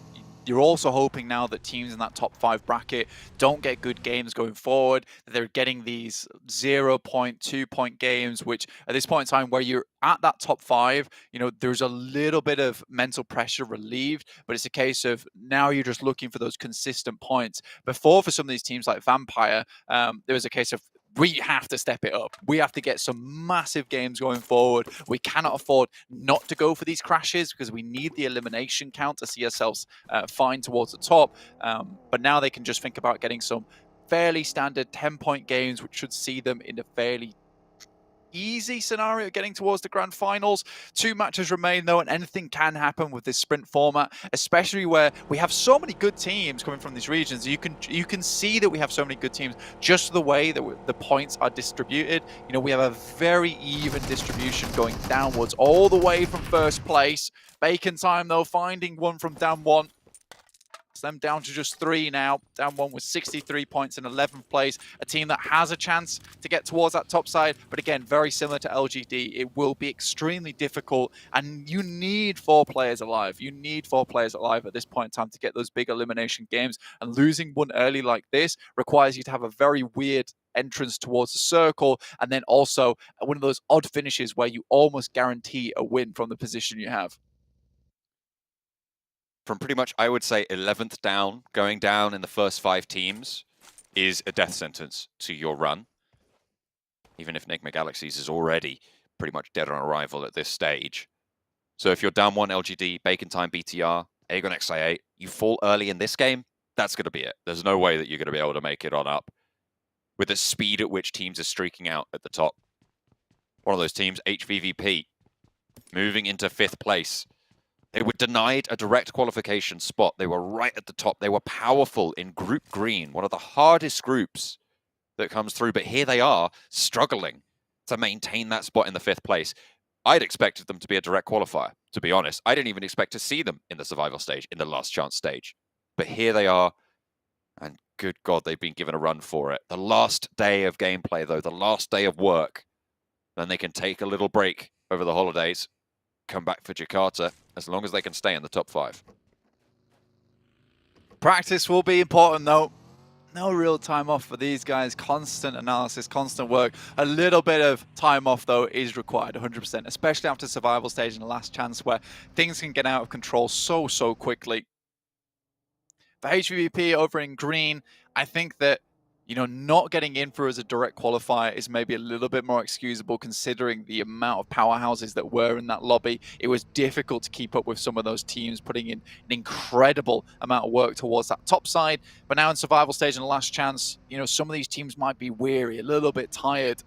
You're also hoping now that teams in that top 5 bracket don't get good games going forward, that they're getting these 0-point, 2-point games, which at this point in time where you're at that top 5, you know, there's a little bit of mental pressure relieved, but it's a case of now you're just looking for those consistent points. Before, for some of these teams like Vampire, there was a case of we have to step it up. We have to get some massive games going forward. We cannot afford not to go for these crashes because we need the elimination count to see ourselves fine towards the top. But now they can just think about getting some fairly standard 10-point games, which should see them in a fairly easy scenario getting towards the grand finals. 2 matches remain though, and anything can happen with this sprint format, especially where we have so many good teams coming from these regions. You can see that we have so many good teams just the way that the points are distributed. You know, we have a very even distribution going downwards all the way from 1st place. Bacon Time though, finding one from down 1. Them down to just 3 now. Down 1 with 63 points in 11th place. A team that has a chance to get towards that top side, but again, very similar to LGD. It will be extremely difficult, and you need 4 players alive. You need 4 players alive at this point in time to get those big elimination games, and losing one early like this requires you to have a very weird entrance towards the circle, and then also one of those odd finishes where you almost guarantee a win from the position you have. From pretty much, I would say, 11th down, going down in the first 5 teams is a death sentence to your run. Even if Enigma Galaxies is already pretty much dead on arrival at this stage. So if you're down 1 LGD, Bacon Time, BTR, Aegon XI8, you fall early in this game, that's going to be it. There's no way that you're going to be able to make it on up with the speed at which teams are streaking out at the top. One of those teams, HVVP, moving into 5th place. They were denied a direct qualification spot. They were right at the top. They were powerful in Group Green, one of the hardest groups that comes through. But here they are, struggling to maintain that spot in the 5th place. I'd expected them to be a direct qualifier, to be honest. I didn't even expect to see them in the survival stage, in the last chance stage. But here they are, and good God, they've been given a run for it. The last day of gameplay, though, the last day of work, then they can take a little break over the holidays, come back for Jakarta, as long as they can stay in the top 5. Practice will be important though. No real time off for these guys. Constant analysis, constant work. A little bit of time off though is required, 100%, especially after survival stage and the last chance where things can get out of control so quickly. For HVVP over in green, I think that, you know, not getting in for as a direct qualifier is maybe a little bit more excusable considering the amount of powerhouses that were in that lobby. It was difficult to keep up with some of those teams putting in an incredible amount of work towards that top side. But now in survival stage and the last chance, you know, some of these teams might be weary, a little bit tired.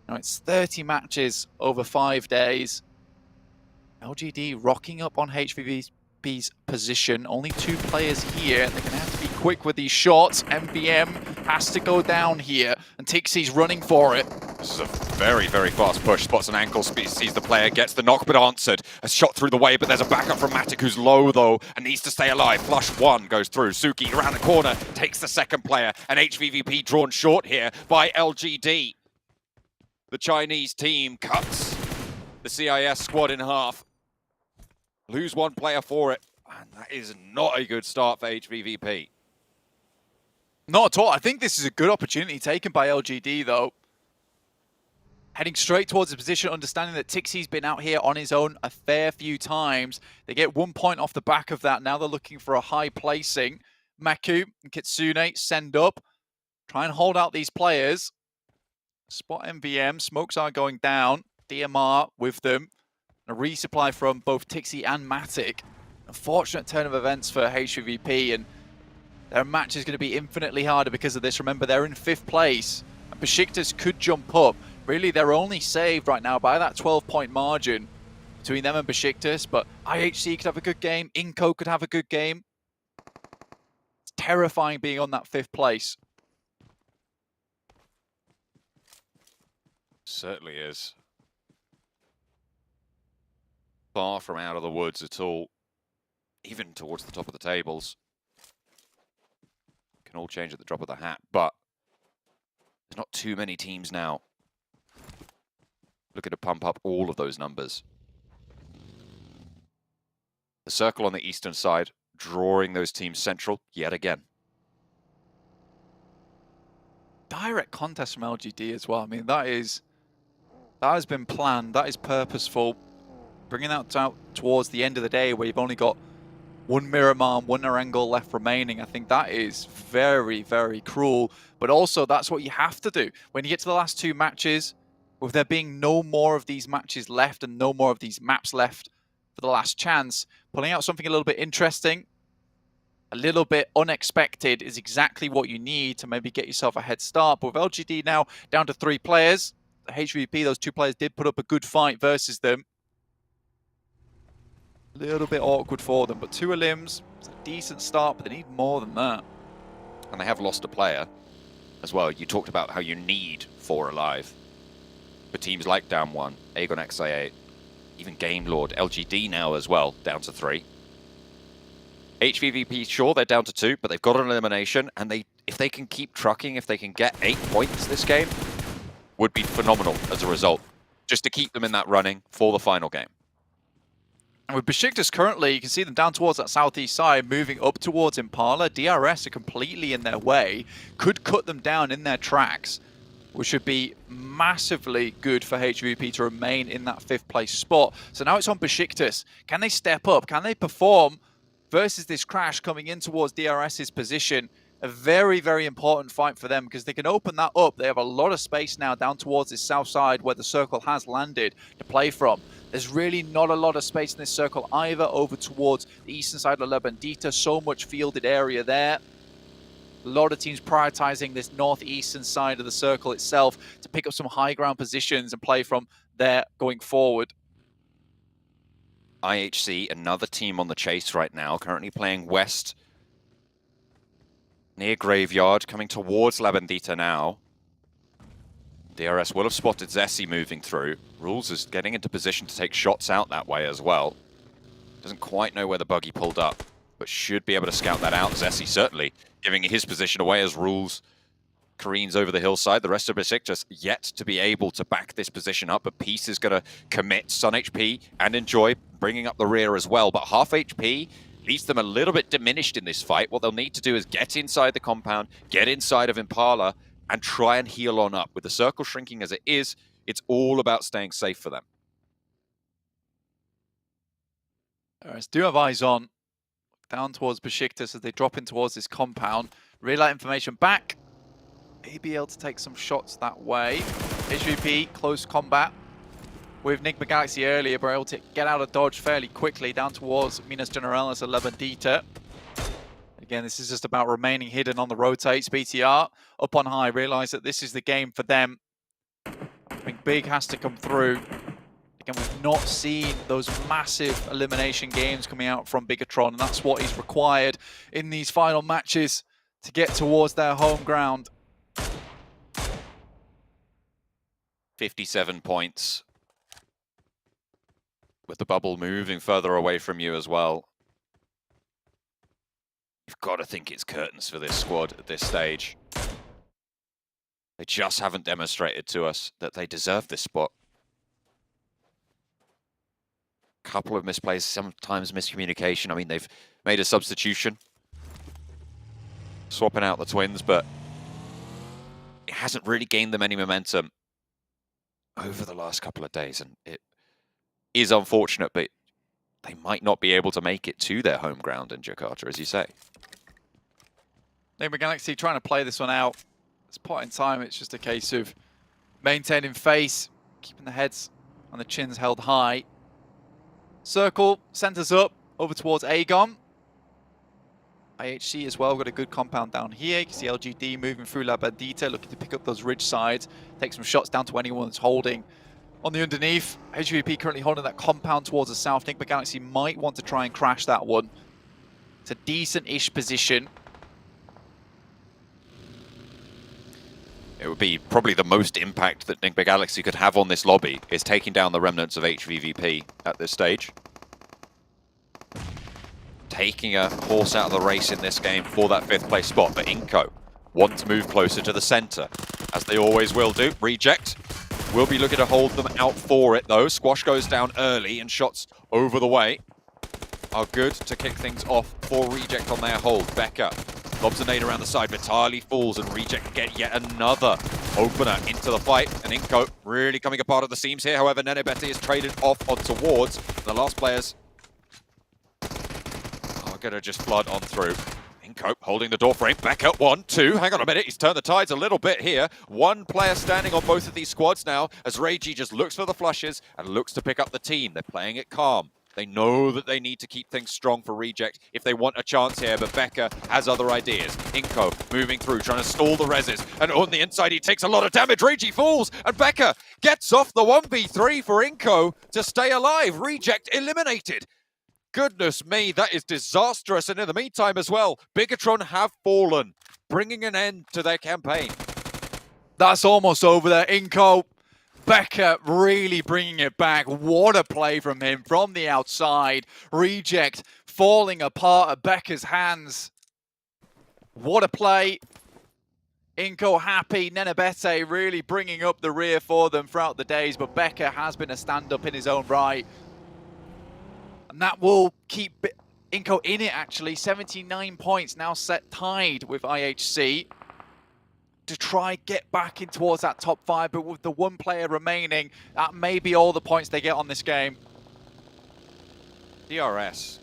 You know, it's 30 matches over 5 days. LGD rocking up on HVVP's position. Only 2 players here. They're going to have to be quick with these shots. MBM has to go down here, and Tixie's running for it. This is a very, very fast push. Spots an ankle, sees the player, gets the knock, but answered. A shot through the way, but there's a backup from Matic, who's low, though, and needs to stay alive. Flush 1 goes through. Suki around the corner, takes the second player, and HVVP drawn short here by LGD. The Chinese team cuts the CIS squad in half. Lose 1 player for it, and that is not a good start for HVVP. Not at all. I think this is a good opportunity taken by LGD, though. Heading straight towards the position, understanding that Tixie's been out here on his own a fair few times. They get 1 point off the back of that. Now they're looking for a high placing. Maku and Kitsune send up. Try and hold out these players. Spot MVM. Smokes are going down. DMR with them. A resupply from both Tixie and Matic. Unfortunate turn of events for HVVP, and their match is going to be infinitely harder because of this. Remember, they're in 5th place. And Besiktas could jump up. Really, they're only saved right now by that 12-point margin between them and Besiktas. But IHC could have a good game. iNCO could have a good game. It's terrifying being on that 5th place. Certainly is. Far from out of the woods at all. Even towards the top of the tables. Can all change at the drop of the hat, but there's not too many teams now looking to pump up all of those numbers. The circle on the eastern side, drawing those teams central yet again. Direct contest from LGD as well. I mean, that has been planned. That is purposeful. Bringing that out towards the end of the day where you've only got 1 Miramar, 1 Erangel left remaining. I think that is very, very cruel. But also, that's what you have to do. When you get to the last 2 matches, with there being no more of these matches left and no more of these maps left for the last chance, pulling out something a little bit interesting, a little bit unexpected is exactly what you need to maybe get yourself a head start. But with LGD now down to 3 players, the HVP, those 2 players did put up a good fight versus them. A little bit awkward for them, but 2 elims, it's a decent start, but they need more than that. And they have lost a player as well. You talked about how you need 4 alive. For teams like Down 1, Aegon XIA, even Game Lord, LGD now as well, down to 3. HVVP, sure, they're down to 2, but they've got an elimination, and if they can keep trucking, if they can get 8 points this game, would be phenomenal as a result, just to keep them in that running for the final game. And with Besiktas currently, you can see them down towards that southeast side, moving up towards Impala. DRS are completely in their way, could cut them down in their tracks, which should be massively good for HVP to remain in that 5th place spot. So now it's on Besiktas. Can they step up? Can they perform versus this crash coming in towards DRS's position? A very, very important fight for them because they can open that up. They have a lot of space now down towards this south side where the circle has landed to play from. There's really not a lot of space in this circle either over towards the eastern side of La Bandita. So much fielded area there. A lot of teams prioritizing this northeastern side of the circle itself to pick up some high ground positions and play from there going forward. IHC, another team on the chase right now, currently playing west near Graveyard, coming towards La Bandita now. DRS will have spotted Zessi moving through. Rules is getting into position to take shots out that way as well. Doesn't quite know where the buggy pulled up, but should be able to scout that out. Zessi certainly giving his position away as Rules careens over the hillside. The rest of Besiktas yet to be able to back this position up, but Peace is going to commit Sun HP and Enjoy bringing up the rear as well. But half HP leaves them a little bit diminished in this fight. What they'll need to do is get inside the compound, get inside of Impala, and try and heal on up. With the circle shrinking as it is, it's all about staying safe for them. Alright, do have eyes on. Down towards Besiktas as they drop in towards this compound. Relay information back. Maybe able to take some shots that way. HVP, close combat with Enigma Galaxy earlier, but able to get out of dodge fairly quickly down towards Minas Generales and La Bandita. Again, this is just about remaining hidden on the rotates. BTR up on high, realize that this is the game for them. I think big has to come through. Again, we've not seen those massive elimination games coming out from Bigatron, and that's what is required in these final matches to get towards their home ground. 57 points. With the bubble moving further away from you as well. You've got to think it's curtains for this squad at this stage. They just haven't demonstrated to us that they deserve this spot. Couple of misplays, sometimes miscommunication. I mean, they've made a substitution, swapping out the twins, but it hasn't really gained them any momentum over the last couple of days, and it is unfortunate, but they might not be able to make it to their home ground in Jakarta, as you say. Nigma Galaxy trying to play this one out. At this point in time, it's just a case of maintaining face, keeping the heads and the chins held high. Circle centers up over towards Aegon. IHC as well, got a good compound down here. You can see LGD moving through La Bandita, looking to pick up those ridge sides, take some shots down to anyone that's holding on the underneath. HVVP currently holding that compound towards the south. Nigma Galaxy might want to try and crash that one. It's a decent-ish position. It would be probably the most impact that Nigma Galaxy could have on this lobby is taking down the remnants of HVVP at this stage. Taking a horse out of the race in this game for that 5th place spot, but iNCO want to move closer to the center, as they always will do. Reject will be looking to hold them out for it though. Squash goes down early and shots over the way are good to kick things off for Reject on their hold. Becca lobs a nade around the side, Vitali falls and Reject get yet another opener into the fight. And iNCO really coming apart at the seams here. However, Nenebete is traded off onto wards. The last players are going to just flood on through. iNCO holding the door frame. Back up 1, 2. Hang on a minute. He's turned the tides a little bit here. One player standing on both of these squads now as Reiji just looks for the flushes and looks to pick up the team. They're playing it calm. They know that they need to keep things strong for Reject if they want a chance here, but Becca has other ideas. iNCO moving through, trying to stall the reses, and on the inside he takes a lot of damage. Reiji falls, and Becca gets off the 1v3 for iNCO to stay alive. Reject eliminated. Goodness me, that is disastrous. And in the meantime as well, Bigatron have fallen, bringing an end to their campaign. That's almost over there. iNCO, Becca really bringing it back. What a play from him from the outside. Reject falling apart at Becca's hands. What a play. iNCO happy. Nenebete really bringing up the rear for them throughout the days, but Becca has been a stand-up in his own right. And that will keep iNCO in it, actually. 79 points now set tied with IHC to try get back in towards that top 5, but with the one player remaining, that may be all the points they get on this game. DRS.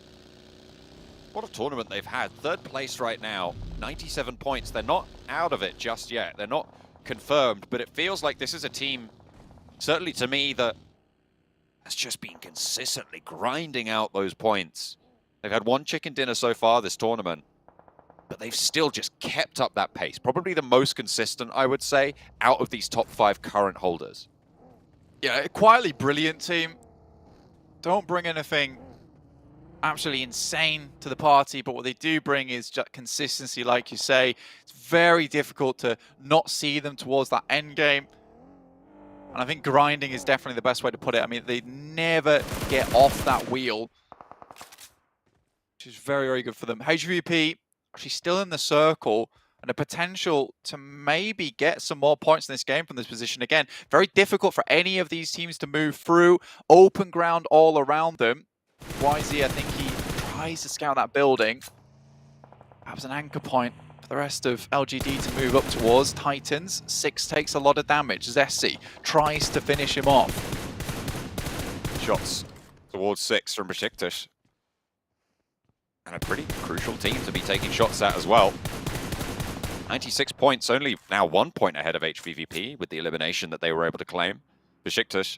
What a tournament they've had. 3rd place right now, 97 points. They're not out of it just yet. They're not confirmed, but it feels like this is a team, certainly to me, that has just been consistently grinding out those points. They've had 1 chicken dinner so far this tournament, but they've still just kept up that pace. Probably the most consistent, I would say, out of these top 5 current holders. Yeah, a quietly brilliant team. Don't bring anything absolutely insane to the party, but what they do bring is just consistency, like you say. It's very difficult to not see them towards that end game. And I think grinding is definitely the best way to put it. I mean, they never get off that wheel, which is very, very good for them. HVVP actually still in the circle and a potential to maybe get some more points in this game from this position. Again, very difficult for any of these teams to move through. Open ground all around them. YZ, I think he tries to scout that building. Perhaps an anchor point for the rest of LGD to move up towards. Titans, 6 takes a lot of damage. Zessi tries to finish him off. Shots towards 6 from Besiktas. And a pretty crucial team to be taking shots at as well. 96 points, only now 1 point ahead of HVVP with the elimination that they were able to claim. Besiktas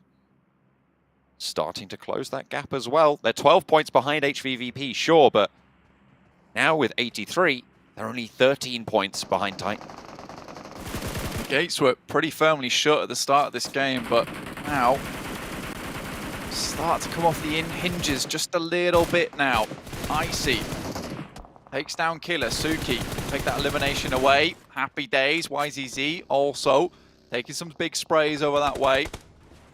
starting to close that gap as well. They're 12 points behind HVVP, sure, but now with 83, they're only 13 points behind Titan. The gates were pretty firmly shut at the start of this game, but now start to come off the hinges just a little bit now. Icy takes down Killer. Suki take that elimination away. Happy days. YZZ also taking some big sprays over that way.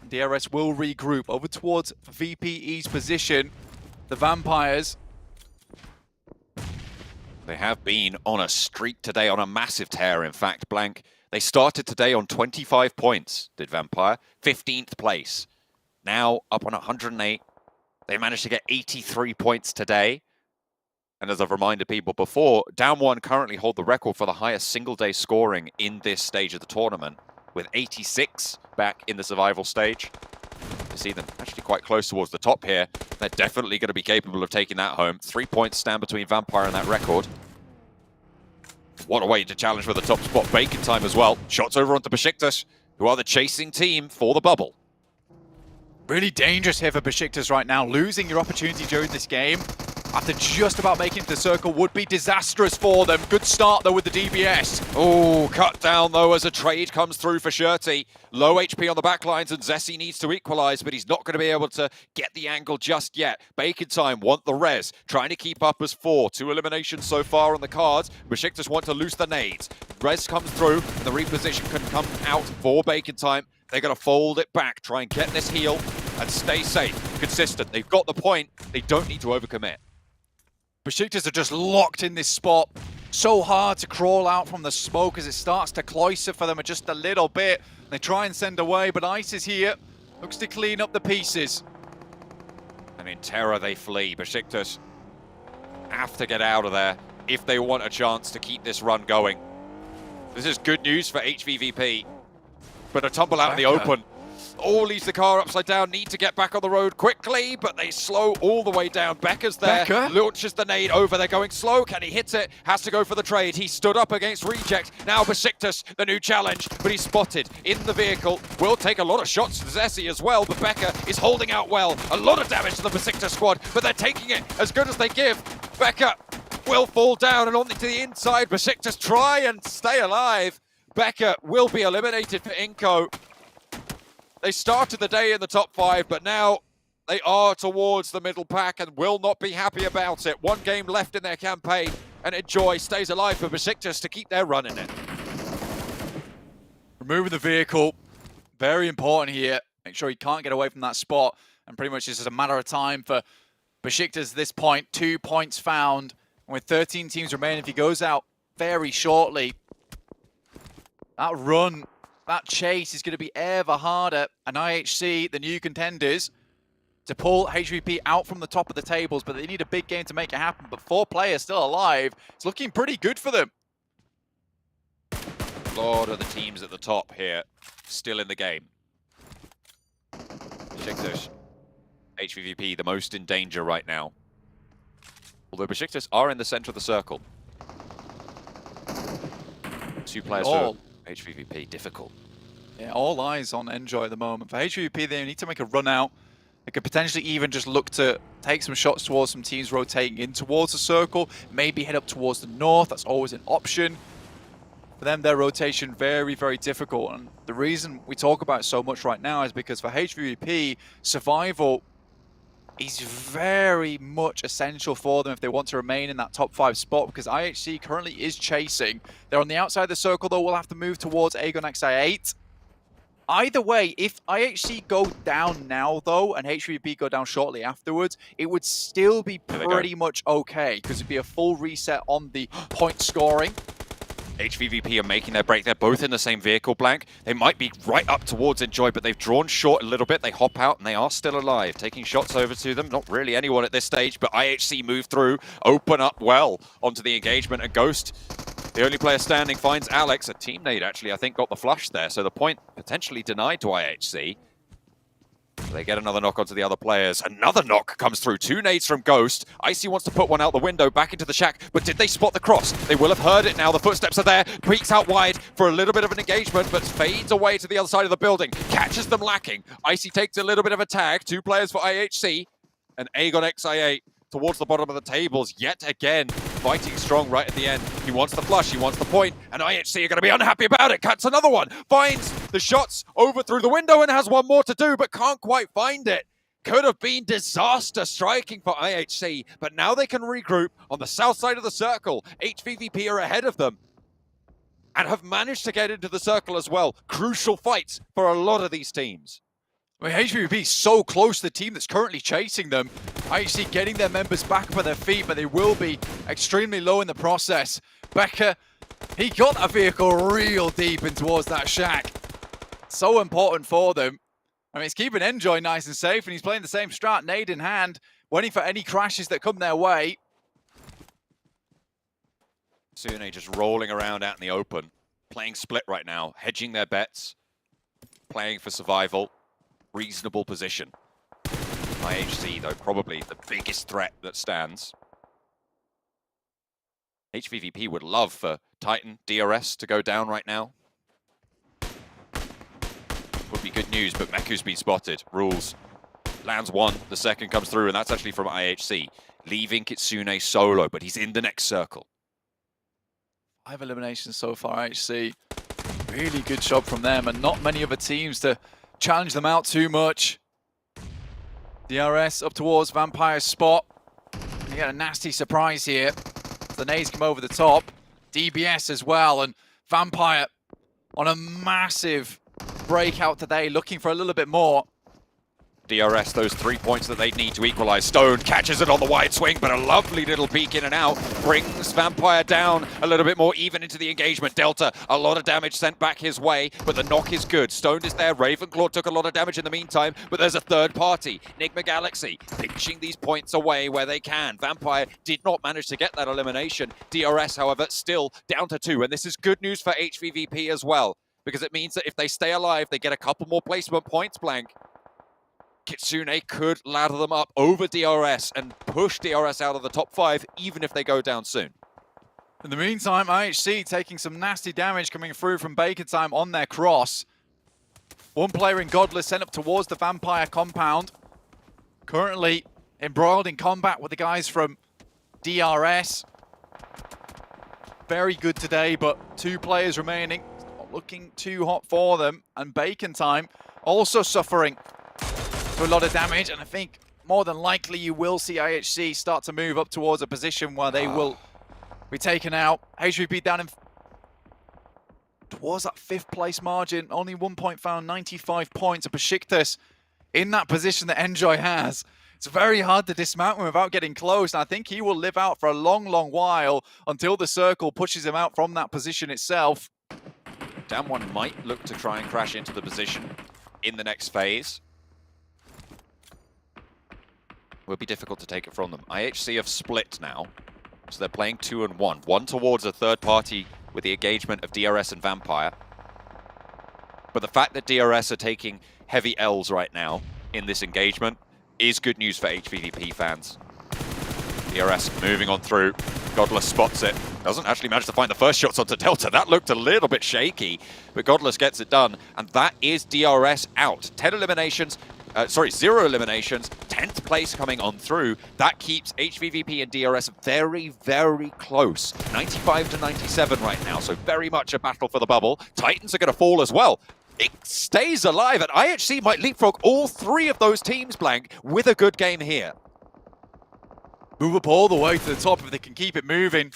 DRS will regroup over towards VPE's position. The Vampires. They have been on a streak today, on a massive tear, in fact, Blank. They started today on 25 points, did Vampire. 15th place. Now up on 108. They managed to get 83 points today. And as I've reminded people before, Down One currently hold the record for the highest single-day scoring in this stage of the tournament, with 86 back in the survival stage. You see them actually quite close towards the top here. They're definitely going to be capable of taking that home. 3 points stand between Vampire and that record. What a way to challenge for the top spot. Bacon time as well. Shots over onto Besiktas, who are the chasing team for the bubble. Really dangerous here for Besiktas right now. Losing your opportunity during this game after just about making it to the circle would be disastrous for them. Good start though with the DBS. Oh, cut down though as a trade comes through for Shirty. Low HP on the backlines and Zessi needs to equalize, but he's not going to be able to get the angle just yet. Bacon time want the res, trying to keep up as 4. 2 eliminations so far on the cards. Besiktas want to loose the nades. Res comes through and the reposition can come out for Bacon time. They're going to fold it back, try and get this heal and stay safe, consistent. They've got the point. They don't need to overcommit. Besiktas are just locked in this spot. So hard to crawl out from the smoke as it starts to cloister for them just a little bit. They try and send away, but Ice is here. Looks to clean up the pieces. And in terror they flee. Besiktas have to get out of there if they want a chance to keep this run going. This is good news for HVVP. But a tumble out in the open. Oh, leaves the car upside down. Need to get back on the road quickly, but they slow all the way down. Becker's there. Becker launches the nade over. They're going slow. Can he hit it? Has to go for the trade. He stood up against Reject. Now Besiktas, the new challenge, but he's spotted in the vehicle. Will take a lot of shots to Zessi as well, but Becker is holding out well. A lot of damage to the Besiktas squad, but they're taking it as good as they give. Becker will fall down and on to the inside. Besiktas try and stay alive. Becker will be eliminated for iNCO. They started the day in the top 5, but now they are towards the middle pack and will not be happy about it. 1 game left in their campaign, and Enjoy stays alive for Besiktas to keep their run in it. Removing the vehicle, very important here. Make sure he can't get away from that spot, and pretty much this is a matter of time for Besiktas at this point. 2 points found, and with 13 teams remaining, if he goes out very shortly, that run, that chase is going to be ever harder, and IHC, the new contenders, to pull HVP out from the top of the tables, but they need a big game to make it happen. But 4 players still alive. It's looking pretty good for them. A lot of the teams at the top here still in the game. Besiktas, HVVP, the most in danger right now. Although Besiktas are in the center of the circle. 2 players for HVVP, difficult. Yeah, all eyes on Enjoy at the moment. For HVP, they need to make a run out. They could potentially even just look to take some shots towards some teams rotating in towards the circle. Maybe head up towards the north. That's always an option. For them, their rotation very, very difficult. And the reason we talk about it so much right now is because for HVP, survival is very much essential for them if they want to remain in that top 5 spot, because IHC currently is chasing. They're on the outside of the circle, though. We'll have to move towards Aegon XI8. Either way, if IHC go down now, though, and HVP go down shortly afterwards, it would still be pretty much okay, because it'd be a full reset on the point scoring. HVVP are making their break. They're both in the same vehicle, Blank. They might be right up towards Enjoy, but they've drawn short a little bit. They hop out, and they are still alive. Taking shots over to them. Not really anyone at this stage, but IHC move through, open up well onto the engagement, and Ghost, the only player standing, finds Alex. A teammate, actually, I think, got the flush there, so the point potentially denied to IHC. They get another knock onto the other players. Another knock comes through. 2 nades from Ghost. Icy wants to put one out the window back into the shack, but did they spot the cross? They will have heard it now. The footsteps are there. Peeks out wide for a little bit of an engagement, but fades away to the other side of the building. Catches them lacking. Icy takes a little bit of a tag. 2 players for IHC. And Aegon XI8 towards the bottom of the tables yet again. Fighting strong right at the end. He wants the flush, he wants the point, and IHC are going to be unhappy about it. Cuts another one, finds the shots over through the window and has one more to do, but can't quite find it. could have been disaster striking for IHC, but now they can regroup on the south side of the circle. HVVP are ahead of them and have managed to get into the circle as well. Crucial fights for a lot of these teams. I mean, HVVP is so close to the team that's currently chasing them. IHC getting their members back up on their feet, but they will be extremely low in the process. Becker, he got that vehicle real deep in towards that shack. So important for them. I mean, it's keeping Enjoy nice and safe, and he's playing the same strat, nade in hand, waiting for any crashes that come their way. Sune just rolling around out in the open, playing split right now, hedging their bets, playing for survival. Reasonable position. IHC, though, probably the biggest threat that stands. HVVP would love for Titan, DRS to go down right now. Would be good news, but Meku's been spotted. Rules. Lands one, the second comes through, and that's actually from IHC. Leaving Kitsune solo, but he's in the next circle. 5 eliminations so far, IHC. Really good job from them, and not many other teams to challenge them out too much. DRS up towards Vampire's spot. You get a nasty surprise here. The nades come over the top. DBS as well, and Vampire on a massive breakout today, looking for a little bit more. DRS, those 3 points that they need to equalize. Stone catches it on the wide swing, but a lovely little peek in and out brings Vampire down a little bit more even into the engagement. Delta, a lot of damage sent back his way, but the knock is good. Stone is there. Ravenclaw took a lot of damage in the meantime, but there's a third party. Enigma Galaxy pinching these points away where they can. Vampire did not manage to get that elimination. DRS, however, still down to 2, and this is good news for HVVP as well, because it means that if they stay alive, they get a couple more placement points, Blank. Kitsune could ladder them up over DRS and push DRS out of the top 5, even if they go down soon. In the meantime, IHC taking some nasty damage coming through from Bacon Time on their cross. One player in Godless sent up towards the Vampire compound. Currently embroiled in combat with the guys from DRS. Very good today, but 2 players remaining. It's not looking too hot for them. And Bacon Time also suffering a lot of damage, and I think more than likely you will see IHC start to move up towards a position where they will be taken out. HVP down in towards that 5th place margin, only 1 point found, 95 points. And Besiktas in that position that Enjoy has. It's very hard to dismount him without getting close, and I think he will live out for a long, long while until the circle pushes him out from that position itself. Damwon might look to try and crash into the position in the next phase. Will be difficult to take it from them. IHC have split now, so they're playing 2 and 1. One towards a third party with the engagement of DRS and Vampire. But the fact that DRS are taking heavy L's right now in this engagement is good news for HVVP fans. DRS moving on through. Godless spots it. Doesn't actually manage to find the first shots onto Delta. That looked a little bit shaky, but Godless gets it done, and that is DRS out. 10 eliminations. 0 eliminations, 10th place coming on through. That keeps HVVP and DRS very, very close. 95 to 97 right now, so very much a battle for the bubble. Titans are going to fall as well. It stays alive, and IHC might leapfrog all 3 of those teams, Blank, with a good game here. Move up all the way to the top if they can keep it moving.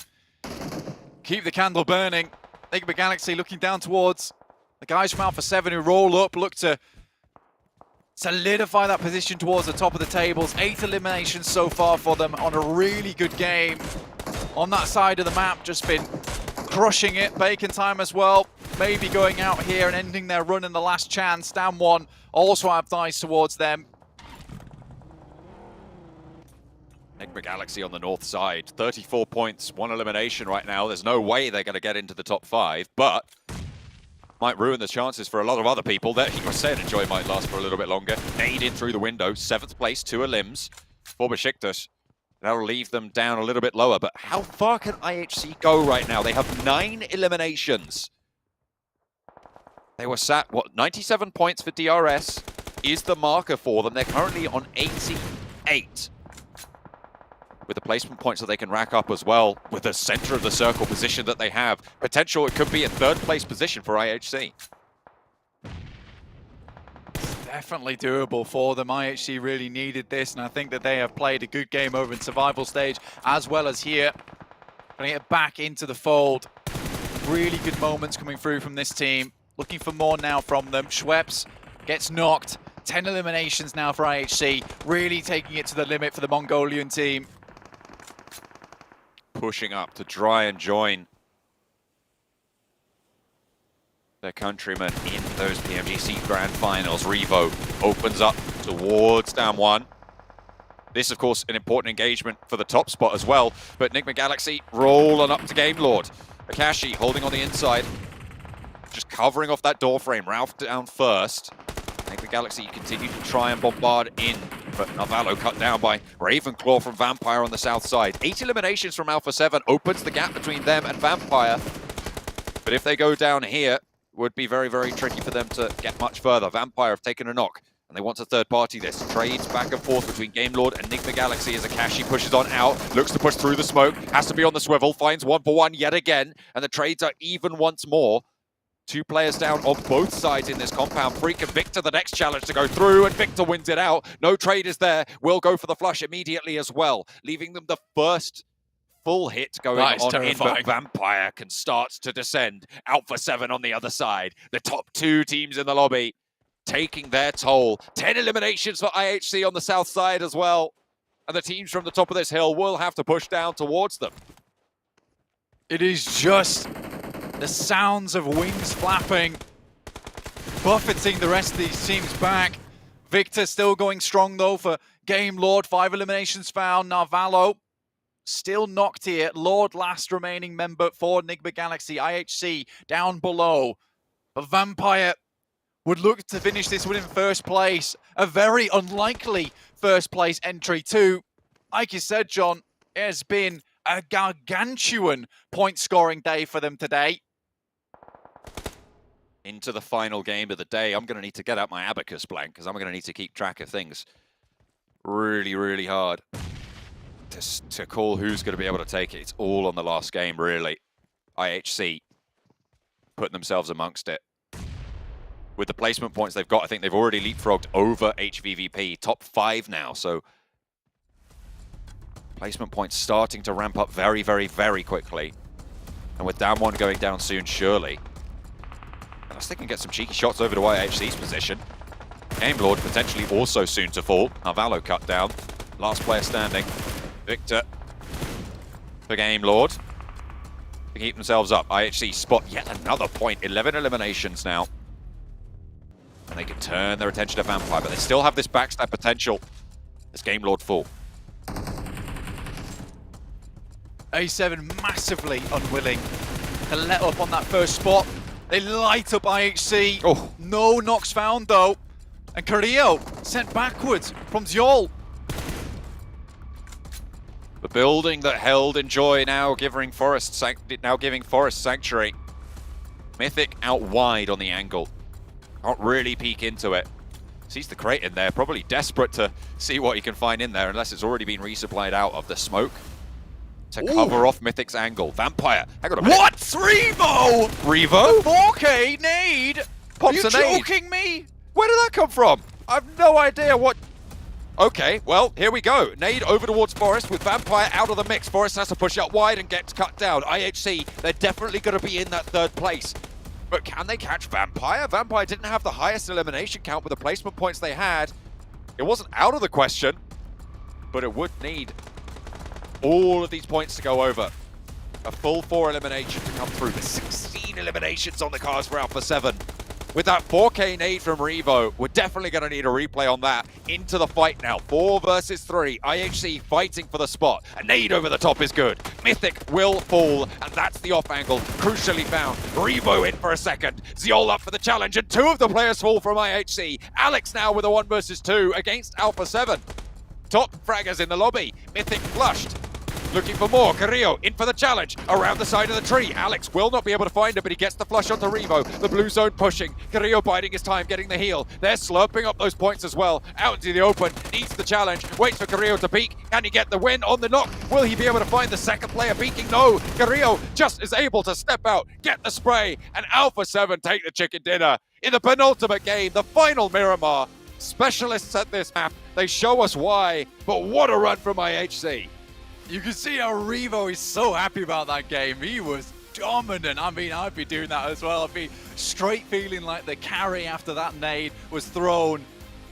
Keep the candle burning. Enigma Galaxy looking down towards the guys from Alpha 7 who roll up, look to solidify that position towards the top of the tables. 8 eliminations so far for them on a really good game. On that side of the map, just been crushing it. Bacon Time as well, maybe going out here and ending their run in the last chance. Down 1, also have dice towards them. Enigma Galaxy on the north side, 34 points, 1 elimination right now. There's no way they're going to get into the top 5, but might ruin the chances for a lot of other people. That he was saying Enjoy might last for a little bit longer. Nade in through the window, 7th place, 2 elims for Besiktas. That'll leave them down a little bit lower, but how far can IHC go right now? They have 9 eliminations. They were sat, 97 points for DRS is the marker for them. They're currently on 88. With the placement points that they can rack up as well, with the center of the circle position that they have. Potential, it could be a 3rd place position for IHC. Definitely doable for them. IHC really needed this, and I think that they have played a good game over in survival stage, as well as here. Bringing it back into the fold. Really good moments coming through from this team. Looking for more now from them. Schweppes gets knocked. 10 eliminations now for IHC. Really taking it to the limit for the Mongolian team. Pushing up to try and join their countrymen in those PMGC Grand Finals. Revo opens up towards down one. This, of course, an important engagement for the top spot as well, but Enigma Galaxy rolling up to Game Lord. Akashi holding on the inside, just covering off that door frame. Ralph down first. Enigma Galaxy continue to try and bombard in, but Navallo cut down by Ravenclaw from Vampire on the south side. 8 eliminations from Alpha 7 opens the gap between them and Vampire, but if they go down here, would be very, very tricky for them to get much further. Vampire have taken a knock, and they want to third party this. Trades back and forth between Game Lord and Enigma Galaxy as Akashi pushes on out, looks to push through the smoke, has to be on the swivel, finds 1-for-1 yet again, and the trades are even once more. 2 players down on both sides in this compound. Freak and Victor the next challenge to go through, and Victor wins it out. No trade is there. Will go for the flush immediately as well, leaving them the first full hit going on in, but Vampire can start to descend. Alpha 7 on the other side. The top 2 teams in the lobby taking their toll. 10 eliminations for IHC on the south side as well. And the teams from the top of this hill will have to push down towards them. It is just the sounds of wings flapping, buffeting the rest of these teams back. Victor still going strong though for Game Lord. 5 eliminations found. Navallo still knocked here. Lord, last remaining member for Enigma Galaxy. IHC down below. But Vampire would look to finish this one in first place. A very unlikely first place entry too. Like you said, John, it has been a gargantuan point scoring day for them today. Into the final game of the day. I'm going to need to get out my abacus blank because I'm going to need to keep track of things really, really hard to call who's going to be able to take it. It's all on the last game, really. IHC putting themselves amongst it. With the placement points they've got, I think they've already leapfrogged over HVVP. Top 5 now, so placement points starting to ramp up very, very, very quickly. And with down 1 going down soon, surely. Unless they can get some cheeky shots over to IHC's position. Game Lord potentially also soon to fall. Navallo cut down. Last player standing. Victor for Game Lord. To keep themselves up. IHC spot yet another point. 11 eliminations now. And they can turn their attention to Vampire, but they still have this backstab potential as Game Lord fall. A7 massively unwilling to let up on that first spot. They light up IHC. Oh. No knocks found though. And Carrillo sent backwards from Zjol. The building that held Enjoy now giving Forest Sanctuary. Mythic out wide on the angle. Can't really peek into it. Sees the crate in there, probably desperate to see what he can find in there, unless it's already been resupplied out of the smoke to cover off Mythic's angle. Vampire, hang on a minute. What? Revo? Revo? 4K nade? Pops Are you a nade. joking me? Where did that come from? I have no idea what... Okay, well, here we go. Nade over towards Forest with Vampire out of the mix. Forest has to push out wide and gets cut down. IHC, they're definitely going to be in that third place. But can they catch Vampire? Vampire didn't have the highest elimination count with the placement points they had. It wasn't out of the question, but it would need all of these points to go over. A full 4 elimination to come through. There's 16 eliminations on the cards for Alpha 7. With that 4K nade from Revo, we're definitely going to need a replay on that. Into the fight now. 4 versus 3. IHC fighting for the spot. A nade over the top is good. Mythic will fall, and that's the off angle. Crucially found. Revo in for a second. Zjol up for the challenge, and 2 of the players fall from IHC. Alex now with a 1 versus 2 against Alpha 7. Top fraggers in the lobby. Mythic flushed. Looking for more. Carrillo in for the challenge. Around the side of the tree. Alex will not be able to find him, but he gets the flush onto Revo. The blue zone pushing. Carrillo biding his time, getting the heal. They're slurping up those points as well. Out into the open. Needs the challenge. Waits for Carrillo to peek. Can he get the win on the knock? Will he be able to find the second player peeking? No. Carrillo just is able to step out, get the spray, and Alpha 7 take the chicken dinner. In the penultimate game, the final Miramar. specialists at this map. They show us why, but what a run from IHC. You can see how Revo is so happy about that game. He was dominant. I mean, I'd be doing that as well. I'd be straight feeling like the carry after that nade was thrown,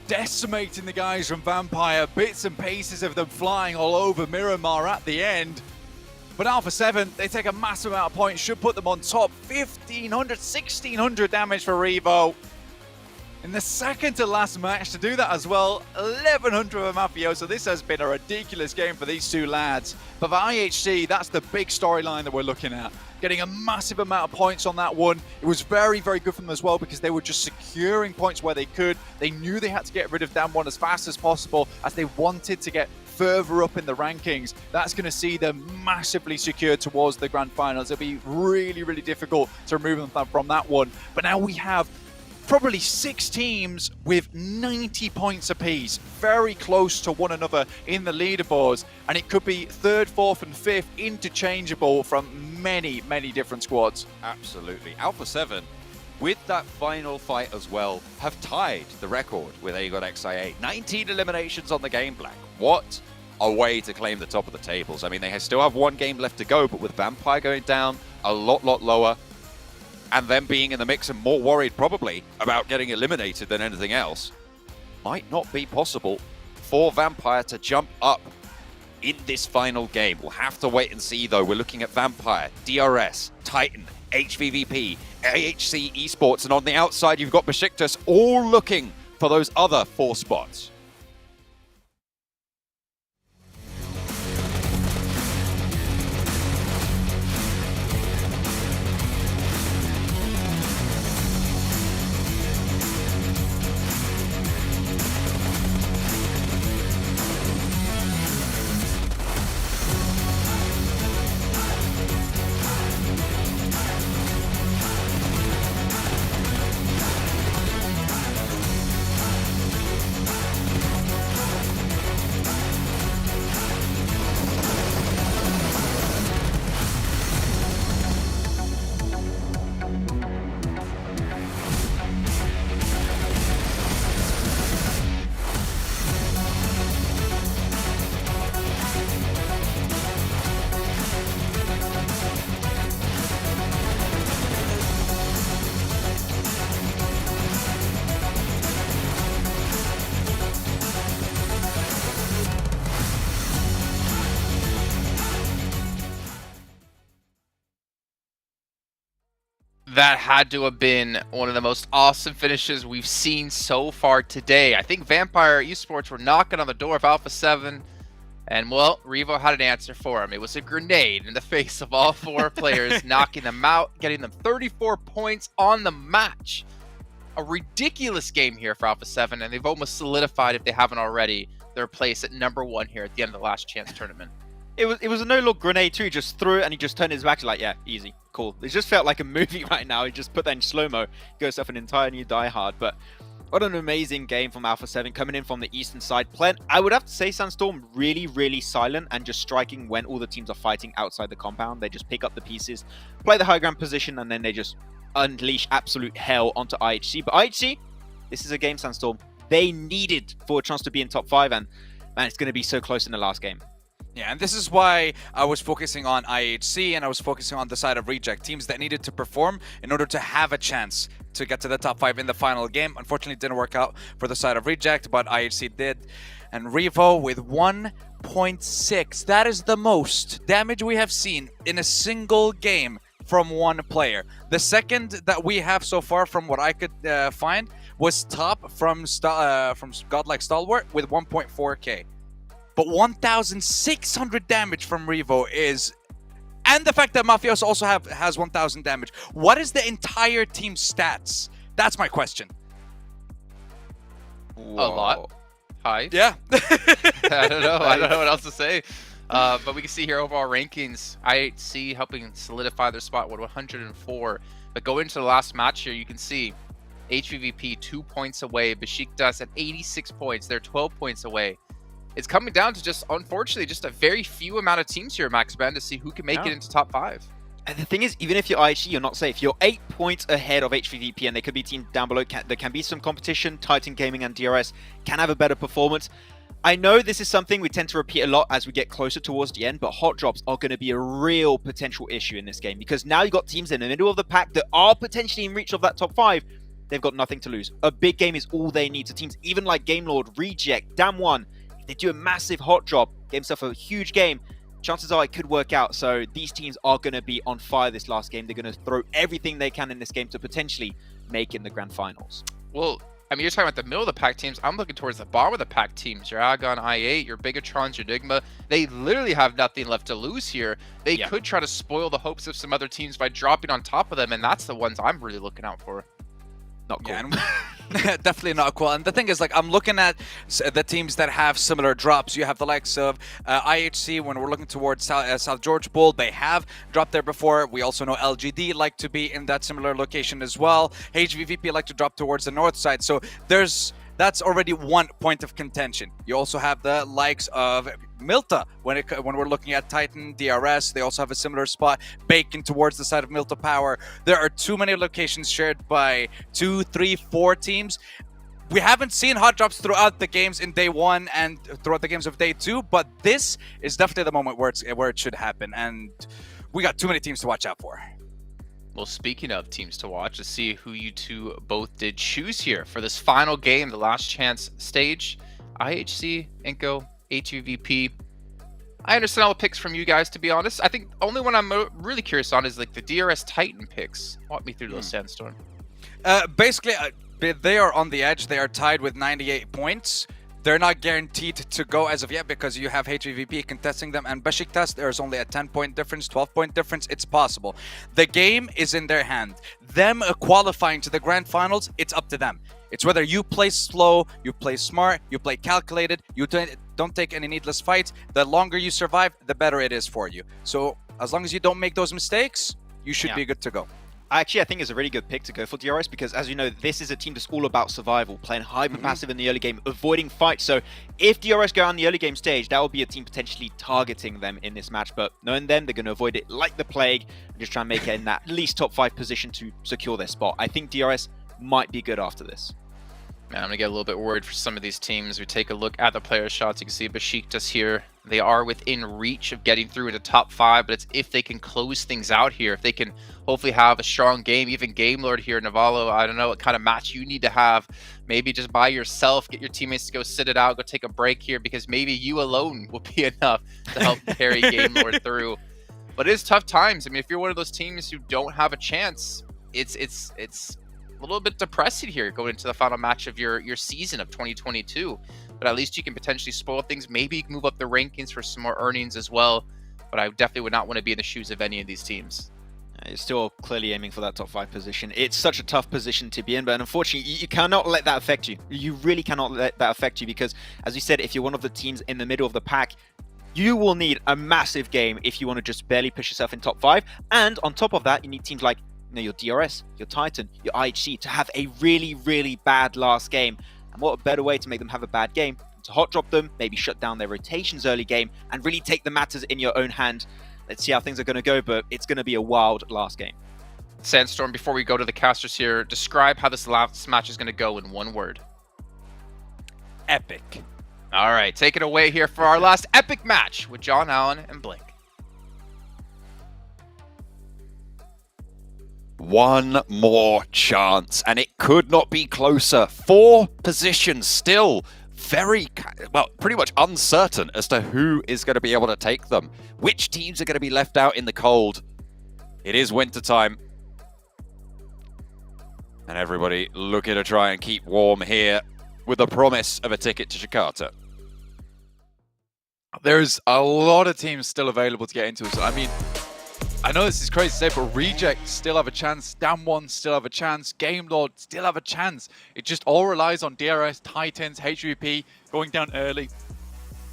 decimating the guys from Vampire, bits and pieces of them flying all over Miramar at the end. But Alpha 7, they take a massive amount of points, should put them on top. 1,500, 1,600 damage for Revo. In the second to last match to do that as well, 1,100 for Mafioso. This has been a ridiculous game for these two lads. But for IHC, that's the big storyline that we're looking at. Getting a massive amount of points on that one. It was very, very good for them as well because they were just securing points where they could. They knew they had to get rid of Damwon as fast as possible as they wanted to get further up in the rankings. That's going to see them massively secured towards the grand finals. It'll be really, really difficult to remove them from that one. But now we have probably 6 teams with 90 points apiece, very close to one another in the leaderboards, and it could be 3rd, 4th and 5th interchangeable from many, many different squads. Absolutely. Alpha 7, with that final fight as well, have tied the record with AGOD XIA. 19 eliminations on the game, Black. What a way to claim the top of the tables. I mean, they still have 1 game left to go, but with Vampire going down a lot lower, and them being in the mix and more worried probably about getting eliminated than anything else, might not be possible for Vampire to jump up in this final game. We'll have to wait and see though. We're looking at Vampire, DRS, Titan, HVVP, AHC Esports, and on the outside you've got Besiktas all looking for those other 4 spots. That had to have been one of the most awesome finishes we've seen so far today. I think Vampire Esports were knocking on the door of Alpha 7, and well, Revo had an answer for him. It was a grenade in the face of all 4 players, knocking them out, getting them 34 points on the match. A ridiculous game here for Alpha 7, and they've almost solidified, if they haven't already, their place at #1 here at the end of the last chance tournament. It was a no-look grenade too. He just threw it and he just turned his back like, yeah, easy, cool. It just felt like a movie right now. He just put that in slow-mo, goes off an entire new Die Hard. But what an amazing game from Alpha 7 coming in from the eastern side. I would have to say Sandstorm really, really silent and just striking when all the teams are fighting outside the compound. They just pick up the pieces, play the high ground position, and then they just unleash absolute hell onto IHC. But IHC, this is a game Sandstorm they needed for a chance to be in top 5, and man, it's going to be so close in the last game. Yeah, and this is why I was focusing on IHC and I was focusing on the side of Reject, teams that needed to perform in order to have a chance to get to the top 5 in the final game. Unfortunately, it didn't work out for the side of Reject, but IHC did. And Revo with 1.6. That is the most damage we have seen in a single game from one player. The second that we have so far, from what I could find, was Top from Godlike Stalwart with 1.4k. But 1,600 damage from Revo is... And the fact that Mafioso also has 1,000 damage. What is the entire team's stats? That's my question. Whoa. A lot. High. Yeah. I don't know what else to say. But we can see here overall rankings. IHC helping solidify their spot with 104. But go into the last match here, you can see HVVP 2 points away. Besiktas at 86 points. They're 12 points away. It's coming down to just, unfortunately, just a very few amount of teams here, Max Ben, to see who can make it into top 5. And the thing is, even if you're IHC, you're not safe. You're 8 points ahead of HVVP, and there could be teams down below. There can be some competition. Titan Gaming and DRS can have a better performance. I know this is something we tend to repeat a lot as we get closer towards the end, but hot drops are going to be a real potential issue in this game, because now you've got teams in the middle of the pack that are potentially in reach of that top 5. They've got nothing to lose. A big game is all they need. So teams even like Game Lord, Reject, Damn1, if they do a massive hot drop, get themselves a huge game, chances are it could work out. So these teams are going to be on fire this last game. They're going to throw everything they can in this game to potentially make it in the grand finals. Well, I mean, you're talking about the middle of the pack teams. I'm looking towards the bottom of the pack teams. Your Agon, I8, your Bigotrons, your Digma. They literally have nothing left to lose here. They could try to spoil the hopes of some other teams by dropping on top of them, and that's the ones I'm really looking out for. Not cool. Yeah, definitely not cool. And the thing is, like, I'm looking at the teams that have similar drops. You have the likes of IHC. When we're looking towards South George Bull, they have dropped there before. We also know LGD like to be in that similar location as well. HVVP like to drop towards the north side. So that's already 1 point of contention. You also have the likes of Milta when we're looking at Titan, DRS. They also have a similar spot, Bacon towards the side of Milta Power. There are too many locations shared by 2, 3, 4 teams. We haven't seen hot drops throughout the games in day 1 and throughout the games of day 2, but this is definitely the moment where it should happen, and we got too many teams to watch out for. Well, speaking of teams to watch, let's see who you two both did choose here for this final game, the last chance stage. IHC, iNCO, HVVP. I understand all the picks from you guys, to be honest. I think the only one I'm really curious on is like the DRS Titan picks. Walk me through those, Sandstorm. Basically, they are on the edge. They are tied with 98 points. They're not guaranteed to go as of yet because you have HVVP contesting them, and Besiktas, there's only a 10-point difference, 12-point difference. It's possible. The game is in their hand. Them qualifying to the grand finals, it's up to them. It's whether you play slow, you play smart, you play calculated, you don't take any needless fights. The longer you survive, the better it is for you. So as long as you don't make those mistakes, you should be good to go. Actually, I think it's a really good pick to go for DRS because, as you know, this is a team that's all about survival, playing hyper-passive in the early game, avoiding fights. So if DRS go on the early game stage, that will be a team potentially targeting them in this match. But knowing them, they're going to avoid it like the plague and just try and make it in that at least top 5 position to secure their spot. I think DRS might be good after this. Man, I'm going to get a little bit worried for some of these teams. We take a look at the player shots. You can see Besiktas here. They are within reach of getting through into top 5, but it's if they can close things out here, if they can hopefully have a strong game. Even Game Lord here, Navallo, I don't know what kind of match you need to have. Maybe just by yourself, get your teammates to go sit it out, go take a break here, because maybe you alone will be enough to help carry Game Lord through. But it is tough times. I mean, if you're one of those teams who don't have a chance, it's a little bit depressing here going into the final match of your season of 2022, but at least you can potentially spoil things. Maybe you can move up the rankings for some more earnings as well, but I definitely would not want to be in the shoes of any of these teams. You're still clearly aiming for that top 5 position. It's such a tough position to be in, but unfortunately, you cannot let that affect you. You really cannot let that affect you because, as you said, if you're one of the teams in the middle of the pack, you will need a massive game if you want to just barely push yourself in top 5. And on top of that, you need teams like your DRS, your Titan, your IHC to have a really, really bad last game. And what a better way to make them have a bad game to hot drop them, maybe shut down their rotations early game, and really take the matters in your own hand. Let's see how things are going to go, but it's going to be a wild last game. Sandstorm, before we go to the casters here, describe how this last match is going to go in one word. Epic. All right, take it away here for our last epic match with John Allen and Blink. One more chance, and it could not be closer. 4 positions still very, well, pretty much uncertain as to who is going to be able to take them. Which teams are going to be left out in the cold? It is wintertime. And everybody looking to try and keep warm here with the promise of a ticket to Jakarta. There's a lot of teams still available to get into. So, I mean, I know this is crazy to say, but Reject still have a chance. Damn1 still have a chance. Game Lord still have a chance. It just all relies on DRS, Titans, HVP going down early.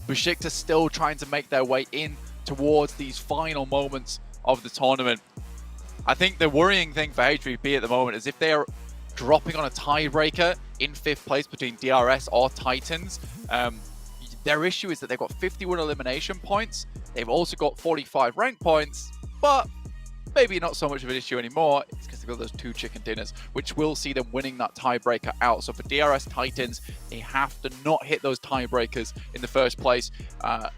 Besiktas still trying to make their way in towards these final moments of the tournament. I think the worrying thing for HVP at the moment is if they are dropping on a tiebreaker in 5th place between DRS or Titans, their issue is that they've got 51 elimination points. They've also got 45 rank points. But maybe not so much of an issue anymore. It's because they've got those 2 chicken dinners, which will see them winning that tiebreaker out. So for DRS Titans, they have to not hit those tiebreakers in the first place.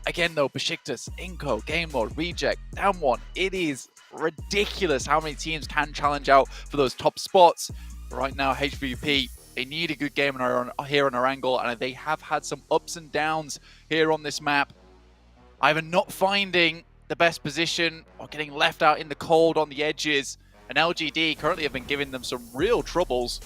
Again, though, Besiktas, iNCO, Game Lord, Reject, down 1. It is ridiculous how many teams can challenge out for those top spots. Right now, HVVP, they need a good game here on our angle, and they have had some ups and downs here on this map. Either not finding the best position or getting left out in the cold on the edges. And LGD currently have been giving them some real troubles.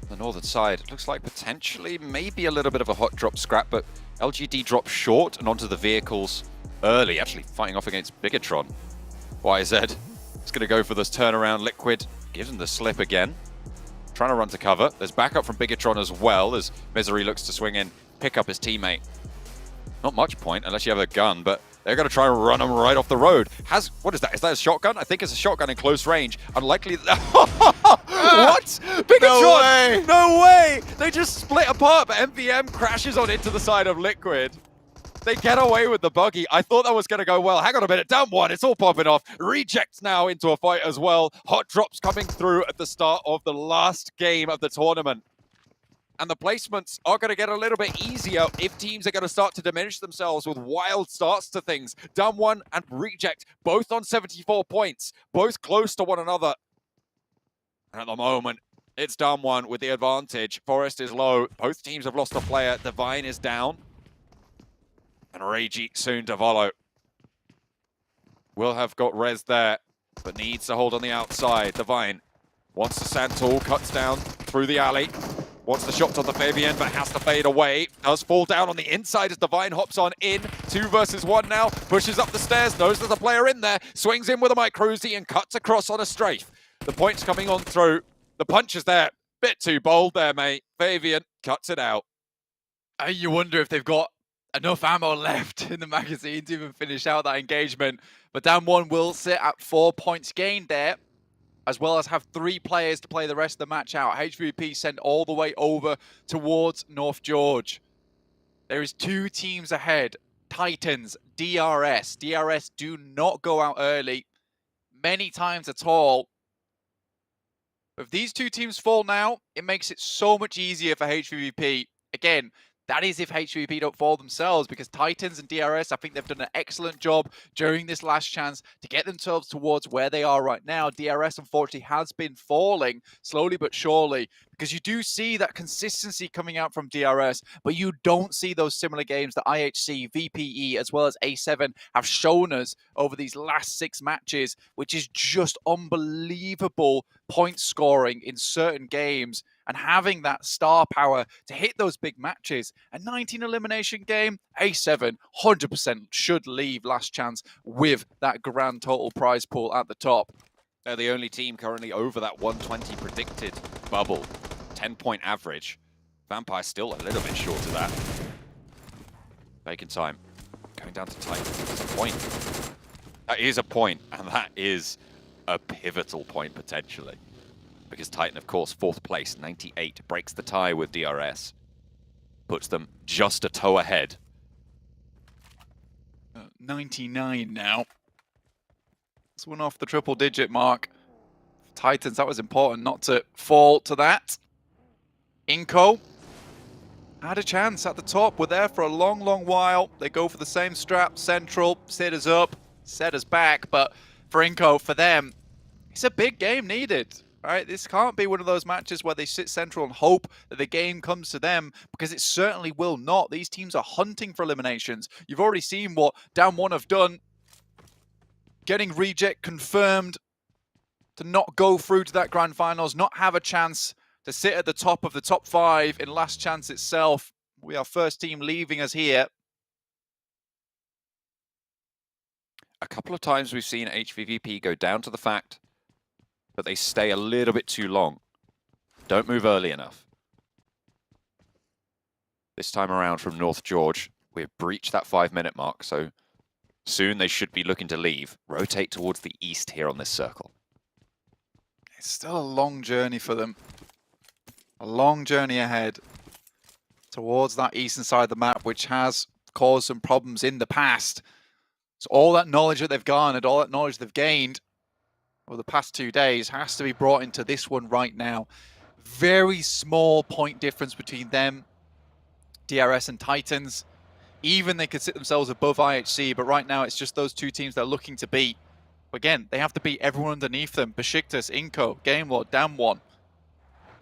The northern side, it looks like potentially maybe a little bit of a hot drop scrap, but LGD dropped short and onto the vehicles early, actually fighting off against Bigatron. YZ is going to go for this turnaround. Liquid gives him the slip again. Trying to run to cover. There's backup from Bigatron as well as Misery looks to swing in, pick up his teammate. Not much point unless you have a gun, but they're going to try and run him right off the road. What is that? Is that a shotgun? I think it's a shotgun in close range. Unlikely. What? Bigatron! No way! No way! They just split apart, but MVM crashes on into the side of Liquid. They get away with the buggy. I thought that was going to go well. Hang on a minute. Down 1. It's all popping off. Rejects now into a fight as well. Hot drops coming through at the start of the last game of the tournament. And the placements are going to get a little bit easier if teams are going to start to diminish themselves with wild starts to things. Down 1 and Reject, both on 74 points, both close to one another. And at the moment, it's down 1 with the advantage. Forest is low. Both teams have lost a player. Divine is down. And Reiji soon to follow. Will have got Rez there, but needs to hold on the outside. Divine wants the sand tool, cuts down through the alley. Wants the shot on the Fabian, but has to fade away. Does fall down on the inside as Divine hops on in. 2 versus 1 now. Pushes up the stairs, knows there's a player in there. Swings in with a Mike Cruzy and cuts across on a strafe. The point's coming on through. The punch is there. Bit too bold there, mate. Fabian cuts it out. You wonder if they've got enough ammo left in the magazine to even finish out that engagement. But down 1 will sit at 4 points gained there, as well as have 3 players to play the rest of the match out. HVP sent all the way over towards North George. There is 2 teams ahead. Titans, DRS. DRS do not go out early, many times at all. If these 2 teams fall now, it makes it so much easier for HVP. Again, that is if HVP don't fall themselves, because Titans and DRS, I think they've done an excellent job during this last chance to get themselves towards where they are right now. DRS, unfortunately, has been falling slowly but surely, because you do see that consistency coming out from DRS, but you don't see those similar games that IHC, VPE, as well as A7 have shown us over these last 6 matches, which is just unbelievable point scoring in certain games. And having that star power to hit those big matches. A 19 elimination game, A7 100% should leave last chance with that grand total prize pool at the top. They're the only team currently over that 120 predicted bubble. 10-point average. Vampire still a little bit short of that. Bacon time. Going down to Titan. That's a point. That is a point, and that is a pivotal point potentially. Because Titan, of course, 4th place, 98, breaks the tie with DRS. Puts them just a toe ahead. 99 now. It's one off the triple-digit mark. Titans, that was important not to fall to that. iNCO had a chance at the top. We're there for a long, long while. They go for the same strap, central, set us up, set us back. But for iNCO, for them, it's a big game needed. Right, this can't be one of those matches where they sit central and hope that the game comes to them, because it certainly will not. These teams are hunting for eliminations. You've already seen what down 1 have done. Getting Reject confirmed to not go through to that grand finals, not have a chance to sit at the top of the top 5 in last chance itself. We are first team leaving us here. A couple of times we've seen HVVP go down to the fact but they stay a little bit too long. Don't move early enough. This time around from North George, we've breached that 5-minute mark, so soon they should be looking to leave. Rotate towards the east here on this circle. It's still a long journey for them. A long journey ahead towards that eastern side of the map, which has caused some problems in the past. So all that knowledge that they've garnered, all that knowledge they've gained over the past 2 days has to be brought into this one right now. Very small point difference between them, DRS and Titans. Even they could sit themselves above IHC, but right now it's just those two teams they're looking to beat. Again, they have to beat everyone underneath them. Besiktas, iNCO, GameLord, Damwon.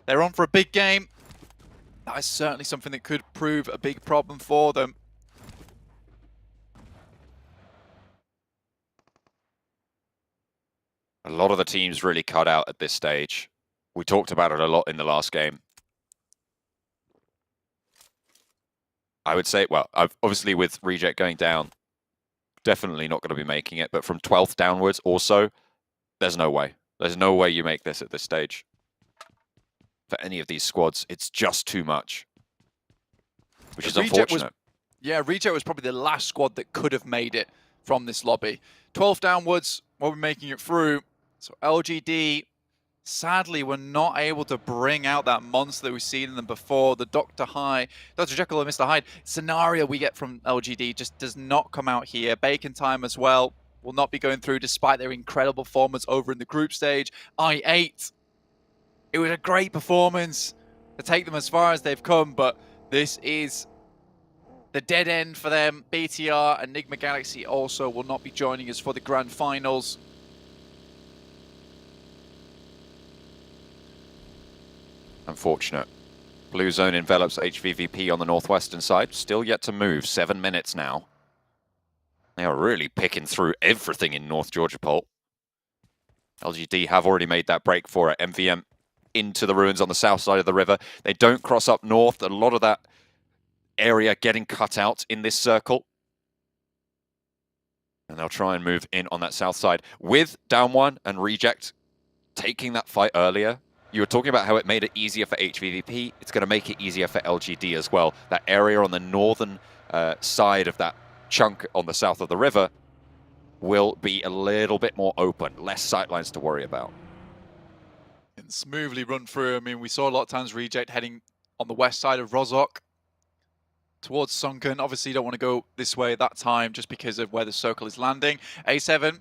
They're on for a big game. That is certainly something that could prove a big problem for them. A lot of the teams really cut out at this stage. We talked about it a lot in the last game. I would say, well, obviously with Reject going down, definitely not going to be making it, but from 12th downwards also, there's no way. There's no way you make this at this stage. For any of these squads, it's just too much. Which is unfortunate. Reject was probably the last squad that could have made it from this lobby. 12th downwards, while we're making it through. So LGD, sadly, were not able to bring out that monster that we've seen in them before. The Dr. Jekyll and Mr. Hyde scenario we get from LGD just does not come out here. Bacon Time as well will not be going through despite their incredible performance over in the group stage. I8, it was a great performance to take them as far as they've come, but this is the dead end for them. BTR, Enigma Galaxy also will not be joining us for the grand finals. Unfortunate. Blue zone envelops HVVP on the northwestern side. Still yet to move. 7 minutes now. They are really picking through everything in North Georgia Pole. LGD have already made that break for it. MVM into the ruins on the south side of the river. They don't cross up north. A lot of that area getting cut out in this circle. And they'll try and move in on that south side. With Down One and Reject taking that fight earlier, you were talking about how it made it easier for HVVP. It's going to make it easier for LGD as well. That area on the northern side of that chunk on the south of the river will be a little bit more open, less sightlines to worry about. And smoothly run through. I mean, we saw a lot of times Reject heading on the west side of Rozhok towards Sunken. Obviously, you don't want to go this way at that time just because of where the circle is landing. A7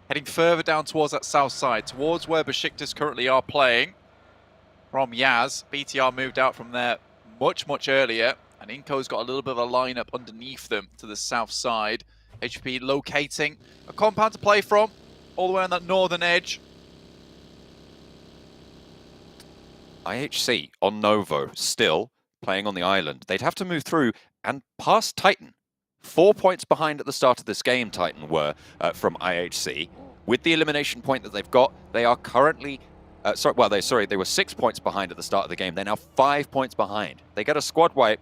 heading further down towards that south side, towards where Besiktas currently are playing. From Yaz, BTR moved out from there much, much earlier, and iNCO's got a little bit of a lineup underneath them to the south side. HVP locating a compound to play from, all the way on that northern edge. IHC on Novo, still playing on the island. They'd have to move through and pass Titan. 4 points behind at the start of this game, Titan were from IHC. With the elimination point that they've got, they are currently... they were 6 points behind at the start of the game. They're now 5 points behind. They get a squad wipe,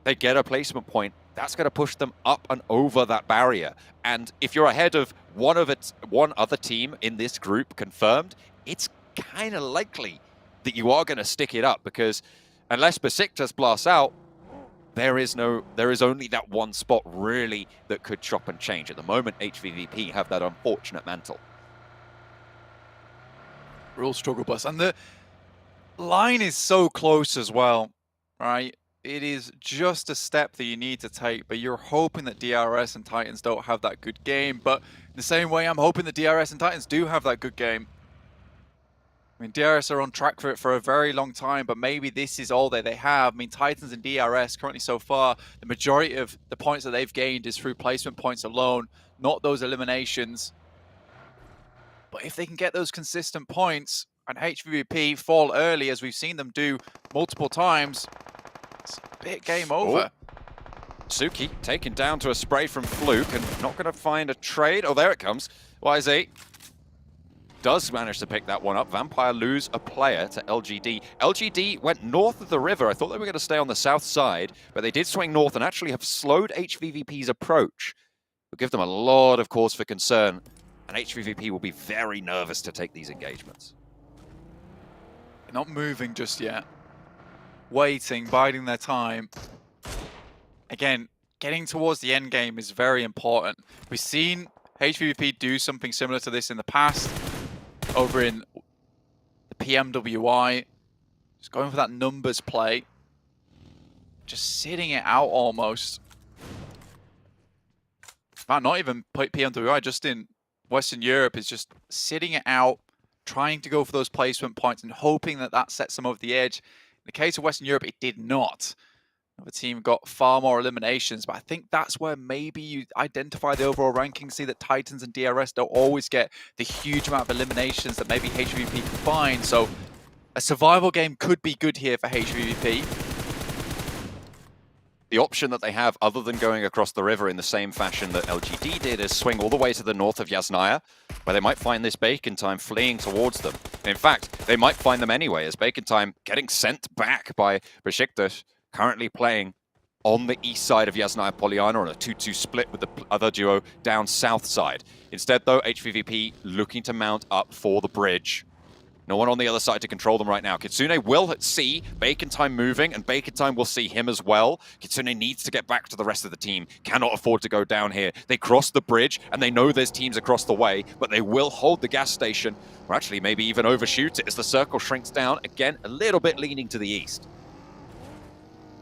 they get a placement point. That's going to push them up and over that barrier. And if you're ahead of one other team in this group confirmed, it's kind of likely that you are going to stick it up, because unless Besiktas blasts out, there is only that one spot really that could chop and change. At the moment, HVVP have that unfortunate mantle. Real struggle bus. And the line is so close as well, right? It is just a step that you need to take, but you're hoping that DRS and Titans don't have that good game. But in the same way, I'm hoping that DRS and Titans do have that good game. I mean, DRS are on track for it for a very long time, but maybe this is all that they have. I mean, Titans and DRS currently so far, the majority of the points that they've gained is through placement points alone, not those eliminations. But if they can get those consistent points and HVVP fall early, as we've seen them do multiple times, it's a bit game over. Oh. Suki taken down to a spray from Fluke and not going to find a trade. Oh, there it comes. YZ does manage to pick that one up. Vampire lose a player to LGD. LGD went north of the river. I thought they were going to stay on the south side, but they did swing north and actually have slowed HVVP's approach. Will give them a lot of cause for concern, and HVVP will be very nervous to take these engagements. Not moving just yet. Waiting, biding their time. Again, getting towards the end game is very important. We've seen HVVP do something similar to this in the past, over in the PMWI. Just going for that numbers play. Just sitting it out almost. fact, not even PMWI, just in Western Europe, is just sitting it out, trying to go for those placement points and hoping that that sets them over the edge. In the case of Western Europe, it did not. The team got far more eliminations, but I think that's where maybe you identify the overall ranking, see that Titans and DRS don't always get the huge amount of eliminations that maybe HVVP can find. So a survival game could be good here for HVVP. The option that they have, other than going across the river in the same fashion that LGD did, is swing all the way to the north of Yasnaya, where they might find this Bacon Time fleeing towards them. In fact, they might find them anyway, as Bacon Time getting sent back by Besiktas, currently playing on the east side of Yasnaya Poliana on a 2-2 split with the other duo down south side. Instead, though, HVVP looking to mount up for the bridge. No one on the other side to control them right now. Kitsune will see Bacon Time moving, and Bacon Time will see him as well. Kitsune needs to get back to the rest of the team. Cannot afford to go down here. They cross the bridge, and they know there's teams across the way, but they will hold the gas station, or actually maybe even overshoot it as the circle shrinks down. Again, a little bit leaning to the east.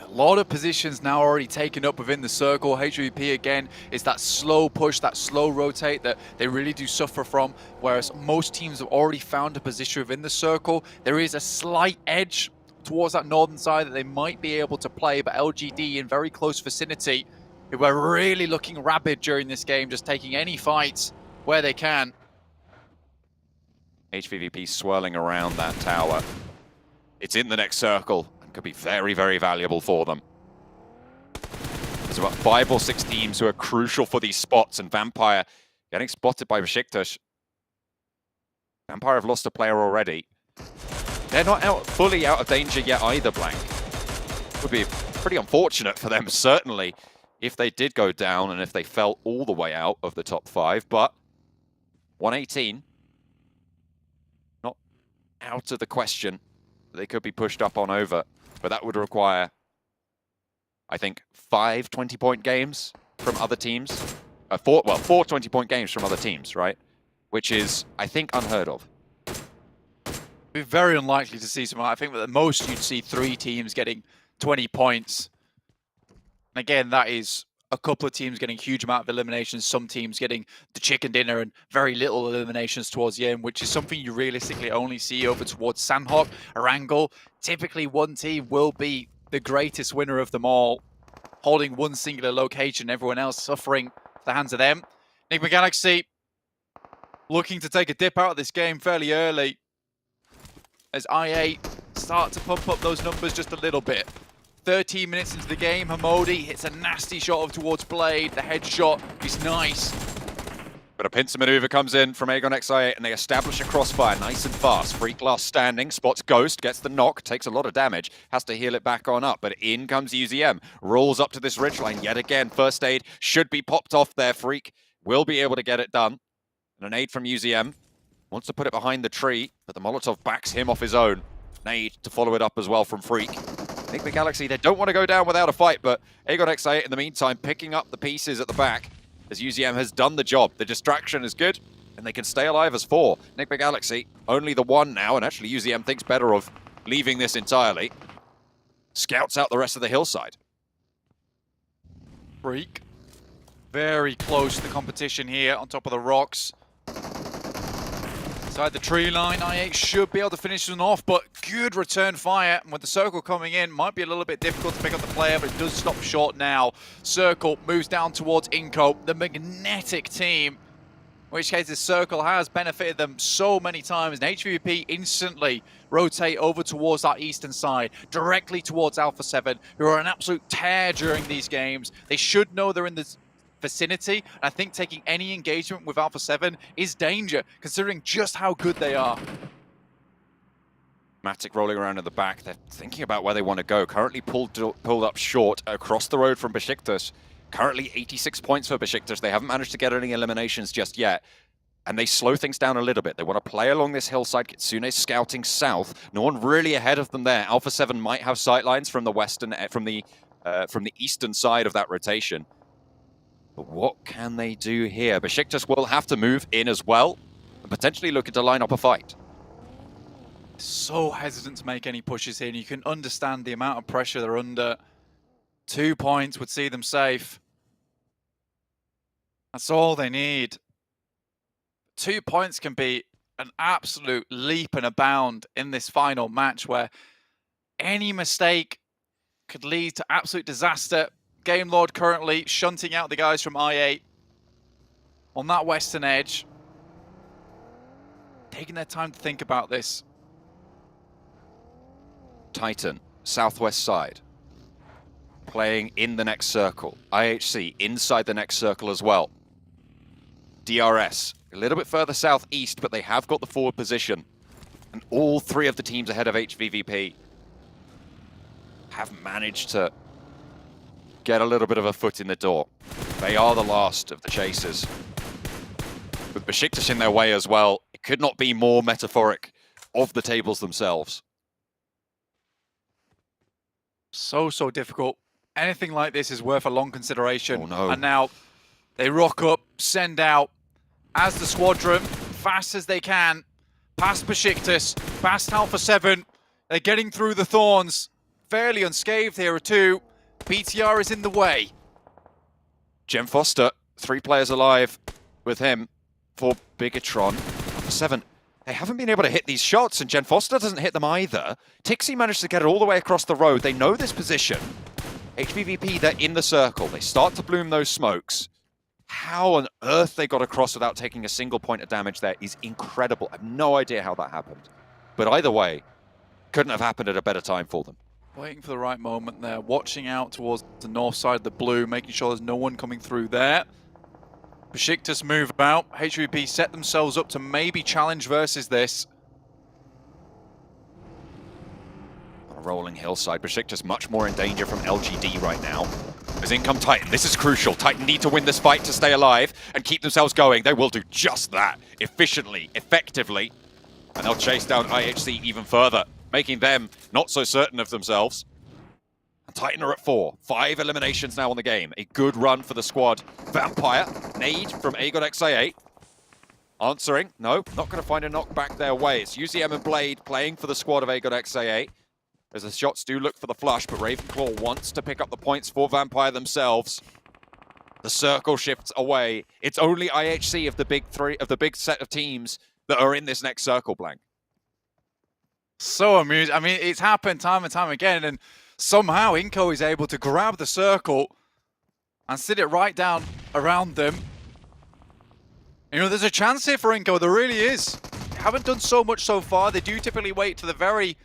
A lot of positions now already taken up within the circle. HVP again is that slow push, that slow rotate that they really do suffer from, whereas most teams have already found a position within the circle. There is a slight edge towards that northern side that they might be able to play, but LGD in very close vicinity, who are really looking rabid during this game, just taking any fights where they can. HVVP swirling around that tower. It's in the next circle. Could be very, very valuable for them. There's about 5 or 6 teams who are crucial for these spots, and Vampire getting spotted by Besiktas. Vampire have lost a player already. They're not fully out of danger yet either, Blank. Would be pretty unfortunate for them, certainly, if they did go down and if they fell all the way out of the top 5, but 118, not out of the question. They could be pushed up on over. But that would require, I think, 5 20-point games from other teams. 4 20-point games from other teams, right? Which is, I think, unheard of. Be very unlikely to see some. I think that at most you'd see 3 teams getting 20 points. And again, that is a couple of teams getting a huge amount of eliminations, some teams getting the chicken dinner and very little eliminations towards the end, which is something you realistically only see over towards Sandhawk, Erangel. Typically, one team will be the greatest winner of them all, holding one singular location, everyone else suffering at the hands of them. Enigma Galaxy looking to take a dip out of this game fairly early as IA start to pump up those numbers just a little bit. 13 minutes into the game, Hamodi hits a nasty shot over towards Blade. The headshot is nice. But a pincer maneuver comes in from Aegon XIA, and they establish a crossfire nice and fast. Freak last standing, spots Ghost, gets the knock, takes a lot of damage, has to heal it back on up, but in comes UZM, rolls up to this ridgeline yet again. First aid should be popped off there. Freak will be able to get it done. And an aid from UZM, wants to put it behind the tree, but the Molotov backs him off his own. Nade to follow it up as well from Freak. Enigma Galaxy, they don't want to go down without a fight, but Aegon XIA in the meantime picking up the pieces at the back as UZM has done the job. The distraction is good, and they can stay alive as 4. Enigma Galaxy, only the 1 now, and actually UZM thinks better of leaving this entirely. Scouts out the rest of the hillside. Freak. Very close to the competition here on top of the rocks. Inside the tree line, IA should be able to finish them off, but good return fire. And with the circle coming in, might be a little bit difficult to pick up the player, but it does stop short now. Circle moves down towards iNCO, the magnetic team, in which case the circle has benefited them so many times. And HVVP instantly rotate over towards that eastern side, directly towards Alpha 7, who are an absolute tear during these games. They should know they're in the vicinity. I think taking any engagement with Alpha 7 is danger, considering just how good they are. Matic rolling around in the back. They're thinking about where they want to go. Currently pulled up short across the road from Besiktas. Currently 86 points for Besiktas. They haven't managed to get any eliminations just yet. And they slow things down a little bit. They want to play along this hillside. Kitsune's scouting south. No one really ahead of them there. Alpha 7 might have sightlines from the western, from the eastern side of that rotation. But what can they do here? Besiktas will have to move in as well and potentially looking to line up a fight. So hesitant to make any pushes here, and you can understand the amount of pressure they're under. 2 points would see them safe. That's all they need. 2 points can be an absolute leap and a bound in this final match where any mistake could lead to absolute disaster. Game Lord currently shunting out the guys from I8 on that western edge. Taking their time to think about this. Titan, southwest side, playing in the next circle. IHC inside the next circle as well. DRS, a little bit further southeast, but they have got the forward position. And all three of the teams ahead of HVVP have managed to get a little bit of a foot in the door. They are the last of the chasers. With Besiktas in their way as well, it could not be more metaphoric of the tables themselves. So difficult. Anything like this is worth a long consideration. Oh no. And now they rock up, send out as the squadron, fast as they can, past Besiktas, past Alpha 7. They're getting through the thorns. Fairly unscathed here too. BTR is in the way. Jem Foster, 3 players alive with him for Bigatron. Alpha 7, they haven't been able to hit these shots, and Jen Foster doesn't hit them either. Tixie managed to get it all the way across the road. They know this position. HVVP, they're in the circle. They start to bloom those smokes. How on earth they got across without taking a single point of damage there is incredible. I have no idea how that happened. But either way, couldn't have happened at a better time for them. Waiting for the right moment there, watching out towards the north side of the blue, making sure there's no one coming through there. Besiktas move out. HVP set themselves up to maybe challenge versus this. On a rolling hillside, Besiktas much more in danger from LGD right now. As in come Titan, this is crucial. Titan need to win this fight to stay alive and keep themselves going. They will do just that, efficiently, effectively. And they'll chase down IHC even further, making them not so certain of themselves. And Titan are at 4. 5 eliminations now on the game. A good run for the squad. Vampire, nade from Agon XA8. Answering, no, not going to find a knockback their way. It's UZM and Blade playing for the squad of Agon XA8. As the shots do look for the flush, but Ravenclaw wants to pick up the points for Vampire themselves. The circle shifts away. It's only IHC of the big three, of the big set of teams that are in this next circle, Blank. So amusing. I mean, it's happened time and time again, and somehow iNCO is able to grab the circle and sit it right down around them. You know, there's a chance here for iNCO. There really is. They haven't done so much so far. They do typically wait to the very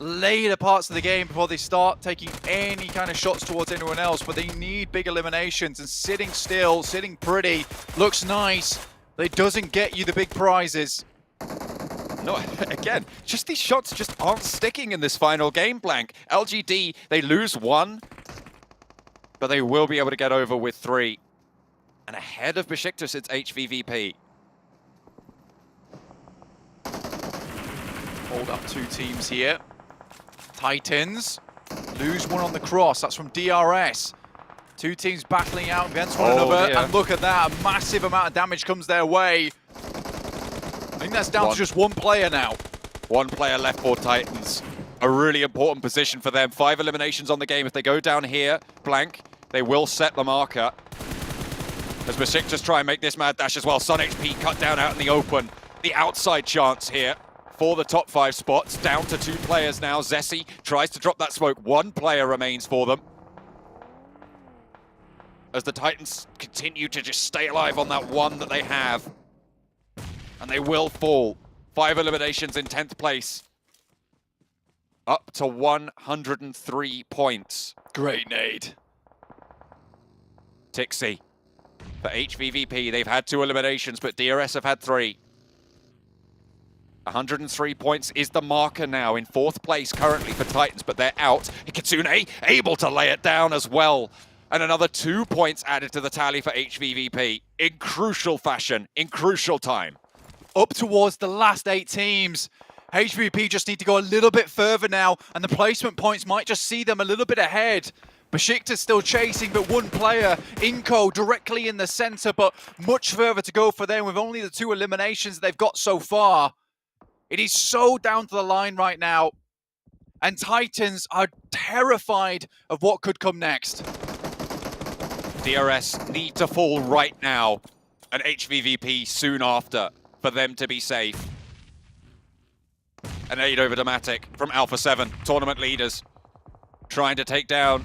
later parts of the game before they start taking any kind of shots towards anyone else, but they need big eliminations, and sitting still, sitting pretty, looks nice, but it doesn't get you the big prizes. No, again, just these shots just aren't sticking in this final game, Blank. LGD, they lose 1, but they will be able to get over with 3. And ahead of Besiktas, it's HVVP. Hold up 2 teams here. Titans lose 1 on the cross. That's from DRS. 2 teams battling out against one another. Yeah. And look at that. A massive amount of damage comes their way. I think that's down to just 1 player now. 1 player left for Titans. A really important position for them. 5 eliminations on the game. If they go down here, Blank, they will set the marker. As Besiktas try and make this mad dash as well. Sun HP cut down out in the open. The outside chance here for the top 5 spots. Down to 2 players now. Zessi tries to drop that smoke. 1 player remains for them. As the Titans continue to just stay alive on that 1 that they have. And they will fall. 5 eliminations in 10th place. Up to 103 points. Great nade. Tixie. For HVVP, they've had 2 eliminations, but DRS have had 3. 103 points is the marker now in 4th place currently for Titans, but they're out. Kitsune able to lay it down as well. And another 2 points added to the tally for HVVP in crucial fashion, in crucial time. Up towards the last 8 teams. HVP just need to go a little bit further now, and the placement points might just see them a little bit ahead. Besiktas still chasing, but 1 player, iNCO, directly in the center, but much further to go for them with only the 2 eliminations they've got so far. It is so down to the line right now, and Titans are terrified of what could come next. DRS need to fall right now, and HVVP soon after for them to be safe. An aid over Dematic from Alpha 7, tournament leaders, trying to take down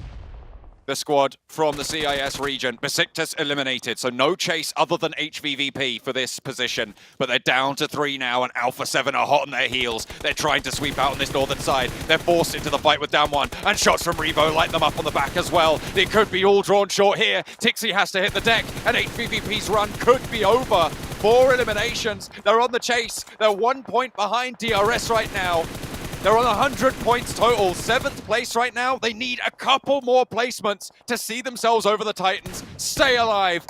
the squad from the CIS region. Besiktas eliminated, so no chase other than HVVP for this position, but they're down to 3 now, and Alpha 7 are hot on their heels. They're trying to sweep out on this northern side. They're forced into the fight with down 1, and shots from Revo light them up on the back as well. It could be all drawn short here. Tixi has to hit the deck, and HVVP's run could be over. 4 eliminations. They're on the chase. They're 1 point behind DRS right now. They're on 100 points total, 7th place right now. They need a couple more placements to see themselves over the Titans, stay alive.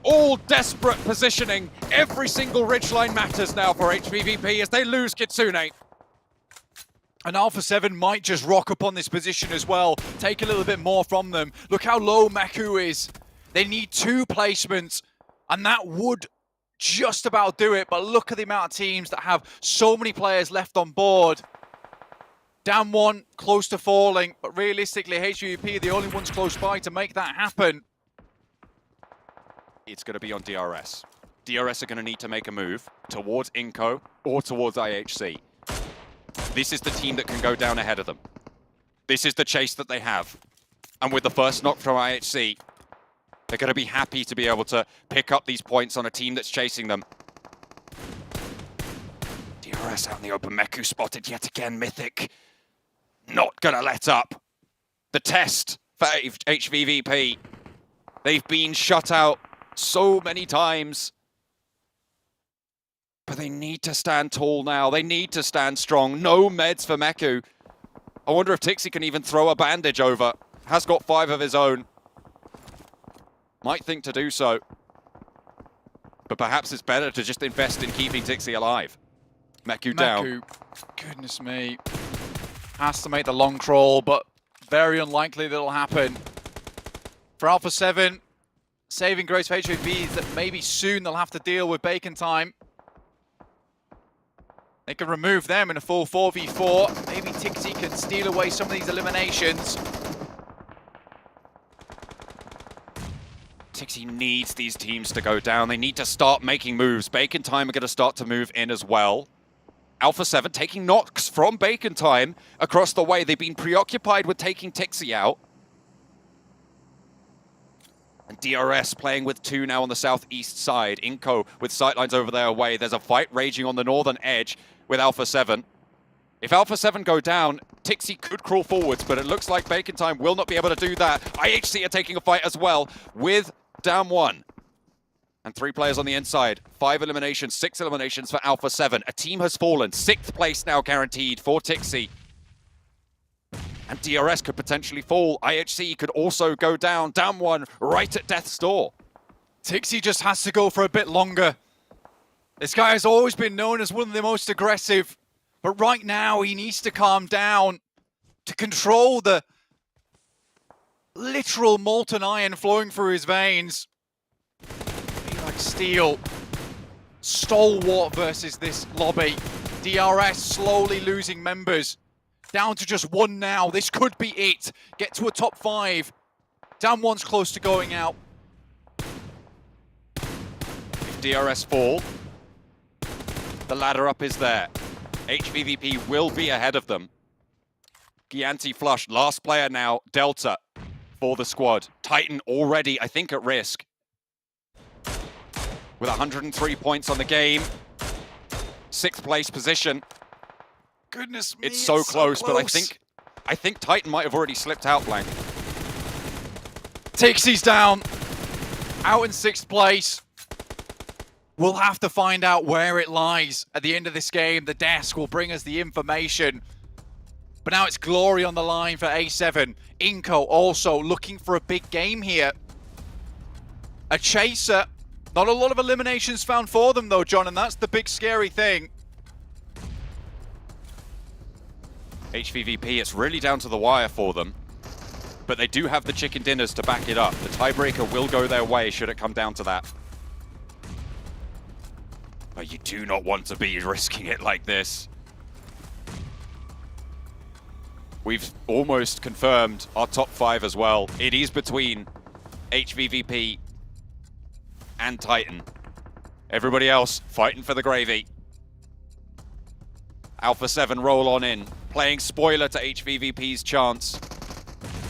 All desperate positioning. Every single ridgeline matters now for HVVP as they lose Kitsune. And Alpha 7 might just rock up on this position as well, take a little bit more from them. Look how low Meku is. They need 2 placements, and that would just about do it. But look at the amount of teams that have so many players left on board. Down 1, close to falling, but realistically, HVVP are the only ones close by to make that happen. It's going to be on DRS. DRS are going to need to make a move towards iNCO or towards IHC. This is the team that can go down ahead of them. This is the chase that they have. And with the first knock from IHC, they're going to be happy to be able to pick up these points on a team that's chasing them. DRS out in the open. Meku spotted yet again. Mythic not going to let up. The test for HVVP. They've been shut out so many times. But they need to stand tall now. They need to stand strong. No meds for Meku. I wonder if Tixi can even throw a bandage over. Has got 5 of his own. Might think to do so. But perhaps it's better to just invest in keeping Tixi alive. Meku down. Goodness me. Has to make the long crawl, but very unlikely that'll happen. For Alpha 7, saving grace for HVP is that maybe soon they'll have to deal with Bacon Time. They can remove them in a full 4v4. Maybe Tixi can steal away some of these eliminations. Tixi needs these teams to go down. They need to start making moves. Bacon Time are going to start to move in as well. Alpha 7 taking knocks from Bacon Time across the way. They've been preoccupied with taking Tixi out. And DRS playing with 2 now on the southeast side. iNCO with sightlines over their way. There's a fight raging on the northern edge with Alpha 7. If Alpha 7 go down, Tixi could crawl forwards, but it looks like Bacon Time will not be able to do that. IHC are taking a fight as well with down 1. And 3 players on the inside. 5 eliminations, 6 eliminations for Alpha 7. A team has fallen. 6th place now guaranteed for Tixi. And DRS could potentially fall. IHC could also go down. Down 1 right at death's door. Tixi just has to go for a bit longer. This guy has always been known as one of the most aggressive. But right now, he needs to calm down to control the literal molten iron flowing through his veins. Be like steel. Stalwart versus this lobby. DRS slowly losing members. Down to just 1 now. This could be it. Get to a top 5. Down 1's close to going out. If DRS fall, the ladder up is there. HVVP will be ahead of them. Gianti flush, last player now, Delta for the squad. Titan already, I think, at risk. With 103 points on the game. 6th place position. Goodness me, it's so close, but I think Titan might have already slipped out, Blank. Tixi's down. Out in 6th place. We'll have to find out where it lies at the end of this game. The desk will bring us the information. But now it's glory on the line for A7. iNCO also looking for a big game here. A chaser. Not a lot of eliminations found for them though, John, and that's the big scary thing. HVVP, it's really down to the wire for them. But they do have the chicken dinners to back it up. The tiebreaker will go their way should it come down to that. But you do not want to be risking it like this. We've almost confirmed our top 5 as well. It is between HVVP, and Titan. Everybody else fighting for the gravy. Alpha 7 roll on in, playing spoiler to HVVP's chance.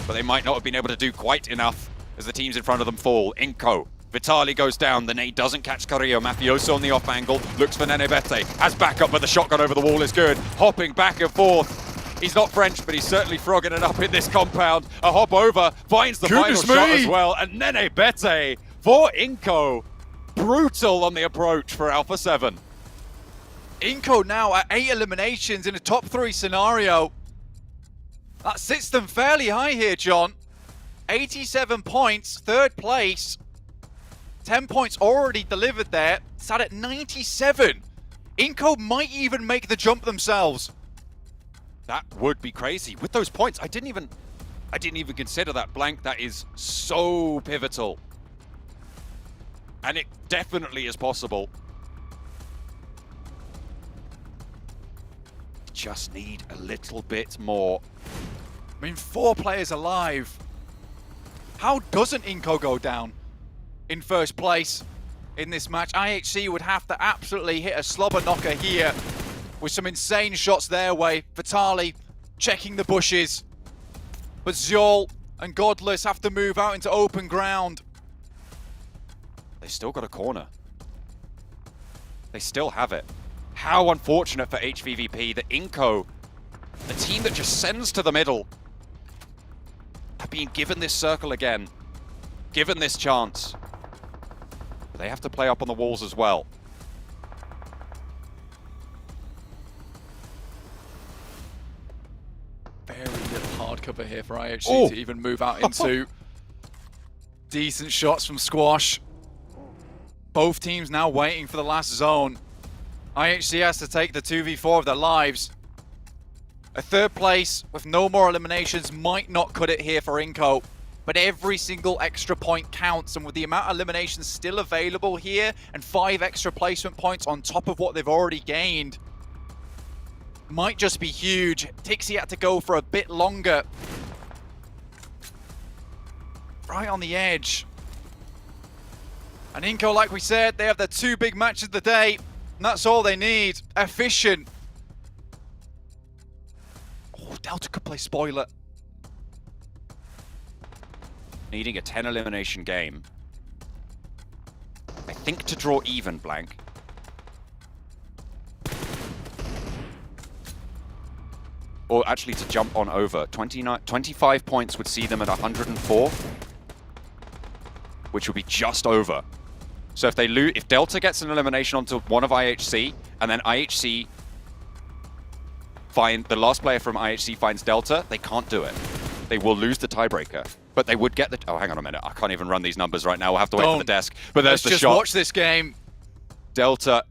But they might not have been able to do quite enough as the teams in front of them fall. iNCO, Vitali goes down, the nade doesn't catch Carrillo. Mafioso on the off angle, looks for Nenebete, has backup, but the shotgun over the wall is good. Hopping back and forth. He's not French, but he's certainly frogging it up in this compound. A hop over, finds the final shot as well, and Nenebete for iNCO. Brutal on the approach for Alpha 7. iNCO now at 8 eliminations in a top 3 scenario. That sits them fairly high here, John. 87 points, 3rd place. 10 points already delivered there. Sat at 97. iNCO might even make the jump themselves. That would be crazy. With those points, I didn't even consider that blank. That is so pivotal. And it definitely is possible. Just need a little bit more. I mean, 4 players alive. How doesn't iNCO go down in 1st place in this match? IHC would have to absolutely hit a slobber knocker here with some insane shots their way. Vitali checking the bushes. But Zyol and Godless have to move out into open ground. They still got a corner. They still have it. How unfortunate for HVVP that iNCO, the team that just sends to the middle, have been given this circle again, given this chance. They have to play up on the walls as well. Very little hard cover here for IHC to even move out into. Decent shots from Squash. Both teams now waiting for the last zone. IHC has to take the 2v4 of their lives. A 3rd place with no more eliminations might not cut it here for iNCO, but every single extra point counts, and with the amount of eliminations still available here and 5 extra placement points on top of what they've already gained, might just be huge. Tixie had to go for a bit longer. Right on the edge. And iNCO, like we said, they have their 2 big matches of the day. And that's all they need. Efficient. Oh, Delta could play spoiler. Needing a 10 elimination game. I think to draw even, blank. Or actually to jump on over. 25 points would see them at 104. Which would be just over. So if they lose, if Delta gets an elimination onto one of IHC, and then IHC find the last player from IHC finds Delta, they can't do it. They will lose the tiebreaker, but they would get the. Oh, hang on a minute! I can't even run these numbers right now. We'll have to wait for the desk. But there's the shot. Let's just watch this game. Delta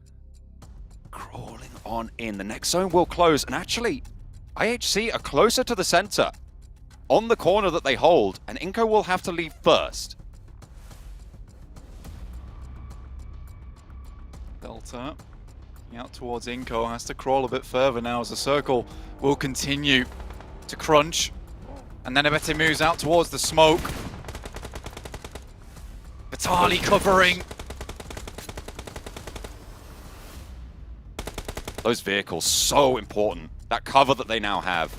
crawling on in. The next zone will close, and actually, IHC are closer to the center, on the corner that they hold, and iNCO will have to leave first. Delta out towards iNCO, has to crawl a bit further now as the circle will continue to crunch. And then Nenebete moves out towards the smoke. Vitali covering. Those vehicles, so important. That cover that they now have.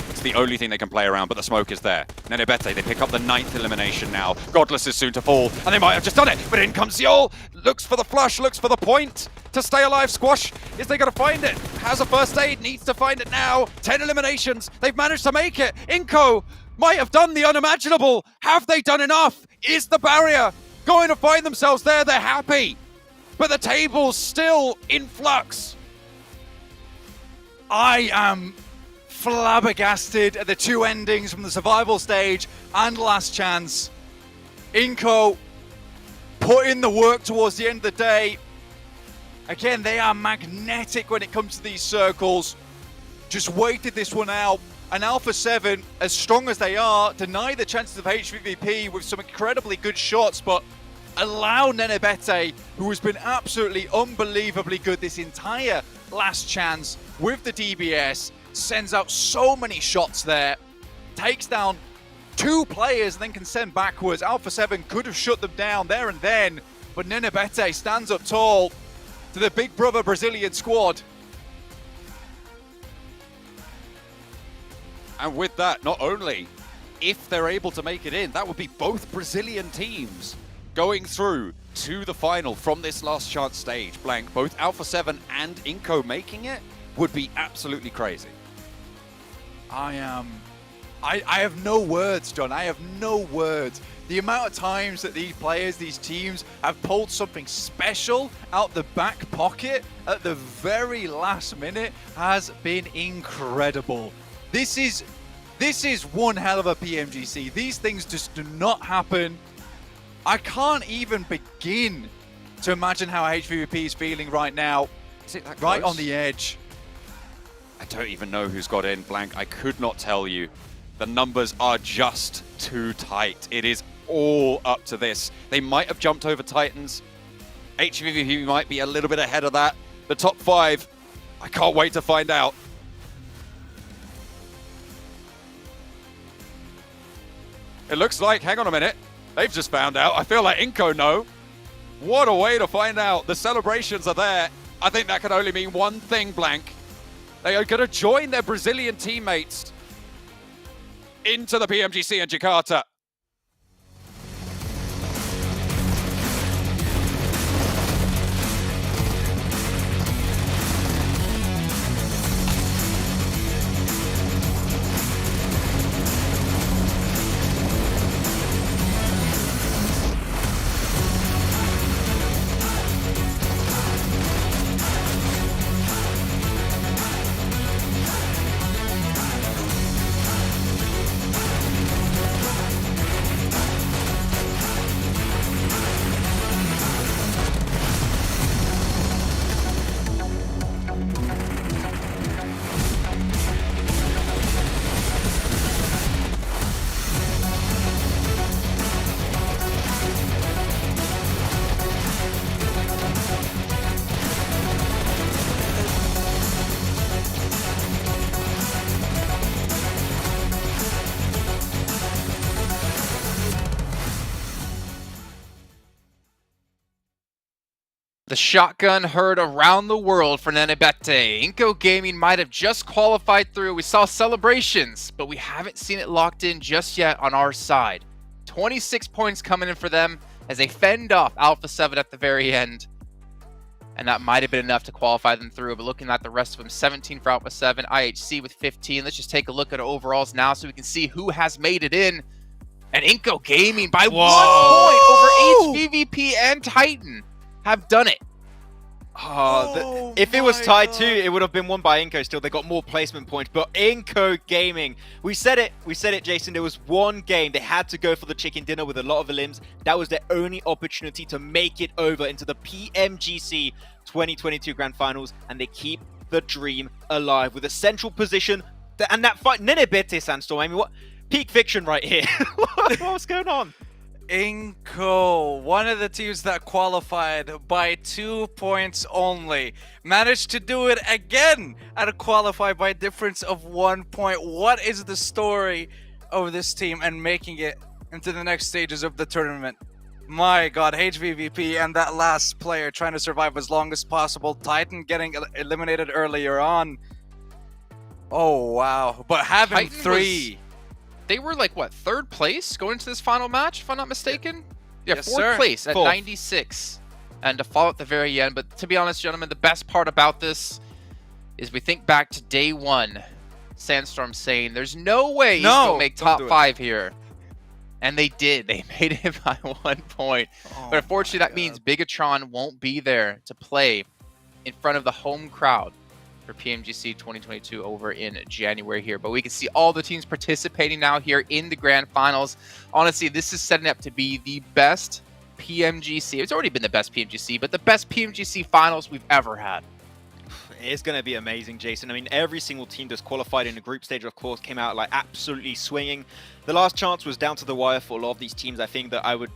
It's the only thing they can play around, but the smoke is there. Nenebete, they pick up the 9th elimination now. Godless is soon to fall, and they might have just done it, but in comes Zyol. Looks for the flush, looks for the point to stay alive. Squash, is they gonna find it? Has a first aid, needs to find it now. 10 eliminations, they've managed to make it. iNCO might have done the unimaginable. Have they done enough? Is the barrier going to find themselves there? They're happy, but the table's still in flux. I am flabbergasted at the 2 endings from the survival stage and last chance. iNCO put in the work towards the end of the day. Again, they are magnetic when it comes to these circles. Just waited this one out. And Alpha 7, as strong as they are, deny the chances of HVVP with some incredibly good shots, but allow Nenebete, who has been absolutely unbelievably good this entire last chance with the DBS, sends out so many shots there, takes down 2 players and then can send backwards. Alpha 7 could have shut them down there and then, but Nenebete stands up tall to the big brother Brazilian squad. And with that, not only if they're able to make it in, that would be both Brazilian teams going through to the final from this last chance stage. Blank, both Alpha 7 and iNCO making it would be absolutely crazy. I have no words, John. I have no words. The amount of times that these players, these teams, have pulled something special out the back pocket at the very last minute has been incredible. This is one hell of a PMGC. These things just do not happen. I can't even begin to imagine how HVVP is feeling right now. Is it that right close? On the edge. I don't even know who's got in, Blank. I could not tell you. The numbers are just too tight. It is all up to this. They might have jumped over Titans. HVVP might be a little bit ahead of that. The top 5, I can't wait to find out. It looks like, hang on a minute, they've just found out. I feel like iNCO know. What a way to find out. The celebrations are there. I think that can only mean one thing, Blank. They are going to join their Brazilian teammates into the PMGC in Jakarta. The shotgun heard around the world for Nenebete. iNCO Gaming might have just qualified through. We saw celebrations, but we haven't seen it locked in just yet on our side. 26 points coming in for them as they fend off Alpha 7 at the very end. And that might have been enough to qualify them through. But looking at the rest of them, 17 for Alpha 7, IHC with 15. Let's just take a look at overalls now so we can see who has made it in. And iNCO Gaming by 1 point over HVVP and Titan have done it. If it was tied 2, it would have been won by iNCO still. They got more placement points, but iNCO Gaming, we said it, Jason. There was one game they had to go for the chicken dinner with a lot of limbs. That was their only opportunity to make it over into the PMGC 2022 Grand Finals, and they keep the dream alive with a central position. And that fight, Nenebete Sandstorm. I mean, what peak fiction right here? What's going on? iNCO, one of the teams that qualified by 2 points only, managed to do it again and qualify by a difference of 1 point. What is the story of this team and making it into the next stages of the tournament? My god, HVVP and that last player trying to survive as long as possible. Titan getting eliminated earlier on. Oh wow, but having Titan 3... They were like, what, 3rd place going into this final match, if I'm not mistaken? Yeah, Yes, 4th sir. place at 4th. 96. And to fall at the very end. But to be honest, gentlemen, the best part about this is we think back to day 1. Sandstorm saying, there's no way he's going to make top 5 here. And they did. They made it by 1 point. But unfortunately, that means Bigatron won't be there to play in front of the home crowd for PMGC 2022 over in January here. But we can see all the teams participating now here in the Grand Finals. Honestly, this is setting up to be the best PMGC. It's already been the best PMGC, but the best PMGC Finals we've ever had. It's going to be amazing, Jason. I mean, every single team that's qualified in the group stage, of course, came out like absolutely swinging. The last chance was down to the wire for a lot of these teams. I think that I would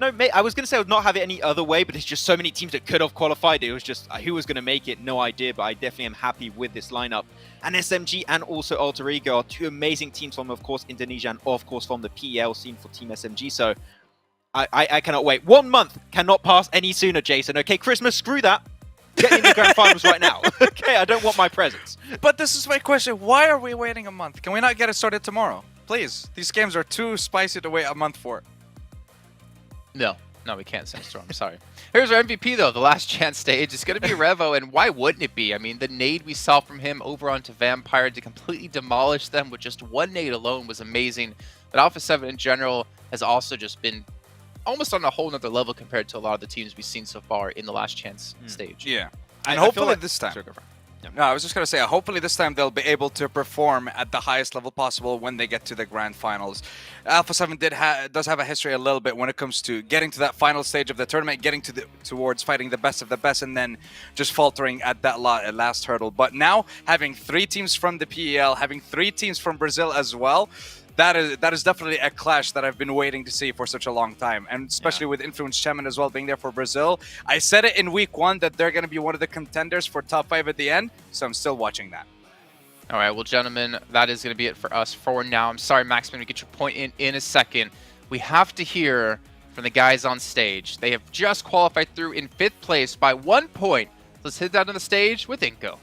No, mate, I was going to say I would not have it any other way, but there's just so many teams that could have qualified. It was just who was going to make it, no idea, but I definitely am happy with this lineup. And SMG and also Alter Ego are two amazing teams from, of course, Indonesia and, of course, from the PL scene for Team SMG. So I cannot wait. 1 month cannot pass any sooner, Jason. Okay, Christmas, screw that. Get in the grand finals right now. Okay, I don't want my presents. But this is my question. Why are we waiting a month? Can we not get it started tomorrow? Please. These games are too spicy to wait a month for. No, we can't, Sandstorm. I'm sorry. Here's our MVP, though. The last chance stage. It's going to be Revo, and why wouldn't it be? I mean, the nade we saw from him over onto Vampire to completely demolish them with just one nade alone was amazing. But Alpha 7 in general has also just been almost on a whole nother level compared to a lot of the teams we've seen so far in the last chance stage. Yeah. And hopefully this time. No, I was just going to say, hopefully this time they'll be able to perform at the highest level possible when they get to the grand finals. Alpha 7 does have a history a little bit when it comes to getting to that final stage of the tournament, getting towards fighting the best of the best, and then just faltering at that last hurdle. But now, having 3 teams from the PEL, having 3 teams from Brazil as well, that is definitely a clash that I've been waiting to see for such a long time, and especially with Influence Chairman as well being there for Brazil. I said it in week 1 that they're going to be one of the contenders for top 5 at the end, so I'm still watching that. All right, well, gentlemen, that is going to be it for us for now. I'm sorry, Maxman, we get your point in a second. We have to hear from the guys on stage. They have just qualified through in 5th place by 1 point. Let's hit that on the stage with iNCO.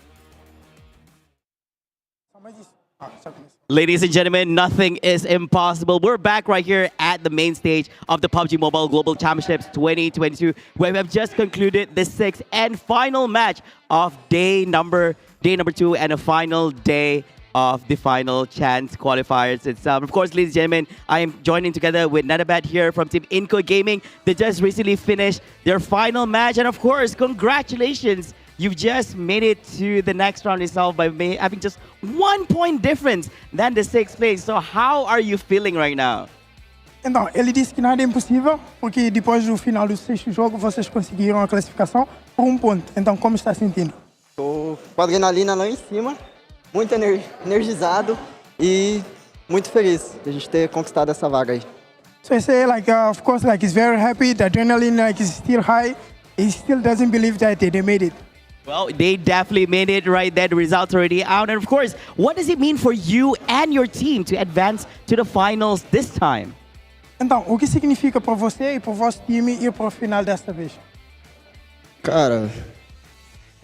Ladies and gentlemen, nothing is impossible. We're back right here at the main stage of the PUBG Mobile Global Championships 2022, where we have just concluded the 6th and final match of day number 2 and a final day of the final chance qualifiers itself. Of course, ladies and gentlemen, I am joining together with Nadabat here from Team iNCO Gaming. They just recently finished their final match, and of course, congratulations. You've just made it to the next round itself by having just 1 point difference than the 6th place. So how are you feeling right now? Então, ele disse que nada é impossível, porque depois do final do 6º jogo, vocês conseguiram a classificação por 1 ponto. Então, como está sentindo? Tô com a adrenalina lá em cima, muito energizado e muito feliz de a gente ter conquistado essa vaga aí. So I say, of course, he's very happy. The adrenaline, is still high. He still doesn't believe that they made it. Well, they definitely made it right there. The results already out. And of course, what does it mean for you and your team to advance to the finals this time? Então, o que significa para você e para o vosso time ir para o final desta vez? Cara,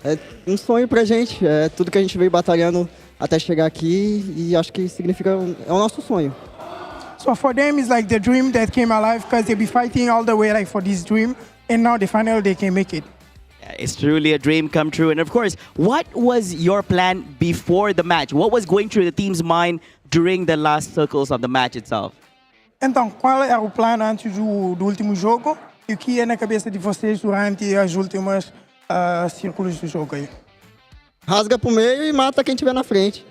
é um sonho pra gente. É tudo que a gente veio batalhando até chegar aqui e acho que significa é o nosso sonho. So for them, it's like the dream that came alive because they've been fighting all the way for this dream, and now finally they can make it. It's truly a dream come true. And of course, what was your plan before the match? What was going through the team's mind during the last circles of the match itself? Então, qual era o plano antes do último jogo? E o que ia na cabeça de vocês durante as últimas círculos do jogo aí? Rasga pro meio e mata quem tiver na frente.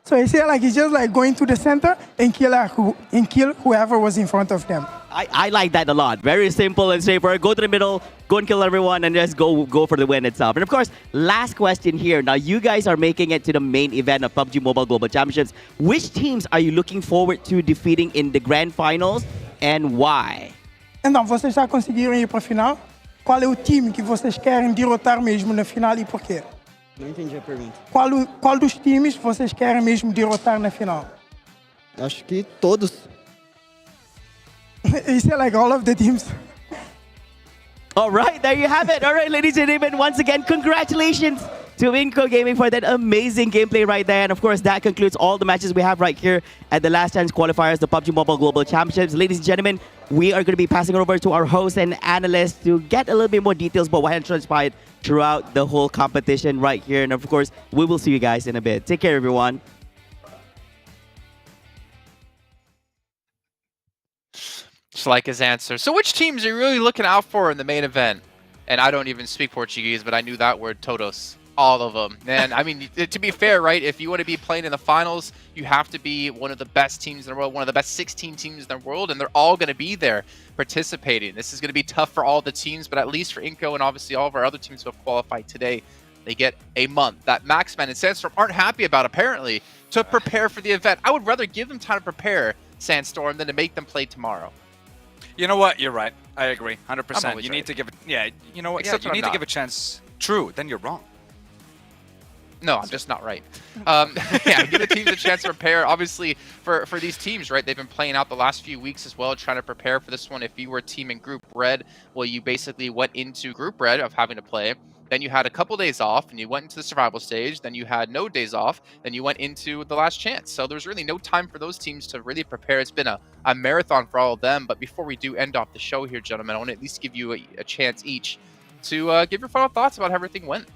So he said he's just going to the center and kill whoever was in front of them. I like that a lot. Very simple and straightforward. Go to the middle, go and kill everyone, and just go for the win itself. And of course, last question here. Now, you guys are making it to the main event of PUBG Mobile Global Championships. Which teams are you looking forward to defeating in the grand finals, and why? Então, vocês já conseguiram ir para a final? Qual é o time que vocês querem derrotar mesmo na final e por quê? Não entendi a pergunta. Qual dos times vocês querem mesmo derrotar na final? Acho que todos. He said all of the teams. All right, there you have it. All right, ladies and gentlemen, once again, congratulations to iNCO Gaming for that amazing gameplay right there. And of course, that concludes all the matches we have right here at the last chance qualifiers, the PUBG Mobile Global Championships. Ladies and gentlemen, we are going to be passing it over to our host and analyst to get a little bit more details about what had transpired throughout the whole competition right here. And of course, we will see you guys in a bit. Take care, everyone. Just like his answer. So which teams are you really looking out for in the main event? And I don't even speak Portuguese, but I knew that word, todos. All of them. And I mean, to be fair, right, if you want to be playing in the finals, you have to be one of the best teams in the world, one of the best 16 teams in the world, and they're all going to be there participating. This is going to be tough for all the teams, but at least for iNCO and obviously all of our other teams who have qualified today, they get a month that Maxman and Sandstorm aren't happy about, apparently, to prepare for the event. I would rather give them time to prepare, Sandstorm, than to make them play tomorrow. You know what? You're right. I agree, I'm 100%. always You right. need to give it. Yeah, you know what? Except yeah, when you I'm need to not. give a chance. True. Then you're wrong. No, I'm just not right. Yeah, give the teams a chance to prepare. Obviously, for these teams, right, they've been playing out the last few weeks as well, trying to prepare for this one. If you were a team in Group Red, well, you basically went into Group Red of having to play. Then you had a couple days off, and you went into the survival stage. Then you had no days off. Then you went into the last chance. So there's really no time for those teams to really prepare. It's been a marathon for all of them. But before we do end off the show here, gentlemen, I want to at least give you a chance each to give your final thoughts about how everything went.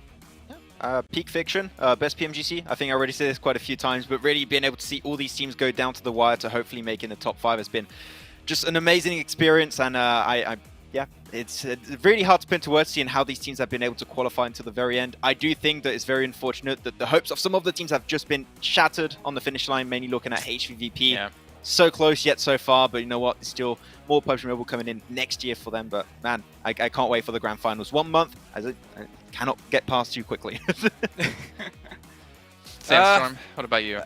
Peak Fiction, best PMGC. I think I already said this quite a few times, but really being able to see all these teams go down to the wire to hopefully make in the top 5 has been just an amazing experience. And yeah, it's really hard to put into words seeing how these teams have been able to qualify until the very end. I do think that it's very unfortunate that the hopes of some of the teams have just been shattered on the finish line, mainly looking at HVVP. Yeah. So close yet so far, but you know what? There's still more PUBG Mobile coming in next year for them. But man, I can't wait for the grand finals. 1 month, I cannot get past too quickly. Sandstorm, what about you?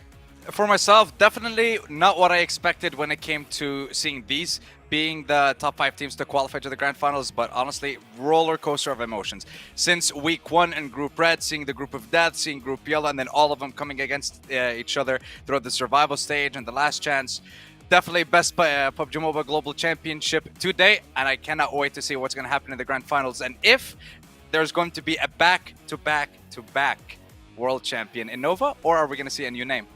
For myself, definitely not what I expected when it came to seeing these being the top 5 teams to qualify to the grand finals, but honestly, roller coaster of emotions. Since week 1 in Group Red, seeing the Group of Death, seeing Group Yellow, and then all of them coming against each other throughout the survival stage and the last chance. Definitely best PUBG Mobile Global Championship today, and I cannot wait to see what's going to happen in the grand finals. And if there's going to be a back-to-back-to-back world champion in Nova, or are we going to see a new name?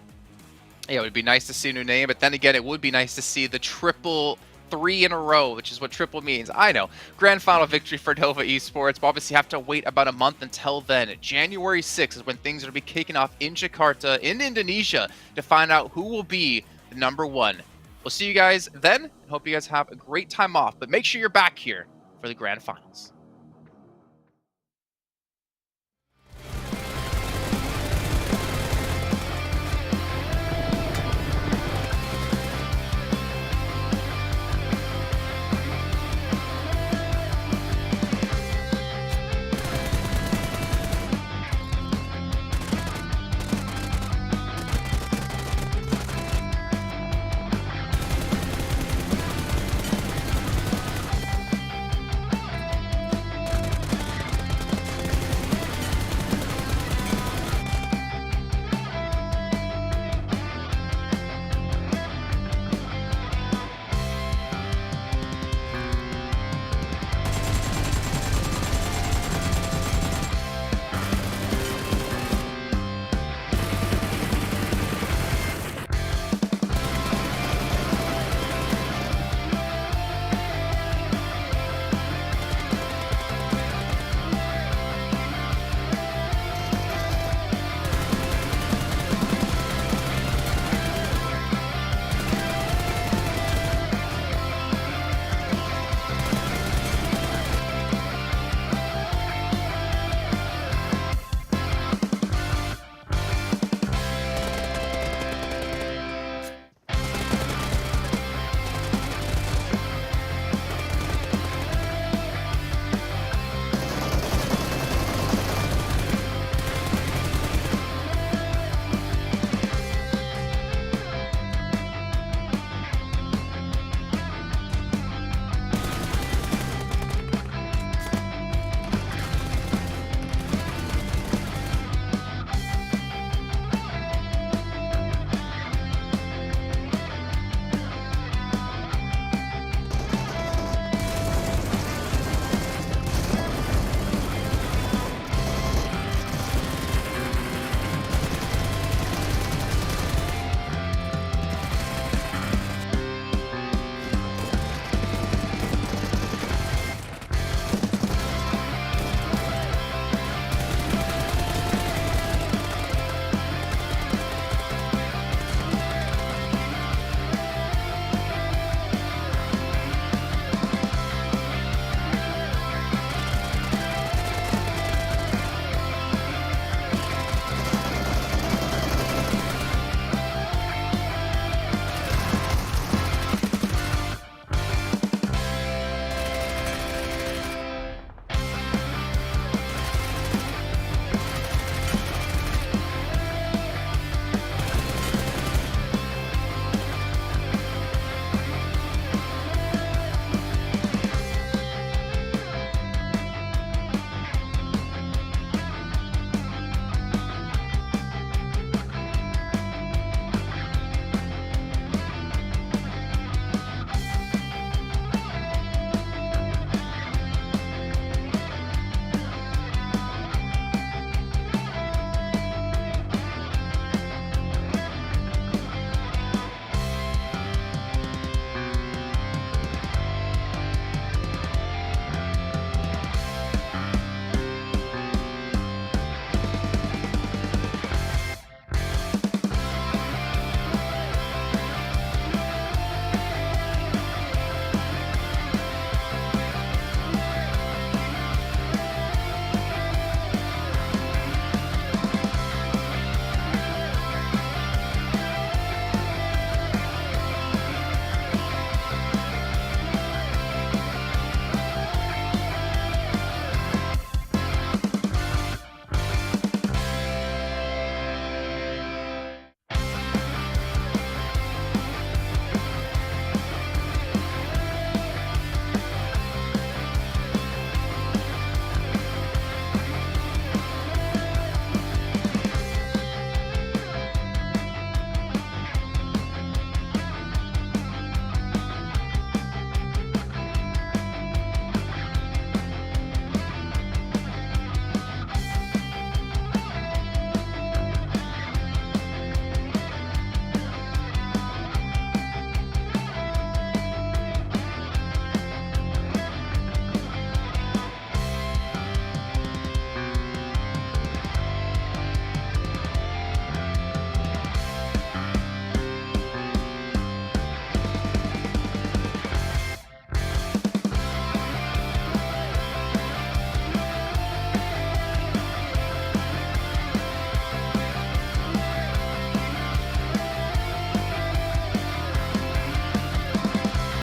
Yeah, it would be nice to see a new name, but then again, it would be nice to see the triple 3 in a row, which is what triple means. I know. Grand final victory for Nova Esports, but obviously have to wait about a month until then. January 6th is when things are going to be kicking off in Jakarta, in Indonesia, to find out who will be the #1. We'll see you guys then. Hope you guys have a great time off, but make sure you're back here for the grand finals.